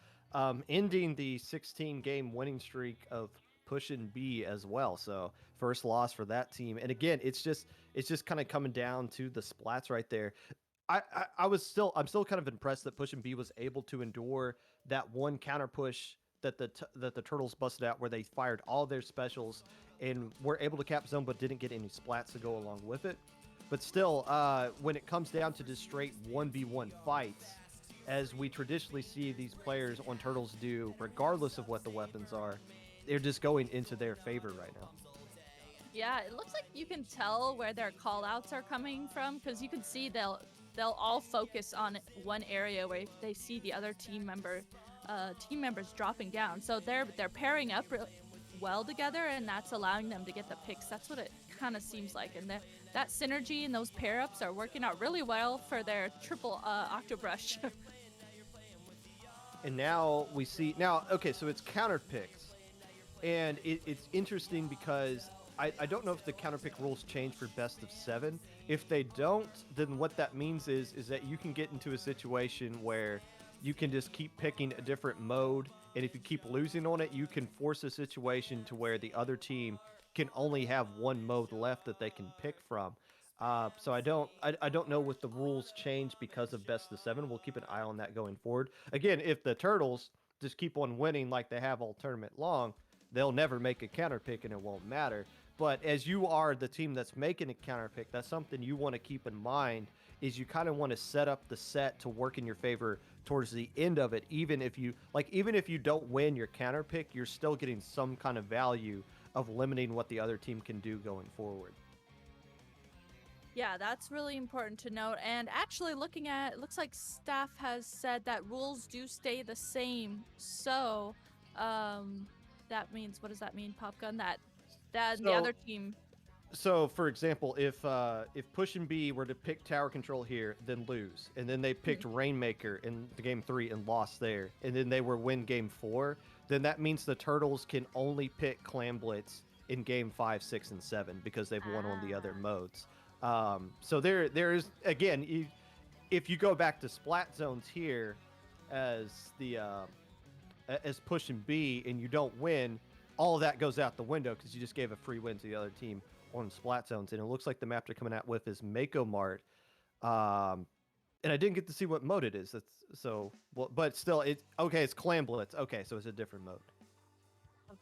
ending the 16-game winning streak of Push and B as well. So first loss for that team. And again, it's just kind of coming down to the splats right there. I'm still kind of impressed that Push and B was able to endure that one counter push that the Turtles busted out, where they fired all their specials and were able to cap zone, but didn't get any splats to go along with it. But still, when it comes down to just straight 1v1 fights, as we traditionally see these players on Turtles do, regardless of what the weapons are, they're just going into their favor right now. Yeah, it looks like you can tell where their call-outs are coming from, because you can see they'll all focus on one area where they see the other team members dropping down. So they're pairing up well together, and that's allowing them to get the picks. That's what it kind of seems like, and that synergy and those pair ups are working out really well for their triple Octobrush. And now we see okay, so it's counter picks, and it's interesting because I don't know if the counter pick rules change for best of 7. If they don't, then what that means is that you can get into a situation where you can just keep picking a different mode, and if you keep losing on it, you can force a situation to where the other team can only have one mode left that they can pick from. So I don't know what the rules change because of best of 7. We'll keep an eye on that going forward. Again, if the Turtles just keep on winning like they have all tournament long, they'll never make a counter pick and it won't matter. But as you are the team that's making a counter pick, that's something you want to keep in mind, is you kind of want to set up the set to work in your favor towards the end of it. Even if you don't win your counter pick, you're still getting some kind of value of limiting what the other team can do going forward. Yeah, that's really important to note. And actually, looking at, it looks like staff has said that rules do stay the same. So, that means, what does that mean, Popgun? That the other team. So, for example, if Push and B were to pick tower control here, then lose, and then they picked Rainmaker in the game 3 and lost there, and then they were win game 4, then that means the Turtles can only pick Clam Blitz in game 5, 6, and 7 because they've won on the other modes. So there's again, if you go back to Splat Zones here as the as Push and B and you don't win, all of that goes out the window because you just gave a free win to the other team on Splat Zones. And it looks like the map they're coming out with is Mako Mart. And I didn't get to see what mode it is. That's so well, but still, it's okay. It's Clam Blitz. Okay, so it's a different mode.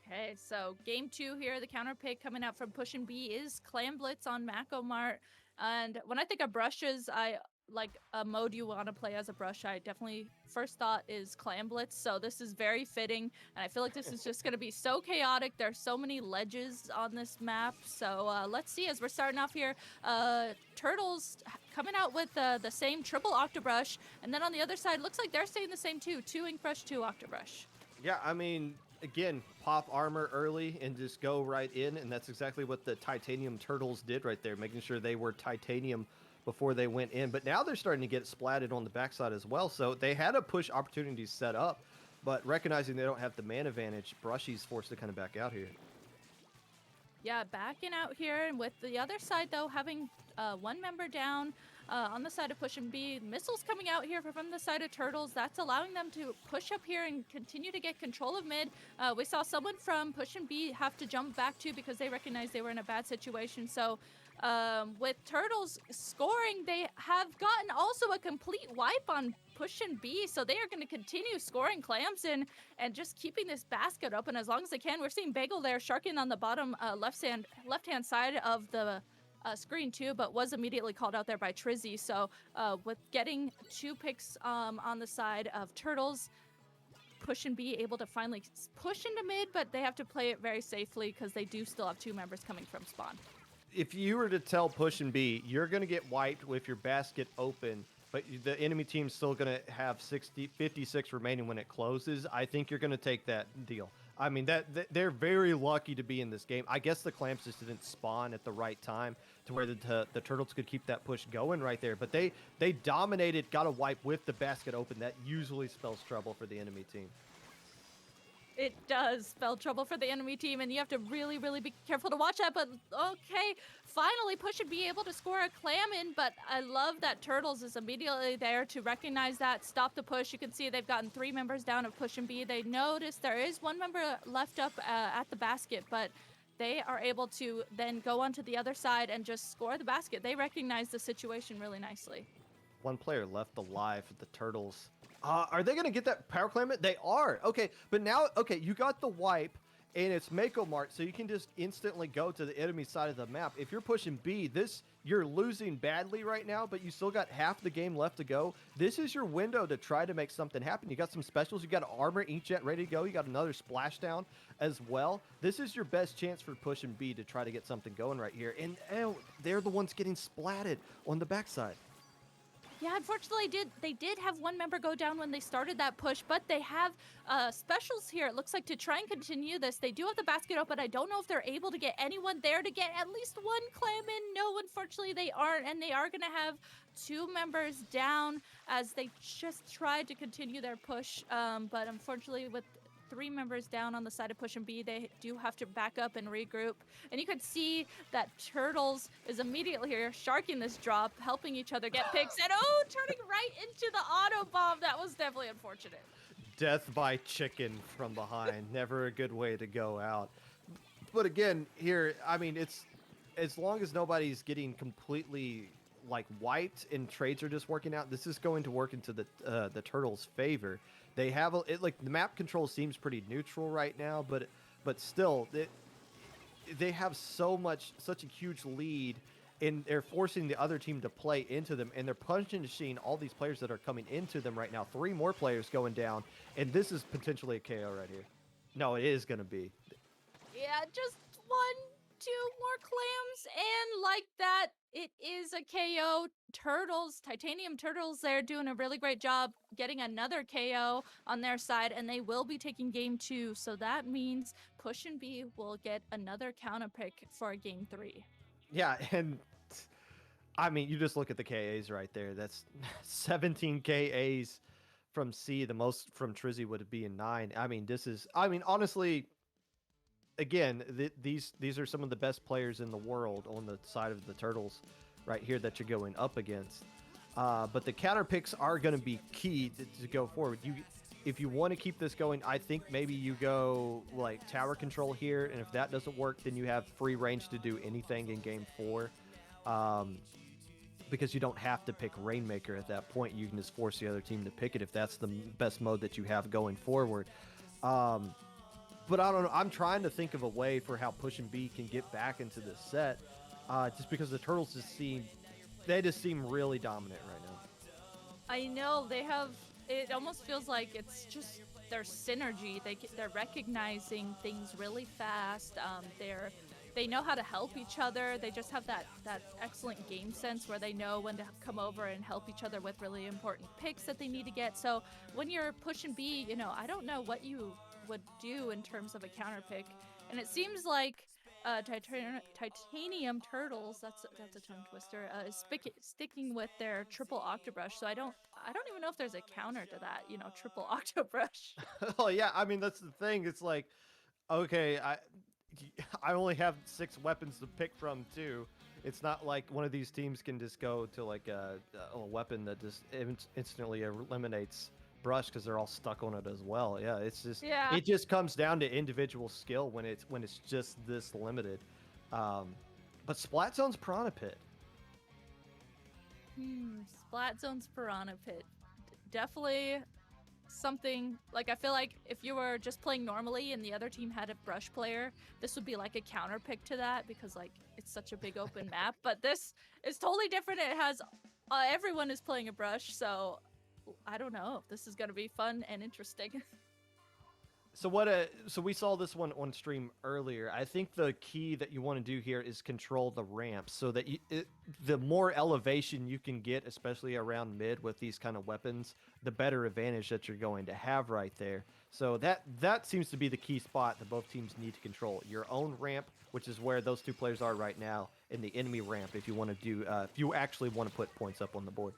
Okay, so game 2 here, the counter pick coming out from Push and B is Clam Blitz on Mako Mart. And when I think of brushes, I like a mode you want to play as a brush. I definitely first thought is Clam Blitz. So this is very fitting, and I feel like this is just going to be so chaotic. There's so many ledges on this map. So let's see as we're starting off here. Turtles coming out with the same triple Octobrush, and then on the other side, looks like they're staying the same too. 2 Ink Brush, 2 Octobrush. Yeah, I mean, again, pop armor early and just go right in, and that's exactly what the Titanium Turtles did right there, making sure they were Titanium before they went in. But now they're starting to get splatted on the backside as well, so they had a push opportunity set up, but recognizing they don't have the man advantage, Brushy's forced to kind of back out here. Yeah, backing out here, and with the other side, though, having one member down on the side of Push and B. Missiles coming out here from the side of Turtles. That's allowing them to push up here and continue to get control of mid. We saw someone from Push and B have to jump back too because they recognized they were in a bad situation. So with Turtles scoring, they have gotten also a complete wipe on Push and B, so they are going to continue scoring clams and just keeping this basket open as long as they can. We're seeing Bagel there sharking on the bottom left-hand side of the screen too, but was immediately called out there by Trizzy. So with getting 2 picks on the side of Turtles, Push and B able to finally push into mid, but they have to play it very safely because they do still have 2 members coming from spawn. If you were to tell Push and B, you're going to get wiped with your basket open, but the enemy team's still going to have 56 remaining when it closes, I think you're going to take that deal. I mean, they're very lucky to be in this game. I guess the Clamps just didn't spawn at the right time to where the Turtles could keep that push going right there. But they dominated, got a wipe with the basket open. That usually spells trouble for the enemy team. It does spell trouble for the enemy team, and you have to really, really be careful to watch that. But okay, finally Push and be able to score a clam in, but I love that Turtles is immediately there to recognize that, stop the push. You can see they've gotten 3 members down of Push and B. They notice there is 1 member left up at the basket, but they are able to then go onto the other side and just score the basket. They recognize the situation really nicely. 1 player left alive for the Turtles. Are they going to get that power claimant? They are. Okay, but now, okay, you got the wipe, and it's Mako Mart, so you can just instantly go to the enemy side of the map. If you're pushing B, you're losing badly right now, but you still got half the game left to go. This is your window to try to make something happen. You got some specials. You got armor, inkjet ready to go. You got another splashdown as well. This is your best chance for pushing B to try to get something going right here. And they're the ones getting splatted on the backside. Yeah, unfortunately, they did have 1 member go down when they started that push, but they have specials here, it looks like, to try and continue this. They do have the basket open. I don't know if they're able to get anyone there to get at least 1 clam in. No, unfortunately, they aren't, and they are going to have 2 members down as they just tried to continue their push, but unfortunately, with 3 members down on the side of Push and B, they do have to back up and regroup. And you could see that Turtles is immediately here, sharking this drop, helping each other get picks, and turning right into the auto bomb. That was definitely unfortunate. Death by chicken from behind. Never a good way to go out. But again, here, I mean, it's as long as nobody's getting completely like wiped and trades are just working out, this is going to work into the Turtles' favor. They have the map control seems pretty neutral right now, but still they have such a huge lead, and they're forcing the other team to play into them, and they're punching machine all these players that are coming into them right now. 3 more players going down, and this is potentially a KO right here. No, it is going to be. Yeah, just 1 two more clams, and like that, it is a KO. Turtles, Titanium Turtles, they're doing a really great job getting another KO on their side, and they will be taking game 2. So that means Push and B will get another counter pick for game 3. Yeah, and I mean, you just look at the KAs right there. That's 17 KAs from C. The most from Trizzy would be in 9. I mean, honestly, again, these are some of the best players in the world on the side of the Turtles right here that you're going up against. But the counter picks are going to be key to go forward. If you want to keep this going, I think maybe you go like tower control here, and if that doesn't work, then you have free range to do anything in game 4. Because you don't have to pick Rainmaker at that point. You can just force the other team to pick it if that's the best mode that you have going forward. But I don't know. I'm trying to think of a way for how Push and B can get back into this set, just because the Turtles just seem really dominant right now. I know they have. It almost feels like it's just their synergy. They're recognizing things really fast. They know how to help each other. They just have that excellent game sense where they know when to come over and help each other with really important picks that they need to get. So when you're pushing B, I don't know what you would do in terms of a counter pick. And it seems like Titanium Turtles, that's a tongue twister, is sticking with their triple Octobrush. So I don't even know if there's a counter to that, triple Octobrush. Oh yeah, I mean that's the thing. It's like, okay, I only have 6 weapons to pick from too. It's not like one of these teams can just go to like a weapon that just instantly eliminates brush because they're all stuck on it as well. Yeah, it just comes down to individual skill when it's just this limited. But Splat Zone's Piranha Pit. Splat Zone's Piranha Pit. Definitely something, like, I feel like if you were just playing normally and the other team had a brush player, this would be like a counter pick to that because like it's such a big open map. But this is totally different. It has everyone is playing a brush, so I don't know. This is gonna be fun and interesting. So we saw this one on stream earlier. I think the key that you want to do here is control the ramps so that the more elevation you can get, especially around mid with these kind of weapons, the better advantage that you're going to have right there. So that seems to be the key spot that both teams need to control. Your own ramp, which is where those two players are right now, and the enemy ramp if you want to do if you actually want to put points up on the board.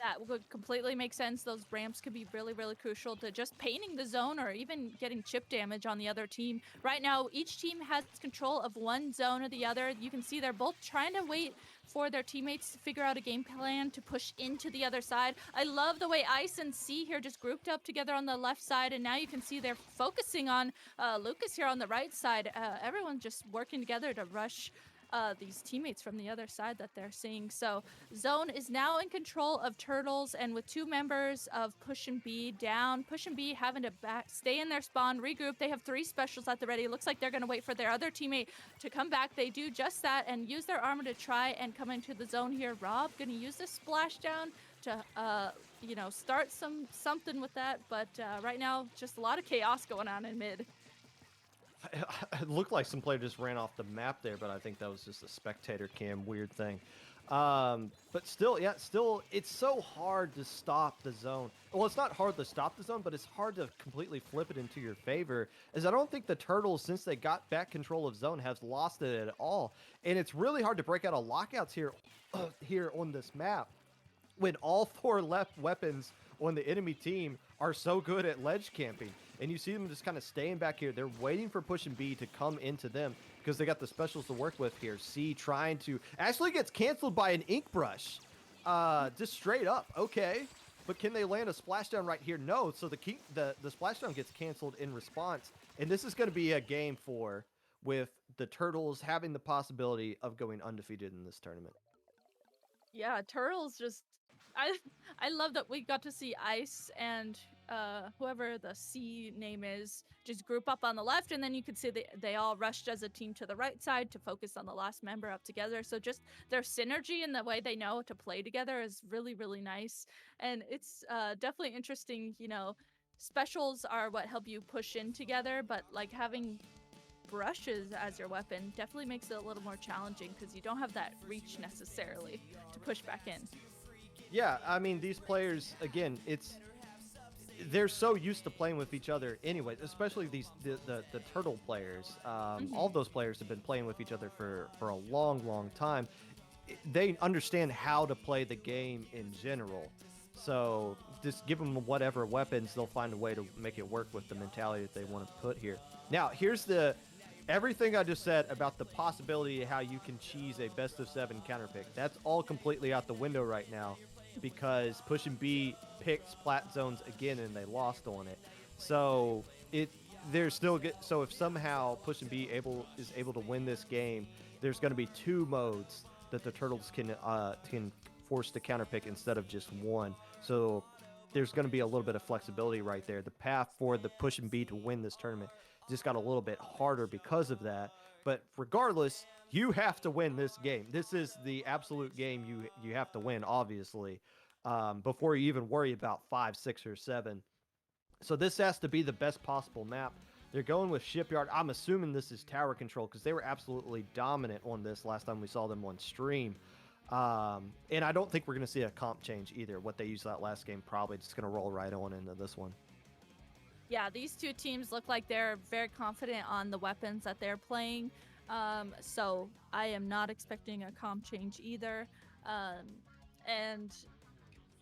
That would completely make sense. Those ramps could be really, really crucial to just painting the zone or even getting chip damage on the other team. Right now, each team has control of one zone or the other. You can see they're both trying to wait for their teammates to figure out a game plan to push into the other side. I love the way Ice and C here just grouped up together on the left side, and now you can see they're focusing on Lucas here on the right side. Everyone's just working together to rush these teammates from the other side that they're seeing. So Zone is now in control of Turtles, and with 2 members of Push and B down, Push and B having to stay in their spawn, regroup. They have 3 specials at the ready. It looks like they're going to wait for their other teammate to come back. They do just that and use their armor to try and come into the zone here. Rob going to use this splashdown to start something with that, but right now just a lot of chaos going on in mid. It looked like some player just ran off the map there, but I think that was just a spectator cam weird thing. But still, it's so hard to stop the zone. Well, it's not hard to stop the zone, but it's hard to completely flip it into your favor, as I don't think the Turtles, since they got back control of zone, have lost it at all. And it's really hard to break out of lockouts here on this map when all 4 left weapons on the enemy team are so good at ledge camping. And you see them just kind of staying back here. They're waiting for Push and B to come into them because they got the specials to work with here. C trying to actually gets canceled by an ink brush. Just straight up. Okay. But can they land a splashdown right here? No. So the splashdown gets canceled in response. And this is going to be a game 4 with the Turtles having the possibility of going undefeated in this tournament. Yeah, Turtles just... I love that we got to see Ice and whoever the C name is just group up on the left, and then you could see they all rushed as a team to the right side to focus on the last member up together. So just their synergy and the way they know to play together is really, really nice. And it's definitely interesting, specials are what help you push in together, but like having brushes as your weapon definitely makes it a little more challenging because you don't have that reach necessarily to push back in. Yeah, I mean, these players, again, they're so used to playing with each other anyway, especially the turtle players. All of those players have been playing with each other for a long time. They understand how to play the game in general. So just give them whatever weapons, they'll find a way to make it work with the mentality that they want to put here. Now, here's everything I just said about the possibility of how you can cheese a best of 7 counter pick. That's all completely out the window right now because Push and B picked Splat Zones again and they lost on it. So so if somehow Push and B is able to win this game, there's going to be 2 modes that the Turtles can force to counter pick instead of just one. So there's going to be a little bit of flexibility right there. The path for the Push and B to win this tournament just got a little bit harder because of that. But regardless, you have to win this game. This is the absolute game you have to win, obviously, before you even worry about 5, 6, or 7. So this has to be the best possible map. They're going with Shipyard. I'm assuming this is tower control because they were absolutely dominant on this last time we saw them on stream. And I don't think we're going to see a comp change either. What they used that last game probably just going to roll right on into this one. Yeah, these two teams look like they're very confident on the weapons that they're playing. So I am not expecting a comp change either. And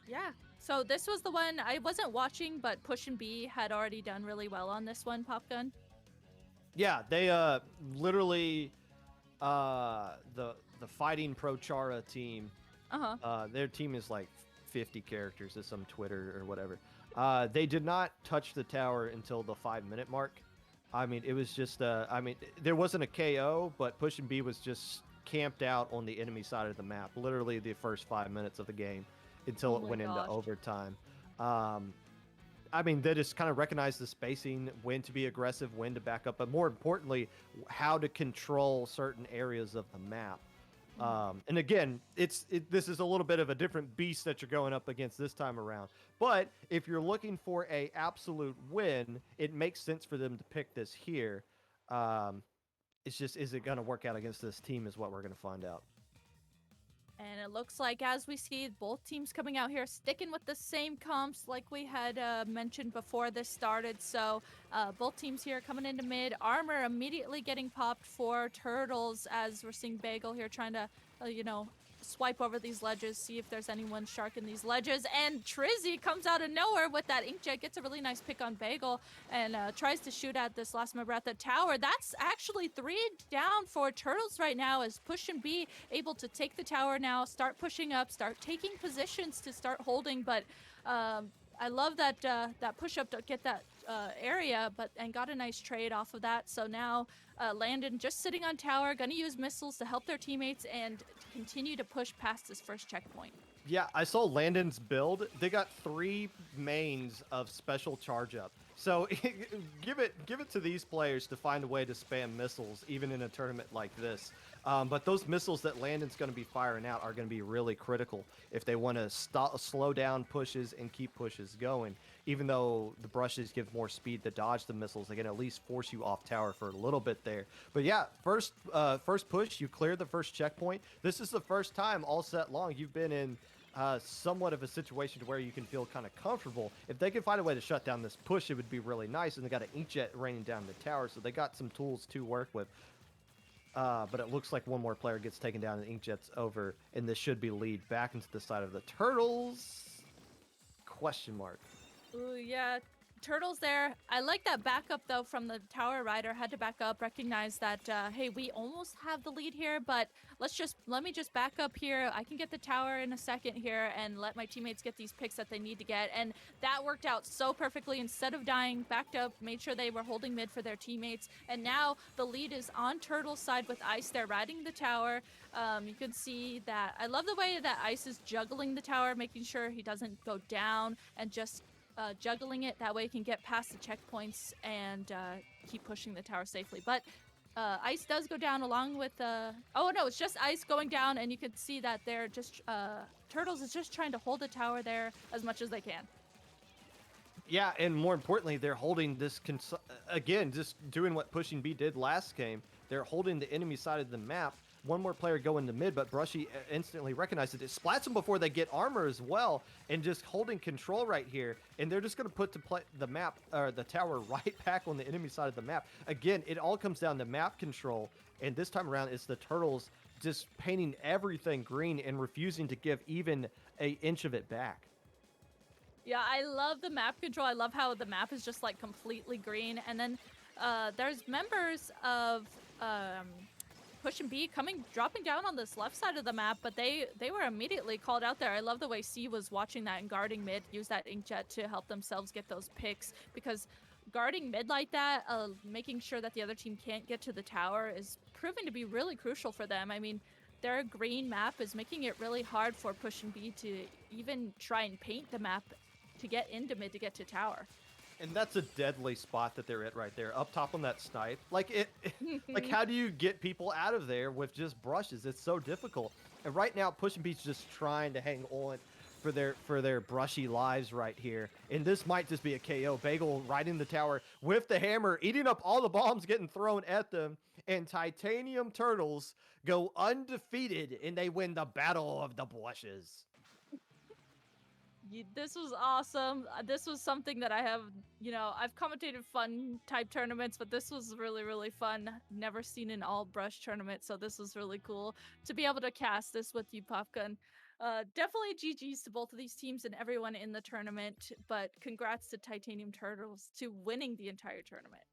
yeah, so this was the one I wasn't watching, but Push and B had already done really well on this one, Popgun. Yeah, they literally the Fighting Pro Chara team. Their team is like 50 characters at some Twitter or whatever. They did not touch the tower until the 5-minute mark. I mean, it was just there wasn't a KO, but Push and B was just camped out on the enemy side of the map, literally the first 5 minutes of the game until it went into overtime. I mean, they just kind of recognized the spacing, when to be aggressive, when to back up, but more importantly, how to control certain areas of the map. And again, this is a little bit of a different beast that you're going up against this time around. But if you're looking for a absolute win, it makes sense for them to pick this here. It's just, is it going to work out against this team is what we're going to find out. And it looks like, as we see, both teams coming out here sticking with the same comps like we had mentioned before this started. So both teams here coming into mid. Armor immediately getting popped for Turtles as we're seeing Bagel here trying to, swipe over these ledges, see if there's anyone sharking these ledges. And Trizzy comes out of nowhere with that inkjet, gets a really nice pick on Bagel, and tries to shoot at this last member at the tower. That's actually 3 down for Turtles right now as Push and B able to take the tower now, start pushing up, start taking positions to start holding. But I love that that push up to get that area, and got a nice trade off of that. So now Landon just sitting on tower, gonna use missiles to help their teammates and continue to push past this first checkpoint. Yeah, I saw Landon's build. They got 3 mains of special charge up. So give it to these players to find a way to spam missiles, even in a tournament like this. But those missiles that Landon's going to be firing out are going to be really critical if they want to slow down pushes and keep pushes going. Even though the brushes give more speed to dodge the missiles, they can at least force you off tower for a little bit there. But yeah, first push, you clear the first checkpoint. This is the first time all set long you've been in somewhat of a situation to where you can feel kind of comfortable. If they can find a way to shut down this push, it would be really nice. And they got an inkjet raining down the tower, so they got some tools to work with. But it looks like one more player gets taken down and inkjet's over, and this should be lead back into the side of the Turtles. Question mark. Ooh, yeah. Turtles there. I like that backup though from the tower rider. Had to back up, recognize that hey, we almost have the lead here, but let me just back up here. I can get the tower in a second here and let my teammates get these picks that they need to get. And that worked out so perfectly. Instead of dying, backed up, made sure they were holding mid for their teammates. And now the lead is on Turtles' side with Ice there riding the tower. You can see that. I love the way that Ice is juggling the tower, making sure he doesn't go down and just juggling it. That way he can get past the checkpoints and keep pushing the tower safely. But Ice does go down along with oh no, it's just Ice going down, and you can see that they're just Turtles is just trying to hold the tower there as much as they can. Yeah, and more importantly, they're holding this again, just doing what Pushing B did last game. They're holding the enemy side of the map. One more player going to mid, but Brushy instantly recognizes it. Splats them before they get armor as well, and just holding control right here. And they're just going to put the map or the tower right back on the enemy side of the map. Again, it all comes down to map control, and this time around, it's the Turtles just painting everything green and refusing to give even an inch of it back. Yeah, I love the map control. I love how the map is just like completely green. And then there's members of Push and B dropping down on this left side of the map, but they were immediately called out there. I love the way C was watching that and guarding mid, use that inkjet to help themselves get those picks, because guarding mid like that, making sure that the other team can't get to the tower is proving to be really crucial for them. I mean, their green map is making it really hard for Push and B to even try and paint the map to get into mid to get to tower. And that's a deadly spot that they're at right there, up top on that snipe. Like like how do you get people out of there with just brushes? It's so difficult. And right now, Push and B's just trying to hang on for their brushy lives right here. And this might just be a KO. Bagel riding the tower with the hammer, eating up all the bombs getting thrown at them. And Titanium Turtles go undefeated, and they win the Battle of the Blushes. This was awesome. This was something that I have, I've commentated fun type tournaments, but this was really, really fun. Never seen an all brush tournament, so this was really cool to be able to cast this with you, Popgun. Definitely GG's to both of these teams and everyone in the tournament, but congrats to Titanium Turtles to winning the entire tournament.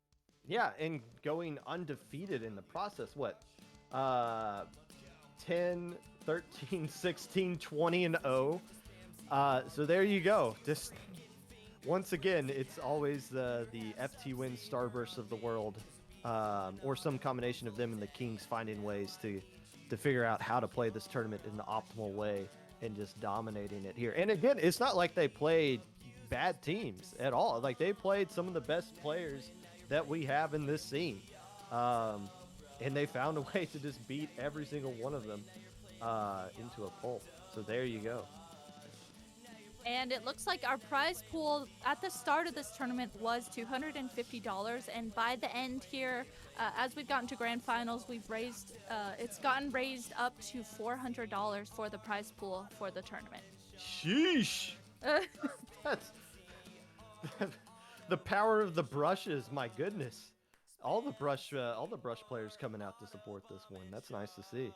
Yeah, and going undefeated in the process. What? 10, 13, 16, 20, and 0. So there you go. Just once again, it's always the FT Win Starburst of the world, or some combination of them and the Kings finding ways to figure out how to play this tournament in the optimal way and just dominating it here. And again, it's not like they played bad teams at all. Like, they played some of the best players that we have in this scene, and they found a way to just beat every single one of them into a pulp. So there you go. And it looks like our prize pool at the start of this tournament was $250, and by the end here, as we've gotten to grand finals, we've raised, it's gotten raised up to $400 for the prize pool for the tournament. Sheesh! That's the power of the brushes. My goodness, all the brush players coming out to support this one. That's nice to see.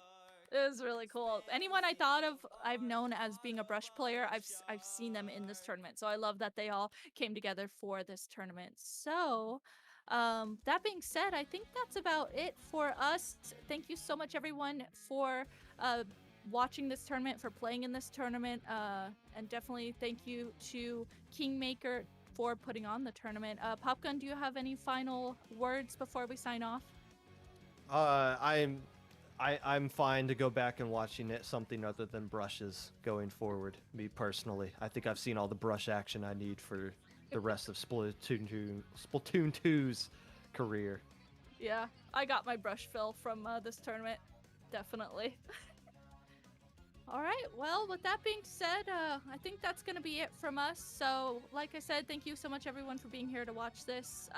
It was really cool. Anyone I've known as being a brush player, I've seen them in this tournament. So I love that they all came together for this tournament. So that being said, I think that's about it for us. Thank you so much, everyone, for watching this tournament, for playing in this tournament, and definitely thank you to Kingmaker for putting on the tournament. Popgun, do you have any final words before we sign off? I'm fine to go back and watching it something other than brushes going forward. Me personally, I think I've seen all the brush action I need for the rest of Splatoon 2's career. Yeah, I got my brush fill from this tournament, definitely. All right, well, with that being said, I think that's going to be it from us. So, like I said, thank you so much, everyone, for being here to watch this.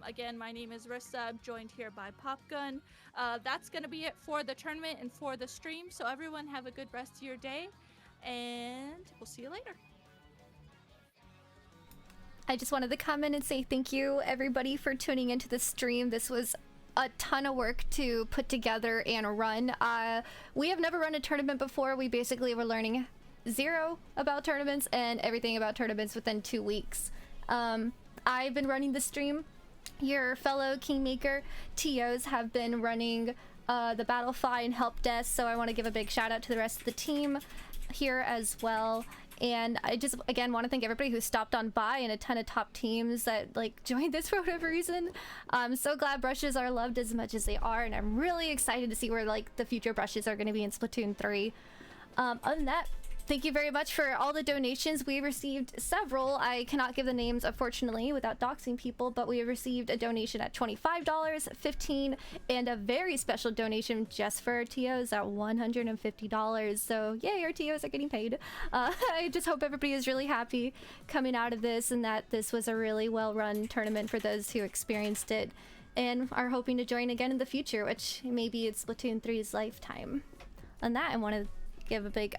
Again, my name is Rissa. I'm joined here by Popgun. That's going to be it for the tournament and for the stream. So, everyone, have a good rest of your day, and we'll see you later. I just wanted to comment and say thank you, everybody, for tuning into the stream. This was a ton of work to put together and run. We have never run a tournament before. We basically were learning zero about tournaments and everything about tournaments within 2 weeks. I've been running the stream. Your fellow Kingmaker TOs have been running the Battlefy and Help Desk, so I want to give a big shout out to the rest of the team here as well. And I just, again, want to thank everybody who stopped on by and a ton of top teams that, like, joined this for whatever reason. I'm so glad brushes are loved as much as they are, and I'm really excited to see where, like, the future brushes are going to be in Splatoon 3. Other than that, Thank you very much for all the donations. We received several. I cannot give the names, unfortunately, without doxing people, but we received a donation at $25, $15, and a very special donation just for our TOs at $150. So yay, our TOs are getting paid. I just hope everybody is really happy coming out of this and that this was a really well-run tournament for those who experienced it and are hoping to join again in the future, which maybe it's Splatoon 3's lifetime. On that, I want to give a big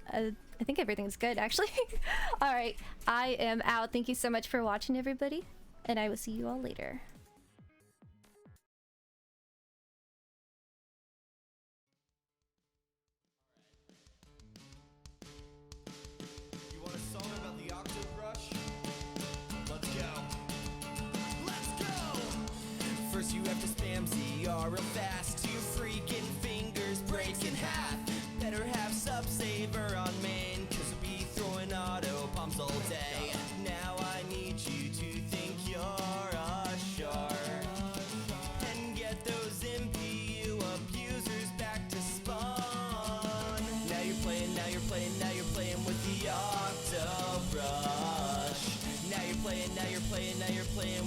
I think everything's good, actually. All right, I am out. Thank you so much for watching, everybody, and I will see you all later. You want a song about the Octobrush? Let's go. Let's go! First you have to spam ZR real fast. Your freaking fingers break in half. Better have sub-saver on main, cause we'll be throwing auto bombs all day. Now I need you to think you're a shark and get those MPU abusers back to spawn. Now you're playing with the Octobrush. Now you're playing